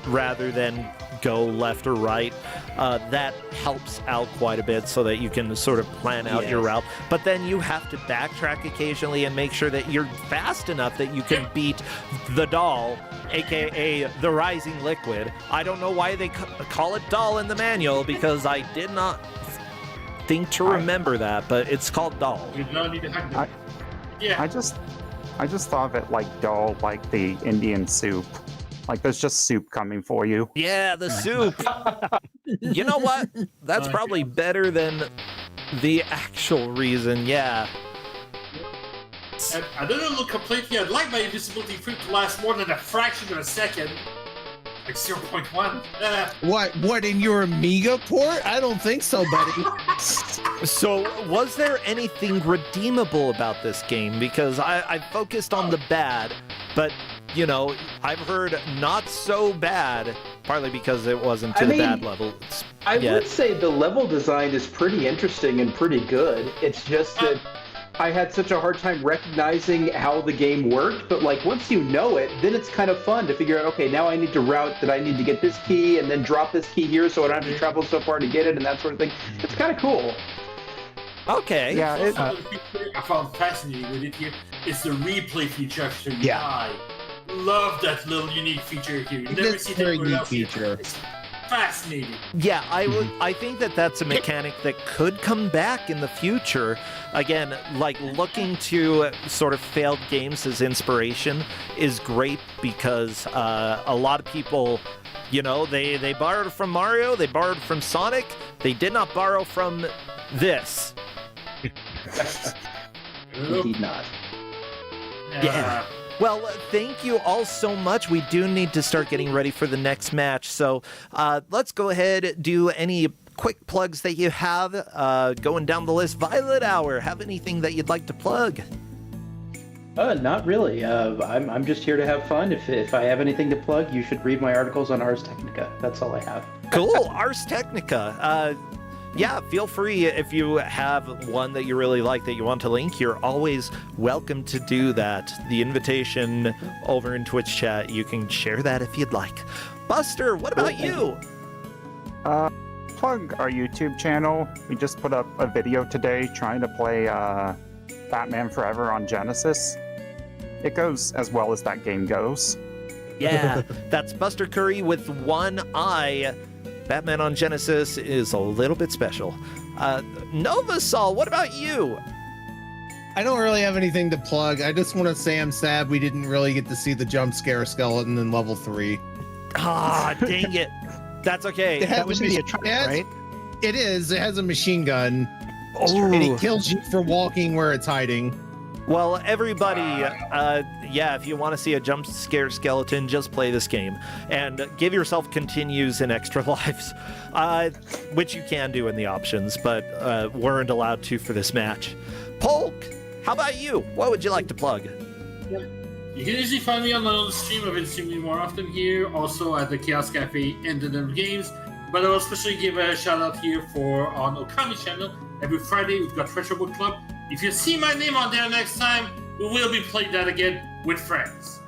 [SPEAKER 1] rather than go left or right, that helps out quite a bit so that you can sort of plan out your route. But then you have to backtrack occasionally and make sure that you're fast enough that you can beat the doll, aka the Rising Liquid. I don't know why they call it doll in the manual, because I did not think to remember that, but it's called doll.
[SPEAKER 10] You don't need to hack them.
[SPEAKER 9] I just thought of it like dough, like the Indian soup. Like there's just soup coming for you.
[SPEAKER 1] Yeah, the soup. You know what? That's probably better than the actual reason, yeah.
[SPEAKER 10] And I don't look completely. I'd like my invisibility fruit to last more than a fraction of a second. Like 0.1.
[SPEAKER 6] What in your Amiga port? I don't think so, buddy.
[SPEAKER 1] So, was there anything redeemable about this game? Because I focused on the bad, but, you know, I've heard not so bad, partly because it wasn't to the bad level.
[SPEAKER 8] I would say the level design is pretty interesting and pretty good. It's just that I had such a hard time recognizing how the game worked, but like once you know it, then it's kind of fun to figure out, okay, now I need to route that I need to get this key and then drop this key here so I don't have to travel so far to get it and that sort of thing. It's kind of cool.
[SPEAKER 1] Okay.
[SPEAKER 10] Yeah. I found fascinating with it here. It's the replay feature after you die. Love that little unique feature here. You never see that anywhere else. It's fascinating.
[SPEAKER 1] Yeah, I think that's a mechanic that could come back in the future. Again, like looking to sort of failed games as inspiration is great because a lot of people, you know, they borrowed from Mario, they borrowed from Sonic, they did not borrow from this.
[SPEAKER 8] Indeed not.
[SPEAKER 1] Yeah. Well, thank you all so much. We do need to start getting ready for the next match. So let's go ahead, do any quick plugs that you have going down the list. Violet Hour, have anything that you'd like to plug?
[SPEAKER 8] Not really. I'm just here to have fun. If I have anything to plug, you should read my articles on Ars Technica. That's all I have.
[SPEAKER 1] Cool. Ars Technica. Yeah, feel free if you have one that you really like that you want to link. You're always welcome to do that. The invitation over in Twitch chat, you can share that if you'd like. Buster, what about you?
[SPEAKER 9] Plug our YouTube channel. We just put up a video today trying to play Batman Forever on Genesis. It goes as well as that game goes.
[SPEAKER 1] Yeah, that's Buster Curry with one eye. Batman on Genesis is a little bit special. Novasol, what about you?
[SPEAKER 6] I don't really have anything to plug. I just want to say I'm sad we didn't really get to see the jump scare skeleton in level 3.
[SPEAKER 1] Ah, dang it. That's okay.
[SPEAKER 7] That was the attract, right?
[SPEAKER 6] It is. It has a machine gun.
[SPEAKER 1] Oh.
[SPEAKER 6] And it kills you for walking where it's hiding.
[SPEAKER 1] Well, everybody, yeah, if you want to see a jump scare skeleton, just play this game. And give yourself continues and extra lives, which you can do in the options, but weren't allowed to for this match. Polk, how about you? What would you like to plug?
[SPEAKER 10] You can usually find me on my own stream. I've been streaming more often here, also at the Chaos Cafe and the Denver Games. But I'll especially give a shout out here for on Okami's channel. Every Friday we've got Retro Book Club. If you see my name on there next time, we will be playing that again with friends.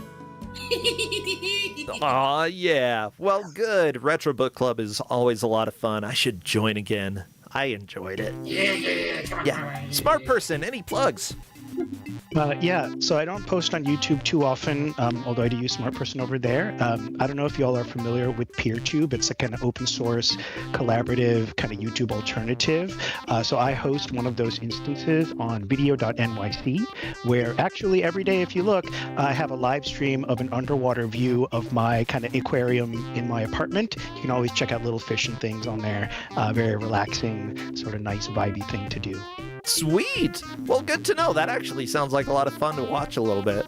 [SPEAKER 1] Aw, yeah. Well, good. Retro Book Club is always a lot of fun. I should join again. I enjoyed it.
[SPEAKER 10] Yeah. Come on,
[SPEAKER 1] Yeah. Smart person, any plugs?
[SPEAKER 7] Yeah, so I don't post on YouTube too often, although I do use Smart Person over there. I don't know if y'all are familiar with PeerTube. It's a kind of open source, collaborative kind of YouTube alternative. So I host one of those instances on video.nyc, where actually every day, if you look, I have a live stream of an underwater view of my kind of aquarium in my apartment. You can always check out little fish and things on there. Very relaxing, sort of nice, vibey thing to do.
[SPEAKER 1] Sweet! Well, good to know. That actually sounds like a lot of fun to watch a little bit.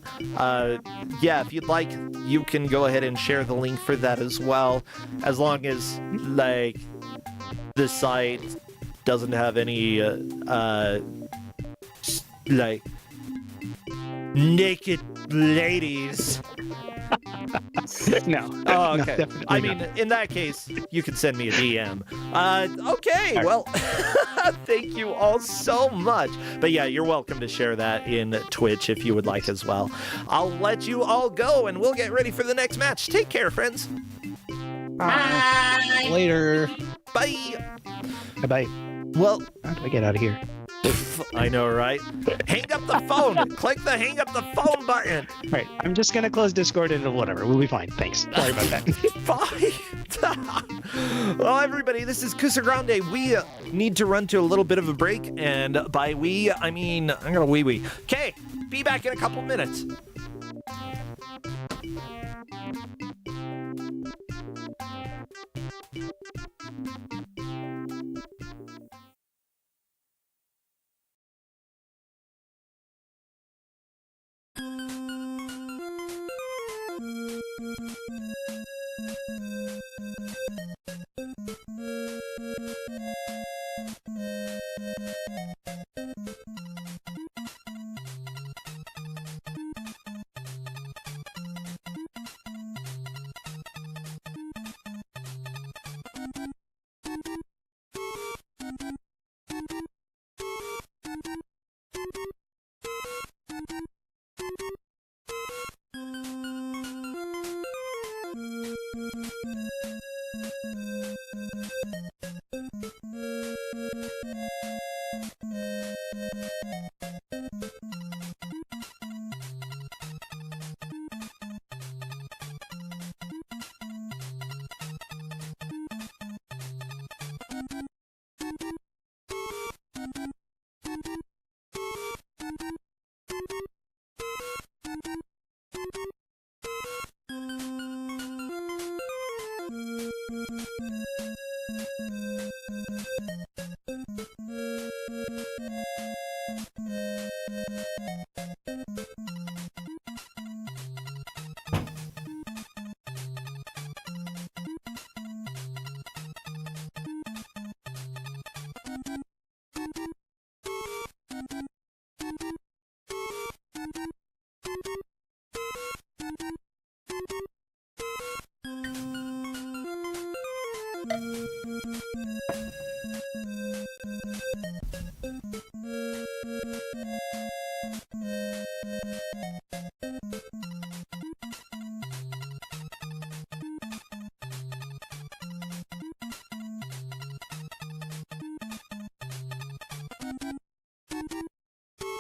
[SPEAKER 1] Yeah, if you'd like, you can go ahead and share the link for that as well, as long as, like, the site doesn't have any, like, naked ladies.
[SPEAKER 7] No.
[SPEAKER 1] Oh, okay.
[SPEAKER 7] No,
[SPEAKER 1] I mean, in that case, you can send me a DM. Okay, well, thank you all so much. But yeah, you're welcome to share that in Twitch if you would like as well. I'll let you all go, and we'll get ready for the next match. Take care, friends.
[SPEAKER 10] Bye.
[SPEAKER 6] Later.
[SPEAKER 1] Bye.
[SPEAKER 7] Bye-bye.
[SPEAKER 1] Well,
[SPEAKER 7] how do I get out of here?
[SPEAKER 1] I know, right? Hang up the phone. Click the hang up the phone button.
[SPEAKER 7] All right, I'm just going to close Discord and whatever. We'll be fine. Thanks. Sorry about that.
[SPEAKER 1] Bye. Well, everybody, this is Kusogrande. We need to run to a little bit of a break. And by we, I mean, I'm going to wee-wee. Okay, be back in a couple minutes.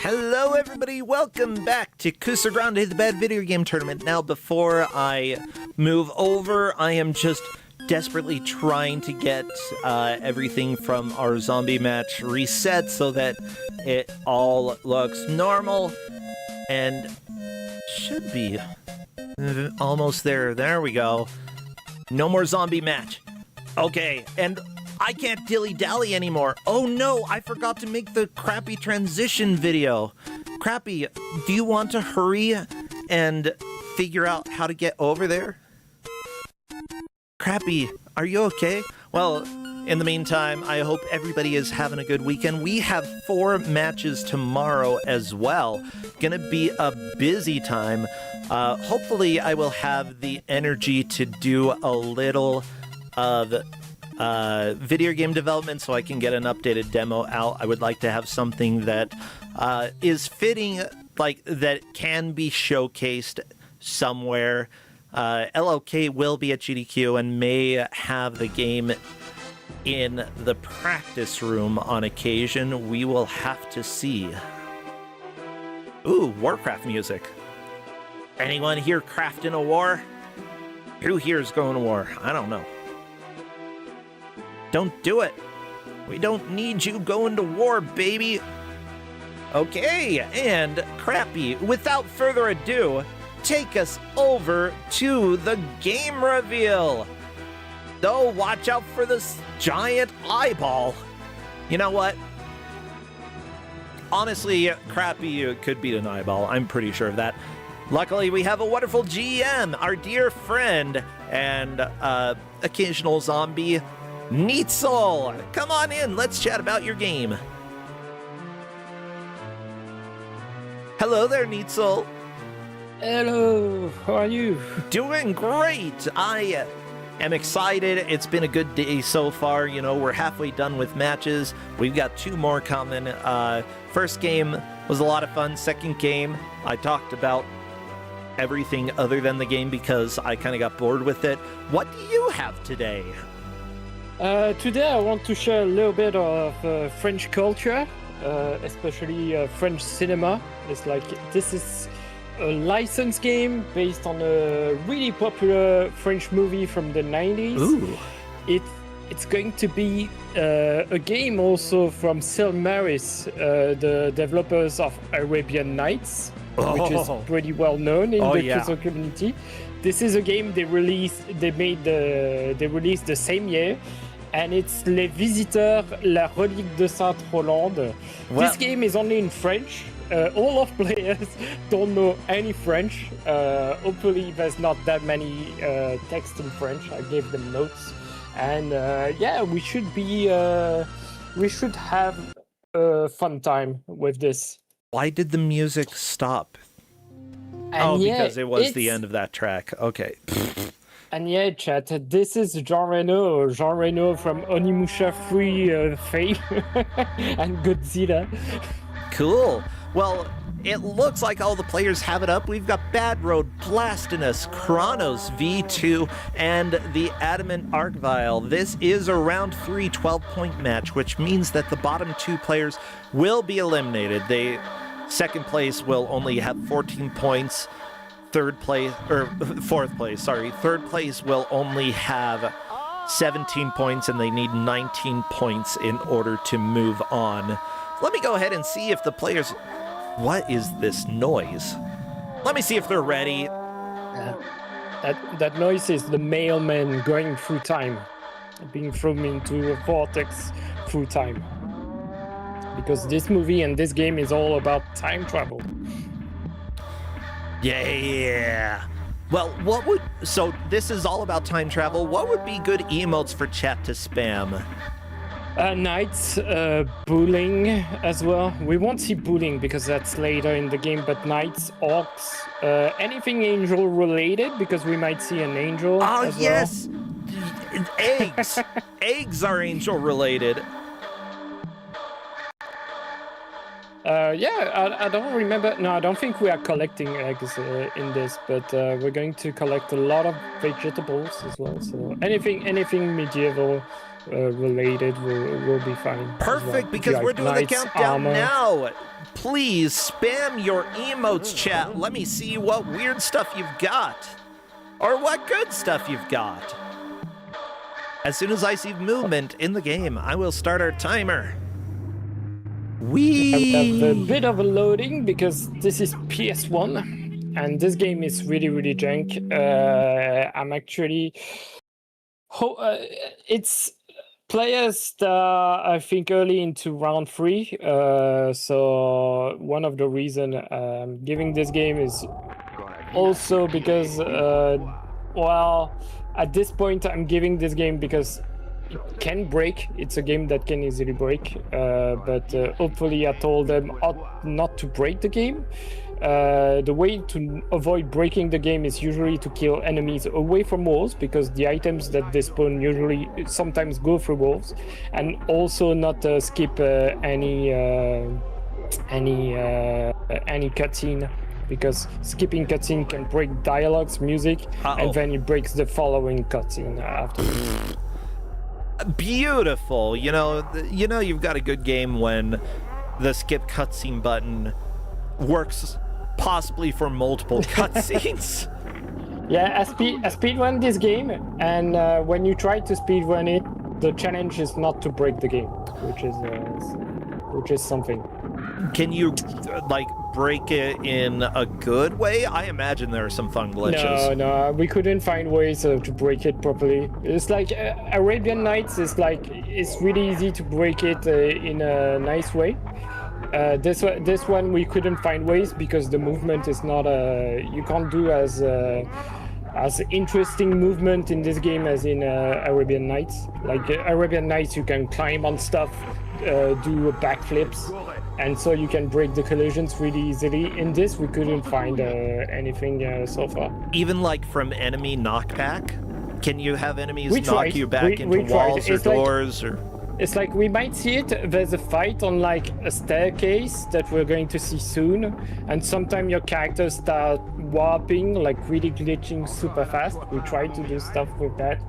[SPEAKER 1] Hello everybody, welcome back to Kusogrande, the Bad Video Game Tournament. Now before I move over, I am just desperately trying to get everything from our zombie match reset so that it all looks normal and should be almost there. There we go. No more zombie match. Okay, and I can't dilly-dally anymore. Oh no, I forgot to make the Crappy transition video. Crappy, do you want to hurry and figure out how to get over there? Crappy, are you okay? Well, in the meantime, I hope everybody is having a good weekend. We have 4 matches tomorrow as well. Gonna be a busy time. Hopefully I will have the energy to do a little of video game development so I can get an updated demo out. I would like to have something that is fitting, like that can be showcased somewhere. LLK will be at GDQ and may have the game in the practice room on occasion. We will have to see. Ooh, Warcraft music. Anyone here crafting a war? Who here is going to war? I don't know. Don't do it. We don't need you going to war, baby. Okay, and Crappy, without further ado, take us over to the game reveal. So watch out for this giant eyeball. You know what? Honestly, Crappy could beat an eyeball. I'm pretty sure of that. Luckily, we have a wonderful GM, our dear friend, and occasional zombie, Neatsoul. Come on in, let's chat about your game. Hello there, Neatsoul.
[SPEAKER 11] Hello, how are you?
[SPEAKER 1] Doing great. I am excited. It's been a good day so far. You know, we're halfway done with matches. We've got 2 more coming. First game was a lot of fun. Second game, I talked about everything other than the game because I kind of got bored with it. What do you have today?
[SPEAKER 11] Today I want to share a little bit of French culture, especially French cinema. It's like, this is a licensed game based on a really popular French movie from the 90s.
[SPEAKER 1] Ooh.
[SPEAKER 11] It's going to be a game also from Silmaris, the developers of Arabian Nights, which is pretty well known in the Kuso community. This is a game they released the same year, and it's Les Visiteurs, la relique de Sainte Rolande. Well, this game is only in French, all of players don't know any French. Hopefully, there's not that many text in French. I gave them notes, and yeah, we should have a fun time with this.
[SPEAKER 1] Why did the music stop?
[SPEAKER 11] And
[SPEAKER 1] because it was the end of that track. Okay.
[SPEAKER 11] And yeah, chat, this is Jean Reno from Onimusha 3 fame and Godzilla.
[SPEAKER 1] Cool. Well, it looks like all the players have it up. We've got Bad Road, Blastinus, Chronos, V2, and the Adamant Arcvile. This is a round 3 12-point match, which means that the bottom 2 players will be eliminated. Second place will only have 14 points. Third place will only have 17 points, and they need 19 points in order to move on. Let me go ahead and see if the players... What is this noise? Let me see if they're ready.
[SPEAKER 11] That noise is the mailman going through time, being thrown into a vortex through time. Because this movie and this game is all about time travel.
[SPEAKER 1] Yeah. Well, so this is all about time travel. What would be good emotes for chat to spam?
[SPEAKER 11] Knights, bullying as well. We won't see bullying because that's later in the game, but knights, orcs, anything angel related, because we might see an angel.
[SPEAKER 1] Oh,
[SPEAKER 11] as
[SPEAKER 1] yes!
[SPEAKER 11] Well.
[SPEAKER 1] Eggs! Eggs are angel related.
[SPEAKER 11] Yeah, I don't remember. No, I don't think we are collecting eggs in this, but we're going to collect a lot of vegetables as well. So anything medieval related will be fine.
[SPEAKER 1] Perfect,
[SPEAKER 11] well.
[SPEAKER 1] because we're doing the countdown
[SPEAKER 11] armor.
[SPEAKER 1] now. Please spam your emotes, chat. Let me see what weird stuff you've got, or what good stuff you've got. As soon as I see movement in the game, I will start our timer.
[SPEAKER 11] We have a bit of a loading because this is PS1 and this game is really jank. I'm actually it's players that are, I think, early into round 3. So one of the reason I'm giving this game is also because well, at this point I'm giving this game because it can break. It's a game that can easily break, but hopefully I told them not to break the game. The way to avoid breaking the game is usually to kill enemies away from walls, because the items that they spawn usually sometimes go through walls, and also not skip any cutscene, because skipping cutscene can break dialogues, music, and then it breaks the following cutscene after.
[SPEAKER 1] Beautiful. You know you've got a good game when the skip cutscene button works possibly for multiple cutscenes.
[SPEAKER 11] Yeah, I speedrun this game, and when you try to speedrun it, the challenge is not to break the game, which is something.
[SPEAKER 1] Can you break it in a good way? I imagine there are some fun glitches.
[SPEAKER 11] No, we couldn't find ways to break it properly. It's like Arabian Nights is it's really easy to break it in a nice way. This one we couldn't find ways because the movement is not you can't do as interesting movement in this game as in Arabian Nights. Like Arabian Nights, you can climb on stuff, do backflips, and so you can break the collisions really easily. In this, we couldn't find anything so far.
[SPEAKER 1] Even from enemy knockback? Can you have enemies knock you back into walls or doors?
[SPEAKER 11] It's like we might see it. There's a fight on a staircase that we're going to see soon, and sometimes your characters start warping, really glitching super fast. We tried to do stuff with that.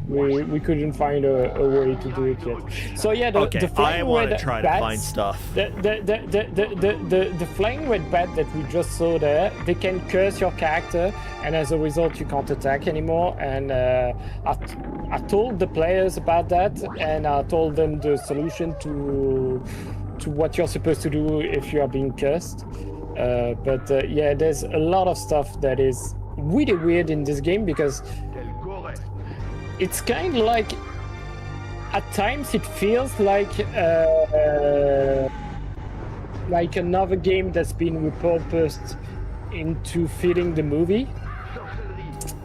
[SPEAKER 11] We couldn't find a way to do it yet. So yeah, the flying
[SPEAKER 1] I want
[SPEAKER 11] red
[SPEAKER 1] to try
[SPEAKER 11] bats,
[SPEAKER 1] to find stuff.
[SPEAKER 11] The flying red bat that we just saw there, they can curse your character, and as a result you can't attack anymore. And I told the players about that, and I told them the solution to what you're supposed to do if you are being cursed. But yeah, there's a lot of stuff that is really weird in this game, because it's kind of at times it feels like like another game that's been repurposed into fitting the movie.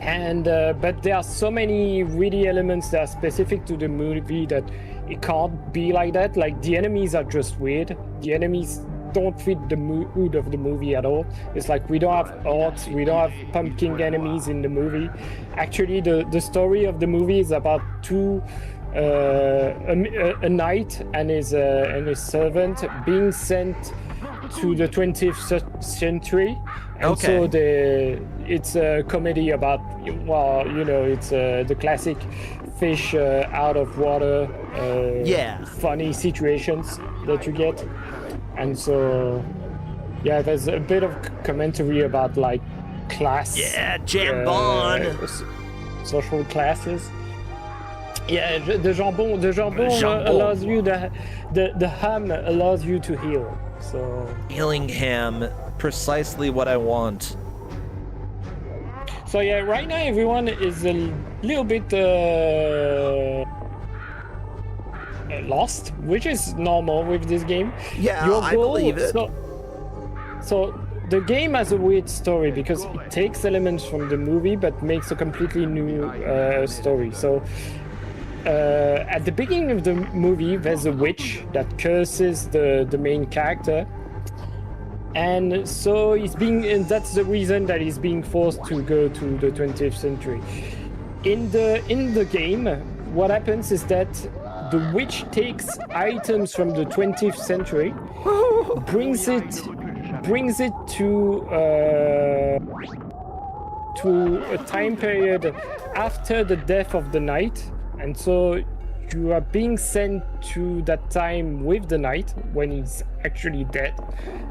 [SPEAKER 11] And but there are so many really elements that are specific to the movie that it can't be like that. Like the enemies are just weird. The enemies don't fit the mood of the movie at all. It's like we don't have orcs, we don't have pumpkin enemies in the movie. Actually, the story of the movie is about a knight and his servant being sent to the 20th century. And so it's a comedy about, well, you know, it's the classic fish out of water, funny situations that you get. And so, yeah, there's a bit of commentary about like class.
[SPEAKER 1] Yeah, jambon.
[SPEAKER 11] Social classes. Yeah, the jambon allows you the ham allows you to heal. So
[SPEAKER 1] healing ham, precisely what I want.
[SPEAKER 11] So yeah, right now everyone is a little bit lost, which is normal with this game.
[SPEAKER 1] Yeah, I believe it.
[SPEAKER 11] So the game has a weird story because it takes elements from the movie but makes a completely new story. So at the beginning of the movie, there's a witch that curses the main character, and so and that's the reason that he's being forced to go to the 20th century. In the game, what happens is that the witch takes items from the 20th century, brings it to a time period after the death of the knight. And so you are being sent to that time with the knight when he's actually dead.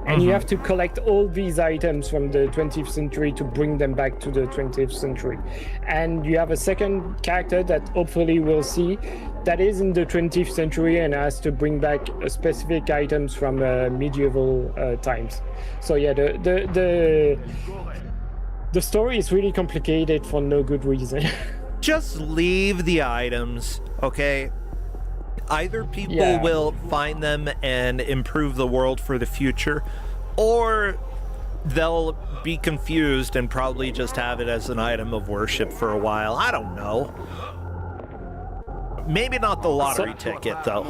[SPEAKER 11] And you have to collect all these items from the 20th century to bring them back to the 20th century. And you have a second character that hopefully we'll see that is in the 20th century and has to bring back specific items from medieval times. So yeah, the story is really complicated for no good reason.
[SPEAKER 1] Just leave the items, okay? Either people will find them and improve the world for the future, or they'll be confused and probably just have it as an item of worship for a while. I don't know. Maybe not the lottery ticket, though.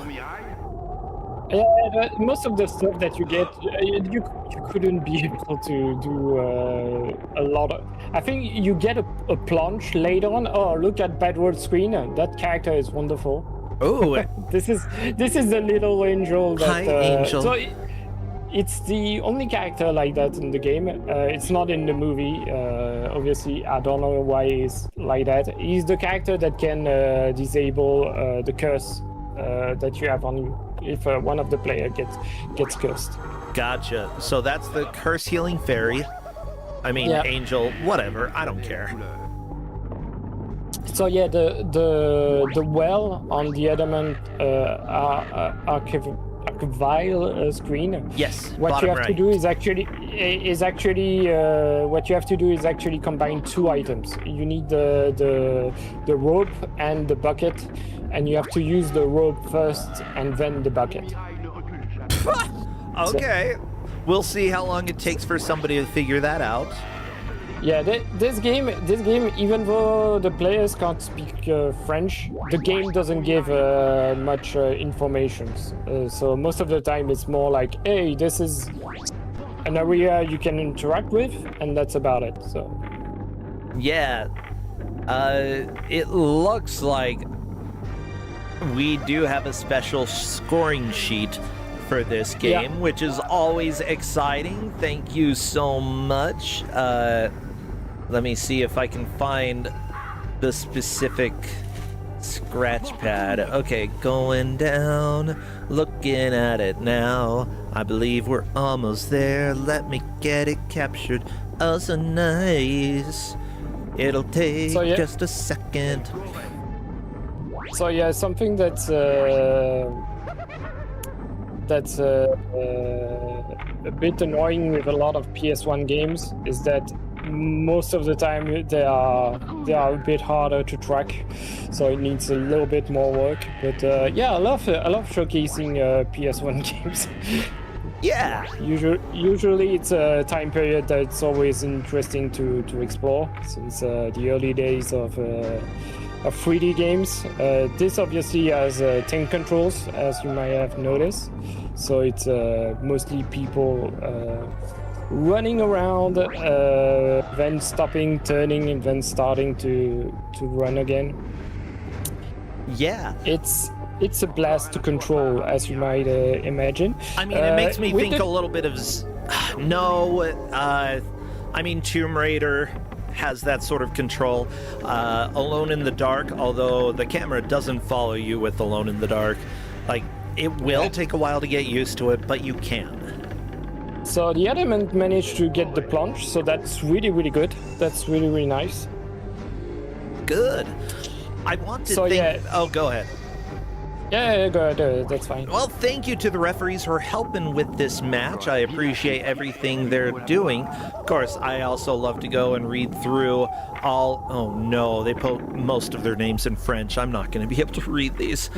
[SPEAKER 11] Most of the stuff that you get, you couldn't be able to do a lot of. I think you get a plunge later on. Oh, look at Bedward Screen. That character is wonderful.
[SPEAKER 1] Oh,
[SPEAKER 11] this is the little angel. That,
[SPEAKER 1] Hi, Angel.
[SPEAKER 11] So it's the only character like that in the game. It's not in the movie. Obviously, I don't know why he's like that. He's the character that can disable the curse that you have on you if one of the player gets cursed.
[SPEAKER 1] Gotcha. So that's the curse healing fairy. I mean, angel, whatever. I don't care.
[SPEAKER 11] So yeah, the well on the adamant archival screen.
[SPEAKER 1] Yes.
[SPEAKER 11] What you have to do is actually what you have to do is actually combine two items. You need the rope and the bucket, and you have to use the rope first and then the bucket.
[SPEAKER 1] Okay. We'll see how long it takes for somebody to figure that out.
[SPEAKER 11] Yeah, this game, even though the players can't speak French, the game doesn't give much information. So most of the time it's more like, hey, this is an area you can interact with, and that's about it. So.
[SPEAKER 1] Yeah. It looks like we do have a special scoring sheet for this game, which is always exciting. Thank you so much. Let me see if I can find the specific scratch pad. Okay, going down, looking at it now. I believe we're almost there. Let me get it captured. Oh, so nice. It'll take just a second.
[SPEAKER 11] So yeah, something that's a bit annoying with a lot of PS1 games is that most of the time they are a bit harder to track, so it needs a little bit more work. But yeah, I love showcasing PS1 games.
[SPEAKER 1] Yeah.
[SPEAKER 11] Usually it's a time period that's always interesting to explore since the early days of 3D games. This obviously has 10 controls, as you might have noticed. So it's mostly people running around, then stopping, turning, and then starting to run again.
[SPEAKER 1] Yeah.
[SPEAKER 11] It's a blast to control, as you might imagine.
[SPEAKER 1] I mean, it makes me think a little bit of... I mean, Tomb Raider has that sort of control. Alone in the Dark, although the camera doesn't follow you with Alone in the Dark. Like, it will take a while to get used to it, but you can.
[SPEAKER 11] So the Adamant managed to get the plunge, so that's really, really good. That's really, really nice.
[SPEAKER 1] Good. I want to think...
[SPEAKER 11] Yeah.
[SPEAKER 1] Oh, go ahead.
[SPEAKER 11] Yeah, go ahead. That's fine.
[SPEAKER 1] Well, thank you to the referees for helping with this match. I appreciate everything they're doing. Of course, I also love to go and read through all... Oh, no, they put most of their names in French. I'm not going to be able to read these.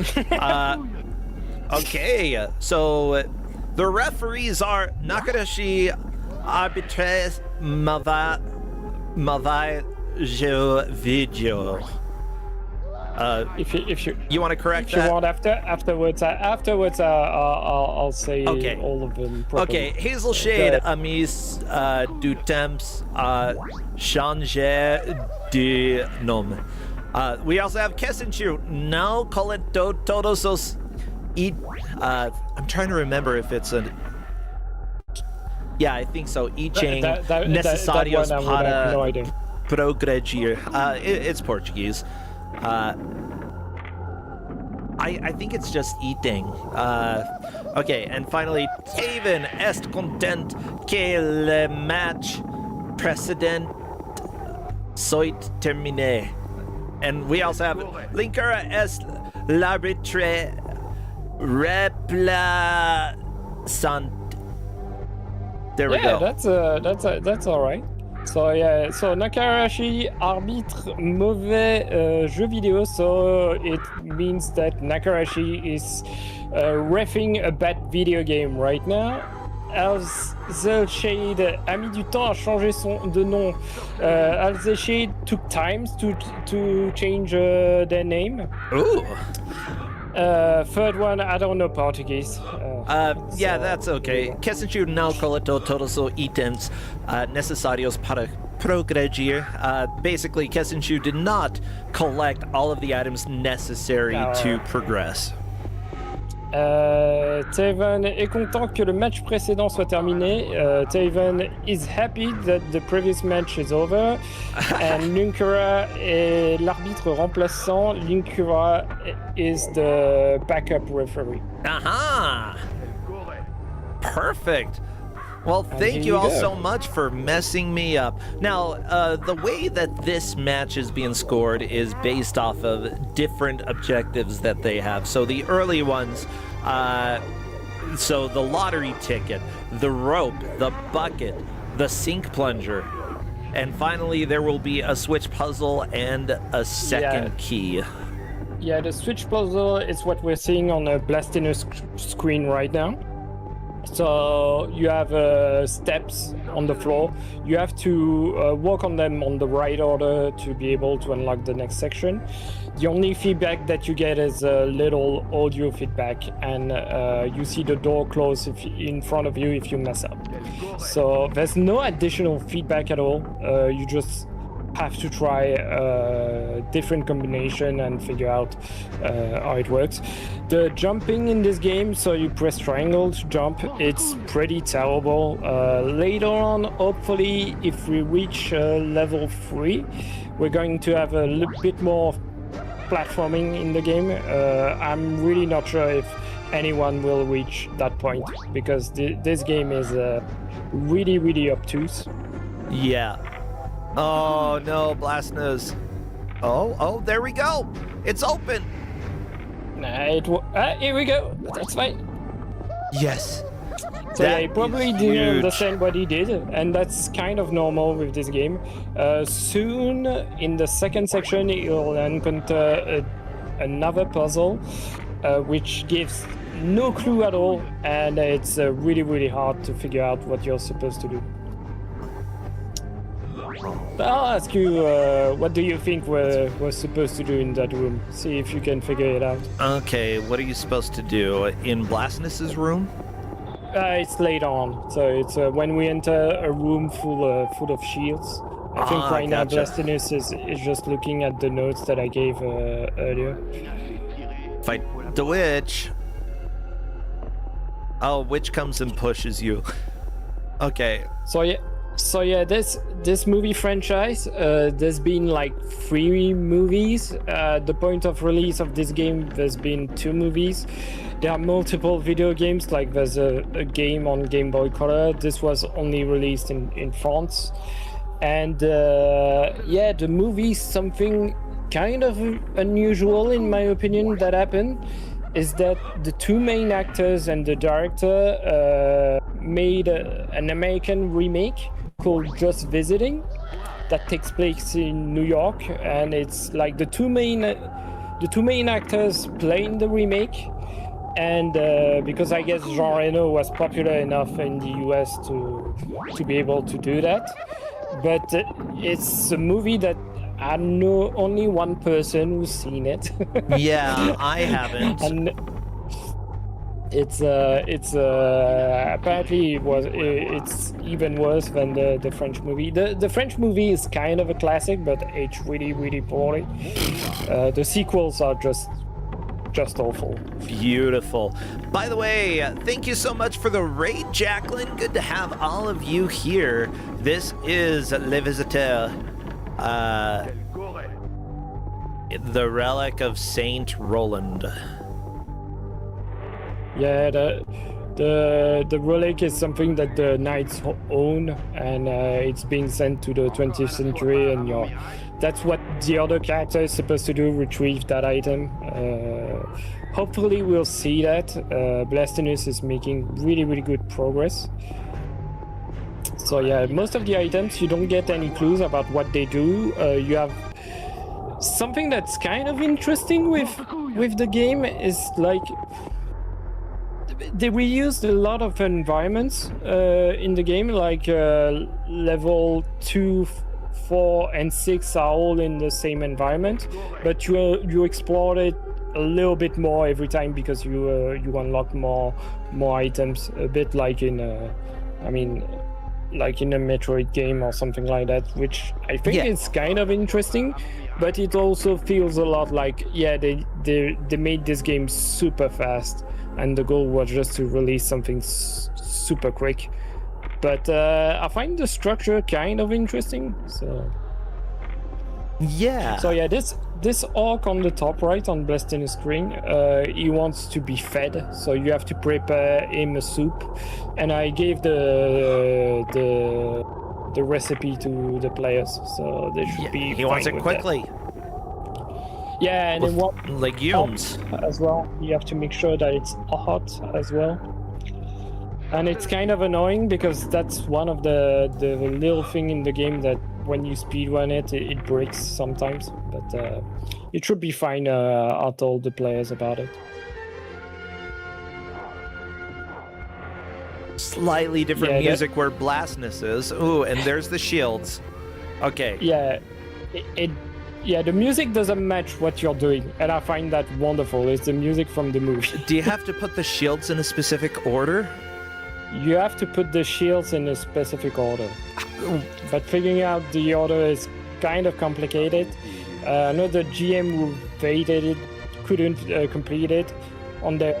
[SPEAKER 1] Okay, so the referees are Nakarashi, arbitre, mauvais jeu video.
[SPEAKER 11] If you
[SPEAKER 1] want to correct
[SPEAKER 11] that? If you want afterwards, I'll say all of them properly.
[SPEAKER 1] Okay, Hazel Shade, Amis, du temps, changer de nom. We also have Kessenchu, now call it todos os I'm trying to remember if it's a... Yeah, I think so. Icheng necessarios para progredir. It's Portuguese. I think it's just eating. Okay, and finally, Taven est content que le match précédent soit terminé. And we also have Linkura est l'arbitre remplaçant. There we go.
[SPEAKER 11] That's all right. So yeah, so Nakarashi arbitre mauvais jeu vidéo, so it means that Nakarashi is reffing a bad video game right now. Alzeshade a mis du temps à changer de nom. Alzeshade took time to change their name.
[SPEAKER 1] Ooh.
[SPEAKER 11] Third one, I don't know Portuguese.
[SPEAKER 1] Yeah, that's okay. Kessenchu não coletou todos os itens necessários para progredir. Basically, Kessenchu did not collect all of the items necessary to progress.
[SPEAKER 11] Taven est content que le match précédent soit terminé. Taven is happy that the previous match is over. And Linkura est l'arbitre remplaçant. Linkura is the backup referee.
[SPEAKER 1] Aha! Perfect. Well, thank you all so much for messing me up. Now, the way that this match is being scored is based off of different objectives that they have. So the early ones, so the lottery ticket, the rope, the bucket, the sink plunger, and finally there will be a switch puzzle and a second key.
[SPEAKER 11] Yeah, the switch puzzle is what we're seeing on the Blastinus screen right now. So you have steps on the floor. You have to walk on them on the right order to be able to unlock the next section. The only feedback that you get is a little audio feedback, and you see the door close in front of you if you mess up. So there's no additional feedback at all. You just have to try a different combination and figure out how it works. The jumping in this game, so you press triangle to jump, it's pretty terrible. Later on, hopefully, if we reach level 3, we're going to have a little bit more platforming in the game. I'm really not sure if anyone will reach that point, because this game is really, really obtuse.
[SPEAKER 1] Yeah. Oh no, Blastnose. Oh, there we go. It's open.
[SPEAKER 11] Here we go. That's fine.
[SPEAKER 1] Yes.
[SPEAKER 11] So yeah, he probably didn't understand what he did, and that's kind of normal with this game. Soon, in the second section, you'll encounter another puzzle, which gives no clue at all, and it's really, really hard to figure out what you're supposed to do. I'll ask you, what do you think we're supposed to do in that room? See if you can figure it out.
[SPEAKER 1] Okay, what are you supposed to do? In Blasnus's room?
[SPEAKER 11] It's later on, so it's when we enter a room full of shields. I think right now Blastinus is just looking at the notes that I gave earlier.
[SPEAKER 1] Fight the witch. Oh, witch comes and pushes you. Okay.
[SPEAKER 11] So yeah, this movie franchise, there's been like 3 movies. At the point of release of this game, there's been 2 movies. There are multiple video games, like there's a game on Game Boy Color. This was only released in France. And yeah, the movie, something kind of unusual in my opinion that happened is that the 2 main actors and the director made an American remake called Just Visiting that takes place in New York, and it's like the two main actors playing the remake, and because I guess Jean Reno was popular enough in the US to be able to do that, but it's a movie that I know only one person who's seen it.
[SPEAKER 1] Yeah, I haven't.
[SPEAKER 11] And it's apparently it's even worse than the French movie. The French movie is kind of a classic, but aged really, really poorly. The sequels are just awful.
[SPEAKER 1] Beautiful. By the way, thank you so much for the raid, Jacqueline. Good to have all of you here. This is Les Visiteurs. The relic of Saint Roland.
[SPEAKER 11] Yeah, the relic is something that the knights own, and it's being sent to the 20th century, and that's what the other character is supposed to do, retrieve that item. Hopefully we'll see that. Blastinus is making really, really good progress. So yeah, most of the items, you don't get any clues about what they do. You have something that's kind of interesting with the game is like they reused a lot of environments in the game, like level 2, 4, and 6 are all in the same environment, but you explore it a little bit more every time because you unlock more items, a bit like in like in a Metroid game or something like that, which I think is kind of interesting, but it also feels a lot like, they made this game super fast, and the goal was just to release something super quick. But I find the structure kind of interesting, so...
[SPEAKER 1] Yeah.
[SPEAKER 11] So yeah, this orc on the top right on Blastinus screen, he wants to be fed, so you have to prepare him a soup, and I gave the recipe to the players, so they should be.
[SPEAKER 1] He wants it quickly.
[SPEAKER 11] That. Yeah, and it wants
[SPEAKER 1] legumes
[SPEAKER 11] as well. You have to make sure that it's hot as well. And it's kind of annoying because that's one of the little thing in the game that when you speedrun it breaks sometimes. But it should be fine. I told the players about it.
[SPEAKER 1] Slightly different music where Blastinus is. Ooh, and there's the shields. Okay.
[SPEAKER 11] Yeah, the music doesn't match what you're doing, and I find that wonderful. It's the music from the movie.
[SPEAKER 1] Do you have to put the shields in a specific order?
[SPEAKER 11] You have to put the shields in a specific order, but figuring out the order is kind of complicated. I know the GM who waited it couldn't complete it on their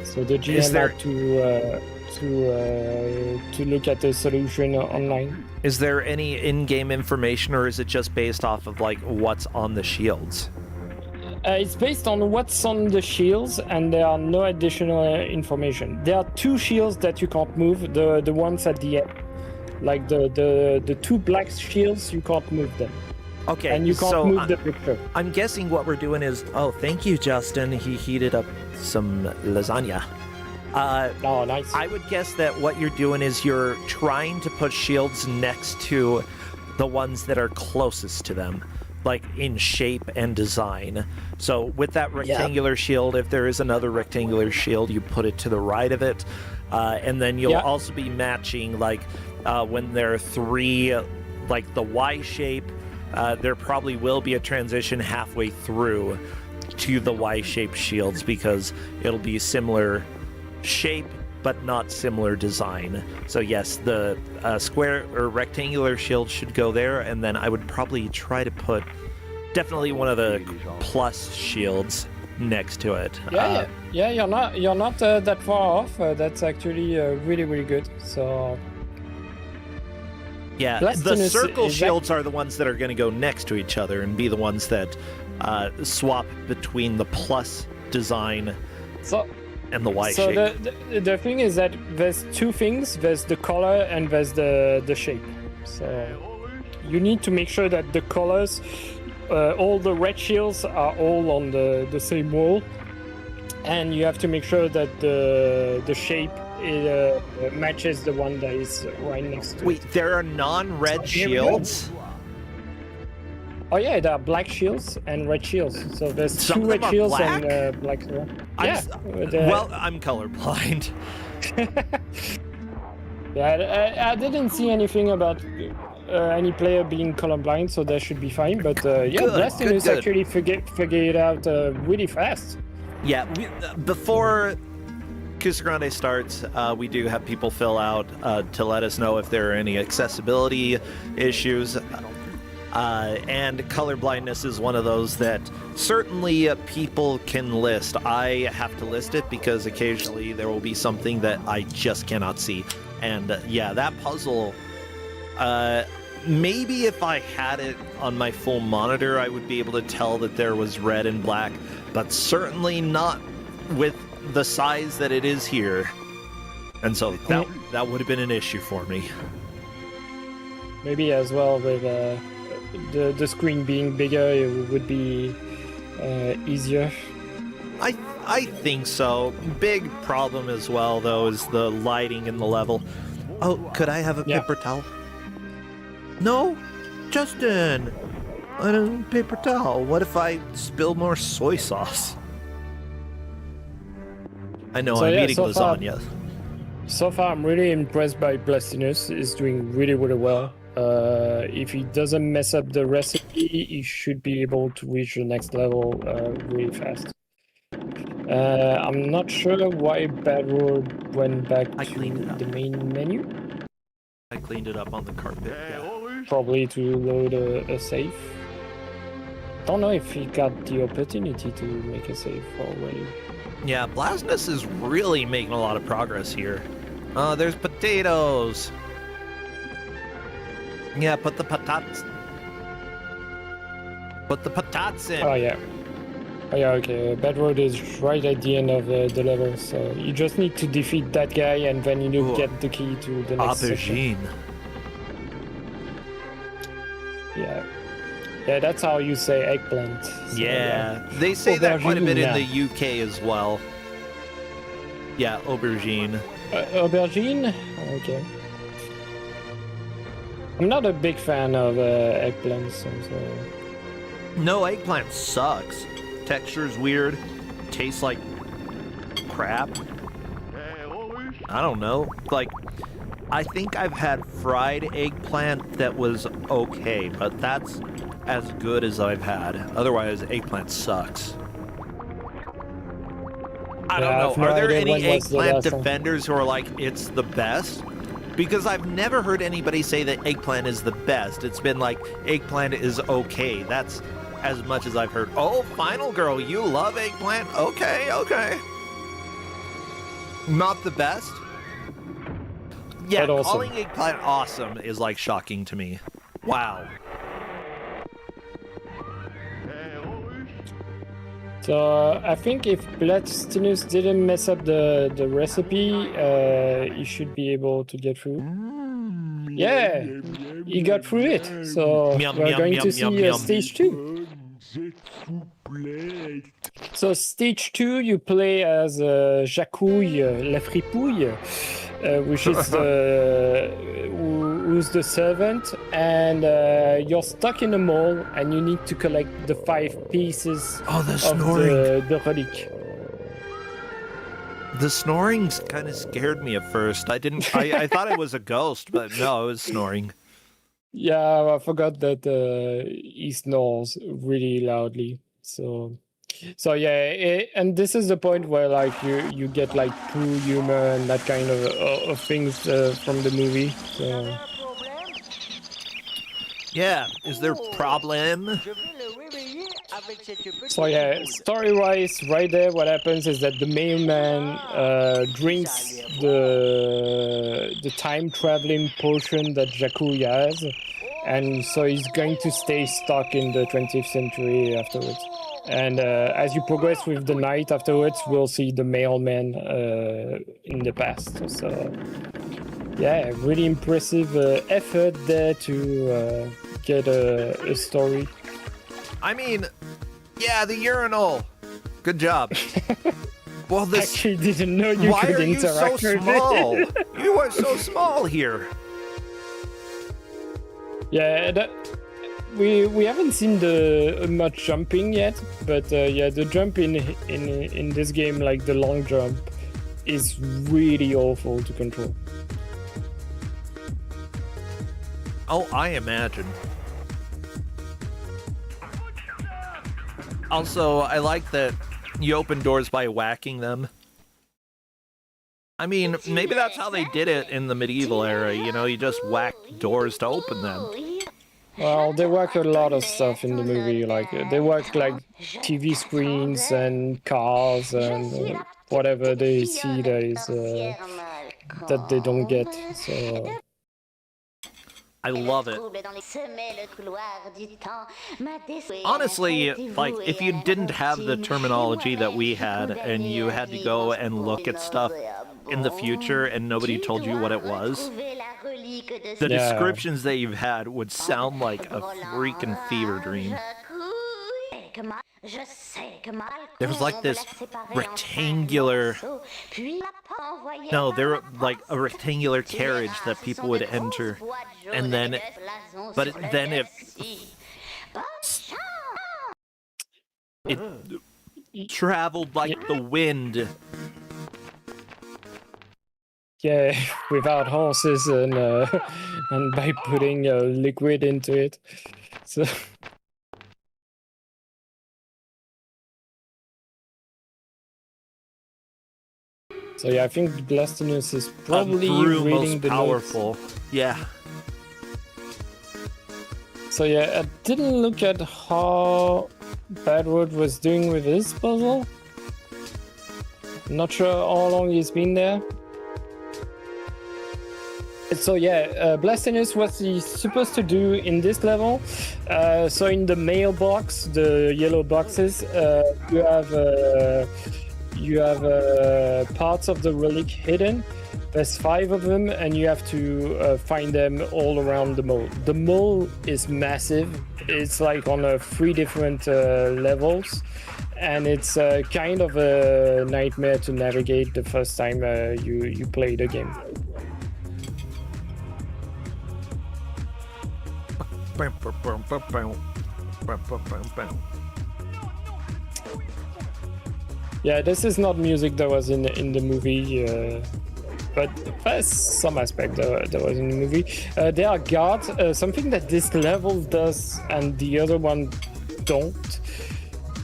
[SPEAKER 11] so the GM had to look at the solution online.
[SPEAKER 1] Is there any in-game information, or is it just based off of like what's on the shields?
[SPEAKER 11] It's based on what's on the shields, and there are no additional information. There are 2 shields that you can't move, the ones at the end. Like the 2 black shields, you can't move them.
[SPEAKER 1] Okay,
[SPEAKER 11] and you can't move the picture.
[SPEAKER 1] I'm guessing what we're doing is... Oh, thank you, Justin. He heated up some lasagna.
[SPEAKER 11] Oh, nice.
[SPEAKER 1] I would guess that what you're doing is you're trying to put shields next to the ones that are closest to them. like in shape and design. So with that rectangular shield, if there is another rectangular shield, you put it to the right of it. And then you'll also be matching, like, when there are three, like the Y shape, there probably will be a transition halfway through to the Y-shaped shields because it'll be similar shape but not similar design. So yes, the square or rectangular shield should go there, and then I would probably try to put definitely one of the plus shields next to it.
[SPEAKER 11] You're not that far off. That's actually really good. So
[SPEAKER 1] yeah, the circle shields are the ones that are going to go next to each other and be the ones that swap between the plus design and the Y shape.
[SPEAKER 11] So the thing is that there's two things. There's the color and there's the shape. So you need to make sure that the colors, all the red shields are all on the same wall. And you have to make sure that the shape matches the one that is right next to it.
[SPEAKER 1] Wait, there are non-red shields?
[SPEAKER 11] Oh yeah, there are black shields and red shields. So there's two red shields and black. Yeah.
[SPEAKER 1] Well, I'm colorblind.
[SPEAKER 11] Yeah, I didn't see anything about any player being colorblind, so that should be fine. But Blastinus actually figured it out really fast.
[SPEAKER 1] Yeah, before Kusogrande starts, we do have people fill out to let us know if there are any accessibility issues. And colorblindness is one of those that certainly people can list. I have to list it because occasionally there will be something that I just cannot see. And yeah, that puzzle, maybe if I had it on my full monitor, I would be able to tell that there was red and black, but certainly not with the size that it is here. And so that would have been an issue for me.
[SPEAKER 11] Maybe as well with the screen being bigger, it would be easier.
[SPEAKER 1] I think so. Big problem as well, though, is the lighting in the level. Oh, could I have a paper towel? No? Justin! I don't need paper towel. What if I spill more soy sauce? I know, I'm eating lasagna.
[SPEAKER 11] So far, I'm really impressed by Blastinus. He's doing really well. If he doesn't mess up the recipe, he should be able to reach the next level really fast. I'm not sure why Bad Road went back to the main menu.
[SPEAKER 1] I cleaned it up on the carpet,
[SPEAKER 11] Probably to load a save. Don't know if he got the opportunity to make a save already.
[SPEAKER 1] Yeah, Blastinus is really making a lot of progress here. There's potatoes. Yeah, put the patatas in.
[SPEAKER 11] Oh yeah, okay. Bad Road is right at the end of the level, so you just need to defeat that guy and then you get the key to the next
[SPEAKER 1] aubergine.
[SPEAKER 11] Section. Yeah, that's how you say eggplant. So,
[SPEAKER 1] they say that quite a bit in the UK as well. Yeah, aubergine.
[SPEAKER 11] Aubergine? Okay. I'm not a big fan of eggplants. So.
[SPEAKER 1] No, eggplant sucks. Texture's weird. Tastes like crap. I don't know. Like, I think I've had fried eggplant that was okay, but that's as good as I've had. Otherwise, eggplant sucks. I don't know. Are there any eggplant defenders who are like, it's the best? Because I've never heard anybody say that eggplant is the best. It's been like, eggplant is okay. That's as much as I've heard. Oh, Final Girl, you love eggplant? Okay. Not the best? Yeah,
[SPEAKER 11] but awesome.
[SPEAKER 1] Calling eggplant awesome is like shocking to me. Wow.
[SPEAKER 11] So I think if Blastinus didn't mess up the recipe, he should be able to get through. Yeah, he got through it. So we're going to see stage 2. So stage 2, you play as Jacouille, la fripouille, which is who's the servant, and you're stuck in a mall, and you need to collect the 5 pieces
[SPEAKER 1] Oh, the
[SPEAKER 11] of
[SPEAKER 1] snoring.
[SPEAKER 11] the relic.
[SPEAKER 1] The snoring kind of scared me at first. I thought it was a ghost, but no, it was snoring.
[SPEAKER 11] Yeah, I forgot that he snores really loudly. So yeah, and this is the point where like you get like poo humor and that kind of things from the movie. So.
[SPEAKER 1] Yeah, is there problem?
[SPEAKER 11] So yeah, story-wise, right there, what happens is that the mailman drinks the time-traveling potion that Jakku has, and so he's going to stay stuck in the 20th century afterwards. And as you progress with the night afterwards, we'll see the mailman in the past. So yeah, really impressive effort there to get a story.
[SPEAKER 1] I mean, yeah, the urinal. Good job. Well, this
[SPEAKER 11] actually didn't know you
[SPEAKER 1] why
[SPEAKER 11] could
[SPEAKER 1] are you so
[SPEAKER 11] interact with
[SPEAKER 1] small?
[SPEAKER 11] it.
[SPEAKER 1] You are so small here.
[SPEAKER 11] Yeah, we haven't seen the much jumping yet, but yeah, the jump in this game, like the long jump, is really awful to control.
[SPEAKER 1] Oh, I imagine. Also, I like that you open doors by whacking them. I mean, maybe that's how they did it in the medieval era, you know, you just whack doors to open them.
[SPEAKER 11] Well, they work a lot of stuff in the movie, like they work like TV screens and cars and whatever they see that is that they don't get. So
[SPEAKER 1] I love it. Honestly, like, if you didn't have the terminology that we had and you had to go and look at stuff in the future and nobody told you what it was, the descriptions that you've had would sound like a freaking fever dream. There was like this rectangular... No, there were like a rectangular carriage that people would enter, and then... But then it traveled like the wind.
[SPEAKER 11] yeah, without horses and by putting liquid into it. So. So yeah, I think Blastinus is probably reading
[SPEAKER 1] most
[SPEAKER 11] the
[SPEAKER 1] powerful.
[SPEAKER 11] notes.
[SPEAKER 1] Yeah.
[SPEAKER 11] So yeah, I didn't look at how Badwood was doing with his puzzle. Not sure how long he's been there. So yeah, Blastinus, what he's supposed to do in this level, so in the mailbox, the yellow boxes, you have parts of the relic hidden. There's 5 of them, and you have to find them all around the mall. The mall is massive. It's like on 3 different levels, and it's kind of a nightmare to navigate the first time you play the game. Yeah, this is not music that was in the movie, but there's some aspect that was in the movie. There are guards. Something that this level does and the other one don't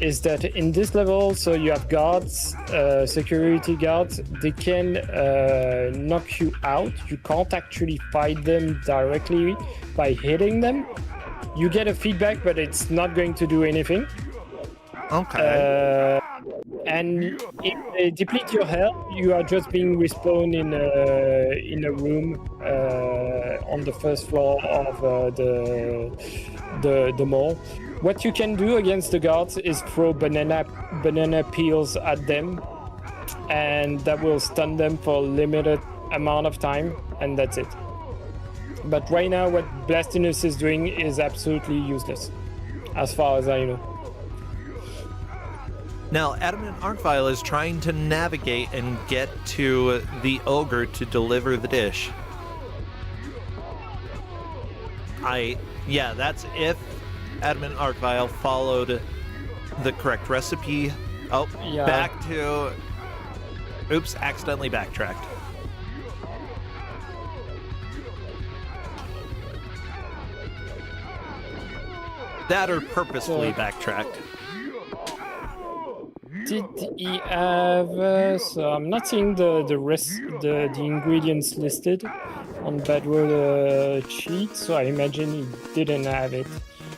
[SPEAKER 11] is that in this level, so you have guards, security guards. They can knock you out. You can't actually fight them directly by hitting them. You get a feedback, but it's not going to do anything.
[SPEAKER 1] Okay.
[SPEAKER 11] And if they deplete your health, you are just being respawned in a room on the first floor of the mall. What you can do against the guards is throw banana peels at them, and that will stun them for a limited amount of time, and that's it. But right now, what Blastinus is doing is absolutely useless, as far as I know.
[SPEAKER 1] Now, Adamant Archvile is trying to navigate and get to the ogre to deliver the dish. That's if Admin Arcvile followed the correct recipe. Oh,
[SPEAKER 11] Yeah.
[SPEAKER 1] back to... Oops, accidentally backtracked. That or purposefully backtracked.
[SPEAKER 11] Did he have? So I'm not seeing the ingredients listed on Badworld cheat. So I imagine he didn't have it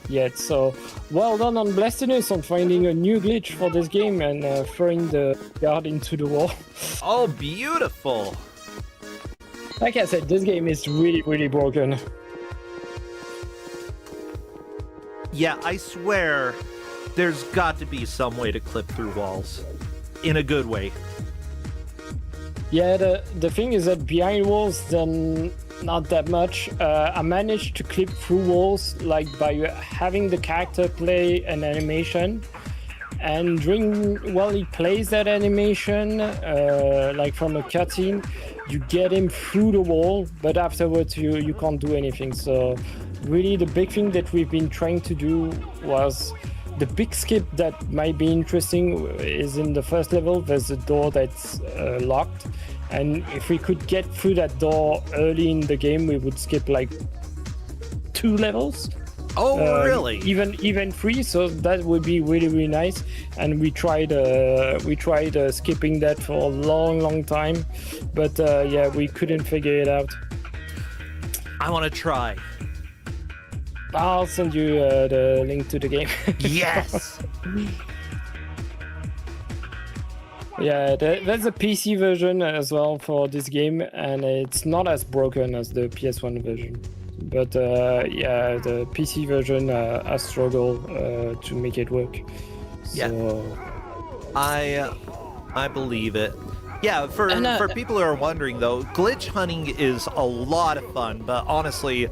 [SPEAKER 11] yet. So well done on Blastinus on finding a new glitch for this game and throwing the guard into the wall.
[SPEAKER 1] Oh, beautiful!
[SPEAKER 11] Like I said, this game is really, really broken.
[SPEAKER 1] Yeah, I swear there's got to be some way to clip through walls. In a good way.
[SPEAKER 11] Yeah, the thing is that behind walls, then not that much. I managed to clip through walls like by having the character play an animation, and while he plays that animation, like from a cutscene, you get him through the wall, but afterwards you can't do anything. So really the big thing that we've been trying to do was the big skip that might be interesting is in the first level. There's a door that's locked, and if we could get through that door early in the game, we would skip like 2 levels.
[SPEAKER 1] Oh, really?
[SPEAKER 11] Even 3. So that would be really, really nice. And we tried skipping that for a long time, but yeah, we couldn't figure it out.
[SPEAKER 1] I want to try.
[SPEAKER 11] I'll send you the link to the game.
[SPEAKER 1] Yes!
[SPEAKER 11] Yeah, there's a PC version as well for this game, and it's not as broken as the PS1 version. But yeah, the PC version has struggled to make it work.
[SPEAKER 1] Yeah.
[SPEAKER 11] So...
[SPEAKER 1] I believe it. Yeah, for people who are wondering though, glitch hunting is a lot of fun, but honestly,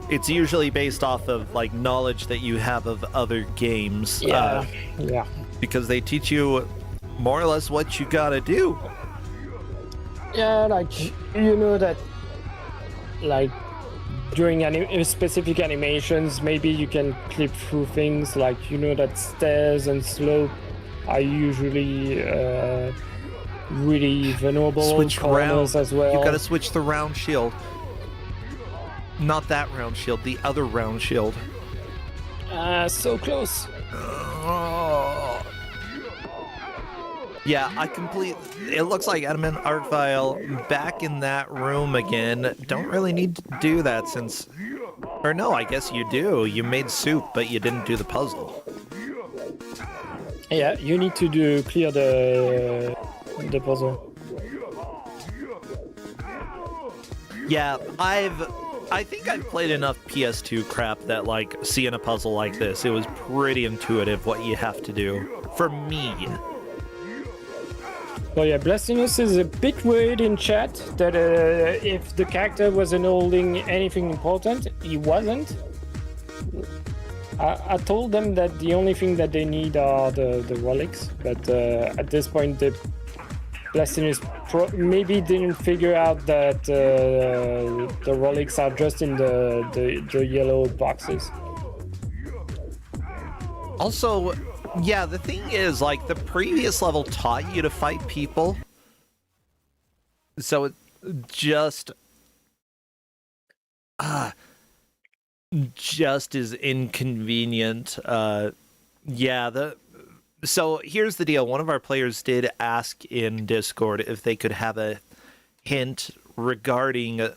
[SPEAKER 1] it's usually based off of like knowledge that you have of other games.
[SPEAKER 11] Yeah,
[SPEAKER 1] because they teach you more or less what you gotta do.
[SPEAKER 11] Yeah, like you know that, like during specific animations, maybe you can clip through things. Like you know that stairs and slope are usually really vulnerable.
[SPEAKER 1] Switch
[SPEAKER 11] corners
[SPEAKER 1] round
[SPEAKER 11] as well.
[SPEAKER 1] You gotta switch the round shield. Not that round shield, the other round shield.
[SPEAKER 11] So close.
[SPEAKER 1] Yeah, it looks like Admin Arcvile back in that room again. Don't really need to do that since... Or no, I guess you do. You made soup, but you didn't do the puzzle.
[SPEAKER 11] Yeah, you need to clear the puzzle.
[SPEAKER 1] Yeah, I think I've played enough PS2 crap that, like, seeing a puzzle like this, it was pretty intuitive what you have to do. For me.
[SPEAKER 11] Well, yeah, Blastinus is a bit worried in chat that if the character wasn't holding anything important, he wasn't. I told them that the only thing that they need are the relics, but at this point, Blastinus maybe didn't figure out that the relics are just in the yellow boxes.
[SPEAKER 1] Also, yeah, the thing is, like, the previous level taught you to fight people. So it just is inconvenient. So here's the deal. One of our players did ask in Discord if they could have a hint regarding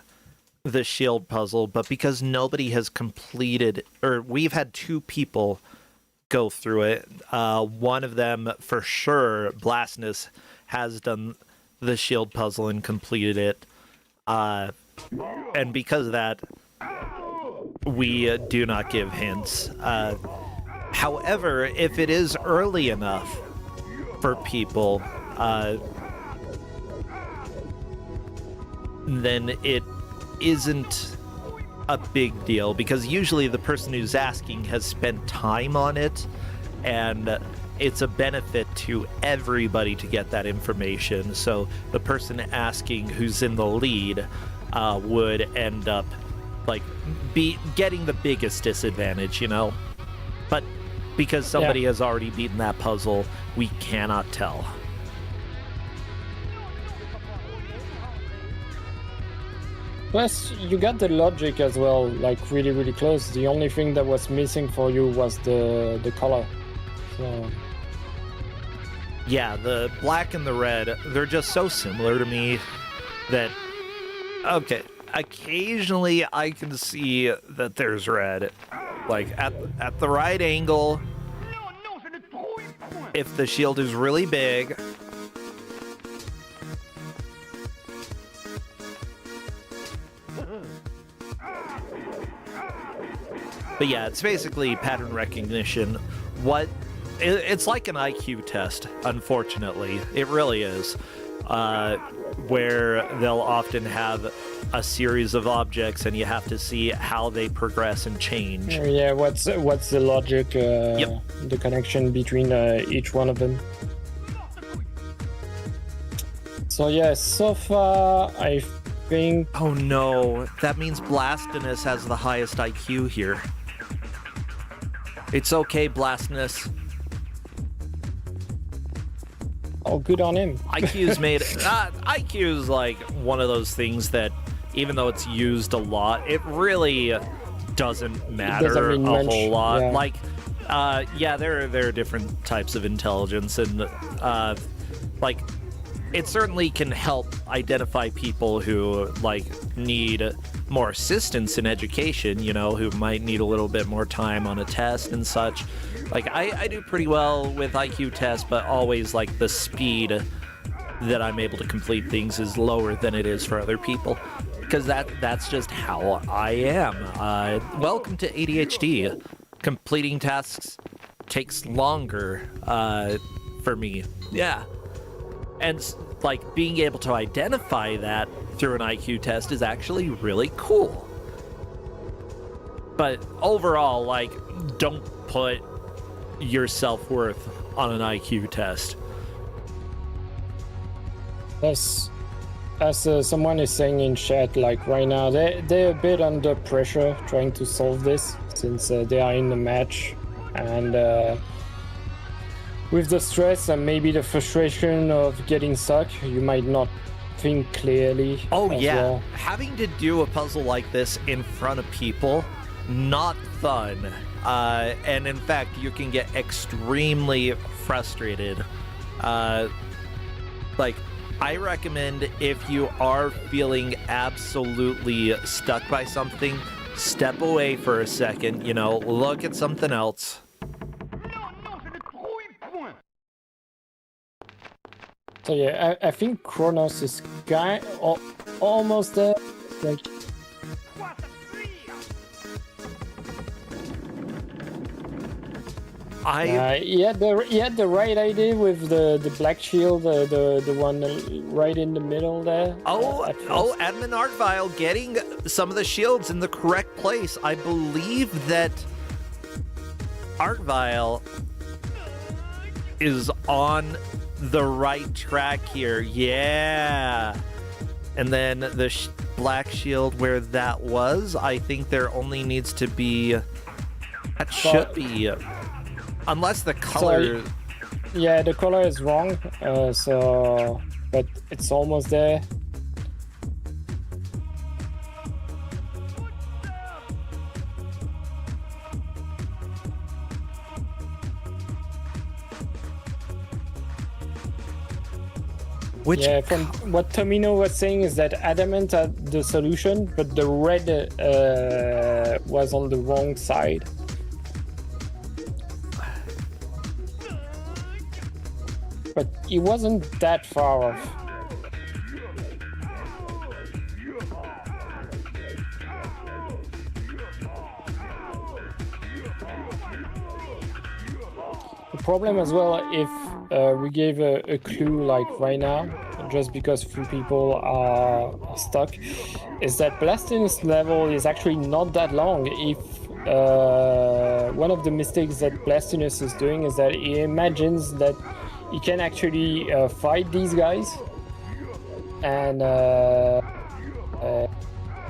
[SPEAKER 1] the shield puzzle, but because nobody has completed, or we've had 2 people go through it. One of them, for sure, Blastinus, has done the shield puzzle and completed it. And because of that, we do not give hints. However, if it is early enough for people, then it isn't a big deal, because usually the person who's asking has spent time on it, and it's a benefit to everybody to get that information. So the person asking who's in the lead would end up like getting the biggest disadvantage, you know? But because somebody has already beaten that puzzle, we cannot tell.
[SPEAKER 11] Plus, you got the logic as well, like really, really close. The only thing that was missing for you was the color. So...
[SPEAKER 1] Yeah, the black and the red, they're just so similar to me that... Okay, occasionally I can see that there's red. Like, at the right angle, if the shield is really big... But yeah, it's basically pattern recognition. It's like an IQ test, unfortunately. It really is. Where they'll often have a series of objects and you have to see how they progress and change.
[SPEAKER 11] Yeah, what's the logic, the connection between each one of them. So yeah, so far I think...
[SPEAKER 1] Oh no, that means Blastinus has the highest IQ here. It's okay, Blastinus.
[SPEAKER 11] Oh, good on him.
[SPEAKER 1] IQ's made... IQ's like one of those things that, even though it's used a lot, it really doesn't matter a whole lot.
[SPEAKER 11] Yeah.
[SPEAKER 1] Like, yeah, there are different types of intelligence, and like, it certainly can help identify people who like need more assistance in education, you know, who might need a little bit more time on a test and such. Like, I do pretty well with IQ tests, but always, like, the speed that I'm able to complete things is lower than it is for other people. Because that's just how I am. Welcome to ADHD. Completing tasks takes longer for me. Yeah. And, like, being able to identify that through an IQ test is actually really cool. But overall, like, don't put your self-worth on an IQ test.
[SPEAKER 11] As someone is saying in chat, like right now, they're a bit under pressure trying to solve this since they are in the match, and with the stress and maybe the frustration of getting stuck, you might not think clearly.
[SPEAKER 1] Oh yeah,
[SPEAKER 11] well.
[SPEAKER 1] Having to do a puzzle like this in front of people, not fun. And in fact, you can get extremely frustrated. Like, I recommend if you are feeling absolutely stuck by something, step away for a second, you know, look at something else.
[SPEAKER 11] So yeah, I think Kronos is almost there. Like, he had the right idea with the black shield, the one right in the middle there.
[SPEAKER 1] Admin Artvile getting some of the shields in the correct place. I believe that Artvile is on the right track here. Yeah. And then the black shield where that was, I think there only needs to be... That should be... Unless the color...
[SPEAKER 11] Yeah, the color is wrong, but it's almost there. Yeah, from what Tomino was saying is that Adamant had the solution, but the red was on the wrong side. But he wasn't that far off. The problem as well, if we gave a clue like right now, just because few people are stuck, is that Blastinus level is actually not that long. If one of the mistakes that Blastinus is doing is that he imagines that he can actually fight these guys, and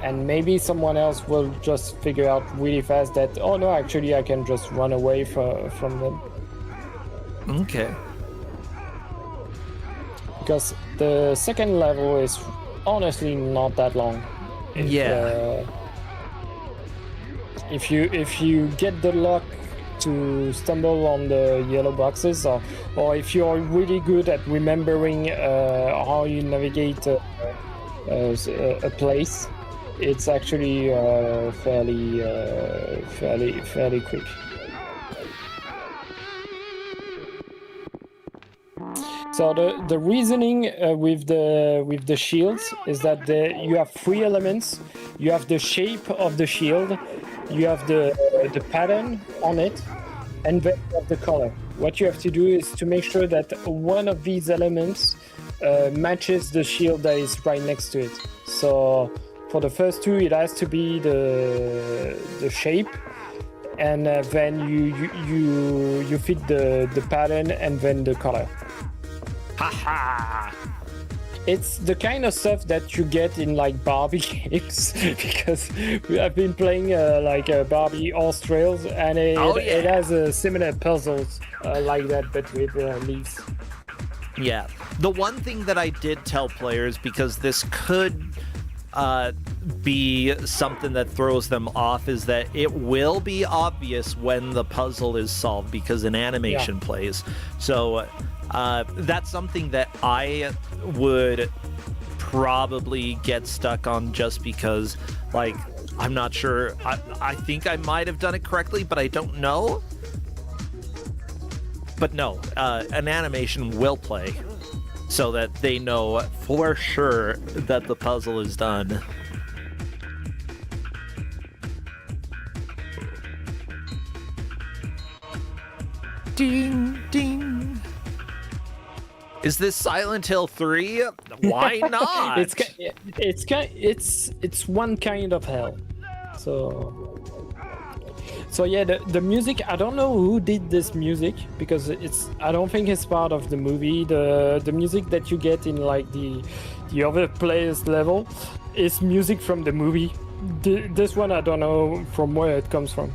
[SPEAKER 11] and maybe someone else will just figure out really fast that, oh no, actually I can just run away from them.
[SPEAKER 1] Okay.
[SPEAKER 11] Because the second level is honestly not that long. If you get the luck to stumble on the yellow boxes, or if you're really good at remembering how you navigate a place, it's actually fairly quick. So the reasoning with the shields is that you have 3 elements. You have the shape of the shield, you have the pattern on it, and then you have the color. What you have to do is to make sure that one of these elements matches the shield that is right next to it. So for the first 2, it has to be the shape, and then you fit the pattern and then the color.
[SPEAKER 1] Haha!
[SPEAKER 11] It's the kind of stuff that you get in like Barbie games, because we have been playing Barbie Horse Trails, and it has similar puzzles like that, but with leaves.
[SPEAKER 1] Yeah. The one thing that I did tell players, because this could be something that throws them off, is that it will be obvious when the puzzle is solved, because an animation plays. So that's something that I would probably get stuck on, just because, like, I'm not sure. I think I might have done it correctly, but I don't know. But no, an animation will play so that they know for sure that the puzzle is done. Ding, ding. Is this Silent Hill 3? Why not?
[SPEAKER 11] It's one kind of hell. So yeah, the music, I don't know who did this music, because I don't think it's part of the movie. The music that you get in like the other players level is music from the movie. This one, I don't know from where it comes from.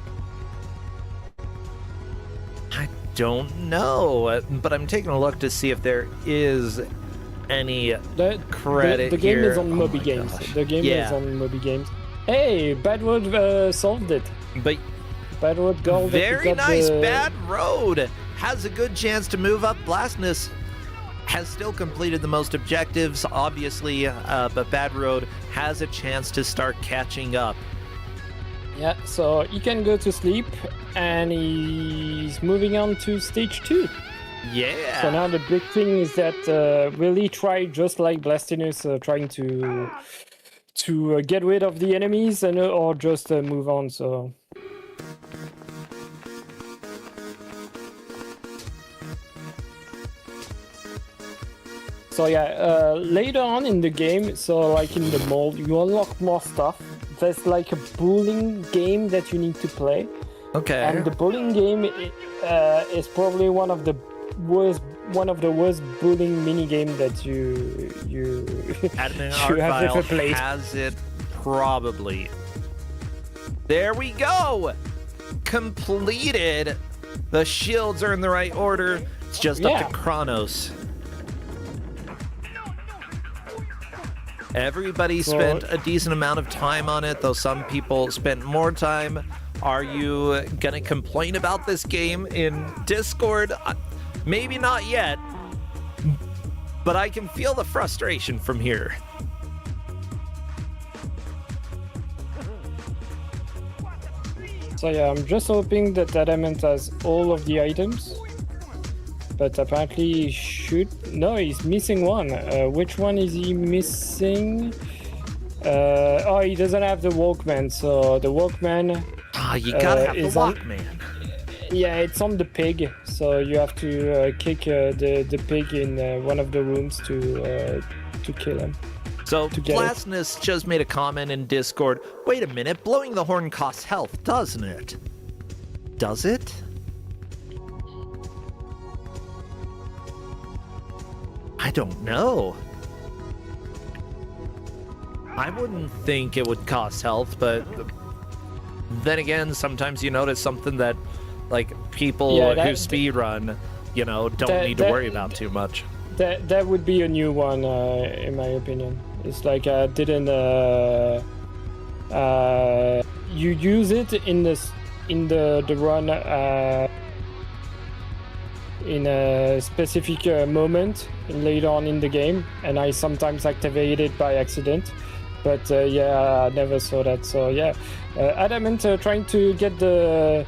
[SPEAKER 1] I don't know, but I'm taking a look to see if there is any credit
[SPEAKER 11] the game
[SPEAKER 1] here.
[SPEAKER 11] is on Moby Games.
[SPEAKER 1] Gosh.
[SPEAKER 11] The game is on Moby Games. Hey, Bad Road solved it.
[SPEAKER 1] But
[SPEAKER 11] Bad Road Gold.
[SPEAKER 1] very nice. Bad Road has a good chance to move up. Blastness has still completed the most objectives, obviously, but Bad Road has a chance to start catching up.
[SPEAKER 11] Yeah, so he can go to sleep, and he's moving on to stage 2.
[SPEAKER 1] Yeah.
[SPEAKER 11] So now the big thing is that will he try, just like Blastinus, trying to get rid of the enemies, and or just move on? So. So yeah, later on in the game, so like in the mall, you unlock more stuff. There's like a bowling game that you need to play.
[SPEAKER 1] Okay.
[SPEAKER 11] And the bowling game is probably one of the worst bowling mini game that you
[SPEAKER 1] Admin
[SPEAKER 11] you have ever played.
[SPEAKER 1] Has it probably. There we go. Completed. The shields are in the right order. It's just up to Kronos. Everybody spent a decent amount of time on it, though some people spent more time. Are you gonna complain about this game in Discord? Maybe not yet, but I can feel the frustration from here.
[SPEAKER 11] So yeah, I'm just hoping that Adamant has all of the items. But apparently he should... No, he's missing one. Which one is he missing? Oh, he doesn't have the Walkman, so the Walkman...
[SPEAKER 1] you gotta have the Walkman.
[SPEAKER 11] Yeah, it's on the pig, so you have to kick the pig in one of the rooms to kill him.
[SPEAKER 1] So Blastness just made a comment in Discord. Wait a minute, blowing the horn costs health, doesn't it? Does it? I don't know. I wouldn't think it would cost health, but then again, sometimes you notice something that, like, people who speedrun, don't need to worry about too much.
[SPEAKER 11] That would be a new one, in my opinion. It's like you use it in the run in a specific moment later on in the game, and I sometimes activate it by accident. But I never saw that. So yeah, Adamant trying to get the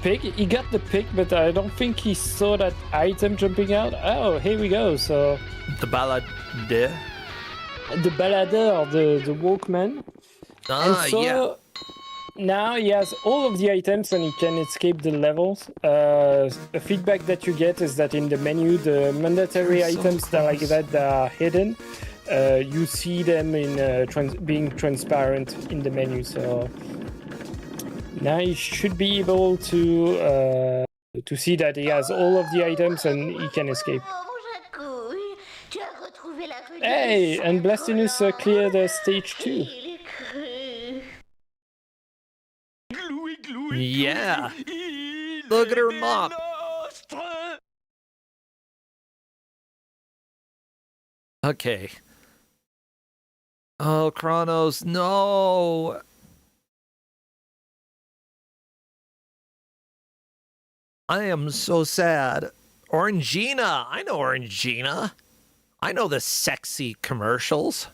[SPEAKER 11] pig. He got the pig, but I don't think he saw that item jumping out. Oh, here we go. So
[SPEAKER 1] the baladeur,
[SPEAKER 11] the Walkman.
[SPEAKER 1] Yeah.
[SPEAKER 11] Now he has all of the items and he can escape the levels. The feedback that you get is that in the menu, the mandatory items that are hidden, you see them in being transparent in the menu. So now he should be able to see that he has all of the items and he can escape. Hey, and Blastinus cleared stage 2.
[SPEAKER 1] Yeah. Look at her mop. Okay. Oh, Kronos, no. I am so sad. Orangina. I know Orangina. I know the sexy commercials.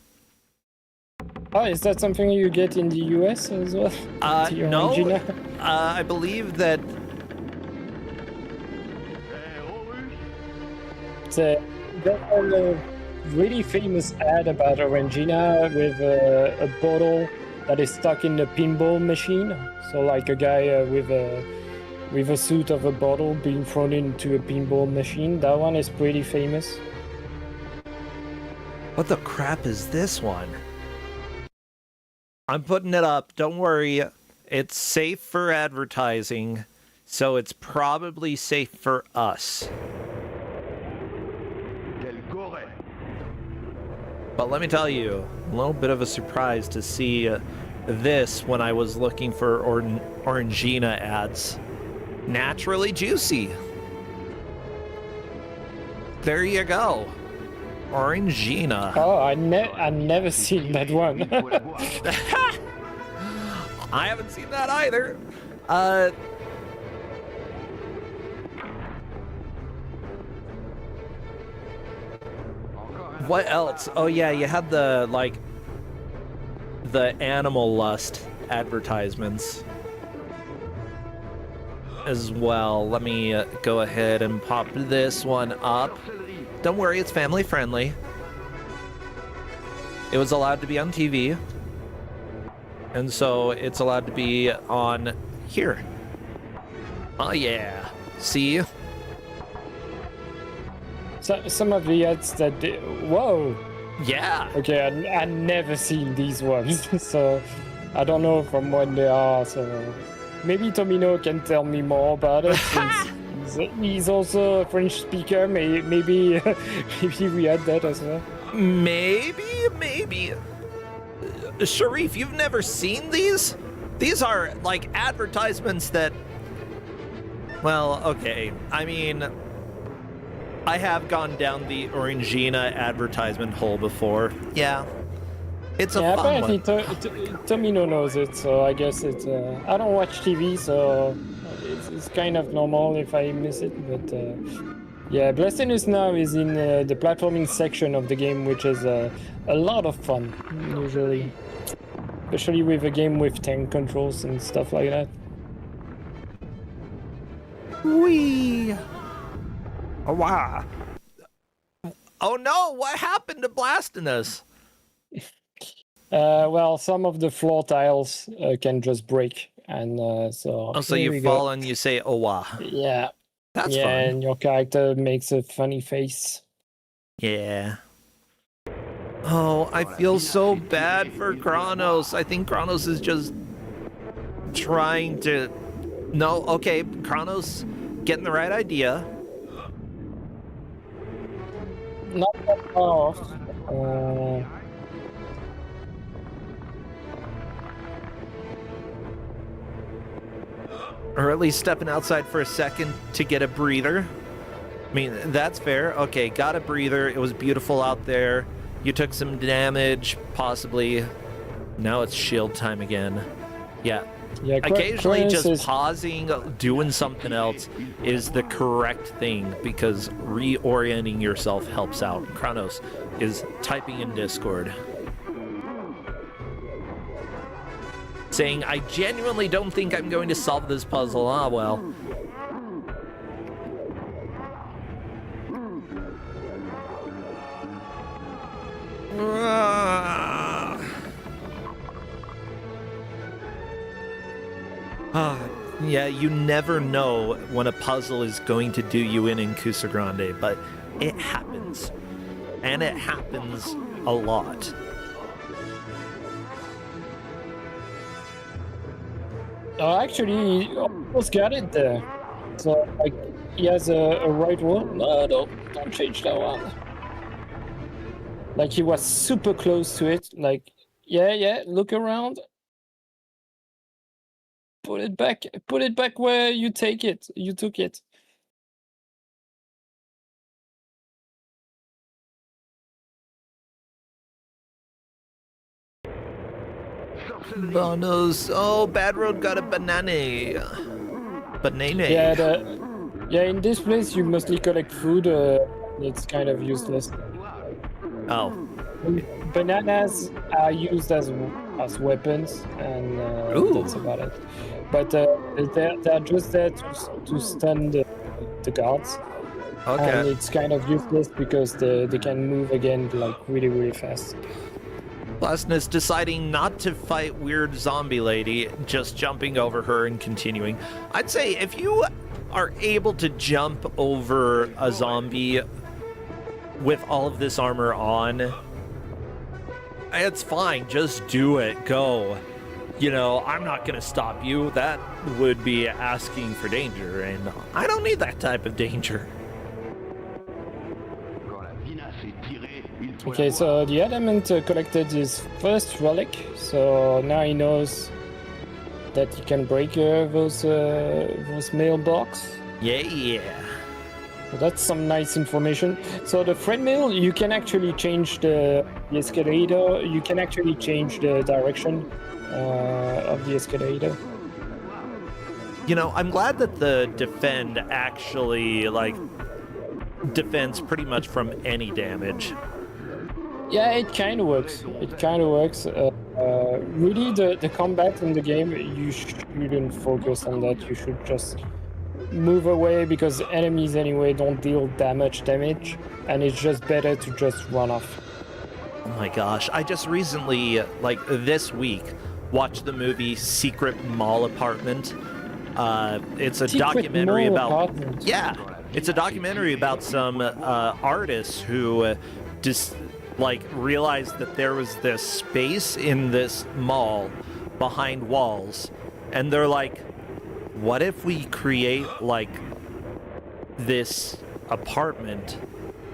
[SPEAKER 11] Oh, is that something you get in the US as well?
[SPEAKER 1] No. I believe that.
[SPEAKER 11] There's a really famous ad about Orangina with a bottle that is stuck in the pinball machine. So like a guy with a suit of a bottle being thrown into a pinball machine. That one is pretty famous.
[SPEAKER 1] What the crap is this one? I'm putting it up. Don't worry. It's safe for advertising, so it's probably safe for us. But let me tell you, a little bit of a surprise to see this when I was looking for Orangina ads. Naturally juicy. There you go. Orangina.
[SPEAKER 11] Oh, I never seen that one.
[SPEAKER 1] I haven't seen that either. What else? Oh yeah, you had the Animal Lust advertisements as well. Let me go ahead and pop this one up. Don't worry, it's family friendly. It was allowed to be on TV. And so it's allowed to be on here. Oh yeah. See?
[SPEAKER 11] So, some of the ads that whoa.
[SPEAKER 1] Yeah.
[SPEAKER 11] Okay, I never seen these ones. So I don't know from when they are. So maybe Tomino can tell me more about it. He's also a French speaker. Maybe we had that as well.
[SPEAKER 1] Maybe. Sharif, you've never seen these? These are like advertisements that. Well, okay. I mean, I have gone down the Orangina advertisement hole before. Yeah. It's a fun
[SPEAKER 11] apparently
[SPEAKER 1] one.
[SPEAKER 11] Tomino knows it, so I guess it's. I don't watch TV, so it's kind of normal if I miss it. But yeah, Blastinus now is in the platforming section of the game, which is a lot of fun usually, especially with a game with tank controls and stuff like that.
[SPEAKER 1] Wee. Oh wow. Oh no! What happened to Blastinus?
[SPEAKER 11] Well, some of the floor tiles can just break, and so.
[SPEAKER 1] Oh, so you fall and you say "oh wow."
[SPEAKER 11] Yeah.
[SPEAKER 1] That's fun.
[SPEAKER 11] And your character makes a funny face.
[SPEAKER 1] Yeah. Oh, I feel so bad for Kronos. I think Kronos is just trying to. No, okay, Kronos getting the right idea.
[SPEAKER 11] Not that far off.
[SPEAKER 1] Or at least stepping outside for a second to get a breather. I mean, that's fair. Okay, got a breather. It was beautiful out there. You took some damage, possibly. Now it's shield time again. Yeah.
[SPEAKER 11] Yeah,
[SPEAKER 1] occasionally just pausing, doing something else is the correct thing because reorienting yourself helps out. Kronos is typing in Discord, saying, I genuinely don't think I'm going to solve this puzzle. Ah, well. Yeah, you never know when a puzzle is going to do you in Kusogrande, but it happens. And it happens a lot.
[SPEAKER 11] Actually, he almost got it there. So, like, he has a right one. No, don't change that one. Like, he was super close to it. Like, yeah, look around. Put it back where you took it.
[SPEAKER 1] Bonos. Oh, Bad Road got a banana.
[SPEAKER 11] Yeah, in this place you mostly collect food. It's kind of useless.
[SPEAKER 1] Oh.
[SPEAKER 11] Bananas are used as weapons, and that's about it. But they're just there to stun the guards.
[SPEAKER 1] Okay.
[SPEAKER 11] And it's kind of useless because they can move again like really, really fast.
[SPEAKER 1] Blasness deciding not to fight weird zombie lady, just jumping over her and continuing. I'd say if you are able to jump over a zombie with all of this armor on, it's fine. Just do it. Go. You know, I'm not going to stop you. That would be asking for danger, and I don't need that type of danger.
[SPEAKER 11] Okay, so the element collected his first relic, so now he knows that he can break those mailbox.
[SPEAKER 1] Yeah.
[SPEAKER 11] So that's some nice information. So the freight mail, you can actually change the escalator. You can actually change the direction of the escalator.
[SPEAKER 1] You know, I'm glad that the defend actually defends pretty much from any damage.
[SPEAKER 11] Yeah, it kind of works. Really, the combat in the game, you shouldn't focus on that. You should just move away because enemies anyway don't deal that much damage, and it's just better to just run off.
[SPEAKER 1] Oh my gosh, I just recently, this week, watched the movie Secret Mall Apartment. It's a documentary about... Yeah, it's a documentary about some artists who realized that there was this space in this mall behind walls, and they're like, what if we create this apartment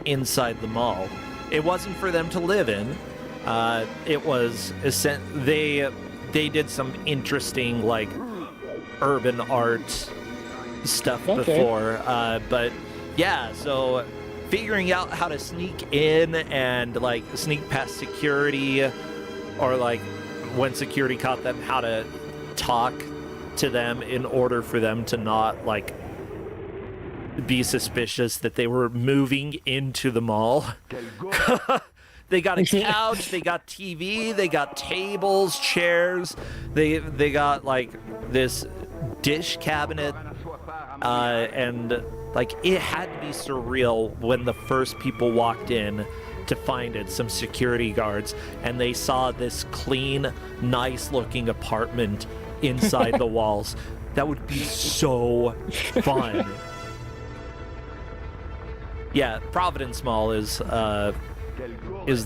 [SPEAKER 1] inside the mall? It wasn't for them to live in. It was they did some interesting urban art stuff before, but yeah, so figuring out how to sneak in and sneak past security, or when security caught them, how to talk to them in order for them to not be suspicious that they were moving into the mall. They got a couch, they got TV, they got tables, chairs, they got this dish cabinet, and it had to be surreal when the first people walked in to find it, some security guards, and they saw this clean, nice looking apartment inside the walls. That would be so fun. Yeah, Providence Mall is the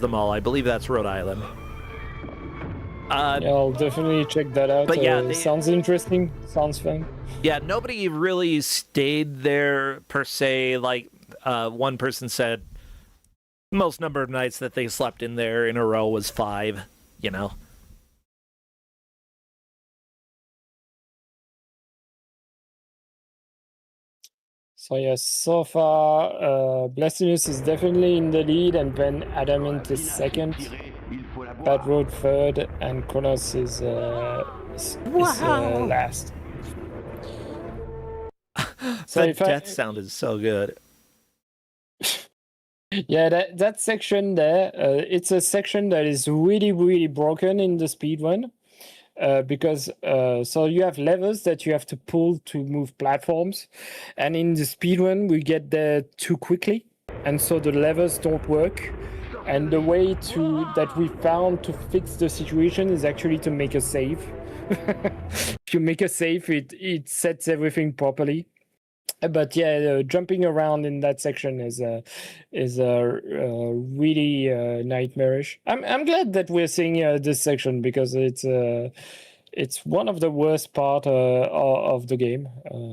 [SPEAKER 1] mall. I believe that's Rhode Island.
[SPEAKER 11] Yeah, I'll definitely check that out.
[SPEAKER 1] But yeah,
[SPEAKER 11] sounds interesting. Sounds fun.
[SPEAKER 1] Yeah, nobody really stayed there per se. One person said most number of nights that they slept in there in a row was 5, you know.
[SPEAKER 11] So yeah, so far, Blastinus is definitely in the lead, and then Adamant is second, Bad Road third, and Kronos is last.
[SPEAKER 1] So the death sound is so good.
[SPEAKER 11] Yeah, that section there, it's a section that is really, really broken in the speedrun. Because so you have levers that you have to pull to move platforms, and in the speedrun we get there too quickly, and so the levers don't work. And the way that we found to fix the situation is actually to make a save. If you make a save, it sets everything properly. But yeah, jumping around in that section is really nightmarish. I'm glad that we're seeing this section, because it's one of the worst part of the game.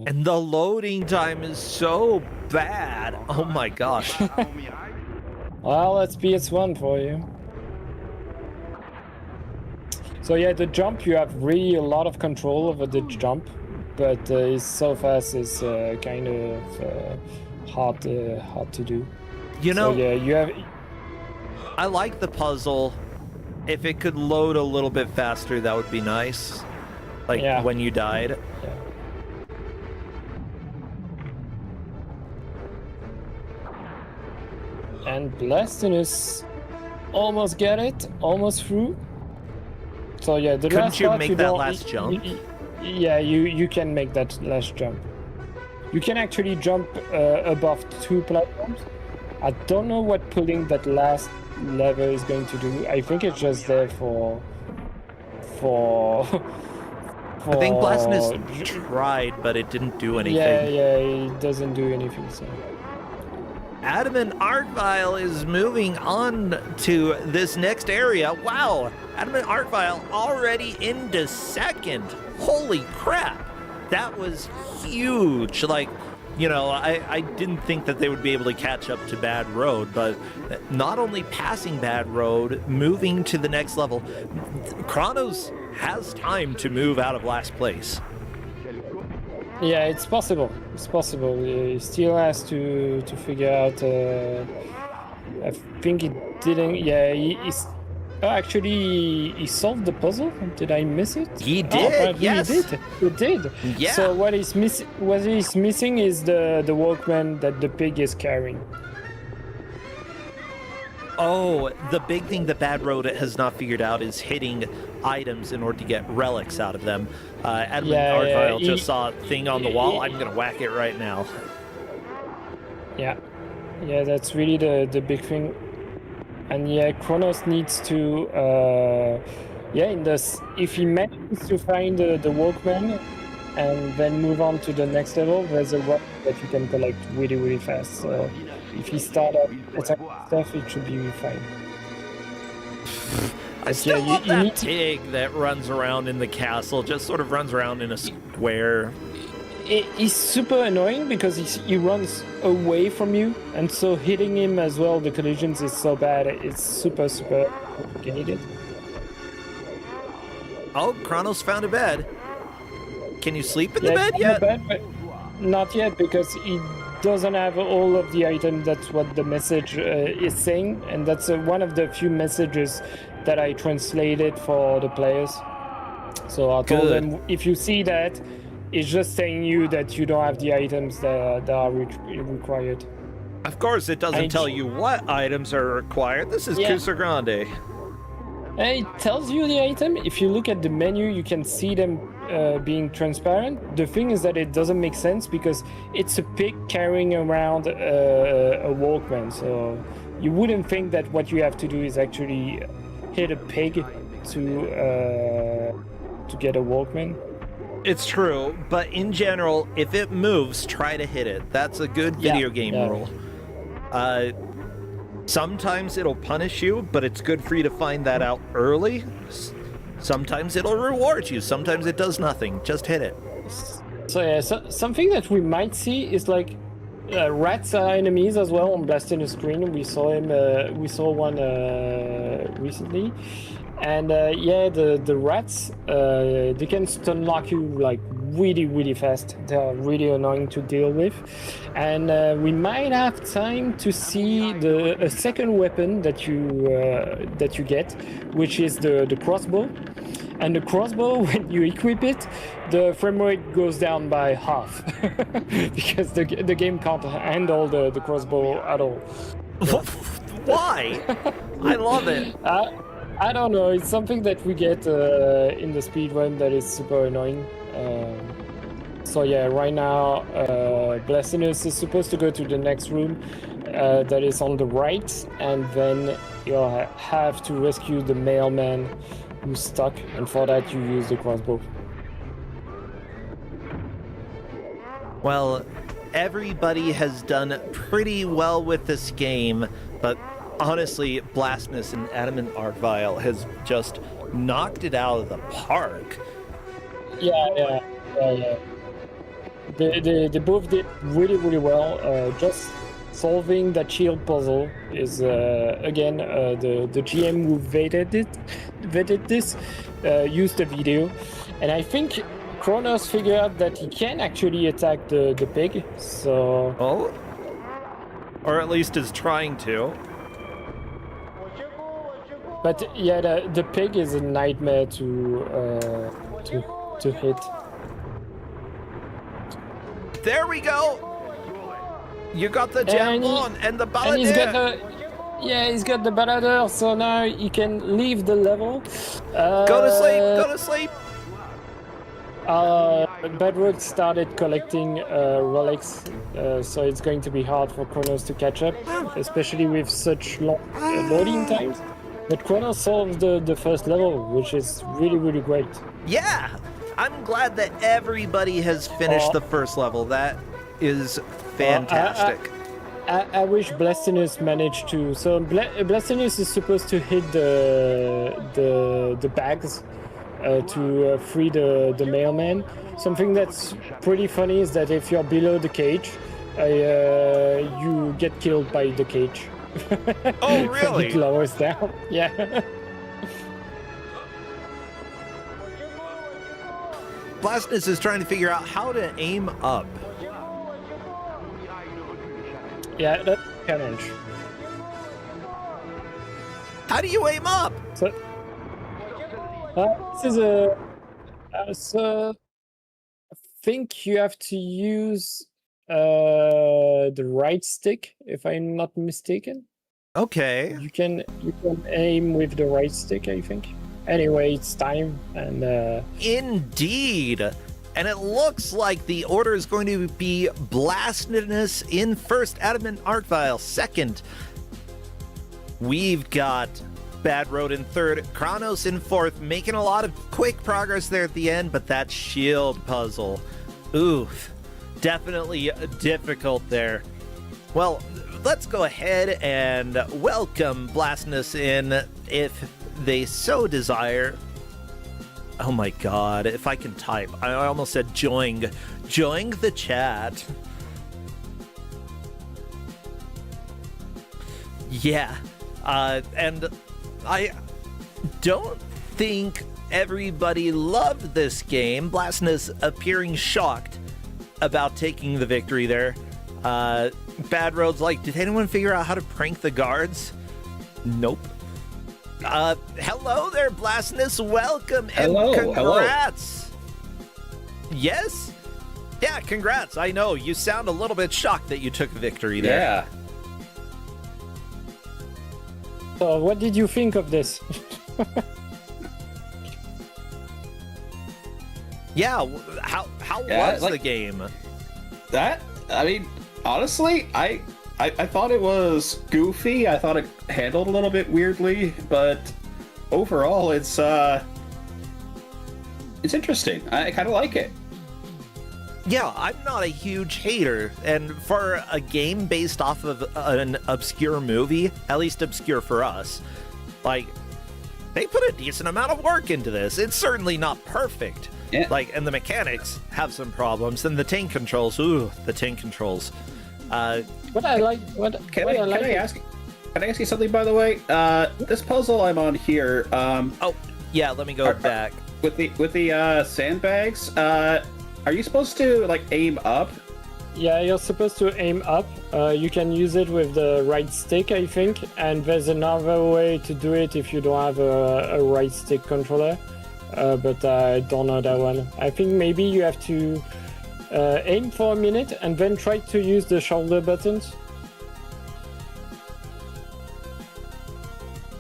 [SPEAKER 1] And the loading time is so bad. Oh my gosh.
[SPEAKER 11] Well, that's PS1 for you. So yeah, the jump, you have really a lot of control over the jump, but it's so fast, it's kind of hard to do.
[SPEAKER 1] You know,
[SPEAKER 11] so, yeah, you have.
[SPEAKER 1] I like the puzzle. If it could load a little bit faster, that would be nice. Like when you died.
[SPEAKER 11] Yeah. And Blastinus almost get it, almost through. So yeah, the
[SPEAKER 1] Couldn't
[SPEAKER 11] last
[SPEAKER 1] you
[SPEAKER 11] part,
[SPEAKER 1] make that last jump?
[SPEAKER 11] Yeah, you can make that last jump. You can actually jump above 2 platforms. I don't know what pulling that last lever is going to do. I think it's just there for
[SPEAKER 1] I think Blastinus tried, but it didn't do anything.
[SPEAKER 11] Yeah, it doesn't do anything. So.
[SPEAKER 1] Adamant Artvile is moving on to this next area. Wow, Adamant Artvile already into second. Holy crap, that was huge. Like, you know, I didn't think that they would be able to catch up to Bad Road, but not only passing Bad Road, moving to the next level, Kronos has time to move out of last place.
[SPEAKER 11] Yeah, it's possible. It's possible. He still has to figure out. I think he didn't. Yeah, he solved the puzzle. Did I miss it?
[SPEAKER 1] He did. Yes,
[SPEAKER 11] he did.
[SPEAKER 1] Yeah.
[SPEAKER 11] So what he's missing is the Walkman that the pig is carrying.
[SPEAKER 1] Oh, the big thing that Bad Road has not figured out is hitting items in order to get relics out of them. Adamant Artvile just saw a thing on the wall. I'm gonna whack it right now.
[SPEAKER 11] Yeah, that's really the big thing. And yeah, Kronos needs to if he manages to find the Walkman and then move on to the next level, there's a rock that you can collect really, really fast. So if he starts up attacking stuff, it should be fine.
[SPEAKER 1] I still love that pig that runs around in the castle, just sort of runs around in a square.
[SPEAKER 11] He's super annoying because he runs away from you, and so hitting him as well, the collisions is so bad, it's super, super complicated.
[SPEAKER 1] Oh, Kronos found a bed. Can you sleep in the bed yet?
[SPEAKER 11] Bed, but not yet, because he doesn't have all of the items. That's what the message is saying, and that's one of the few messages that I translated for the players. So I told them, if you see that, it's just saying you that you don't have the items that are required.
[SPEAKER 1] Of course, it doesn't tell you what items are required. This is Kusogrande.
[SPEAKER 11] It tells you the item. If you look at the menu, you can see them being transparent. The thing is that it doesn't make sense because it's a pig carrying around a Walkman. So you wouldn't think that what you have to do is actually hit a pig to get a Walkman.
[SPEAKER 1] It's true, but in general, if it moves, try to hit it. That's a good video game rule. Sometimes it'll punish you, but it's good for you to find that out early. Sometimes it'll reward you. Sometimes it does nothing. Just hit it.
[SPEAKER 11] So yeah, something that we might see is like rats are enemies as well on Blastinus screen. We saw him. We saw one recently, and the rats they can stun lock you like really, really fast. They're really annoying to deal with. And we might have time to see a second weapon that you get, which is the crossbow. And the crossbow, when you equip it, the frame rate goes down by half because the game can't handle the crossbow at all.
[SPEAKER 1] Why? I love it.
[SPEAKER 11] I don't know. It's something that we get in the speedrun that is super annoying. So yeah, right now, Blessinus is supposed to go to the next room that is on the right, and then you'll have to rescue the mailman who's stuck, and for that you use the crossbow.
[SPEAKER 1] Well, everybody has done pretty well with this game, but honestly, Blastness and Adamant Arcvile has just knocked it out of the park.
[SPEAKER 11] Yeah. They both did really, really well. Just solving that shield puzzle is again the GM who vetted this used a video, and I think Kronos figured out that he can actually attack the pig. So
[SPEAKER 1] or at least is trying to.
[SPEAKER 11] But yeah, the pig is a nightmare to hit.
[SPEAKER 1] There we go. You got the javelin and the baladeur.
[SPEAKER 11] And he's got the baladeur, so now he can leave the level.
[SPEAKER 1] Go to sleep.
[SPEAKER 11] Bedrock started collecting relics, so it's going to be hard for Kronos to catch up, especially with such long loading times. But Kronos solved the first level, which is really, really great.
[SPEAKER 1] Yeah, I'm glad that everybody has finished the first level. That is fantastic.
[SPEAKER 11] I wish Blestinus managed to. So Blestinus is supposed to hit the bags to free the mailman. Something that's pretty funny is that if you're below the cage, you get killed by the cage.
[SPEAKER 1] Oh, really?
[SPEAKER 11] It lowers down. Yeah.
[SPEAKER 1] Blastness is trying to figure out how to aim up.
[SPEAKER 11] Yeah, that's a challenge.
[SPEAKER 1] How do you aim up?
[SPEAKER 11] So, this is I think you have to use the right stick, if I'm not mistaken.
[SPEAKER 1] Okay.
[SPEAKER 11] You can aim with the right stick, I think. Anyway, it's time, and
[SPEAKER 1] Indeed. And it looks like the order is going to be Blastness in first, Adamant Arcvile second. We've got Bad Road in third, Kronos in fourth, making a lot of quick progress there at the end, but that shield puzzle, oof, definitely difficult there. Well, let's go ahead and welcome Blastness in, if they so desire. Oh my god, if I can type. I almost said join the chat. Yeah, and I don't think everybody loved this game. Blastness appearing shocked about taking the victory there. Bad Road's like, did anyone figure out how to prank the guards? Nope. Hello there, Blastness. Welcome and congrats. Hello. Yes? Yeah, congrats. I know, you sound a little bit shocked that you took victory there.
[SPEAKER 12] Yeah.
[SPEAKER 11] So what did you think of this?
[SPEAKER 1] Yeah, how was the game?
[SPEAKER 12] I mean, honestly, I thought it was goofy. I thought it handled a little bit weirdly, but overall, it's interesting. I kind of like it.
[SPEAKER 1] Yeah, I'm not a huge hater, and for a game based off of an obscure movie, at least obscure for us, like, they put a decent amount of work into this. It's certainly not perfect.
[SPEAKER 12] Yeah.
[SPEAKER 1] Like, and the mechanics have some problems, and the tank controls, the tank controls.
[SPEAKER 11] What I like,
[SPEAKER 12] Can I ask you something, by the way? This puzzle I'm on here.
[SPEAKER 1] Oh, yeah. Let me go back.
[SPEAKER 12] With the sandbags. are you supposed to like aim up?
[SPEAKER 11] Yeah, you're supposed to aim up. You can use it with the right stick, I think, and there's another way to do it if you don't have a right stick controller. But I don't know that one. I think maybe you have to aim for a minute and then try to use the shoulder buttons.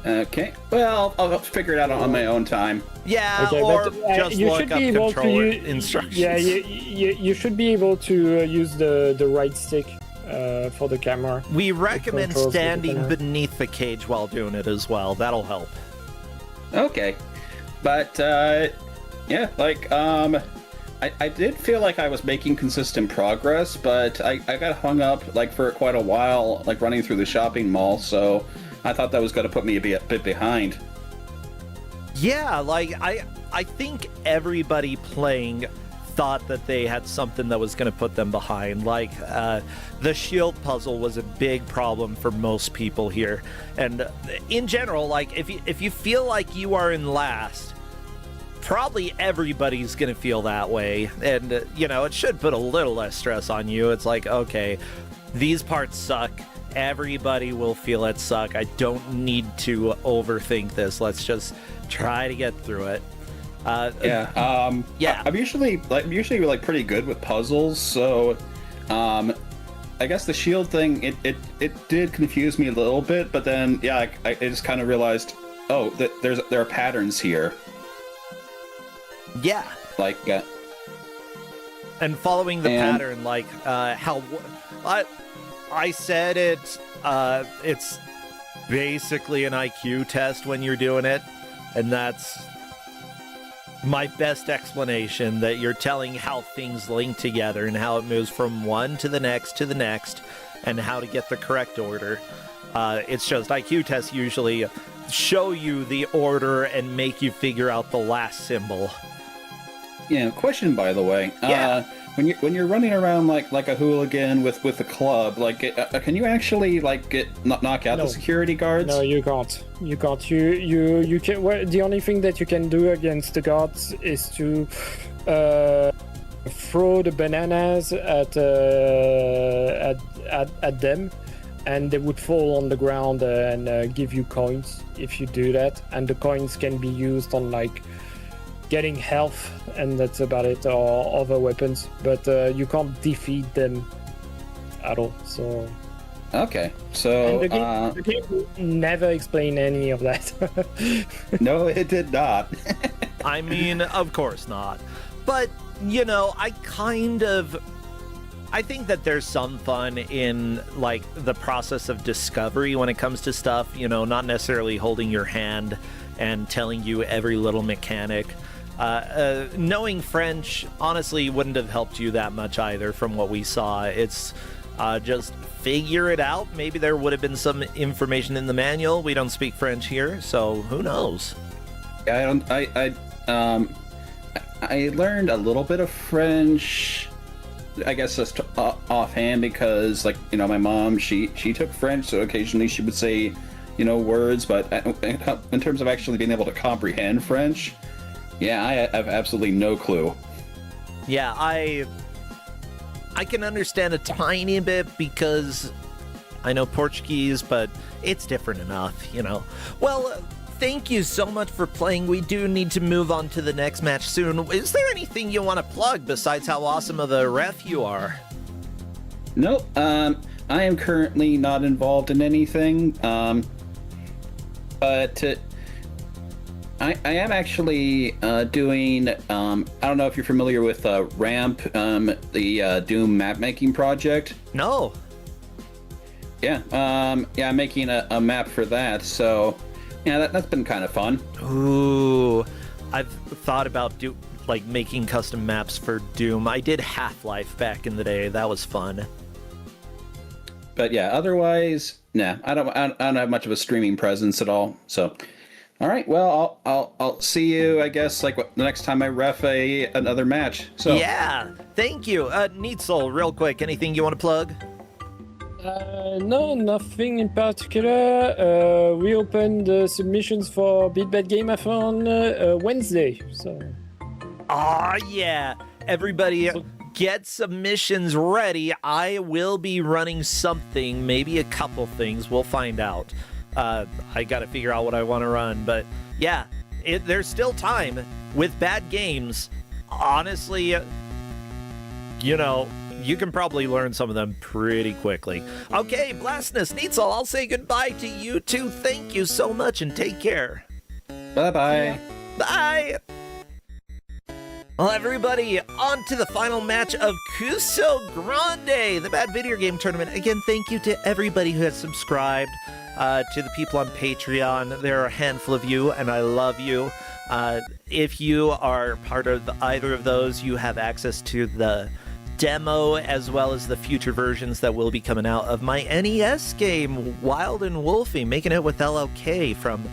[SPEAKER 12] Okay. Well, I'll figure it out on my own time.
[SPEAKER 1] Yeah,
[SPEAKER 11] Okay,
[SPEAKER 1] or
[SPEAKER 11] but,
[SPEAKER 1] just
[SPEAKER 11] you
[SPEAKER 1] look
[SPEAKER 11] should
[SPEAKER 1] up
[SPEAKER 11] be able
[SPEAKER 1] controller
[SPEAKER 11] to
[SPEAKER 1] instructions.
[SPEAKER 11] Yeah, you should be able to use the right stick for the camera.
[SPEAKER 1] We recommend
[SPEAKER 11] controls the
[SPEAKER 1] standing
[SPEAKER 11] camera.
[SPEAKER 1] beneath the cage while doing it as well. That'll help.
[SPEAKER 12] Okay. But yeah, like I did feel like I was making consistent progress, but I got hung up like for quite a while, like running through the shopping mall, so I thought that was going to put me a bit behind.
[SPEAKER 1] Yeah, like I think everybody playing thought that they had something that was going to put them behind. Like the shield puzzle was a big problem for most people here, and in general, like if you feel like you are in last, probably everybody's going to feel that way, and you know, it should put a little less stress on you. It's like, okay, these parts suck. Everybody will feel it suck. I don't need to overthink this. Let's just try to get through it.
[SPEAKER 12] Yeah. I'm usually pretty good with puzzles, so I guess the shield thing it did confuse me a little bit, but then yeah, I just kind of realized, oh, that there are patterns here.
[SPEAKER 1] Yeah.
[SPEAKER 12] Like
[SPEAKER 1] and following the pattern, like how I said it's basically an IQ test when you're doing it, and that's my best explanation, that you're telling how things link together and how it moves from one to the next and how to get the correct order. It's just IQ tests usually show you the order and make you figure out the last symbol.
[SPEAKER 12] Yeah, question by the way.
[SPEAKER 1] Yeah.
[SPEAKER 12] When you're running around like a hooligan with a club, like can you actually like knock out the security guards?
[SPEAKER 11] No, you can't. You can't. You can. Well, the only thing that you can do against the guards is to throw the bananas at them, and they would fall on the ground and give you coins if you do that. And the coins can be used on like getting health, and that's about it, or other weapons, but you can't defeat them at all. So
[SPEAKER 12] okay, so
[SPEAKER 11] the game never explained any of that.
[SPEAKER 12] No, it did not.
[SPEAKER 1] I mean, of course not, but you know, I think that there's some fun in like the process of discovery when it comes to stuff, you know, not necessarily holding your hand and telling you every little mechanic. Knowing French honestly wouldn't have helped you that much either from what we saw. It's just figure it out. Maybe there would have been some information in the manual. We don't speak French here, so who knows?
[SPEAKER 12] I learned a little bit of French, I guess just offhand, because like, you know, my mom, she took French, so occasionally she would say, you know, words, but in terms of actually being able to comprehend French, yeah, I have absolutely no clue.
[SPEAKER 1] Yeah, I can understand a tiny bit because I know Portuguese, but it's different enough, you know. Well, thank you so much for playing. We do need to move on to the next match soon. Is there anything you want to plug besides how awesome of a ref you are?
[SPEAKER 12] Nope. I am currently not involved in anything. But I am actually doing, I don't know if you're familiar with Ramp, the Doom map making project.
[SPEAKER 1] No.
[SPEAKER 12] Yeah, I'm making a map for that, so yeah, that's been kind of fun.
[SPEAKER 1] Ooh, I've thought about making custom maps for Doom. I did Half-Life back in the day. That was fun.
[SPEAKER 12] But yeah, otherwise, nah, I don't have much of a streaming presence at all, so. All right, well, I'll see you, I guess, like the next time I ref another match. So
[SPEAKER 1] yeah, thank you. Neat Soul, real quick, anything you want to plug?
[SPEAKER 11] No, nothing in particular. We opened submissions for Beat Bad Game Athon Wednesday. So.
[SPEAKER 1] Aw, yeah. everybody get submissions ready. I will be running something, maybe a couple things. We'll find out. I got to figure out what I want to run. But yeah, there's still time with bad games. Honestly, you know, you can probably learn some of them pretty quickly. Okay, Blastness, Neitzel, I'll say goodbye to you two. Thank you so much and take care.
[SPEAKER 12] Bye-bye.
[SPEAKER 1] Bye. Well, everybody, on to the final match of Kusogrande, the Bad Video Game Tournament. Again, thank you to everybody who has subscribed, to the people on Patreon. There are a handful of you, and I love you. If you are part of either of those, you have access to the demo as well as the future versions that will be coming out of my NES game, Wild and Wolfie, making it with LLK from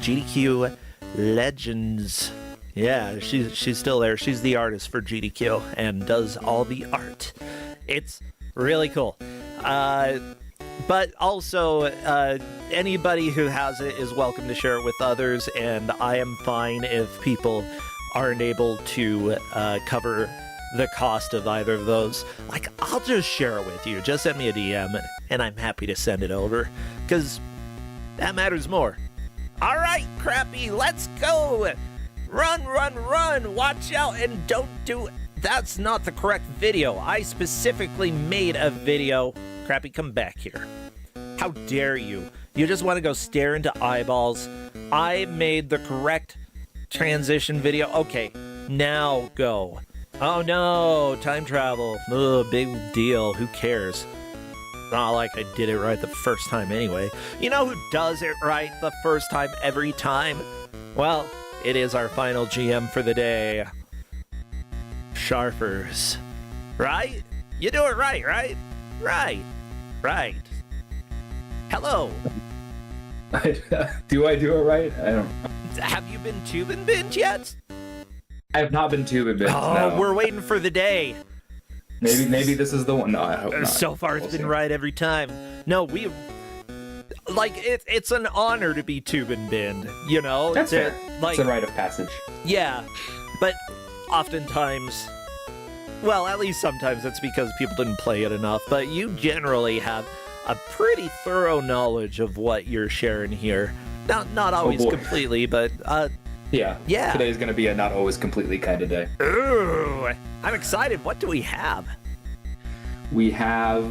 [SPEAKER 1] GDQ Legends. Yeah, she's still there. She's the artist for GDQ and does all the art. It's really cool. But also, anybody who has it is welcome to share it with others, and I am fine if people aren't able to cover the cost of either of those. Like, I'll just share it with you. Just send me a DM, and I'm happy to send it over, because that matters more. All right, Crappy, let's go! Run, run, run! Watch out and don't do... That's not the correct video. I specifically made a video. Crappy, come back here. How dare you? You just want to go stare into eyeballs. I made the correct transition video. Okay, now go. Oh no, time travel. Ugh, big deal. Who cares? Not like I did it right the first time anyway. You know who does it right the first time every time? Well, it is our final GM for the day. Sharpers. Right? You do it right, right? Right. Right. Hello.
[SPEAKER 13] Do I do it right? I don't.
[SPEAKER 1] Have you been tube and binge yet?
[SPEAKER 13] I have not been tube and binge.
[SPEAKER 1] Oh,
[SPEAKER 13] no.
[SPEAKER 1] We're waiting for the day.
[SPEAKER 13] Maybe this is the one. No, I hope not.
[SPEAKER 1] So far, it's
[SPEAKER 13] We'll
[SPEAKER 1] been
[SPEAKER 13] see.
[SPEAKER 1] right every time. No, we like it's an honor to be tube and bin. You know,
[SPEAKER 13] That's fair.
[SPEAKER 1] Like,
[SPEAKER 13] It's a rite of passage.
[SPEAKER 1] Yeah, but oftentimes, well, at least sometimes it's because people didn't play it enough. But you generally have a pretty thorough knowledge of what you're sharing here. Not always
[SPEAKER 13] boy.
[SPEAKER 1] completely, but
[SPEAKER 13] Yeah.
[SPEAKER 1] Yeah.
[SPEAKER 13] Today's gonna be a not always completely kind of day.
[SPEAKER 1] ooh, I'm excited. What do we have?
[SPEAKER 13] We have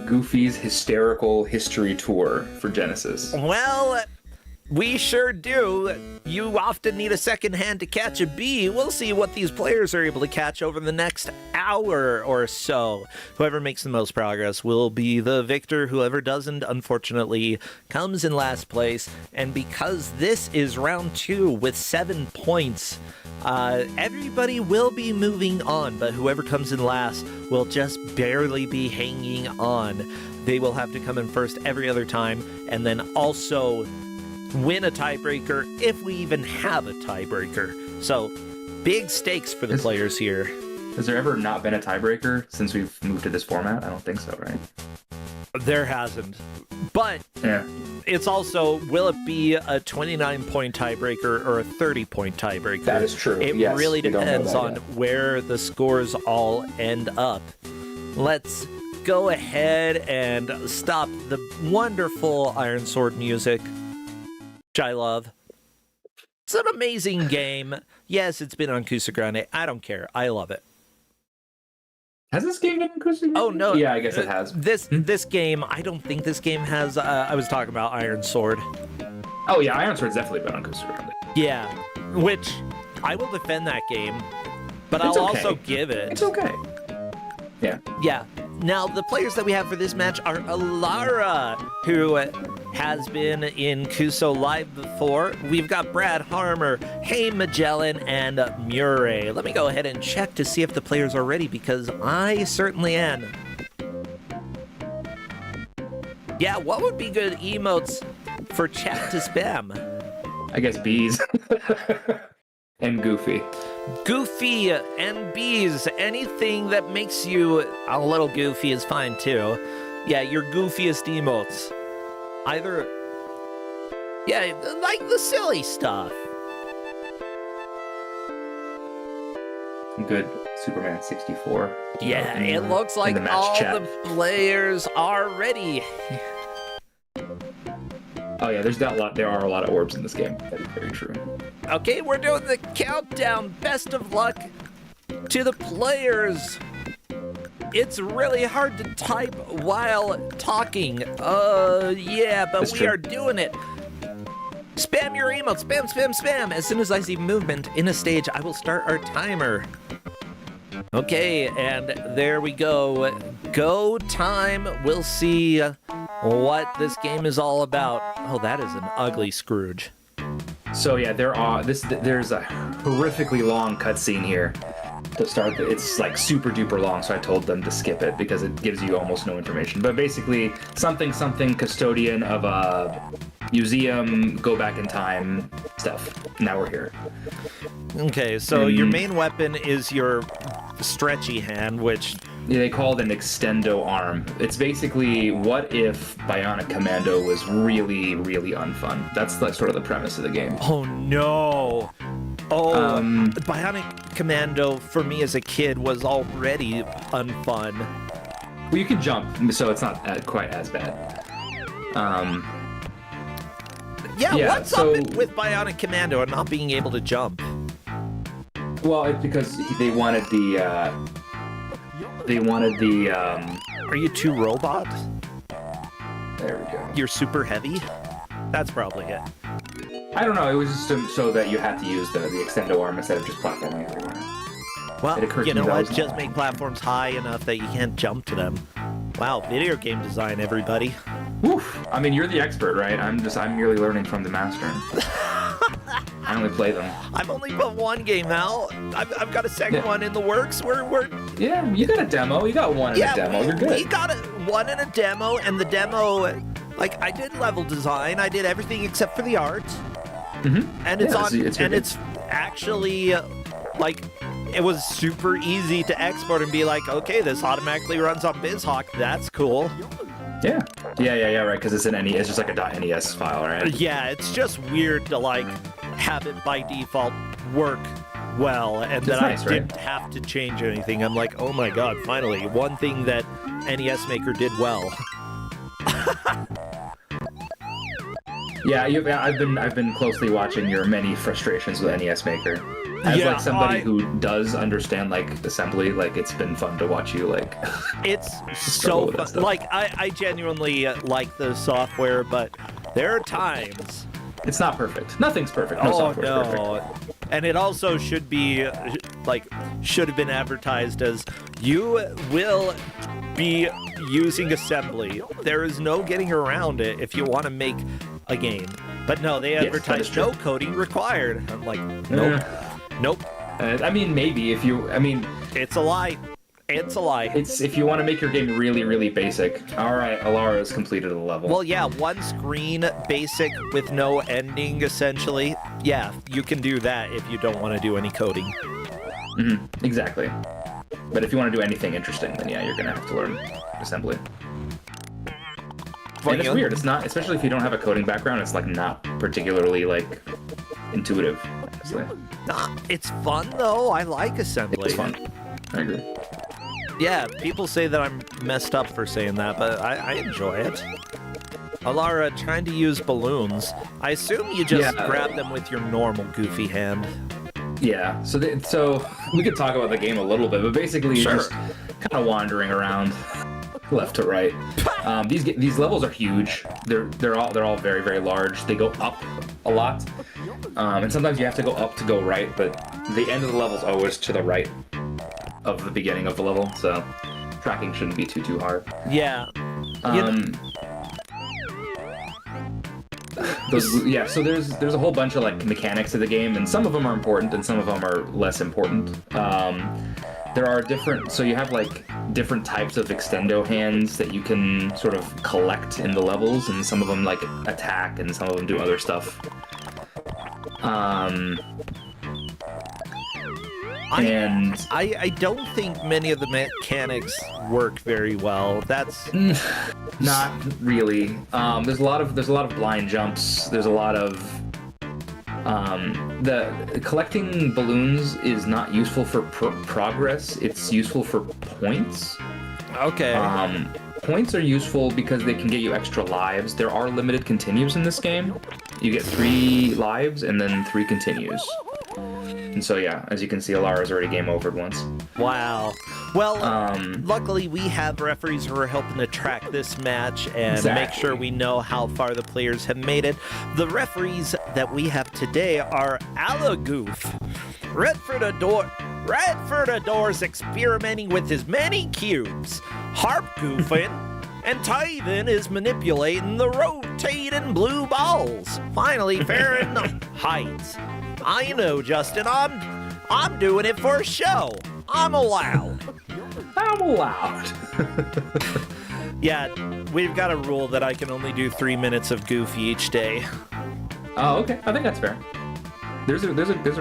[SPEAKER 13] Goofy's Hysterical History Tour for Genesis.
[SPEAKER 1] Well, we sure do. You often need a second hand to catch a bee. We'll see what these players are able to catch over the next hour or so. Whoever makes the most progress will be the victor. Whoever doesn't, unfortunately, comes in last place. And because this is round 2 with 7 points, everybody will be moving on, but whoever comes in last will just barely be hanging on. They will have to come in first every other time, and then also win a tiebreaker if we even have a tiebreaker. So, big stakes for the players here.
[SPEAKER 13] Has there ever not been a tiebreaker since we've moved to this format? I don't think so, right?
[SPEAKER 1] There hasn't. But
[SPEAKER 13] Yeah.
[SPEAKER 1] it's also, will it be a 29-point tiebreaker or a 30-point tiebreaker?
[SPEAKER 13] That is true.
[SPEAKER 1] It
[SPEAKER 13] Yes,
[SPEAKER 1] really
[SPEAKER 13] we don't know
[SPEAKER 1] depends
[SPEAKER 13] that
[SPEAKER 1] on
[SPEAKER 13] yet.
[SPEAKER 1] where the scores all end up. Let's go ahead and stop the wonderful Iron Sword music, which I love. It's an amazing game. Yes, it's been on Kusogrande. I don't care. I love it.
[SPEAKER 13] Has this game been inclusive?
[SPEAKER 1] Oh, no.
[SPEAKER 13] Yeah, I guess it has.
[SPEAKER 1] This game, I don't think this game has... I was talking about Iron Sword.
[SPEAKER 13] Oh yeah, Iron Sword's definitely been on Kusogrande.
[SPEAKER 1] Yeah, which I will defend that game, but
[SPEAKER 13] It's
[SPEAKER 1] I'll
[SPEAKER 13] okay.
[SPEAKER 1] also give it.
[SPEAKER 13] It's okay. Yeah.
[SPEAKER 1] Yeah. Now, the players that we have for this match are Alara, who has been in Kuso Live before. We've got Brad Harmer, Hey Magellan, and Murray. Let me go ahead and check to see if the players are ready, because I certainly am. Yeah, what would be good emotes for chat to spam?
[SPEAKER 13] I guess bees. And Goofy.
[SPEAKER 1] Goofy and bees, anything that makes you a little goofy is fine too. Yeah, your goofiest emotes. Either, yeah, like the silly stuff.
[SPEAKER 13] good Superman 64.
[SPEAKER 1] Yeah, it looks like all the players are ready.
[SPEAKER 13] Oh yeah, there are a lot of orbs in this game. That is very true.
[SPEAKER 1] Okay, we're doing the countdown. Best of luck to the players. It's really hard to type while talking. Yeah, but
[SPEAKER 13] That's
[SPEAKER 1] we
[SPEAKER 13] true.
[SPEAKER 1] are doing it. Spam your emotes, spam, spam, spam. As soon as I see movement in a stage, I will start our timer. Okay, and there we go. Go time. We'll see what this game is all about. Oh, that is an ugly Scrooge.
[SPEAKER 13] So yeah, there's a horrifically long cutscene here to start. It's like super duper long, so I told them to skip it because it gives you almost no information. But basically, something custodian of a museum, go back in time stuff. Now we're here.
[SPEAKER 1] Okay, so your main weapon is your stretchy hand, which...
[SPEAKER 13] Yeah, they call it an extendo arm. It's basically, what if Bionic Commando was really, really unfun? That's like sort of the premise of the game.
[SPEAKER 1] Oh no! Oh, Bionic Commando for me as a kid was already unfun.
[SPEAKER 13] Well, you can jump, so it's not quite as bad.
[SPEAKER 1] Yeah, what's up with Bionic Commando and not being able to jump?
[SPEAKER 13] Well, it's because they wanted the.
[SPEAKER 1] Are you too robot?
[SPEAKER 13] There we go.
[SPEAKER 1] You're super heavy? That's probably it.
[SPEAKER 13] I don't know, it was just so that you had to use the extendo arm instead of just platforming everywhere.
[SPEAKER 1] Well, you know what? Just make platforms high enough that you can't jump to them. Wow, video game design, everybody.
[SPEAKER 13] Woof. I mean, you're the expert, right? I'm merely learning from the master. I only play them.
[SPEAKER 1] I've only put one game out. I've got a second one in the works.
[SPEAKER 13] Yeah, you got a demo. You got one in a demo. You're good.
[SPEAKER 1] We got one in a demo, and the demo, like, I did level design. I did everything except for the art.
[SPEAKER 13] Mm-hmm.
[SPEAKER 1] And it's actually, like, it was super easy to export and be like, okay, this automatically runs on BizHawk. That's cool.
[SPEAKER 13] Yeah, right, because it's it's just like a .nes file, right?
[SPEAKER 1] Yeah, it's just weird to, like, have it by default work well, and then I didn't have to change anything. I'm like, oh my god, finally, one thing that NES Maker did well.
[SPEAKER 13] Yeah, I've been closely watching your many frustrations with NES Maker. As like somebody who does understand like assembly, like it's been fun to watch you like.
[SPEAKER 1] It's so fun. Like I genuinely like the software, but there are times.
[SPEAKER 13] It's not perfect. Nothing's perfect. No software's perfect.
[SPEAKER 1] And it also should be should have been advertised as you will be using assembly. There is no getting around it if you want to make a game. But no, they advertise no coding required. I'm like, nope. Nope.
[SPEAKER 13] I mean, maybe if you. I mean,
[SPEAKER 1] it's a lie. It's a lie.
[SPEAKER 13] It's if you want to make your game really, really basic. All right, Alara has completed a level.
[SPEAKER 1] Well, yeah, one screen, basic with no ending, essentially. Yeah, you can do that if you don't want to do any coding.
[SPEAKER 13] Mm-hmm. Exactly. But if you want to do anything interesting, then yeah, you're gonna have to learn assembly. And it's weird. It's not, especially if you don't have a coding background. It's like not particularly like intuitive. Honestly.
[SPEAKER 1] Nah, it's fun though. I like assembly.
[SPEAKER 13] It's fun. I agree.
[SPEAKER 1] Yeah, people say that I'm messed up for saying that, but I enjoy it. Alara, trying to use balloons. I assume you just grab them with your normal goofy hand.
[SPEAKER 13] Yeah, so we could talk about the game a little bit, but basically you're just kind of wandering around left to right. These levels are huge. They're all very, very large. They go up a lot, and sometimes you have to go up to go right, but the end of the level is always to the right of the beginning of the level, so tracking shouldn't be too hard.
[SPEAKER 1] Yeah.
[SPEAKER 13] So there's a whole bunch of like mechanics of the game, and some of them are important and some of them are less important. There are so you have like different types of extendo hands that you can sort of collect in the levels, and some of them like attack and some of them do other stuff.
[SPEAKER 1] I don't think many of the mechanics work very well. That's
[SPEAKER 13] not really. There's a lot of blind jumps. There's a lot of The collecting balloons is not useful for progress. It's useful for points.
[SPEAKER 1] Okay.
[SPEAKER 13] Points are useful because they can get you extra lives. There are limited continues in this game. You get 3 lives and then 3 continues. And so yeah, as you can see, Alara's already game overed once.
[SPEAKER 1] Wow. Well, luckily we have referees who are helping to track this match and make sure we know how far the players have made it. The referees that we have today are Alagoof, Redford Ador's experimenting with his many cubes, Harp goofing, and Tyven is manipulating the rotating blue balls. Finally, Fahrenheit. I know, Justin. I'm doing it for a show. I'm allowed.
[SPEAKER 13] I'm allowed.
[SPEAKER 1] Yeah, we've got a rule that I can only do 3 minutes of Goofy each day.
[SPEAKER 13] Oh, okay. I think that's fair. There's a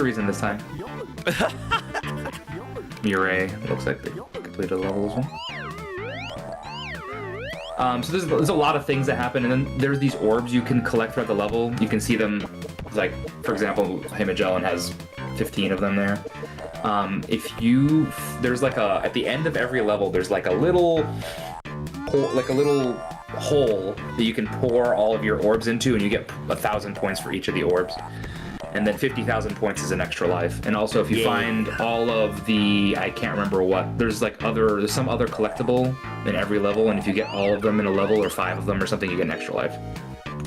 [SPEAKER 13] reason this time. Mireille looks like they completed a level as well. So there's a lot of things that happen, and then there's these orbs you can collect throughout the level. You can see them, like, for example, Hey Magellan has 15 of them there. There's like at the end of every level, there's like a little hole that you can pour all of your orbs into, and you get 1,000 points for each of the orbs. And then 50,000 points is an extra life. And also, if you find all of the, I can't remember what, there's some other collectible in every level, and if you get all of them in a level, or 5 of them or something, you get an extra life.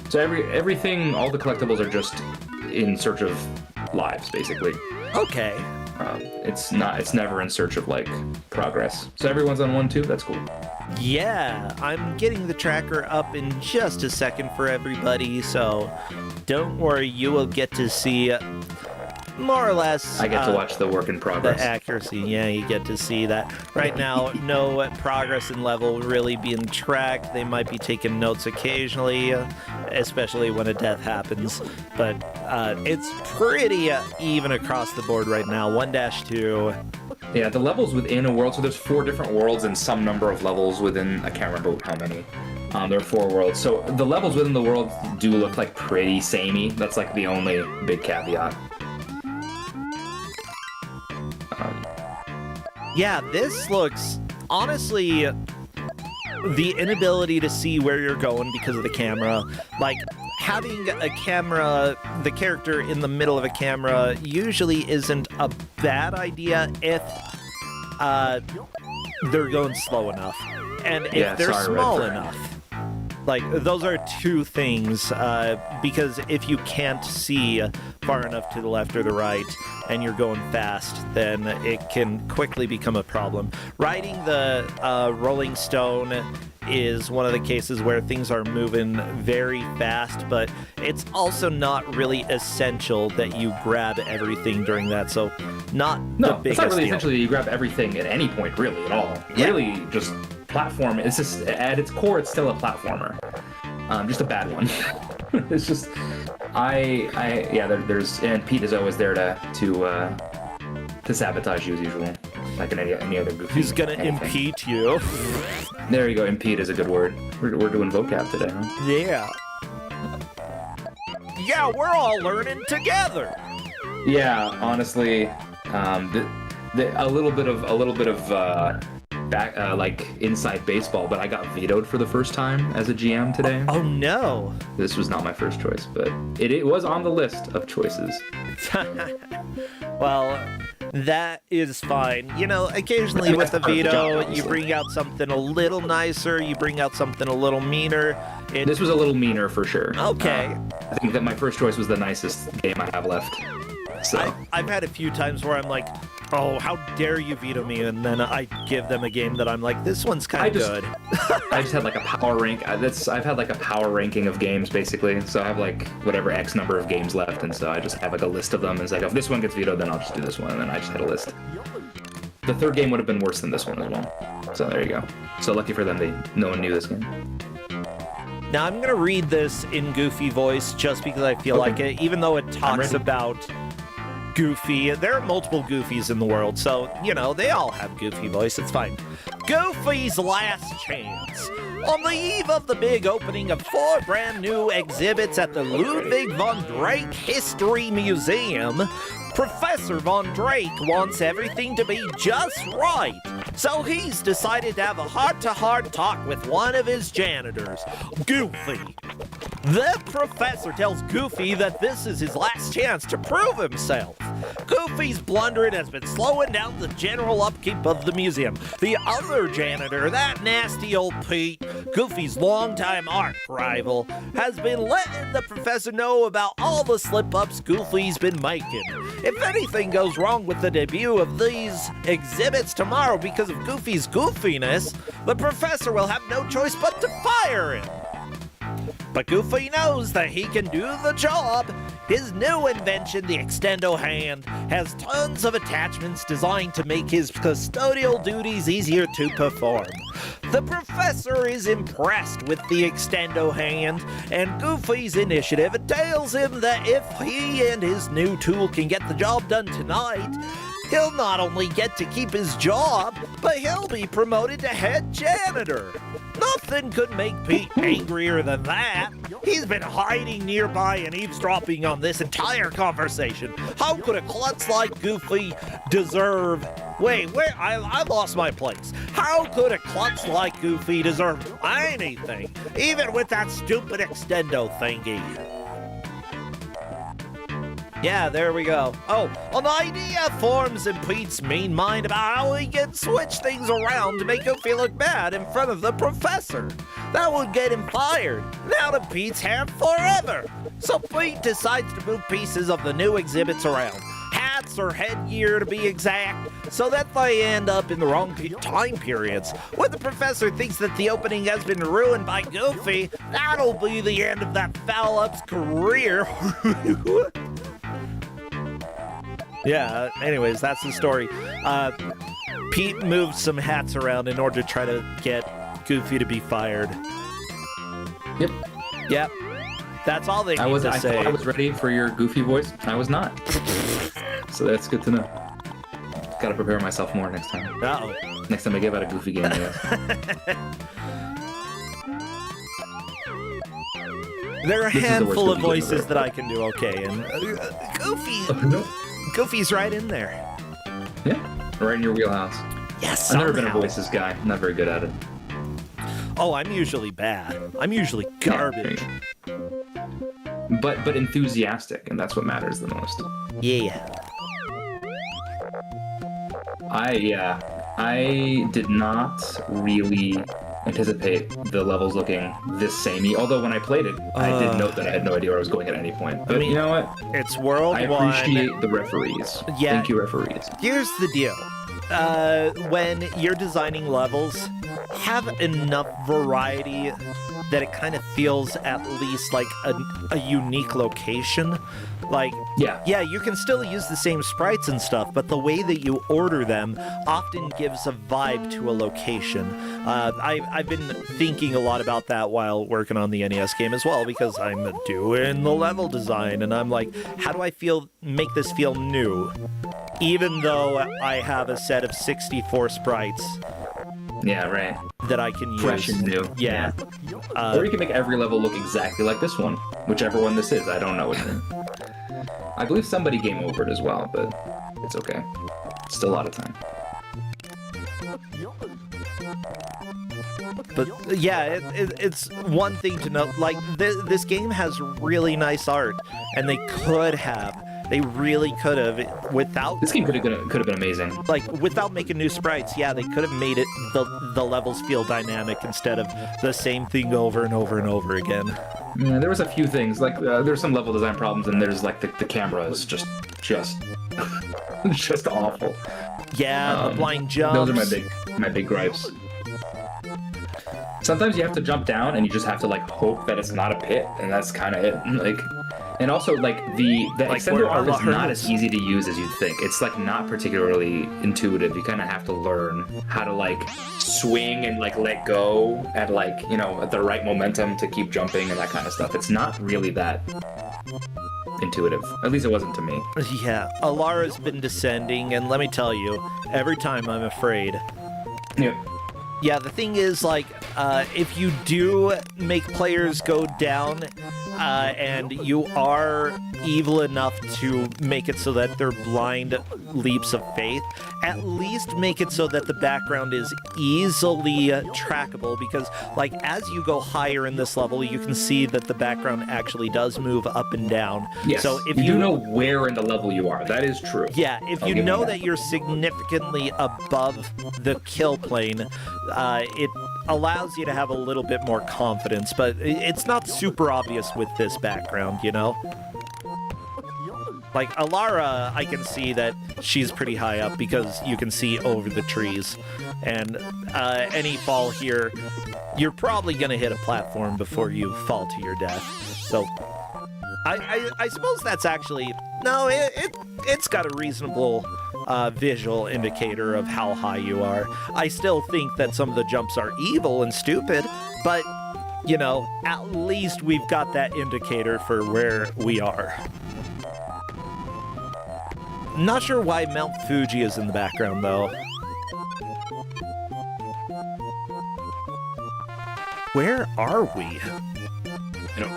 [SPEAKER 13] So everything, all the collectibles are just in search of lives, basically.
[SPEAKER 1] Okay.
[SPEAKER 13] It's never in search of, like, progress. So everyone's on 1-2, that's cool.
[SPEAKER 1] Yeah, I'm getting the tracker up in just a second for everybody, so don't worry, you will get to see more or less...
[SPEAKER 13] I get to watch the work in progress.
[SPEAKER 1] The accuracy, yeah, you get to see that. Right now, no progress in level really being tracked. They might be taking notes occasionally, especially when a death happens. But it's pretty even across the board right now. 1-2.
[SPEAKER 13] Yeah, the levels within a world, so there's 4 different worlds and some number of levels within, I can't remember how many. There are 4 worlds. So the levels within the world do look like pretty samey. That's like the only big caveat.
[SPEAKER 1] Yeah, this looks, honestly, the inability to see where you're going because of the camera, like, having a camera, the character in the middle of a camera usually isn't a bad idea if they're going slow enough. And if they're small enough. Like, those are 2 things, because if you can't see far enough to the left or the right, and you're going fast, then it can quickly become a problem. Riding the Rolling Stone is one of the cases where things are moving very fast, but it's also not really essential that you grab everything during that, so the biggest
[SPEAKER 13] it's not really
[SPEAKER 1] deal.
[SPEAKER 13] essential that you grab everything at any point, really, at all.
[SPEAKER 1] Yeah.
[SPEAKER 13] Really, just platform. It's just, at its core, it's still a platformer. Just a bad one. It's just, there's, and Pete is always there to sabotage you as usual, like in any other goofy.
[SPEAKER 1] He's gonna impede you.
[SPEAKER 13] There you go. Impede is a good word. We're doing vocab today, huh?
[SPEAKER 1] Yeah. Yeah, we're all learning together.
[SPEAKER 13] Yeah, honestly, a little bit of like inside baseball, but I got vetoed for the first time as a GM today.
[SPEAKER 1] Oh no!
[SPEAKER 13] This was not my first choice, but it was on the list of choices.
[SPEAKER 1] Well, that is fine. You know, occasionally with the veto, you bring out something a little nicer, you bring out something a little meaner.
[SPEAKER 13] This was a little meaner for sure.
[SPEAKER 1] Okay.
[SPEAKER 13] I think that my first choice was the nicest game I have left. So
[SPEAKER 1] I've had a few times where I'm like, oh, how dare you veto me, and then I give them a game that I'm like, this one's kind of good.
[SPEAKER 13] I just had like a power rank. I've had like a power ranking of games basically. So I have like whatever X number of games left, and so I just have like a list of them. And it's like, if this one gets vetoed, then I'll just do this one, and then I just had a list. The 3rd game would have been worse than this one as well. So there you go. So lucky for them, no one knew this game.
[SPEAKER 1] Now I'm gonna read this in Goofy voice just because I feel like it, even though it talks about Goofy. There are multiple Goofies in the world, so, you know, they all have Goofy voice. It's fine. Goofy's Last Chance. On the eve of the big opening of 4 brand new exhibits at the Ludwig von Drake History Museum, Professor Von Drake wants everything to be just right. So he's decided to have a heart-to-heart talk with one of his janitors, Goofy. The professor tells Goofy that this is his last chance to prove himself. Goofy's blundering has been slowing down the general upkeep of the museum. The other janitor, that nasty old Pete, Goofy's longtime art rival, has been letting the professor know about all the slip-ups Goofy's been making. If anything goes wrong with the debut of these exhibits tomorrow because of Goofy's goofiness, the professor will have no choice but to fire him. But Goofy knows that he can do the job. His new invention, the Extendo Hand, has tons of attachments designed to make his custodial duties easier to perform. The professor is impressed with the Extendo Hand, and Goofy's initiative tells him that if he and his new tool can get the job done tonight, he'll not only get to keep his job, but he'll be promoted to head janitor. Nothing could make Pete angrier than that. He's been hiding nearby and eavesdropping on this entire conversation. How could a klutz like Goofy deserve... Wait, where? I lost my place. How could a klutz like Goofy deserve anything, even with that stupid extendo thingy? Yeah, there we go. Oh, an idea forms in Pete's mean mind about how he can switch things around to make Goofy look bad in front of the professor. That would get him fired, and out of Pete's hair forever. So Pete decides to move pieces of the new exhibits around, hats or headgear to be exact, so that they end up in the wrong time periods. When the professor thinks that the opening has been ruined by Goofy, that'll be the end of that foul-up's career. Yeah, anyways, that's the story. Pete moved some hats around in order to try to get Goofy to be fired.
[SPEAKER 13] Yep.
[SPEAKER 1] Yep. That's all they need to say.
[SPEAKER 13] I was ready for your Goofy voice. I was not. So that's good to know. Gotta prepare myself more next time.
[SPEAKER 1] Uh-oh.
[SPEAKER 13] Next time I give out a Goofy game, I guess.
[SPEAKER 1] There are a handful of voices that I can do okay, and Goofy's right in there.
[SPEAKER 13] Yeah, right in your wheelhouse.
[SPEAKER 1] Yes,
[SPEAKER 13] I've never been a voices guy. I'm not very good at it.
[SPEAKER 1] Oh, I'm usually bad. I'm usually garbage.
[SPEAKER 13] But enthusiastic, and that's what matters the most.
[SPEAKER 1] Yeah.
[SPEAKER 13] I did not really anticipate the levels looking this samey. Although when I played it, I did note that I had no idea where I was going at any point. But you know what?
[SPEAKER 1] It's World
[SPEAKER 13] I appreciate the referees.
[SPEAKER 1] Yeah.
[SPEAKER 13] Thank you, referees.
[SPEAKER 1] Here's the deal. When you're designing levels, have enough variety that it kind of feels at least like a unique location. Like, yeah, you can still use the same sprites and stuff, but the way that you order them often gives a vibe to a location. I've been thinking a lot about that while working on the NES game as well, because I'm doing the level design, and I'm like, how do I make this feel new? Even though I have a set of 64 sprites.
[SPEAKER 13] Yeah, right.
[SPEAKER 1] That I can use.
[SPEAKER 13] Fresh and new.
[SPEAKER 1] Yeah.
[SPEAKER 13] Or you can make every level look exactly like this one. Whichever one this is, I don't know. I believe somebody game over it as well, but it's okay. Still a lot of time.
[SPEAKER 1] But yeah, it's one thing to note. Like, this game has really nice art, and they really could have, without...
[SPEAKER 13] This game could have been amazing.
[SPEAKER 1] Like, without making new sprites, yeah, they could have made it, the levels feel dynamic instead of the same thing over and over and over again.
[SPEAKER 13] Yeah, there was a few things, like, there's some level design problems, and there's, like, the camera is just awful.
[SPEAKER 1] Yeah, the blind jumps.
[SPEAKER 13] Those are my big gripes. Sometimes you have to jump down, and you just have to, like, hope that it's not a pit, and that's kind of it. Like... And also, like, the extender art is not as easy to use as you'd think. It's, like, not particularly intuitive. You kind of have to learn how to, like, swing and, like, let go at, like, you know, at the right momentum to keep jumping and that kind of stuff. It's not really that intuitive. At least it wasn't to me.
[SPEAKER 1] Yeah, Alara's been descending, and let me tell you, every time I'm afraid.
[SPEAKER 13] Yep.
[SPEAKER 1] Yeah, the thing is, like, if you do make players go down, and you are evil enough to make it so that they're blind leaps of faith, at least make it so that the background is easily trackable, because, like, as you go higher in this level, you can see that the background actually does move up and down.
[SPEAKER 13] Yes,
[SPEAKER 1] so if
[SPEAKER 13] you do know where in the level you are. That is true.
[SPEAKER 1] Yeah, if you know that you're significantly above the kill plane, it allows you to have a little bit more confidence, but it's not super obvious with this background, you know? Like, Alara, I can see that she's pretty high up because you can see over the trees. And any fall here, you're probably going to hit a platform before you fall to your death. So, I suppose that's actually... No, it's got a reasonable visual indicator of how high you are. I still think that some of the jumps are evil and stupid, but, you know, at least we've got that indicator for where we are. Not sure why Mount Fuji is in the background, though. Where are we?
[SPEAKER 13] I don't know.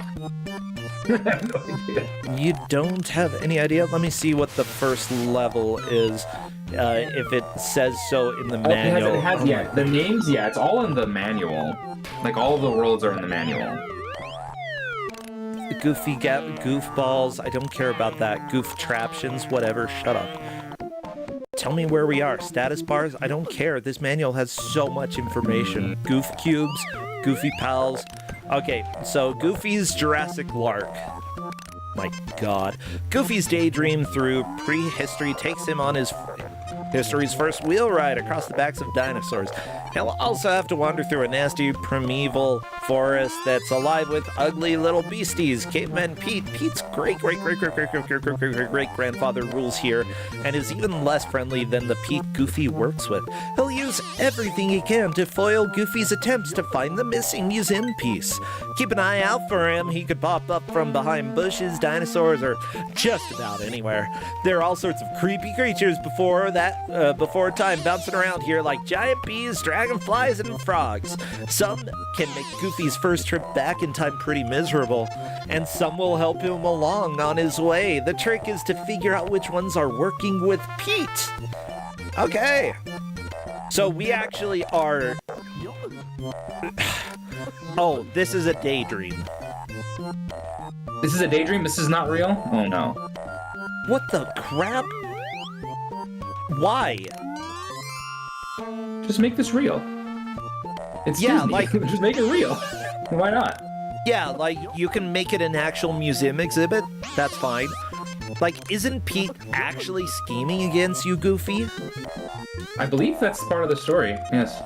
[SPEAKER 13] I have no idea.
[SPEAKER 1] You don't have any idea? Let me see what the first level is, if it says so in the manual.
[SPEAKER 13] It has, yeah. The names, yeah, it's all in the manual. Like, all of the worlds are in the manual.
[SPEAKER 1] Goofy goofballs, I don't care about that. Goof traptions, whatever, shut up. Tell me where we are. Status bars, I don't care. This manual has so much information. Goof cubes, Goofy pals. Okay, so Goofy's Jurassic Lark. My god. Goofy's daydream through prehistory takes him on his history's first wheel ride across the backs of dinosaurs. He'll also have to wander through a nasty primeval forest that's alive with ugly little beasties. Caveman Pete's great-great-great-great-great-great-great-grandfather rules here and is even less friendly than the Pete Goofy works with. He'll use everything he can to foil Goofy's attempts to find the missing museum piece. Keep an eye out for him. He could pop up from behind bushes, dinosaurs, or just about anywhere. There are all sorts of creepy creatures before time bouncing around here like giant bees, dragonflies, and frogs. Some can make Goofy's first trip back in time pretty miserable, and some will help him along on his way. The trick is to figure out which ones are working with Pete. Okay. So we actually are... Oh, this is a daydream.
[SPEAKER 13] This is a daydream? This is not real? Oh no.
[SPEAKER 1] What the crap? Why?
[SPEAKER 13] Just make this real. It's
[SPEAKER 1] yeah,
[SPEAKER 13] Disney.
[SPEAKER 1] like
[SPEAKER 13] just make it real. Why not?
[SPEAKER 1] Yeah, like you can make it an actual museum exhibit. That's fine. Like, isn't Pete actually scheming against you, Goofy?
[SPEAKER 13] I believe that's part of the story. Yes.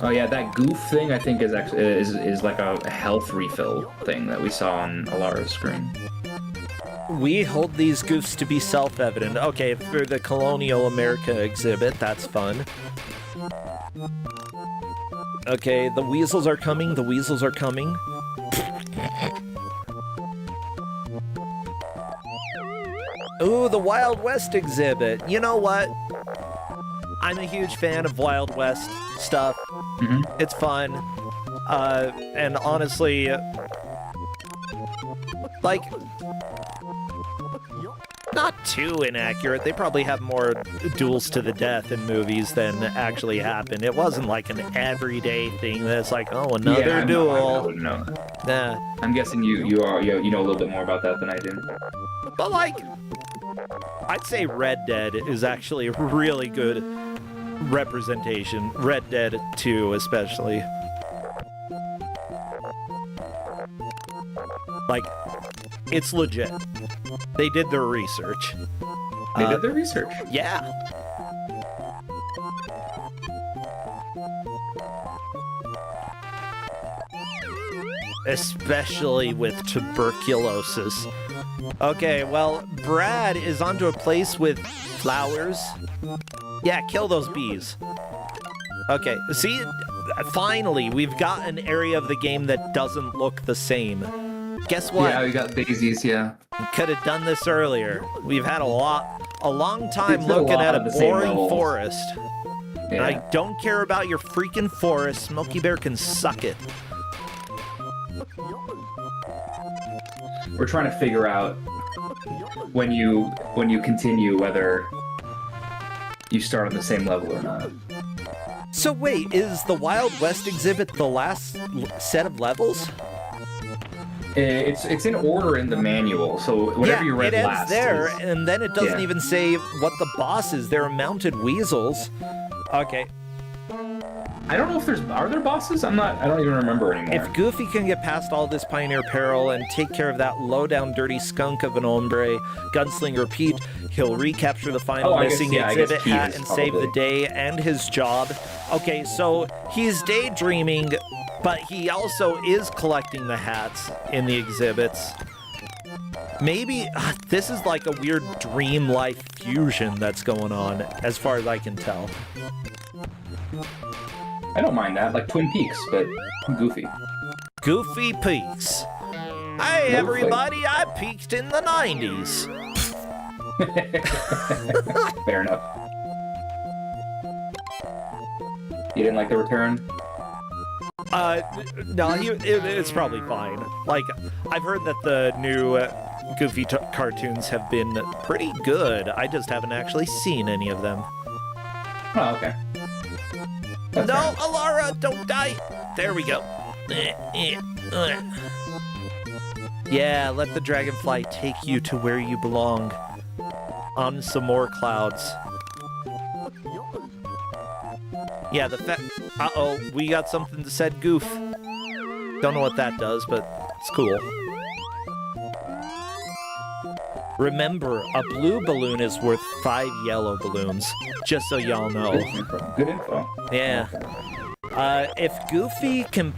[SPEAKER 13] Oh yeah, that goof thing I think is actually is like a health refill thing that we saw on Alara's screen.
[SPEAKER 1] We hold these goofs to be self-evident. Okay, for the Colonial America exhibit, that's fun. Okay, the weasels are coming, the weasels are coming. Ooh, the Wild West exhibit. You know what? I'm a huge fan of Wild West stuff.
[SPEAKER 13] Mm-hmm.
[SPEAKER 1] It's fun. And honestly, like, not too inaccurate. They probably have more duels to the death in movies than actually happen. It wasn't like an everyday thing that's like, oh, another duel.
[SPEAKER 13] I wouldn't know.
[SPEAKER 1] Nah.
[SPEAKER 13] I'm guessing you know a little bit more about that than I do.
[SPEAKER 1] But like, I'd say Red Dead is actually a really good representation. Red Dead 2 especially. Like, it's legit. They did their research.
[SPEAKER 13] They did their research?
[SPEAKER 1] Yeah. Especially with tuberculosis. Okay, well, Brad is onto a place with flowers. Yeah, kill those bees. Okay, see, finally, we've got an area of the game that doesn't look the same. Guess what?
[SPEAKER 13] Yeah, we got daisies, yeah.
[SPEAKER 1] Could have done this earlier. We've had a long time looking at a boring forest. And I don't care about your freaking forest. Smokey Bear can suck it.
[SPEAKER 13] We're trying to figure out when you continue whether you start on the same level or not.
[SPEAKER 1] So wait, is the Wild West exhibit the last set of levels?
[SPEAKER 13] It's in order in the manual, so whatever you read
[SPEAKER 1] it ends
[SPEAKER 13] last
[SPEAKER 1] there,
[SPEAKER 13] is-
[SPEAKER 1] and then it doesn't
[SPEAKER 13] Yeah.
[SPEAKER 1] even say what the boss is. They're mounted weasels. Okay.
[SPEAKER 13] I don't know if are there bosses? I don't even remember anymore.
[SPEAKER 1] If Goofy can get past all this Pioneer peril and take care of that low-down dirty skunk of an hombre, Gunslinger Pete, he'll recapture the final missing exhibit hat and save the day and his job. Okay, so he's daydreaming, but he also is collecting the hats in the exhibits. Maybe this is like a weird dream life fusion that's going on, as far as I can tell.
[SPEAKER 13] I don't mind that, like Twin Peaks, but goofy.
[SPEAKER 1] Goofy Peaks. Hey, everybody, I peaked in the 90s.
[SPEAKER 13] Fair enough. You didn't like the return?
[SPEAKER 1] No, it's probably fine. Like, I've heard that the new Goofy cartoons have been pretty good. I just haven't actually seen any of them.
[SPEAKER 13] Oh, okay. That's
[SPEAKER 1] no,
[SPEAKER 13] fair.
[SPEAKER 1] Alara, don't die. There we go. Yeah, let the dragonfly take you to where you belong. On some more clouds. Yeah, uh-oh, we got something that said goof. Don't know what that does, but it's cool. Remember, a blue balloon is worth 5 yellow balloons. Just so y'all know.
[SPEAKER 13] Good info.
[SPEAKER 1] Yeah. If Goofy can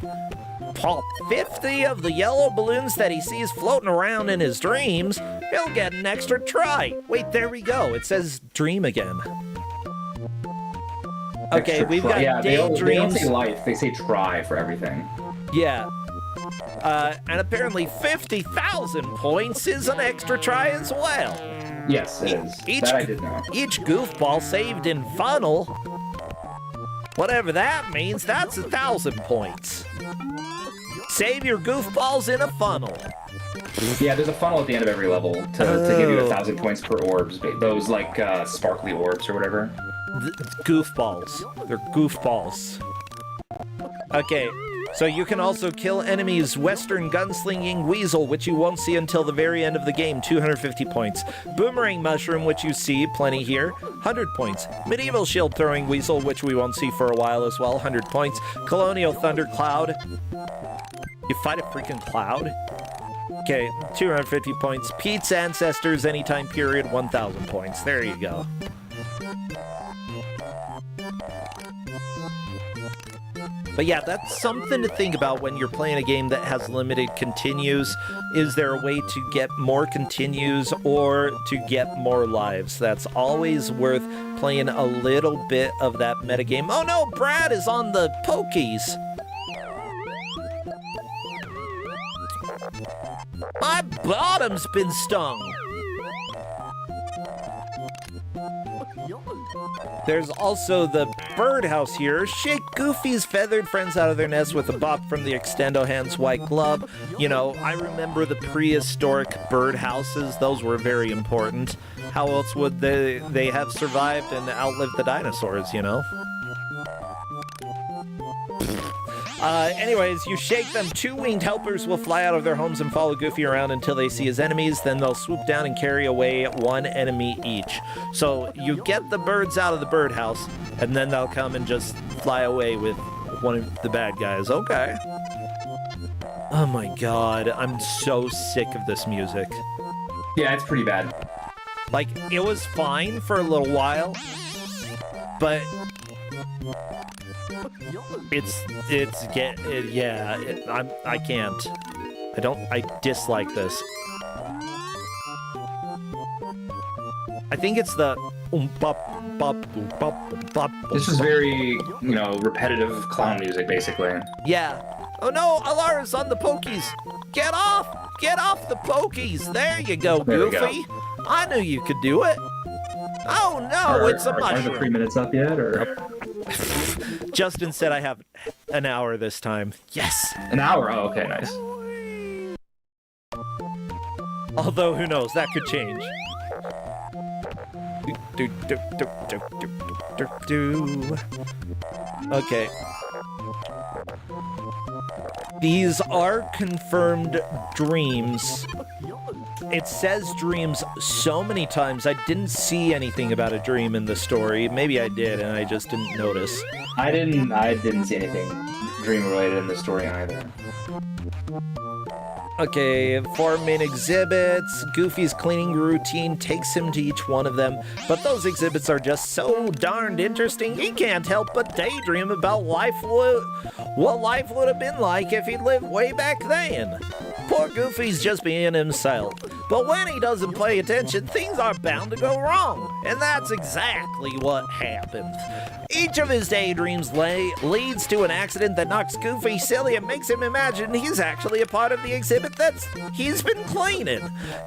[SPEAKER 1] pop 50 of the yellow balloons that he sees floating around in his dreams, he'll get an extra try. Wait, there we go. It says dream again. Okay, we've got daydreams.
[SPEAKER 13] They don't say life, they say try for everything.
[SPEAKER 1] Yeah. And apparently 50,000 points is an extra try as well.
[SPEAKER 13] Yes, it is. That I did know.
[SPEAKER 1] Each goofball saved in funnel, whatever that means, that's 1,000 points. Save your goofballs in a funnel.
[SPEAKER 13] Yeah, there's a funnel at the end of every level to give you 1,000 points per orbs. Those like sparkly orbs or whatever.
[SPEAKER 1] Goofballs. They're goofballs. Okay, so you can also kill enemies' Western gunslinging weasel, which you won't see until the very end of the game, 250 points. Boomerang mushroom, which you see plenty here, 100 points. Medieval shield throwing weasel, which we won't see for a while as well, 100 points. Colonial thundercloud. You fight a freaking cloud? Okay, 250 points. Pete's ancestors, anytime period, 1,000 points. There you go. But yeah, that's something to think about when you're playing a game that has limited continues. Is there a way to get more continues or to get more lives? That's always worth playing a little bit of that metagame. Oh no, Brad is on the pokies. My bottom's been stung. There's also the birdhouse here. Shake Goofy's feathered friends out of their nest with a bop from the Extendo Hands white glove. You know, I remember the prehistoric birdhouses. Those were very important. How else would they have survived and outlived the dinosaurs, you know? Anyways, you shake them. 2 winged helpers will fly out of their homes and follow Goofy around until they see his enemies. Then they'll swoop down and carry away 1 enemy each. So you get the birds out of the birdhouse, and then they'll come and just fly away with one of the bad guys. Okay. Oh my god, I'm so sick of this music.
[SPEAKER 13] Yeah, it's pretty bad.
[SPEAKER 1] Like, it was fine for a little while, but I can't. I dislike this. I think it's the
[SPEAKER 13] This is very, repetitive clown music, basically.
[SPEAKER 1] Yeah. Oh no, Alara's on the pokies. Get off! Get off the pokies! There you go, Goofy. I knew you could do it. Oh no, it's a mushroom.
[SPEAKER 13] Are the 3 minutes up yet, or?
[SPEAKER 1] Justin said I have an hour this time. Yes.
[SPEAKER 13] An hour? Oh, okay, nice.
[SPEAKER 1] Although, who knows? That could change. Okay. These are confirmed dreams. It says dreams so many times. I didn't see anything about a dream in the story. Maybe I did, and I just didn't notice.
[SPEAKER 13] I didn't see anything dream related in the story either.
[SPEAKER 1] Okay, 4 main exhibits. Goofy's cleaning routine takes him to each one of them, but those exhibits are just so darned interesting, he can't help but daydream about what life would have been like if he'd lived way back then. Poor Goofy's just being himself, but when he doesn't pay attention, things are bound to go wrong, and that's exactly what happened. Each of his daydreams leads to an accident that knocks Goofy silly and makes him imagine he's actually a part of the exhibit he's been cleaning.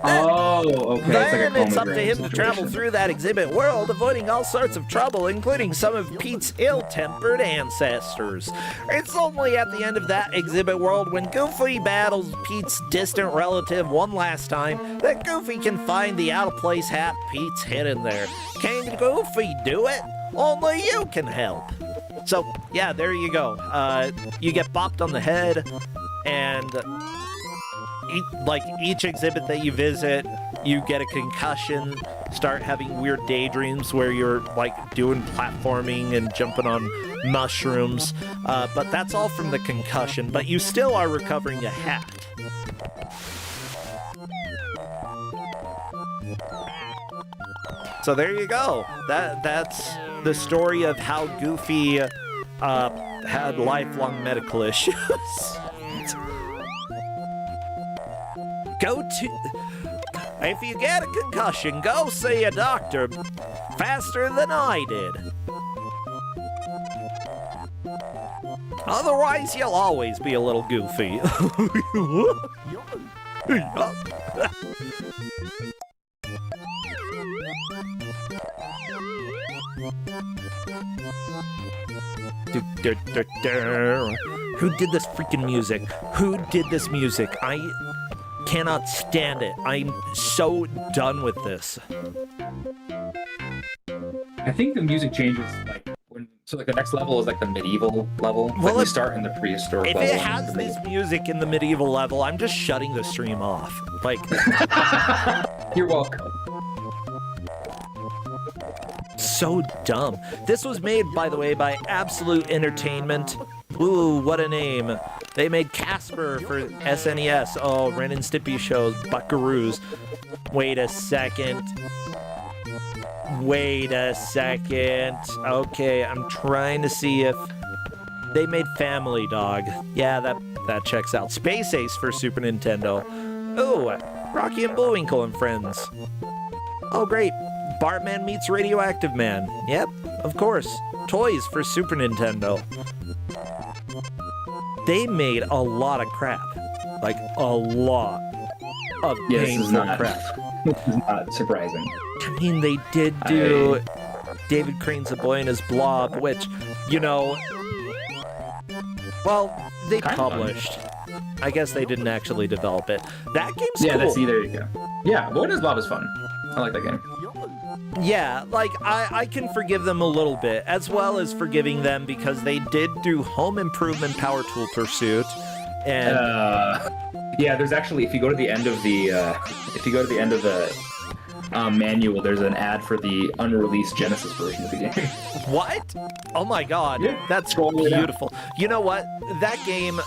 [SPEAKER 13] Okay.
[SPEAKER 1] Then it's up to him to travel through that exhibit world, avoiding all sorts of trouble, including some of Pete's ill-tempered ancestors. It's only at the end of that exhibit world, when Goofy battles Pete's distant relative one last time, that Goofy can find the out-of-place hat Pete's hidden there. Can Goofy do it? Only you can help. So, yeah, there you go. You get bopped on the head, and each exhibit that you visit, you get a concussion, start having weird daydreams where you're like doing platforming and jumping on mushrooms. But that's all from the concussion, but you still are recovering a hat. So there you go. That's the story of how Goofy had lifelong medical issues. If you get a concussion, go see a doctor faster than I did. Otherwise, you'll always be a little goofy. Who did this freaking music? Who did this music? I cannot stand it. I'm so done with this.
[SPEAKER 13] I think the music changes so the next level is like the medieval level.
[SPEAKER 1] Well,
[SPEAKER 13] we start in the prehistoric
[SPEAKER 1] if
[SPEAKER 13] level.
[SPEAKER 1] it has this music in the medieval level, I'm just shutting the stream off. Like,
[SPEAKER 13] you're welcome.
[SPEAKER 1] So dumb. This was made, by the way, by Absolute Entertainment. Ooh, what a name. They made Casper for SNES. Oh, Ren and Stimpy shows, Buckaroos. Wait a second. Okay, I'm trying to see if they made Family Dog. Yeah, that checks out. Space Ace for Super Nintendo. Ooh, Rocky and Bullwinkle and Friends. Oh, great. Bartman meets Radioactive Man. Yep, of course. Toys for Super Nintendo. They made a lot of crap. Like, a lot of painful crap.
[SPEAKER 13] This is not surprising.
[SPEAKER 1] I mean, they did do David Crane's A Boy and His Blob, which, well, they published. I guess they didn't actually develop it. That game's cool.
[SPEAKER 13] There you go. Yeah, Boy and His Blob is fun. I like that game.
[SPEAKER 1] Yeah, like, I can forgive them a little bit, as well as forgiving them because they did do Home Improvement Power Tool Pursuit, and...
[SPEAKER 13] yeah, there's actually, if you go to the end of the, manual, there's an ad for the unreleased Genesis version of the game.
[SPEAKER 1] What? Oh my god,
[SPEAKER 13] yeah,
[SPEAKER 1] that's beautiful. You know what? That game...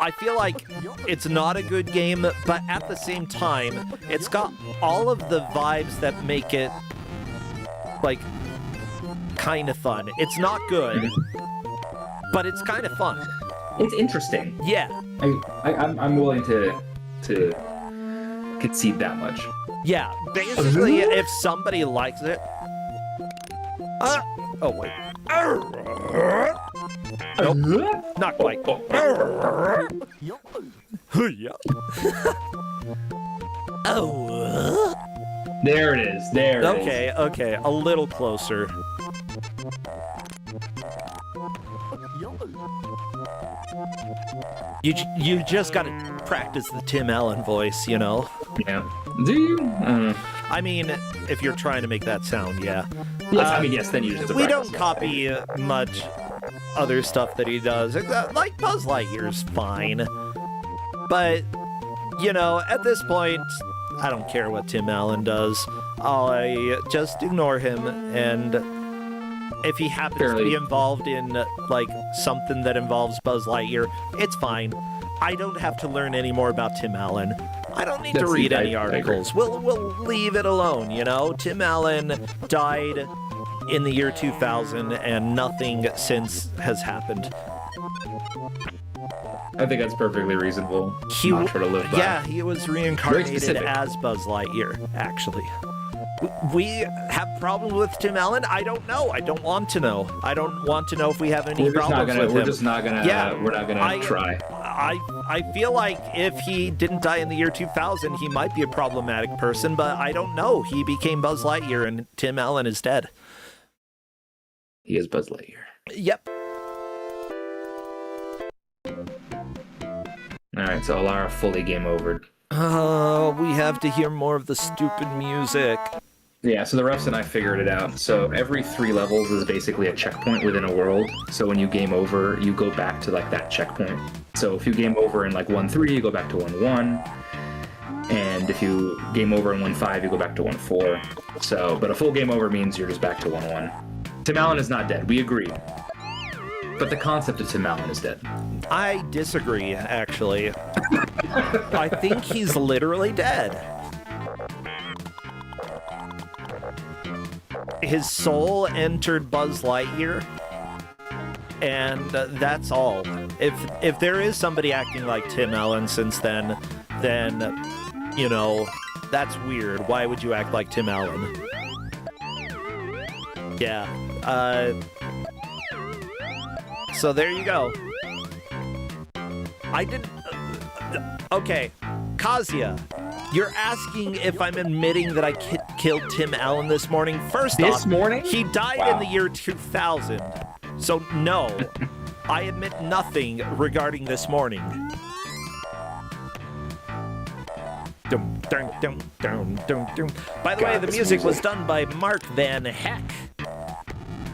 [SPEAKER 1] I feel like it's not a good game, but at the same time, it's got all of the vibes that make it, like, kind of fun. It's not good, but it's kind of fun.
[SPEAKER 13] It's interesting.
[SPEAKER 1] Yeah.
[SPEAKER 13] I'm willing to concede that much.
[SPEAKER 1] Yeah, basically, if somebody likes it... oh, wait. Nope, not quite. Oh.
[SPEAKER 13] There it is. There it is.
[SPEAKER 1] Okay, a little closer. You just got to practice the Tim Allen voice, you know?
[SPEAKER 13] Yeah. Do you?
[SPEAKER 1] I mean, if you're trying to make that sound, yeah.
[SPEAKER 13] Yes, yes, then you just have to
[SPEAKER 1] We
[SPEAKER 13] practice
[SPEAKER 1] don't
[SPEAKER 13] it.
[SPEAKER 1] copy much other stuff that he does. Like Buzz Lightyear's fine. But, you know, at this point, I don't care what Tim Allen does. I just ignore him, and if he happens to be involved in, like, something that involves Buzz Lightyear, it's fine. I don't have to learn any more about Tim Allen. I don't need to read any articles. We'll leave it alone, you know? Tim Allen died in the year 2000, and nothing since has happened.
[SPEAKER 13] I think that's perfectly reasonable. Mantra to live by.
[SPEAKER 1] Yeah, he was reincarnated as Buzz Lightyear, actually. We have problems with Tim Allen? I don't know. I don't want to know. I don't want to know if we have any problems with him.
[SPEAKER 13] We're just not gonna. Yeah, we're not gonna try.
[SPEAKER 1] I feel like if he didn't die in the year 2000, he might be a problematic person, but I don't know. He became Buzz Lightyear, and Tim Allen is dead.
[SPEAKER 13] He is Buzz Lightyear.
[SPEAKER 1] Yep.
[SPEAKER 13] All right, so Alara fully game overed.
[SPEAKER 1] Oh, we have to hear more of the stupid music.
[SPEAKER 13] Yeah, so the refs and I figured it out. So every 3 levels is basically a checkpoint within a world. So when you game over, you go back to like that checkpoint. So if you game over in like 1-3, you go back to 1-1. And if you game over in 1-5, you go back to 1-4. So, but a full game over means you're just back to 1-1. Tim Allen is not dead, we agree. But the concept of Tim Allen is dead.
[SPEAKER 1] I disagree, actually. I think he's literally dead. His soul entered Buzz Lightyear, and that's all. If there is somebody acting like Tim Allen since then, you know, that's weird. Why would you act like Tim Allen? Yeah. So there you go. I didn't... okay. Kazuya, you're asking if I'm admitting that I killed Tim Allen this morning. First off,
[SPEAKER 13] this morning?
[SPEAKER 1] He died in the year 2000. So no, I admit nothing regarding this morning. Dum, dum, dum, dum, dum, dum. By the way, the music was done by Mark Van Heck.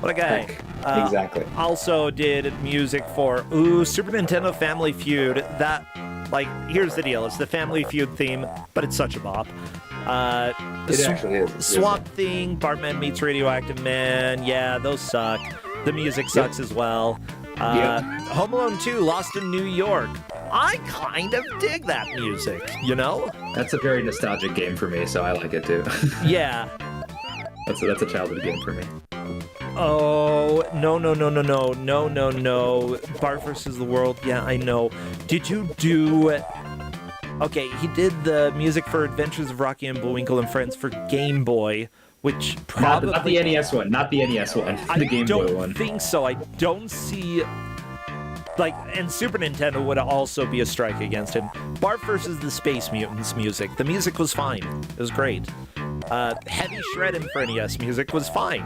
[SPEAKER 1] What a guy.
[SPEAKER 13] Exactly.
[SPEAKER 1] Also did music for Super Nintendo Family Feud. That, like, here's the deal. It's the Family Feud theme, but it's such a bop.
[SPEAKER 13] It actually is.
[SPEAKER 1] Swamp Thing, Bartman Meets Radioactive Man. Yeah, those suck. The music sucks as well. Home Alone 2, Lost in New York. I kind of dig that music, you know?
[SPEAKER 13] That's a very nostalgic game for me, so I like it too.
[SPEAKER 1] Yeah.
[SPEAKER 13] That's a childhood game for me.
[SPEAKER 1] Oh, no. Bart vs. the World. Yeah, I know. Did you do... Okay, he did the music for Adventures of Rocky and Bullwinkle and Friends for Game Boy, which probably...
[SPEAKER 13] Not the NES one. Not the NES one. The Game Boy one.
[SPEAKER 1] I don't think so. I don't see... Like, and Super Nintendo would also be a strike against him. Bart vs. the Space Mutants music. The music was fine. It was great. Heavy Shredding for NES music was fine.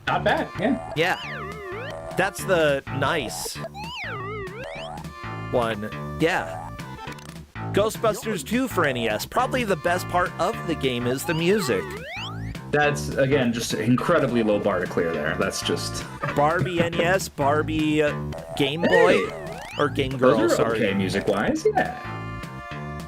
[SPEAKER 13] Not bad, yeah.
[SPEAKER 1] Yeah. That's the nice one. Yeah. Ghostbusters 2 for NES. Probably the best part of the game is the music.
[SPEAKER 13] That's, again, just incredibly low bar to clear there. That's just...
[SPEAKER 1] Barbie NES, Barbie Game Boy, or Game Girl,
[SPEAKER 13] those are
[SPEAKER 1] sorry.
[SPEAKER 13] okay music-wise, yeah.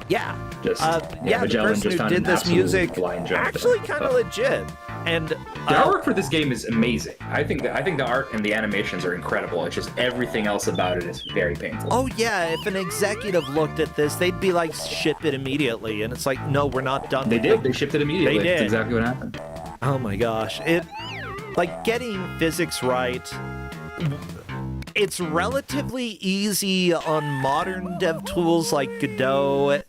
[SPEAKER 1] Yeah.
[SPEAKER 13] Just,
[SPEAKER 1] the
[SPEAKER 13] Magellan
[SPEAKER 1] person
[SPEAKER 13] just
[SPEAKER 1] who
[SPEAKER 13] found
[SPEAKER 1] did
[SPEAKER 13] an
[SPEAKER 1] this
[SPEAKER 13] absolute
[SPEAKER 1] music
[SPEAKER 13] blind jump
[SPEAKER 1] actually
[SPEAKER 13] there.
[SPEAKER 1] kind of legit. And
[SPEAKER 13] the artwork for this game is amazing. I think the art and the animations are incredible. It's just everything else about it is very painful.
[SPEAKER 1] oh yeah, if an executive looked at this, they'd be like, ship it immediately. And it's like, no, we're not done
[SPEAKER 13] They
[SPEAKER 1] with
[SPEAKER 13] did.
[SPEAKER 1] it.
[SPEAKER 13] They shipped it immediately.
[SPEAKER 1] They did.
[SPEAKER 13] That's exactly what happened.
[SPEAKER 1] Oh my gosh. Like, getting physics right, it's relatively easy on modern dev tools like Godot,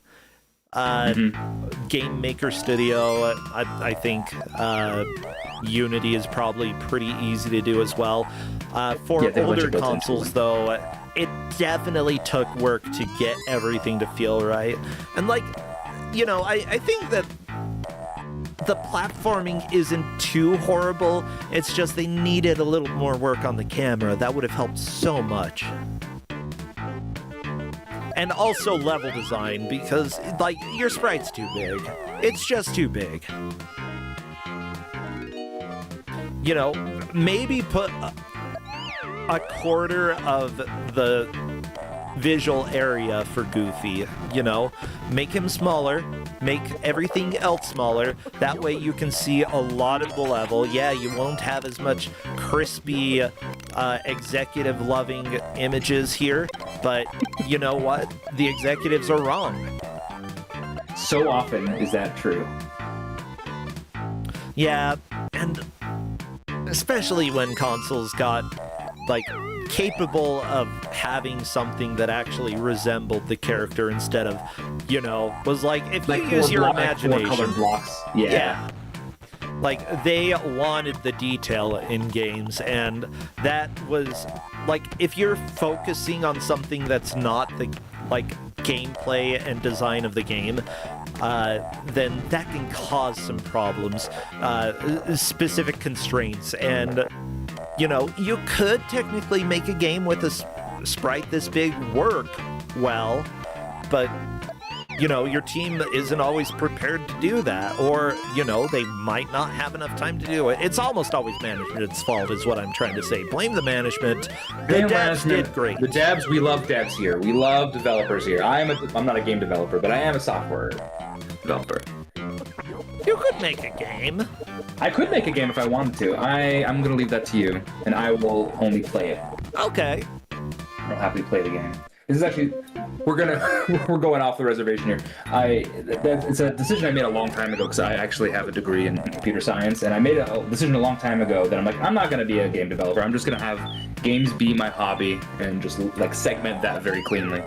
[SPEAKER 1] Game Maker Studio. I think Unity is probably pretty easy to do as well. For older consoles, though, it definitely took work to get everything to feel right. And, like, you know, I think that the platforming isn't too horrible. It's just they needed a little more work on the camera. That would have helped so much. And also level design, because, like, your sprite's too big. It's just too big. You know, maybe put a quarter of the visual area for Goofy, you know? Make him smaller, make everything else smaller. That way you can see a lot of the level. Yeah, you won't have as much crispy, executive-loving images here, but you know what? The executives are wrong.
[SPEAKER 13] So often is that true.
[SPEAKER 1] Yeah, and especially when consoles got, like, capable of having something that actually resembled the character instead of, you know, was like, if you use your imagination.
[SPEAKER 13] Colored blocks. Yeah.
[SPEAKER 1] Like, they wanted the detail in games, and that was, like, if you're focusing on something that's not the, like, gameplay and design of the game, then that can cause some problems, specific constraints, and, you know, you could technically make a game with a sprite this big work well, but, you know, your team isn't always prepared to do that, or, you know, they might not have enough time to do it. It's almost always management's fault, is what I'm trying to say. Blame the management. The devs did great.
[SPEAKER 13] The devs, we love devs here. We love developers here. I'm not a game developer, but I am a software developer.
[SPEAKER 1] You could make a game.
[SPEAKER 13] I could make a game if I wanted to. I'm going to leave that to you, and I will only play it.
[SPEAKER 1] Okay.
[SPEAKER 13] I'll happily play the game. This is actually, we're going off the reservation here. It's a decision I made a long time ago because I actually have a degree in computer science, and I made a decision a long time ago that I'm like, I'm not going to be a game developer. I'm just going to have games be my hobby and just like segment that very cleanly.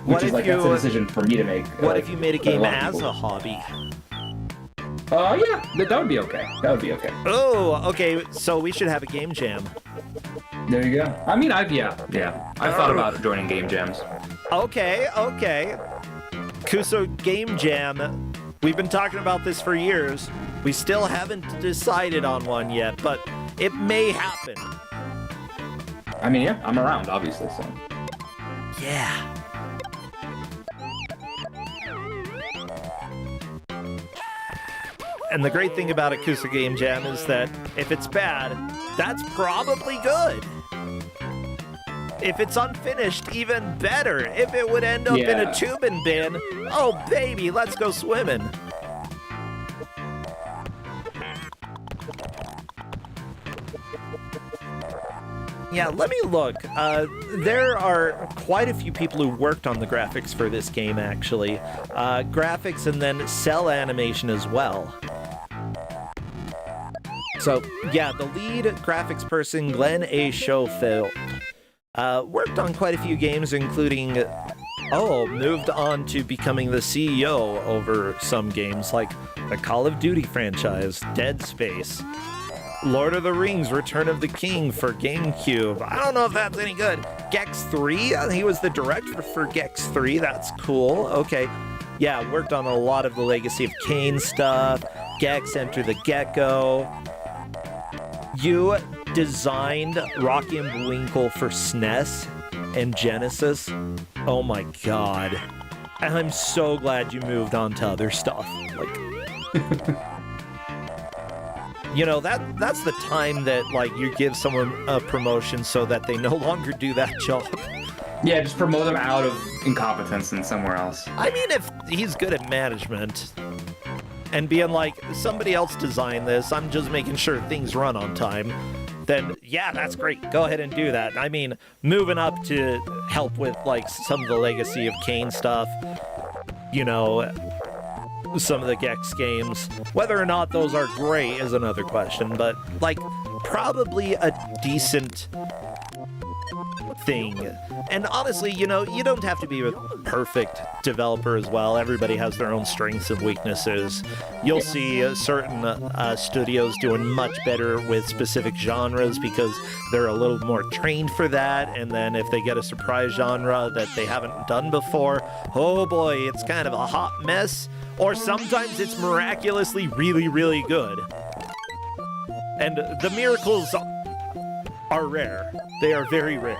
[SPEAKER 13] Which is like, that's a decision for me to make.
[SPEAKER 1] What if you made a game as a hobby?
[SPEAKER 13] Yeah, that would be okay. That would be okay.
[SPEAKER 1] Oh, okay, so we should have a game jam.
[SPEAKER 13] There you go. I mean, I've thought about joining game jams.
[SPEAKER 1] Okay. Kuso Game Jam. We've been talking about this for years. We still haven't decided on one yet, but it may happen.
[SPEAKER 13] I mean, yeah, I'm around, obviously, so.
[SPEAKER 1] Yeah. And the great thing about a Kuso Game Jam is that if it's bad, that's probably good. If it's unfinished, even better. If it would end up in a tubing bin, oh baby, let's go swimming. Yeah, let me look. There are quite a few people who worked on the graphics for this game, actually. Graphics and then cell animation as well. So, yeah, the lead graphics person, Glenn A. Schofield, worked on quite a few games, including, moved on to becoming the CEO over some games, like the Call of Duty franchise, Dead Space, Lord of the Rings, Return of the King for GameCube. I don't know if that's any good. Gex 3, he was the director for Gex 3, that's cool. Okay, yeah, worked on a lot of the Legacy of Kain stuff, Gex, Enter the Gecko. You designed Rocky and Bullwinkle for SNES and Genesis. Oh my god. And I'm so glad you moved on to other stuff. Like, you know, that's the time that, like, you give someone a promotion so that they no longer do that job.
[SPEAKER 13] Yeah, just promote them out of incompetence and somewhere else.
[SPEAKER 1] I mean, if he's good at management and being like, somebody else designed this, I'm just making sure things run on time, then yeah, that's great. Go ahead and do that. I mean, moving up to help with, like, some of the Legacy of Kain stuff, you know, some of the Gex games. Whether or not those are great is another question, but, like, probably a decent thing. And honestly, you know, you don't have to be a perfect developer as well. Everybody has their own strengths and weaknesses. You'll see certain studios doing much better with specific genres because they're a little more trained for that, and then if they get a surprise genre that they haven't done before, oh boy, it's kind of a hot mess. Or sometimes it's miraculously really, really good. And the miracles are rare. They are very rare.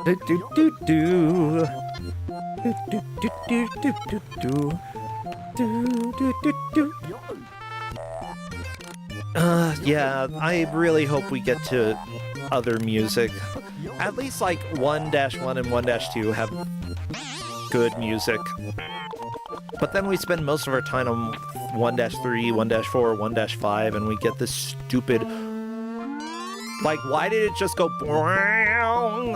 [SPEAKER 1] Do do do do. Do do do do do do do. Do do do do. Yeah, I really hope we get to other music. At least like 1-1 and 1-2 have good music. But then we spend most of our time on 1-3, 1-4, 1-5, and we get this stupid... Like, why did it just go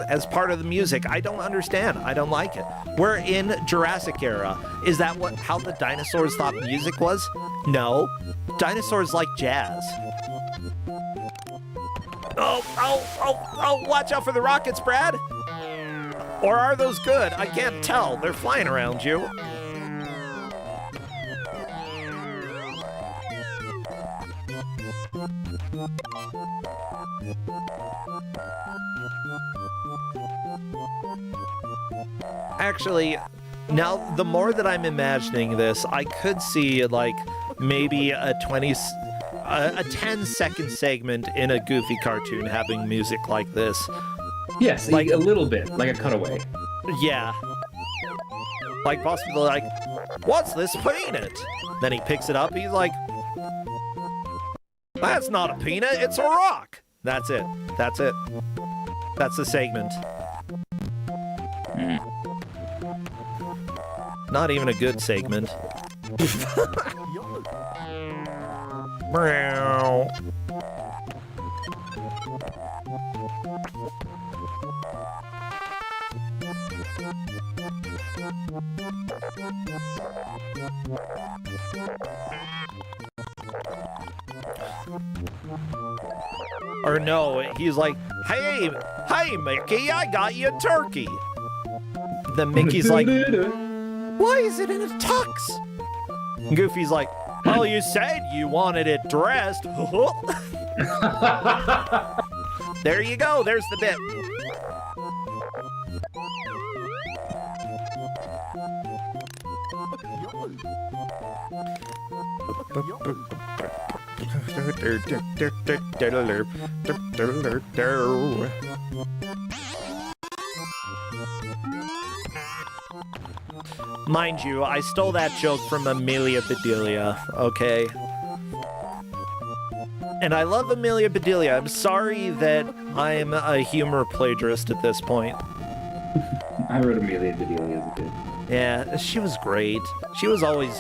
[SPEAKER 1] as part of the music? I don't understand. I don't like it. We're in Jurassic era. Is that how the dinosaurs thought music was? No. Dinosaurs like jazz. Oh, watch out for the rockets, Brad. Or are those good? I can't tell. They're flying around you. Actually, now the more that I'm imagining this, I could see like maybe a 10-second segment in a Goofy cartoon having music like this.
[SPEAKER 13] Yes, like a little bit, like a cutaway.
[SPEAKER 1] Yeah. Like possibly like, what's this peanut? Then he picks it up, he's like, that's not a peanut, it's a rock. That's it. That's it. That's the segment. Not even a good segment. Meow. Or no, he's like, hey, Mickey, I got you a turkey. Then Mickey's like, why is it in a tux? And Goofy's like, well, you said you wanted it dressed. There you go, there's the bit. Mind you, I stole that joke from Amelia Bedelia, okay? And I love Amelia Bedelia. I'm sorry that I'm a humor plagiarist at this point.
[SPEAKER 13] I wrote Amelia Bedelia as a kid.
[SPEAKER 1] Yeah, she was great. She was always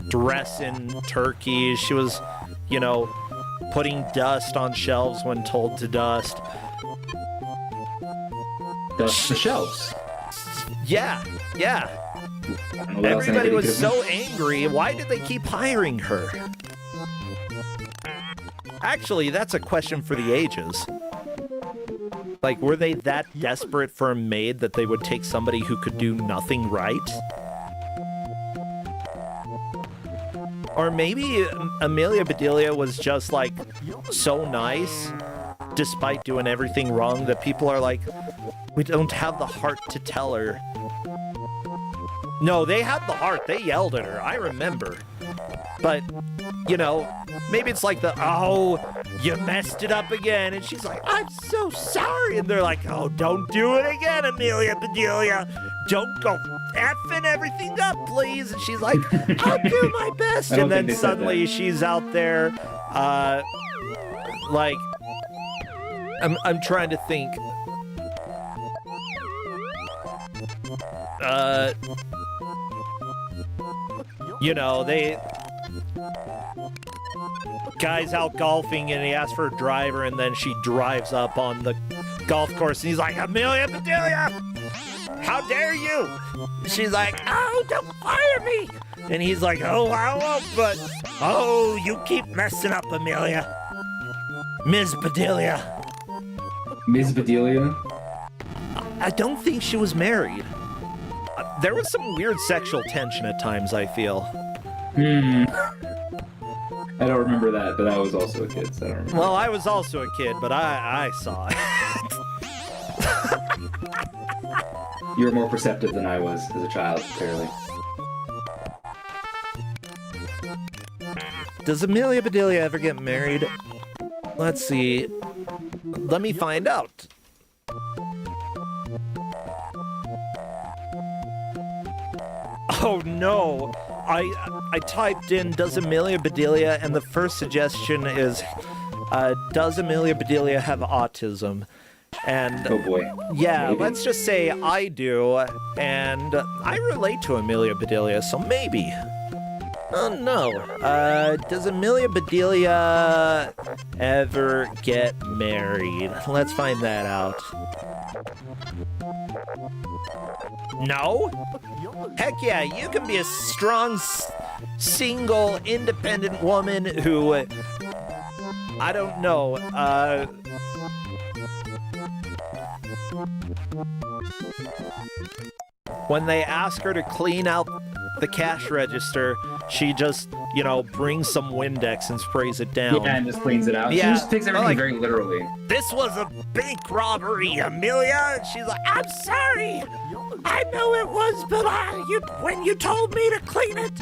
[SPEAKER 1] dressing turkeys. She was, you know, putting dust on shelves when told to dust.
[SPEAKER 13] Dust the shelves.
[SPEAKER 1] Yeah. Everybody was so angry. Why did they keep hiring her? Actually, that's a question for the ages. Like, were they that desperate for a maid that they would take somebody who could do nothing right? Or maybe Amelia Bedelia was just, like, so nice, despite doing everything wrong, that people are like, we don't have the heart to tell her. No, they had the heart. They yelled at her. I remember. But, you know, maybe it's like oh, you messed it up again. And she's like, I'm so sorry. And they're like, oh, don't do it again, Amelia Bedelia. Don't go effing everything up, please. And she's like, I'll do my best. And then suddenly she's out there, like, I'm trying to think. You know, guy's out golfing and he asks for a driver, and then she drives up on the golf course and he's like, Amelia Bedelia, how dare you? She's like, oh, don't fire me. And he's like, oh, I won't, but oh, you keep messing up, Amelia. Ms. Bedelia.
[SPEAKER 13] Ms. Bedelia?
[SPEAKER 1] I don't think she was married. There was some weird sexual tension at times, I feel.
[SPEAKER 13] I don't remember that, but I was also a kid, so I don't remember.
[SPEAKER 1] Well, I was also a kid, but I saw it.
[SPEAKER 13] You were more perceptive than I was as a child, clearly.
[SPEAKER 1] Does Amelia Bedelia ever get married? Let's see. let me find out. Oh no! I typed in does Amelia Bedelia, and the first suggestion is does Amelia Bedelia have autism? And
[SPEAKER 13] oh boy.
[SPEAKER 1] Yeah,
[SPEAKER 13] maybe.
[SPEAKER 1] Let's just say I do, and I relate to Amelia Bedelia, so maybe. Oh no. Does Amelia Bedelia ever get married? Let's find that out. No? Heck yeah, you can be a strong, single, independent woman who, I don't know, when they ask her to clean out the cash register, she just, brings some Windex and sprays it down.
[SPEAKER 13] Yeah, and just cleans it out.
[SPEAKER 1] Yeah,
[SPEAKER 13] She just takes everything very literally.
[SPEAKER 1] This was a bank robbery, Amelia. And she's like, I'm sorry. I know it was, but when you told me to clean it,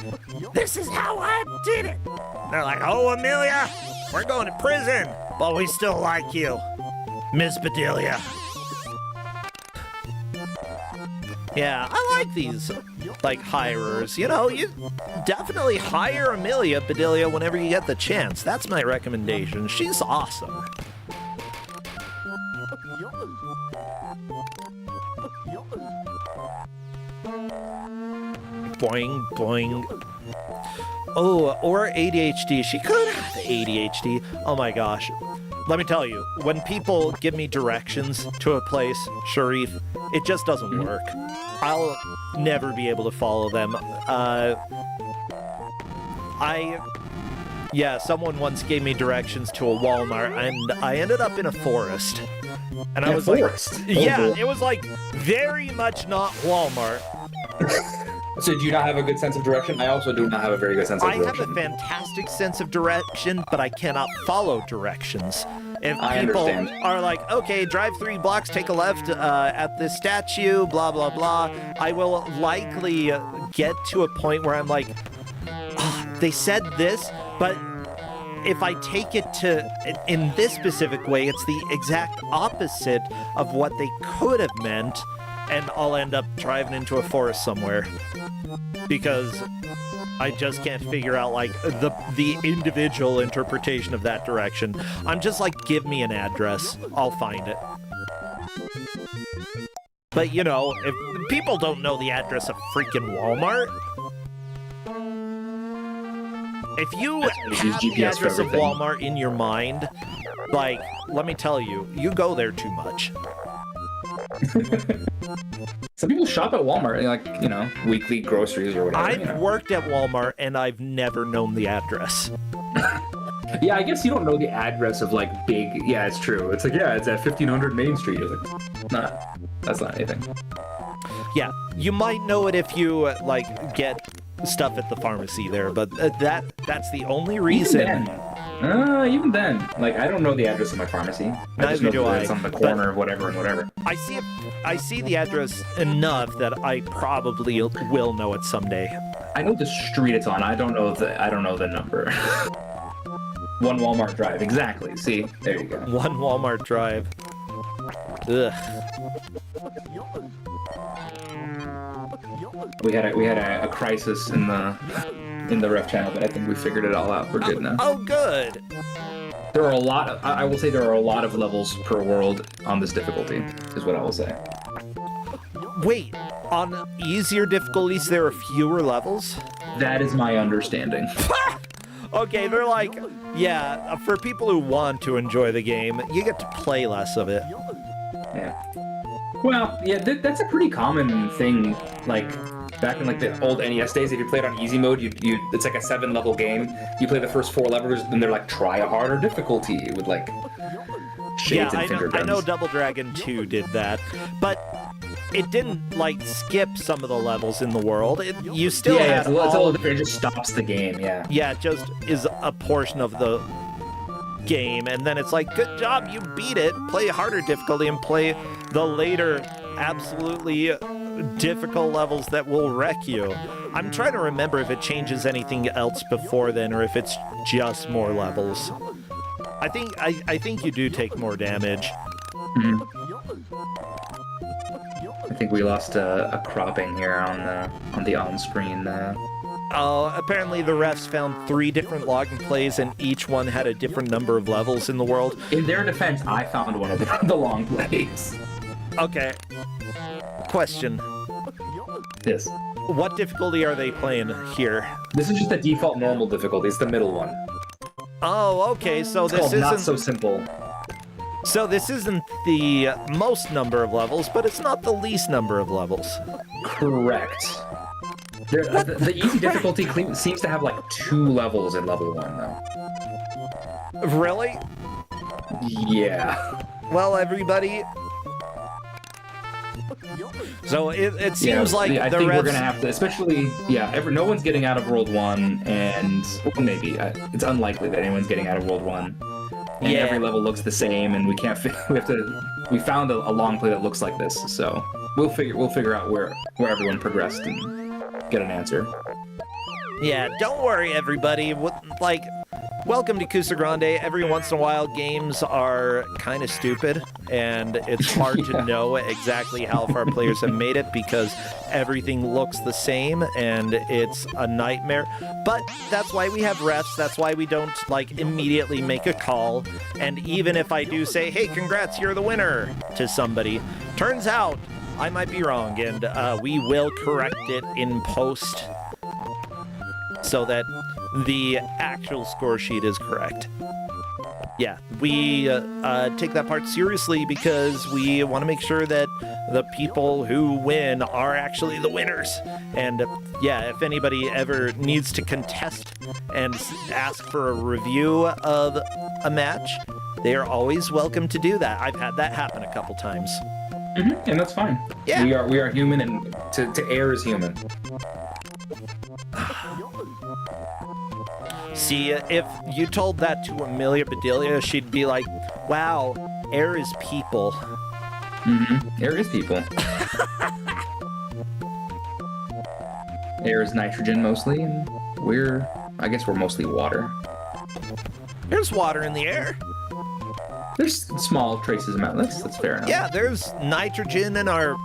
[SPEAKER 1] this is how I did it. They're like, oh, Amelia, we're going to prison, but we still like you, Miss Bedelia. Yeah, I like these, hirers. You definitely hire Amelia Bedelia whenever you get the chance. That's my recommendation. She's awesome. Boing, boing. Oh, or ADHD. She could have ADHD. Oh my gosh. Let me tell you, when people give me directions to a place, Sharif, it just doesn't work. I'll never be able to follow them. Someone once gave me directions to a Walmart, and I ended up in a forest. And I was
[SPEAKER 13] forest?
[SPEAKER 1] It was very much not Walmart.
[SPEAKER 13] So do you not have a good sense of direction? I also do not have a very good sense of direction.
[SPEAKER 1] I have a fantastic sense of direction, but I cannot follow directions. If people are like, okay, drive 3 blocks, take a left at this statue, blah, blah, blah, I will likely get to a point where I'm like, oh, they said this, but if I take it in this specific way, it's the exact opposite of what they could have meant, and I'll end up driving into a forest somewhere. Because I just can't figure out, the individual interpretation of that direction. I'm just like, give me an address. I'll find it. But, if people don't know the address of freaking Walmart, if you have the address of Walmart in your mind, let me tell you, you go there too much.
[SPEAKER 13] Some people shop at Walmart, weekly groceries or whatever.
[SPEAKER 1] I've worked at Walmart, and I've never known the address.
[SPEAKER 13] Yeah, I guess you don't know the address of, big... Yeah, it's true. It's it's at 1500 Main Street. It's nah, that's not anything.
[SPEAKER 1] Yeah, you might know it if you, get stuff at the pharmacy there, but that's the only reason.
[SPEAKER 13] Even then, I don't know the address of my pharmacy.
[SPEAKER 1] Neither do I.
[SPEAKER 13] It's on the corner of whatever and whatever.
[SPEAKER 1] I see the address enough that I probably will know it someday.
[SPEAKER 13] I know the street it's on. I don't know the number. 1 Walmart Drive, exactly. See, there you go.
[SPEAKER 1] 1 Walmart Drive. Ugh.
[SPEAKER 13] We had a crisis in the ref channel, but I think we figured it all out. We're good now.
[SPEAKER 1] Oh, good.
[SPEAKER 13] There are I will say there are a lot of levels per world on this difficulty, is what I will say.
[SPEAKER 1] Wait, on easier difficulties there are fewer levels?
[SPEAKER 13] That is my understanding.
[SPEAKER 1] Okay, they're for people who want to enjoy the game, you get to play less of it.
[SPEAKER 13] Yeah. Well, yeah, that's a pretty common thing, back in the old NES days, if you played on easy mode, it's a 7-level game. You play the first 4 levels, then they're try a harder difficulty with shades and finger guns.
[SPEAKER 1] I know Double Dragon 2 did that, but it didn't skip some of the levels in the world. You still had
[SPEAKER 13] it's a little different. It just stops the game. Yeah.
[SPEAKER 1] Yeah, it just is a portion of the game, and then it's good job, you beat it. Play harder difficulty and play the later absolutely difficult levels that will wreck you. I'm trying to remember if it changes anything else before then, or if it's just more levels. I think you do take more damage.
[SPEAKER 13] I think we lost a cropping here on the on-screen.
[SPEAKER 1] Apparently the refs found 3 different login plays, and each one had a different number of levels in the world.
[SPEAKER 13] In their defense, I found one of the long plays.
[SPEAKER 1] Okay. Question.
[SPEAKER 13] Yes.
[SPEAKER 1] What difficulty are they playing here?
[SPEAKER 13] This is just the default normal difficulty. It's the middle one.
[SPEAKER 1] Oh, okay. So
[SPEAKER 13] It's
[SPEAKER 1] this
[SPEAKER 13] called
[SPEAKER 1] isn't
[SPEAKER 13] not so simple.
[SPEAKER 1] So this isn't the most number of levels, but it's not the least number of levels.
[SPEAKER 13] Correct. The easy difficulty seems to have like 2 levels in level 1, though.
[SPEAKER 1] Really?
[SPEAKER 13] Yeah.
[SPEAKER 1] Well, everybody. So it seems like
[SPEAKER 13] I
[SPEAKER 1] the
[SPEAKER 13] think
[SPEAKER 1] refs...
[SPEAKER 13] we're gonna have to, especially no one's getting out of World 1, and well, maybe it's unlikely that anyone's getting out of World 1. And every level looks the same, and we can't. We found a long play that looks like this, so we'll figure out where everyone progressed and get an answer.
[SPEAKER 1] Yeah, don't worry, everybody. Welcome to Kusogrande. Every once in a while, games are kind of stupid, and it's hard to know exactly how far players have made it because everything looks the same, and it's a nightmare. But that's why we have refs. That's why we don't, immediately make a call. And even if I do say, hey, congrats, you're the winner, to somebody, turns out I might be wrong, and we will correct it in post so that the actual score sheet is correct. Yeah, we take that part seriously because we want to make sure that the people who win are actually the winners. And yeah, if anybody ever needs to contest and ask for a review of a match, they are always welcome to do that. I've had that happen a couple times.
[SPEAKER 13] And that's fine.
[SPEAKER 1] Yeah.
[SPEAKER 13] We are human, and to err is human.
[SPEAKER 1] See, if you told that to Amelia Bedelia, she'd be like, wow, air is people.
[SPEAKER 13] Air is people. Air is nitrogen mostly, and I guess we're mostly water.
[SPEAKER 1] There's water in the air.
[SPEAKER 13] There's small traces of metal. That's fair enough.
[SPEAKER 1] Yeah, there's nitrogen in our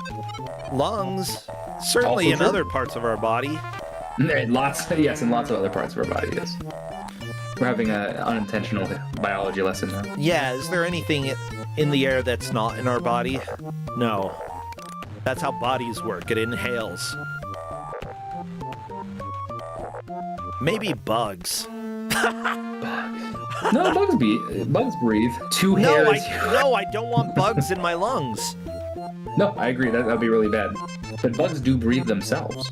[SPEAKER 1] lungs. Certainly in other parts of our body.
[SPEAKER 13] In lots of other parts of our body, yes. We're having an unintentional biology lesson now.
[SPEAKER 1] Yeah, is there anything in the air that's not in our body? No. That's how bodies work. It inhales. Maybe bugs.
[SPEAKER 13] No, bugs breathe. 2 hairs.
[SPEAKER 1] No, I don't want bugs in my lungs.
[SPEAKER 13] No, I agree. That'd be really bad. But bugs do breathe themselves.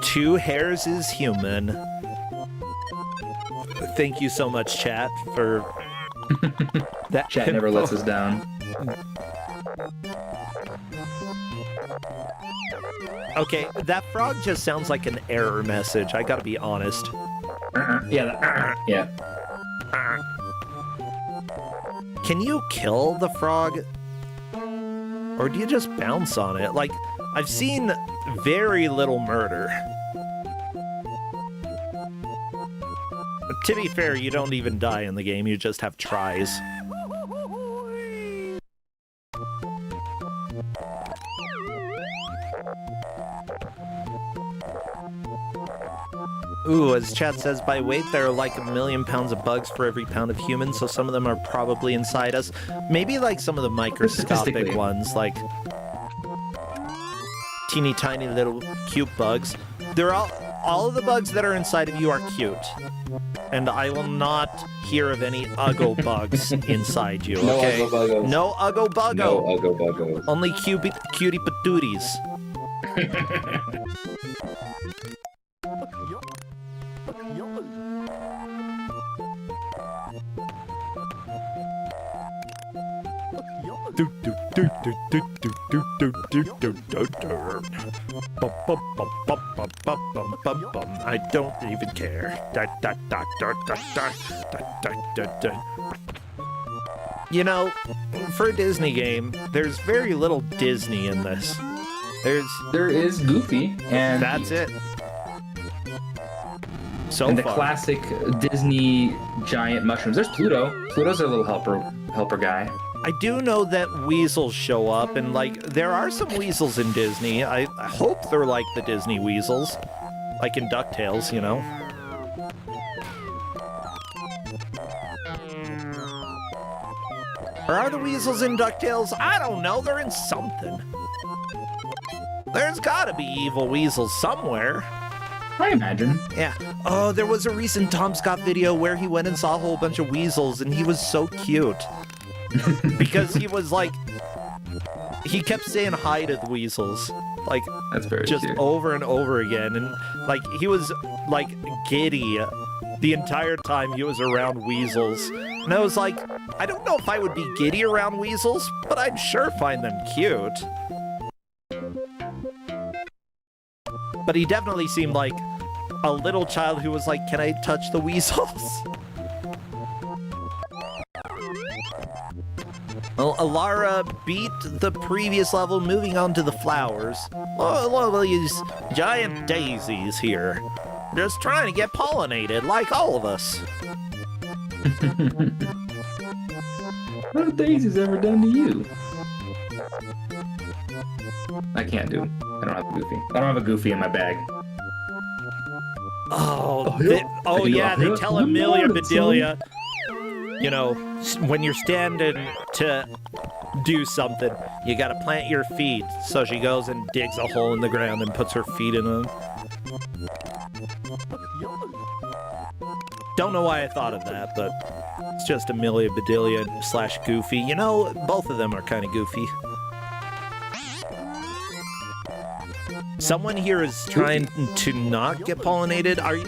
[SPEAKER 1] 2 hairs is human. Thank you so much, chat, for that.
[SPEAKER 13] Chat never lets us down.
[SPEAKER 1] Okay, that frog just sounds like an error message. I gotta be honest.
[SPEAKER 13] Yeah.
[SPEAKER 1] Can you kill the frog? Or do you just bounce on it? I've seen very little murder. To be fair, you don't even die in the game, you just have tries. Ooh, as chat says, by weight, there are like 1 million pounds of bugs for every pound of human, so some of them are probably inside us. Maybe some of the microscopic ones, teeny tiny little cute bugs. They're all of the bugs that are inside of you are cute. And I will not hear of any Uggo bugs inside you, okay?
[SPEAKER 13] No Uggo buggos.
[SPEAKER 1] No Uggo buggo.
[SPEAKER 13] No Uggo buggos.
[SPEAKER 1] Only cutie patooties. I don't even care. You know, for a Disney game, there's very little Disney in this. There is
[SPEAKER 13] Goofy, and
[SPEAKER 1] that's it. so
[SPEAKER 13] and the
[SPEAKER 1] far.
[SPEAKER 13] classic Disney giant mushrooms. There's Pluto. Pluto's a little helper guy.
[SPEAKER 1] I do know that weasels show up, and like there are some weasels in Disney. I hope they're like the Disney weasels, like in DuckTales, you know. Or are the weasels in DuckTales? I don't know. They're in something. There's gotta be evil weasels somewhere.
[SPEAKER 13] I imagine.
[SPEAKER 1] Yeah. Oh, there was a recent Tom Scott video where he went and saw a whole bunch of weasels, and he was so cute. Because he was like, he kept saying hi to the weasels, like
[SPEAKER 13] that's very
[SPEAKER 1] just
[SPEAKER 13] cute.
[SPEAKER 1] over and over again, and like he was like giddy the entire time he was around weasels. And I was like, I don't know if I would be giddy around weasels, but I'd sure find them cute. But he definitely seemed like a little child who was like, can I touch the weasels? Well, Alara beat the previous level, moving on to the flowers. Oh, these giant daisies here. Just trying to get pollinated, like all of us.
[SPEAKER 13] What have daisies ever done to you? I can't do. I don't have a Goofy. I don't have a Goofy in my bag.
[SPEAKER 1] Yeah, they tell Amelia Bedelia, you know, when you're standing to do something, you gotta plant your feet. So she goes and digs a hole in the ground and puts her feet in them. Don't know why I thought of that, but it's just Amelia Bedelia / Goofy. You know, both of them are kind of goofy. Someone here is trying to not get pollinated. Are you?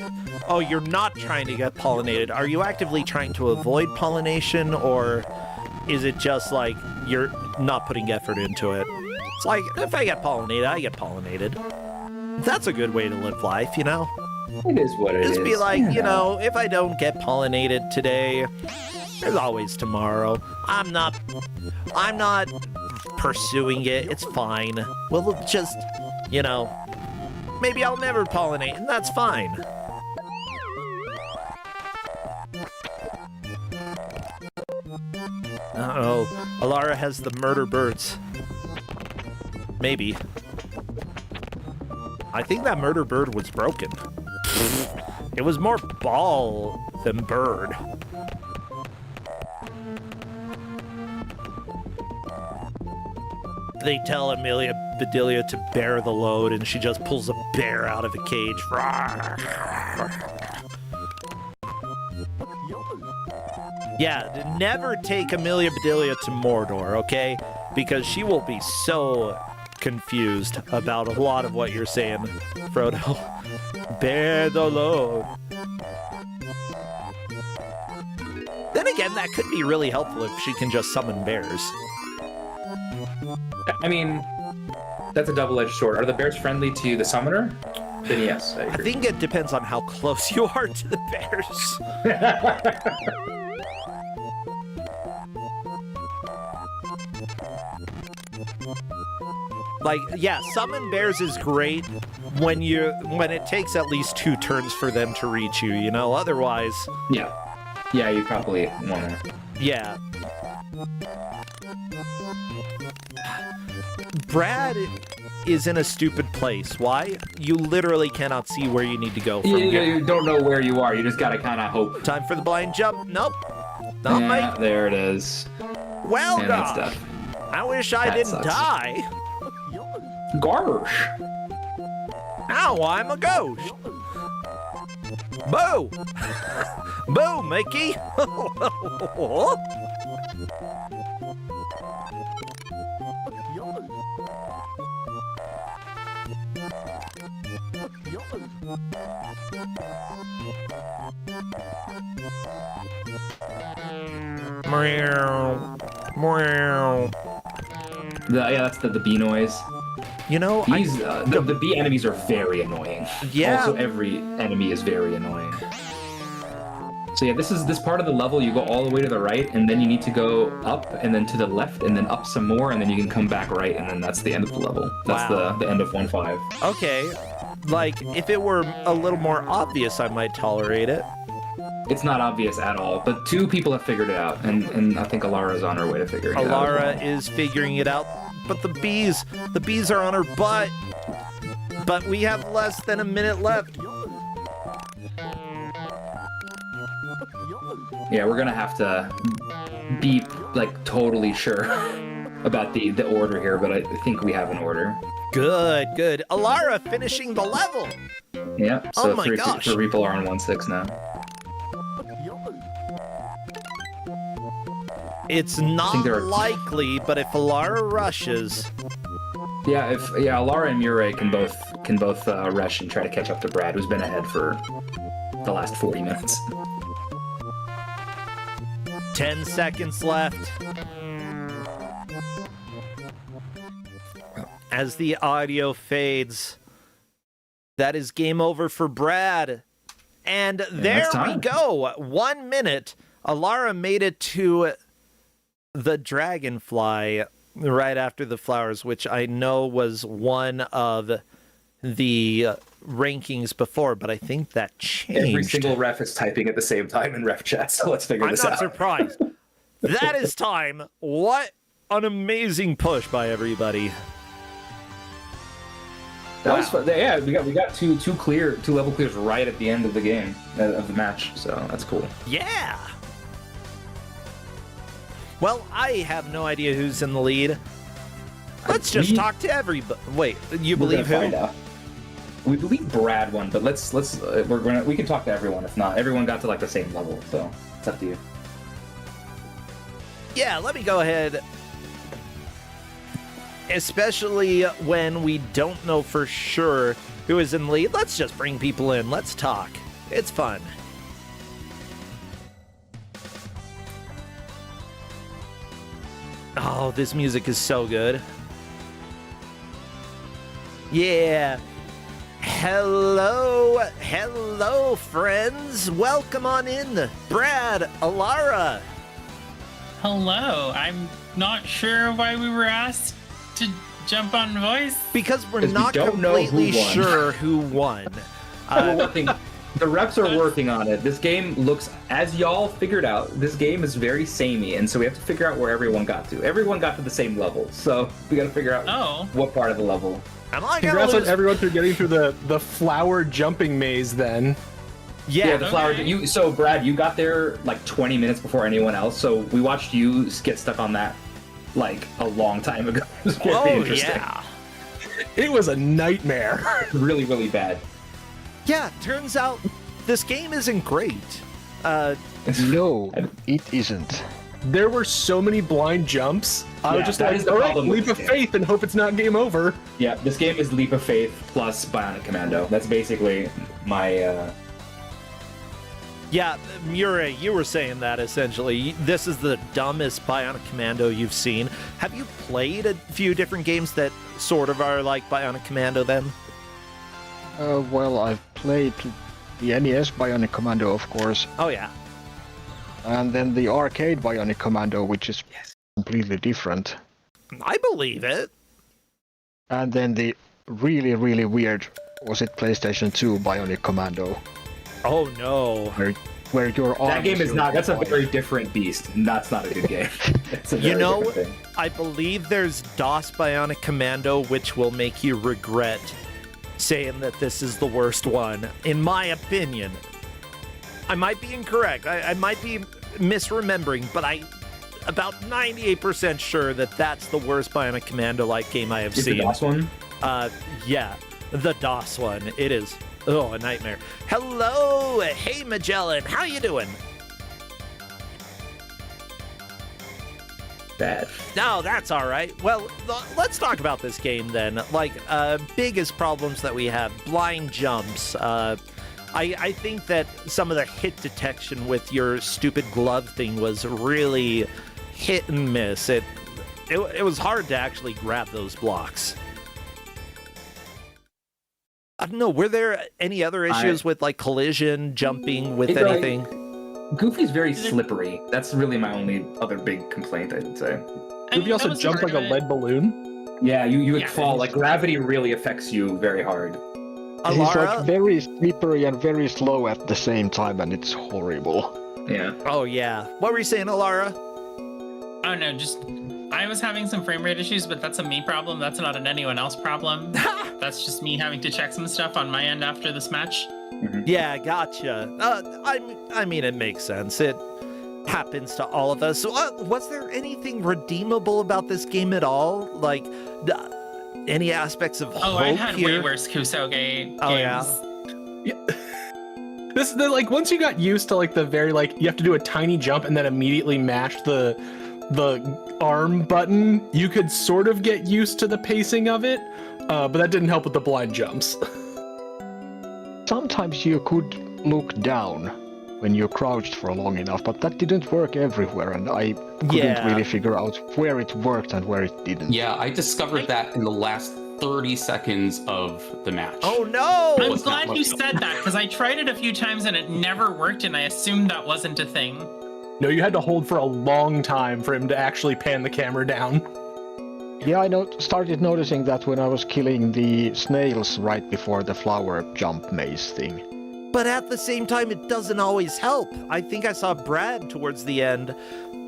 [SPEAKER 1] Oh, you're not trying to get pollinated. Are you actively trying to avoid pollination, or is it just like you're not putting effort into it? It's like, if I get pollinated, I get pollinated. That's a good way to live life, you know?
[SPEAKER 13] It is what it is.
[SPEAKER 1] Just be like, you know, if I don't get pollinated today, there's always tomorrow. I'm not pursuing it. It's fine. Well, just, you know, maybe I'll never pollinate, and that's fine. Uh-oh. Alara has the murder birds. Maybe. I think that murder bird was broken. It was more ball than bird. They tell Amelia Bedelia to bear the load, and she just pulls a bear out of a cage. Yeah, never take Amelia Bedelia to Mordor, okay? Because she will be so confused about a lot of what you're saying, Frodo. Bear the load. Then again, that could be really helpful if she can just summon bears.
[SPEAKER 13] I mean, that's a double-edged sword. Are the bears friendly to the summoner? Then yes, I agree.
[SPEAKER 1] I think it depends on how close you are to the bears. Like, yeah, summon bears is great when it takes at least 2 turns for them to reach you, you know? Otherwise...
[SPEAKER 13] Yeah, you probably wanna...
[SPEAKER 1] Yeah. Brad is in a stupid place. Why? You literally cannot see where you need to go from here.
[SPEAKER 13] You don't know where you are. You just gotta kind of hope.
[SPEAKER 1] Time for the blind jump. Nope. Not
[SPEAKER 13] yeah, there it is.
[SPEAKER 1] Well done. I wish I didn't die.
[SPEAKER 13] Gosh.
[SPEAKER 1] Now I'm a ghost. Boo! Boo, Mickey! Meow. Meow.
[SPEAKER 13] Yeah, that's the bee noise.
[SPEAKER 1] You know,
[SPEAKER 13] these the bee enemies are very annoying.
[SPEAKER 1] Yeah.
[SPEAKER 13] Also, every enemy is very annoying. So yeah, this part of the level, you go all the way to the right, and then you need to go up, and then to the left, and then up some more, and then you can come back right, and then that's the end of the level. That's the end of 1-5.
[SPEAKER 1] Okay. Like, if it were a little more obvious, I might tolerate it.
[SPEAKER 13] It's not obvious at all, but 2 people have figured it out, and I think Alara's on her way to figuring it out.
[SPEAKER 1] Alara is figuring it out, but the bees are on her butt. But we have less than a minute left.
[SPEAKER 13] Yeah, we're gonna have to be like totally sure about the order here, but I think we have an order.
[SPEAKER 1] Good. Alara finishing the level.
[SPEAKER 13] Yeah. So
[SPEAKER 1] oh my gosh.
[SPEAKER 13] 3 people are on 1-6 now.
[SPEAKER 1] It's not likely, but if Alara rushes.
[SPEAKER 13] Yeah, Alara and Murray can both rush and try to catch up to Brad, who's been ahead for the last 40 minutes.
[SPEAKER 1] 10 seconds left. As the audio fades, that is game over for Brad. And there we go. 1 minute. Alara made it to the Dragonfly right after the flowers, which I know was one of the rankings before, but I think that changed.
[SPEAKER 13] Every single ref is typing at the same time in ref chat, so let's figure this out.
[SPEAKER 1] I'm not surprised. That is time. What an amazing push by everybody.
[SPEAKER 13] That was fun. Yeah, we got two level clears right at the end of the game of the match, so that's cool.
[SPEAKER 1] Yeah. Well, I have no idea who's in the lead. Let's just talk to everybody. Wait, you believe who?
[SPEAKER 13] We believe Brad won, but we can talk to everyone. If not, everyone got to like the same level, so it's up to you.
[SPEAKER 1] Yeah, let me go ahead. Especially when we don't know for sure who is in the lead. Let's just bring people in. Let's talk. It's fun. Oh, this music is so good. Yeah. Hello, friends. Welcome on in. Brad, Alara.
[SPEAKER 14] Hello. I'm not sure why we were asked to jump on voice.
[SPEAKER 1] Because we're not completely sure who won.
[SPEAKER 13] The reps are working on it. This game looks, as y'all figured out, this game is very samey, and so we have to figure out where everyone got to. Everyone got to the same level, so we got to figure out what part of the level.
[SPEAKER 15] Congrats on everyone for getting through the flower jumping maze then.
[SPEAKER 13] Yeah, the flower. So Brad, you got there like 20 minutes before anyone else, so we watched you get stuck on that like a long time ago. It was very interesting.
[SPEAKER 1] Yeah.
[SPEAKER 15] It was a nightmare.
[SPEAKER 13] Really, really bad.
[SPEAKER 1] Yeah, turns out this game isn't great.
[SPEAKER 7] No, it isn't.
[SPEAKER 15] There were so many blind jumps. I was just like, all right, leap of faith and hope it's not game over.
[SPEAKER 13] Yeah, this game is leap of faith plus Bionic Commando. That's basically my...
[SPEAKER 1] Yeah, Murray, you were saying that essentially. This is the dumbest Bionic Commando you've seen. Have you played a few different games that sort of are like Bionic Commando then?
[SPEAKER 7] Well, I've played the NES Bionic Commando, of course.
[SPEAKER 1] Oh, yeah.
[SPEAKER 7] And then the arcade Bionic Commando, which is completely different.
[SPEAKER 1] I believe it.
[SPEAKER 7] And then the really, really weird, was it PlayStation 2 Bionic Commando?
[SPEAKER 1] Oh, no.
[SPEAKER 7] Where your arms...
[SPEAKER 13] That game is not... That's a very different beast. That's not a good game. It's a very different thing.
[SPEAKER 1] I believe there's DOS Bionic Commando, which will make you regret saying that this is the worst one, in my opinion. I might be incorrect. I might be misremembering, but I'm about 98% sure that that's the worst Bionic Commando-like game I have seen.
[SPEAKER 13] The DOS one?
[SPEAKER 1] Yeah, the DOS one. It is. Oh, a nightmare. Hello! Hey, Magellan. How you doing?
[SPEAKER 13] Bad.
[SPEAKER 1] No, that's all right. Well, let's talk about this game then. Like, biggest problems that we have, blind jumps. I think that some of the hit detection with your stupid glove thing was really hit and miss. It was hard to actually grab those blocks. I don't know, were there any other issues with like collision, jumping, with anything?
[SPEAKER 13] Goofy's very slippery. That's really my only other big complaint, I would say.
[SPEAKER 15] Goofy also jumps like a lead balloon.
[SPEAKER 13] Yeah, you would fall. Like, gravity really affects you very hard.
[SPEAKER 7] He's like very slippery and very slow at the same time, and it's horrible.
[SPEAKER 13] Yeah.
[SPEAKER 1] Oh, yeah. What were you saying, Alara?
[SPEAKER 14] Oh, no, just... I was having some frame rate issues, but that's a me problem. That's not an anyone else problem. That's just me having to check some stuff on my end after this match.
[SPEAKER 1] Yeah, gotcha. I mean, it makes sense. It happens to all of us. So, was there anything redeemable about this game at all? Like, any aspects of hope
[SPEAKER 14] I had
[SPEAKER 1] here?
[SPEAKER 14] way worse Kuso games.
[SPEAKER 1] Oh, yeah.
[SPEAKER 15] Like, once you got used to, like, the very, like, you have to do a tiny jump and then immediately mash the arm button, you could sort of get used to the pacing of it, but that didn't help with the blind jumps.
[SPEAKER 7] Sometimes you could look down when you crouched for long enough, but that didn't work everywhere, and I couldn't really figure out where it worked and where it didn't.
[SPEAKER 16] Yeah, I discovered that in the last 30 seconds of the match.
[SPEAKER 1] Oh no!
[SPEAKER 14] I'm glad you said that, because I tried it a few times and it never worked, and I assumed that wasn't a thing.
[SPEAKER 15] No, you had to hold for a long time for him to actually pan the camera down.
[SPEAKER 7] Yeah, I started noticing that when I was killing the snails right before the flower jump maze thing.
[SPEAKER 1] But at the same time, it doesn't always help. I think I saw Brad towards the end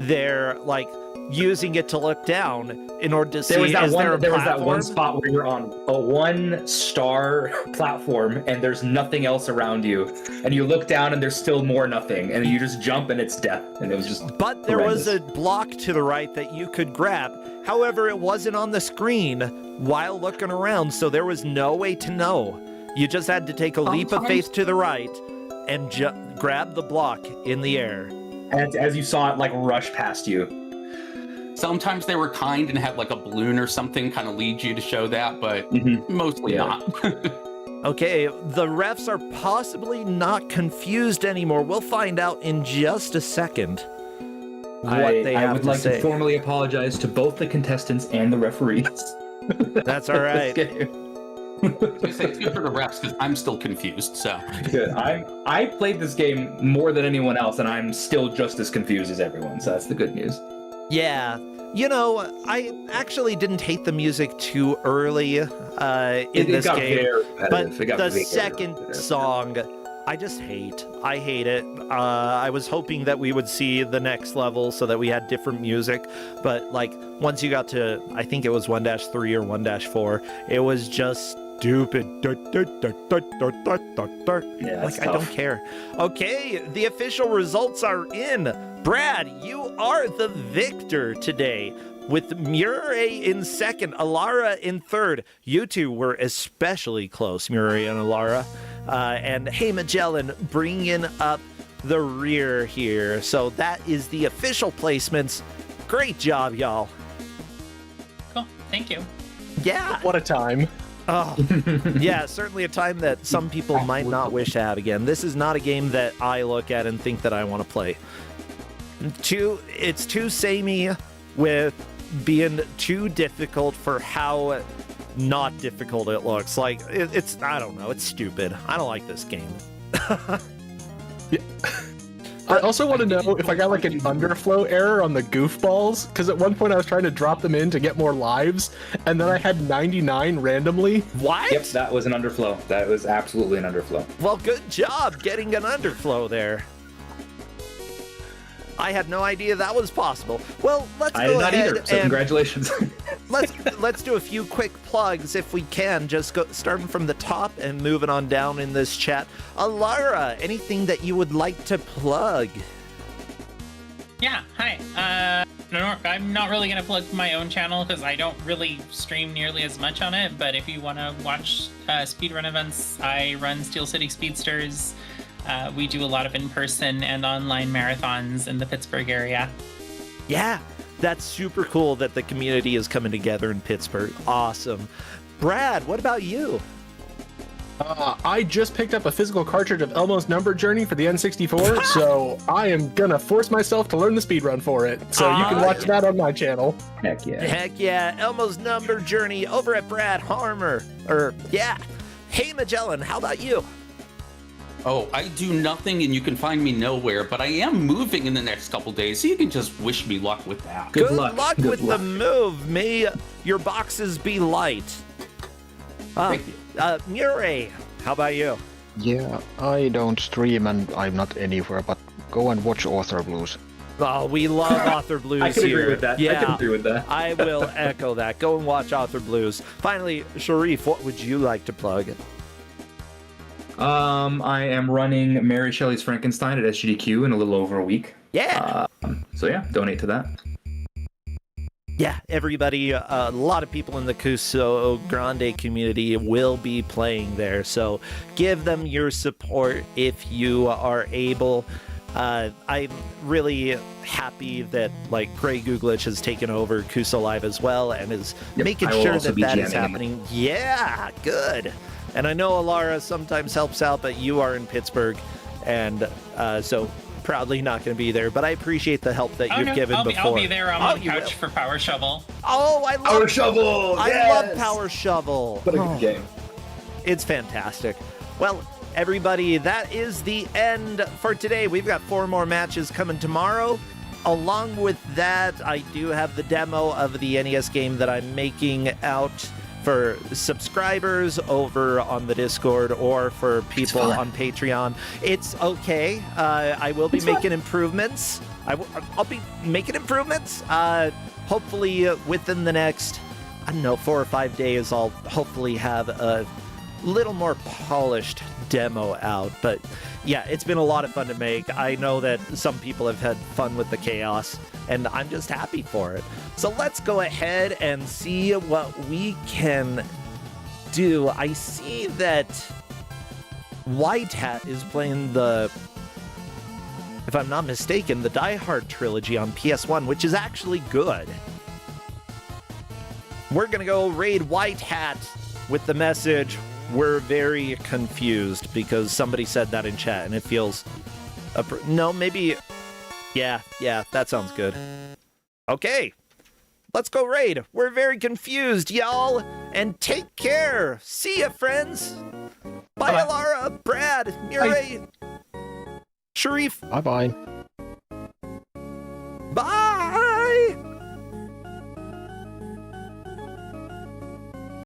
[SPEAKER 1] there, like, using it to look down in order to see
[SPEAKER 13] There was that
[SPEAKER 1] platform?
[SPEAKER 13] one spot where you're on a 1-star platform and there's nothing else around you, and you look down and there's still more nothing, and you just jump and it's death, and it was just
[SPEAKER 1] But there was a block to the right that you could grab. However, it wasn't on the screen while looking around, so there was no way to know. You just had to take a leap of faith to the right and grab the block in the air.
[SPEAKER 13] And as you saw it, like, rush past you.
[SPEAKER 16] Sometimes they were kind and had like a balloon or something kind of lead you to show that, but mostly not.
[SPEAKER 1] Okay, the refs are possibly not confused anymore. We'll find out in just a second what they have
[SPEAKER 13] I would
[SPEAKER 1] to
[SPEAKER 13] like
[SPEAKER 1] say.
[SPEAKER 13] to formally apologize to both the contestants and the referees.
[SPEAKER 1] That's all right.
[SPEAKER 16] It's good for the refs because I'm still confused. So
[SPEAKER 13] good. I played this game more than anyone else, and I'm still just as confused as everyone. So that's the good news.
[SPEAKER 1] Yeah. You know, I actually didn't hate the music too early in this game, but the second song, I just hate. I hate it. I was hoping that we would see the next level so that we had different music, but like once you got to, I think it was 1-3 or 1-4, it was just stupid.
[SPEAKER 13] Yeah,
[SPEAKER 1] like, I don't care. Okay, the official results are in. Brad, you are the victor today, with Murray in second, Alara in third. You two were especially close, Murray and Alara. And Hey Magellan bringing up the rear here. So that is the official placements. Great job, y'all.
[SPEAKER 14] Cool, thank you.
[SPEAKER 1] Yeah.
[SPEAKER 15] What a time.
[SPEAKER 1] Oh, yeah, certainly a time that some people might not wish to have again. This is not a game that I look at and think that I want to play. It's too samey with being too difficult for how not difficult it looks. Like, it's, I don't know, it's stupid. I don't like this game.
[SPEAKER 15] Yeah. I also want to know if I got like an underflow error on the goofballs, because at one point I was trying to drop them in to get more lives, and then I had 99 randomly.
[SPEAKER 1] What?
[SPEAKER 13] Yep, that was an underflow. That was absolutely an underflow.
[SPEAKER 1] Well, good job getting an underflow there. I had no idea that was possible. Well, let's
[SPEAKER 13] I
[SPEAKER 1] go
[SPEAKER 13] did not
[SPEAKER 1] ahead
[SPEAKER 13] either, so
[SPEAKER 1] and
[SPEAKER 13] congratulations.
[SPEAKER 1] let's do a few quick plugs if we can. Just go starting from the top and moving on down in this chat. Alara, anything that you would like to plug?
[SPEAKER 14] Yeah, hi. No, I'm not really going to plug my own channel because I don't really stream nearly as much on it, but if you want to watch speedrun events, I run Steel City Speedsters. We do a lot of in-person and online marathons in the Pittsburgh area.
[SPEAKER 1] Yeah, that's super cool that the community is coming together in Pittsburgh. Awesome. Brad, what about you?
[SPEAKER 15] I just picked up a physical cartridge of Elmo's Number Journey for the N64, so I am gonna force myself to learn the speedrun for it. So you can watch that on my channel.
[SPEAKER 13] Heck yeah.
[SPEAKER 1] Heck yeah, Elmo's Number Journey over at Brad Harmer. Yeah. Hey Magellan, how about you?
[SPEAKER 16] Oh, I do nothing and you can find me nowhere, but I am moving in the next couple days, so you can just wish me luck with that.
[SPEAKER 1] Good luck with the move. May your boxes be light.
[SPEAKER 13] Thank you.
[SPEAKER 1] Murray, how about you?
[SPEAKER 17] Yeah, I don't stream and I'm not anywhere, but go and watch Author Blues.
[SPEAKER 1] Oh, we love Author Blues
[SPEAKER 13] I can
[SPEAKER 1] here.
[SPEAKER 13] agree with that.
[SPEAKER 1] Yeah,
[SPEAKER 13] I can agree with that.
[SPEAKER 1] I will echo that. Go and watch Author Blues. Finally, Sharif, what would you like to plug?
[SPEAKER 13] I am running Mary Shelley's Frankenstein at SGDQ in a little over a week.
[SPEAKER 1] Yeah.
[SPEAKER 13] So yeah, donate to that.
[SPEAKER 1] Yeah, everybody, a lot of people in the Kusogrande community will be playing there, so give them your support if you are able. I'm really happy that Grey Googlich has taken over Kuso Live as well and is making sure that is happening. Yeah, good. And I know Alara sometimes helps out, but you are in Pittsburgh, and so probably not going to be there. But I appreciate the help that you've given before.
[SPEAKER 14] I'll be there on the couch for Power Shovel.
[SPEAKER 1] Oh, I love
[SPEAKER 13] Power Shovel.
[SPEAKER 1] I love Power Shovel.
[SPEAKER 13] What a good game.
[SPEAKER 1] It's fantastic. Well, everybody, that is the end for today. We've got 4 more matches coming tomorrow. Along with that, I do have the demo of the NES game that I'm making out for subscribers over on the Discord or for people on Patreon. It's okay. I will be making improvements. I'll be making improvements. Hopefully within the next, 4 or 5 days, I'll hopefully have a little more polished demo out. But yeah, it's been a lot of fun to make. I know that some people have had fun with the chaos, and I'm just happy for it. So let's go ahead and see what we can do. I see that White Hat is playing the, if I'm not mistaken, the Die Hard trilogy on PS1, which is actually good. We're gonna go raid White Hat with the message, "We're very confused," because somebody said that in chat and it feels no, maybe yeah, that sounds good. Okay, let's go raid. We're very confused, y'all, and take care. See ya, friends. Bye, Alara, Brad, Murray, Sharif.
[SPEAKER 17] Bye-bye.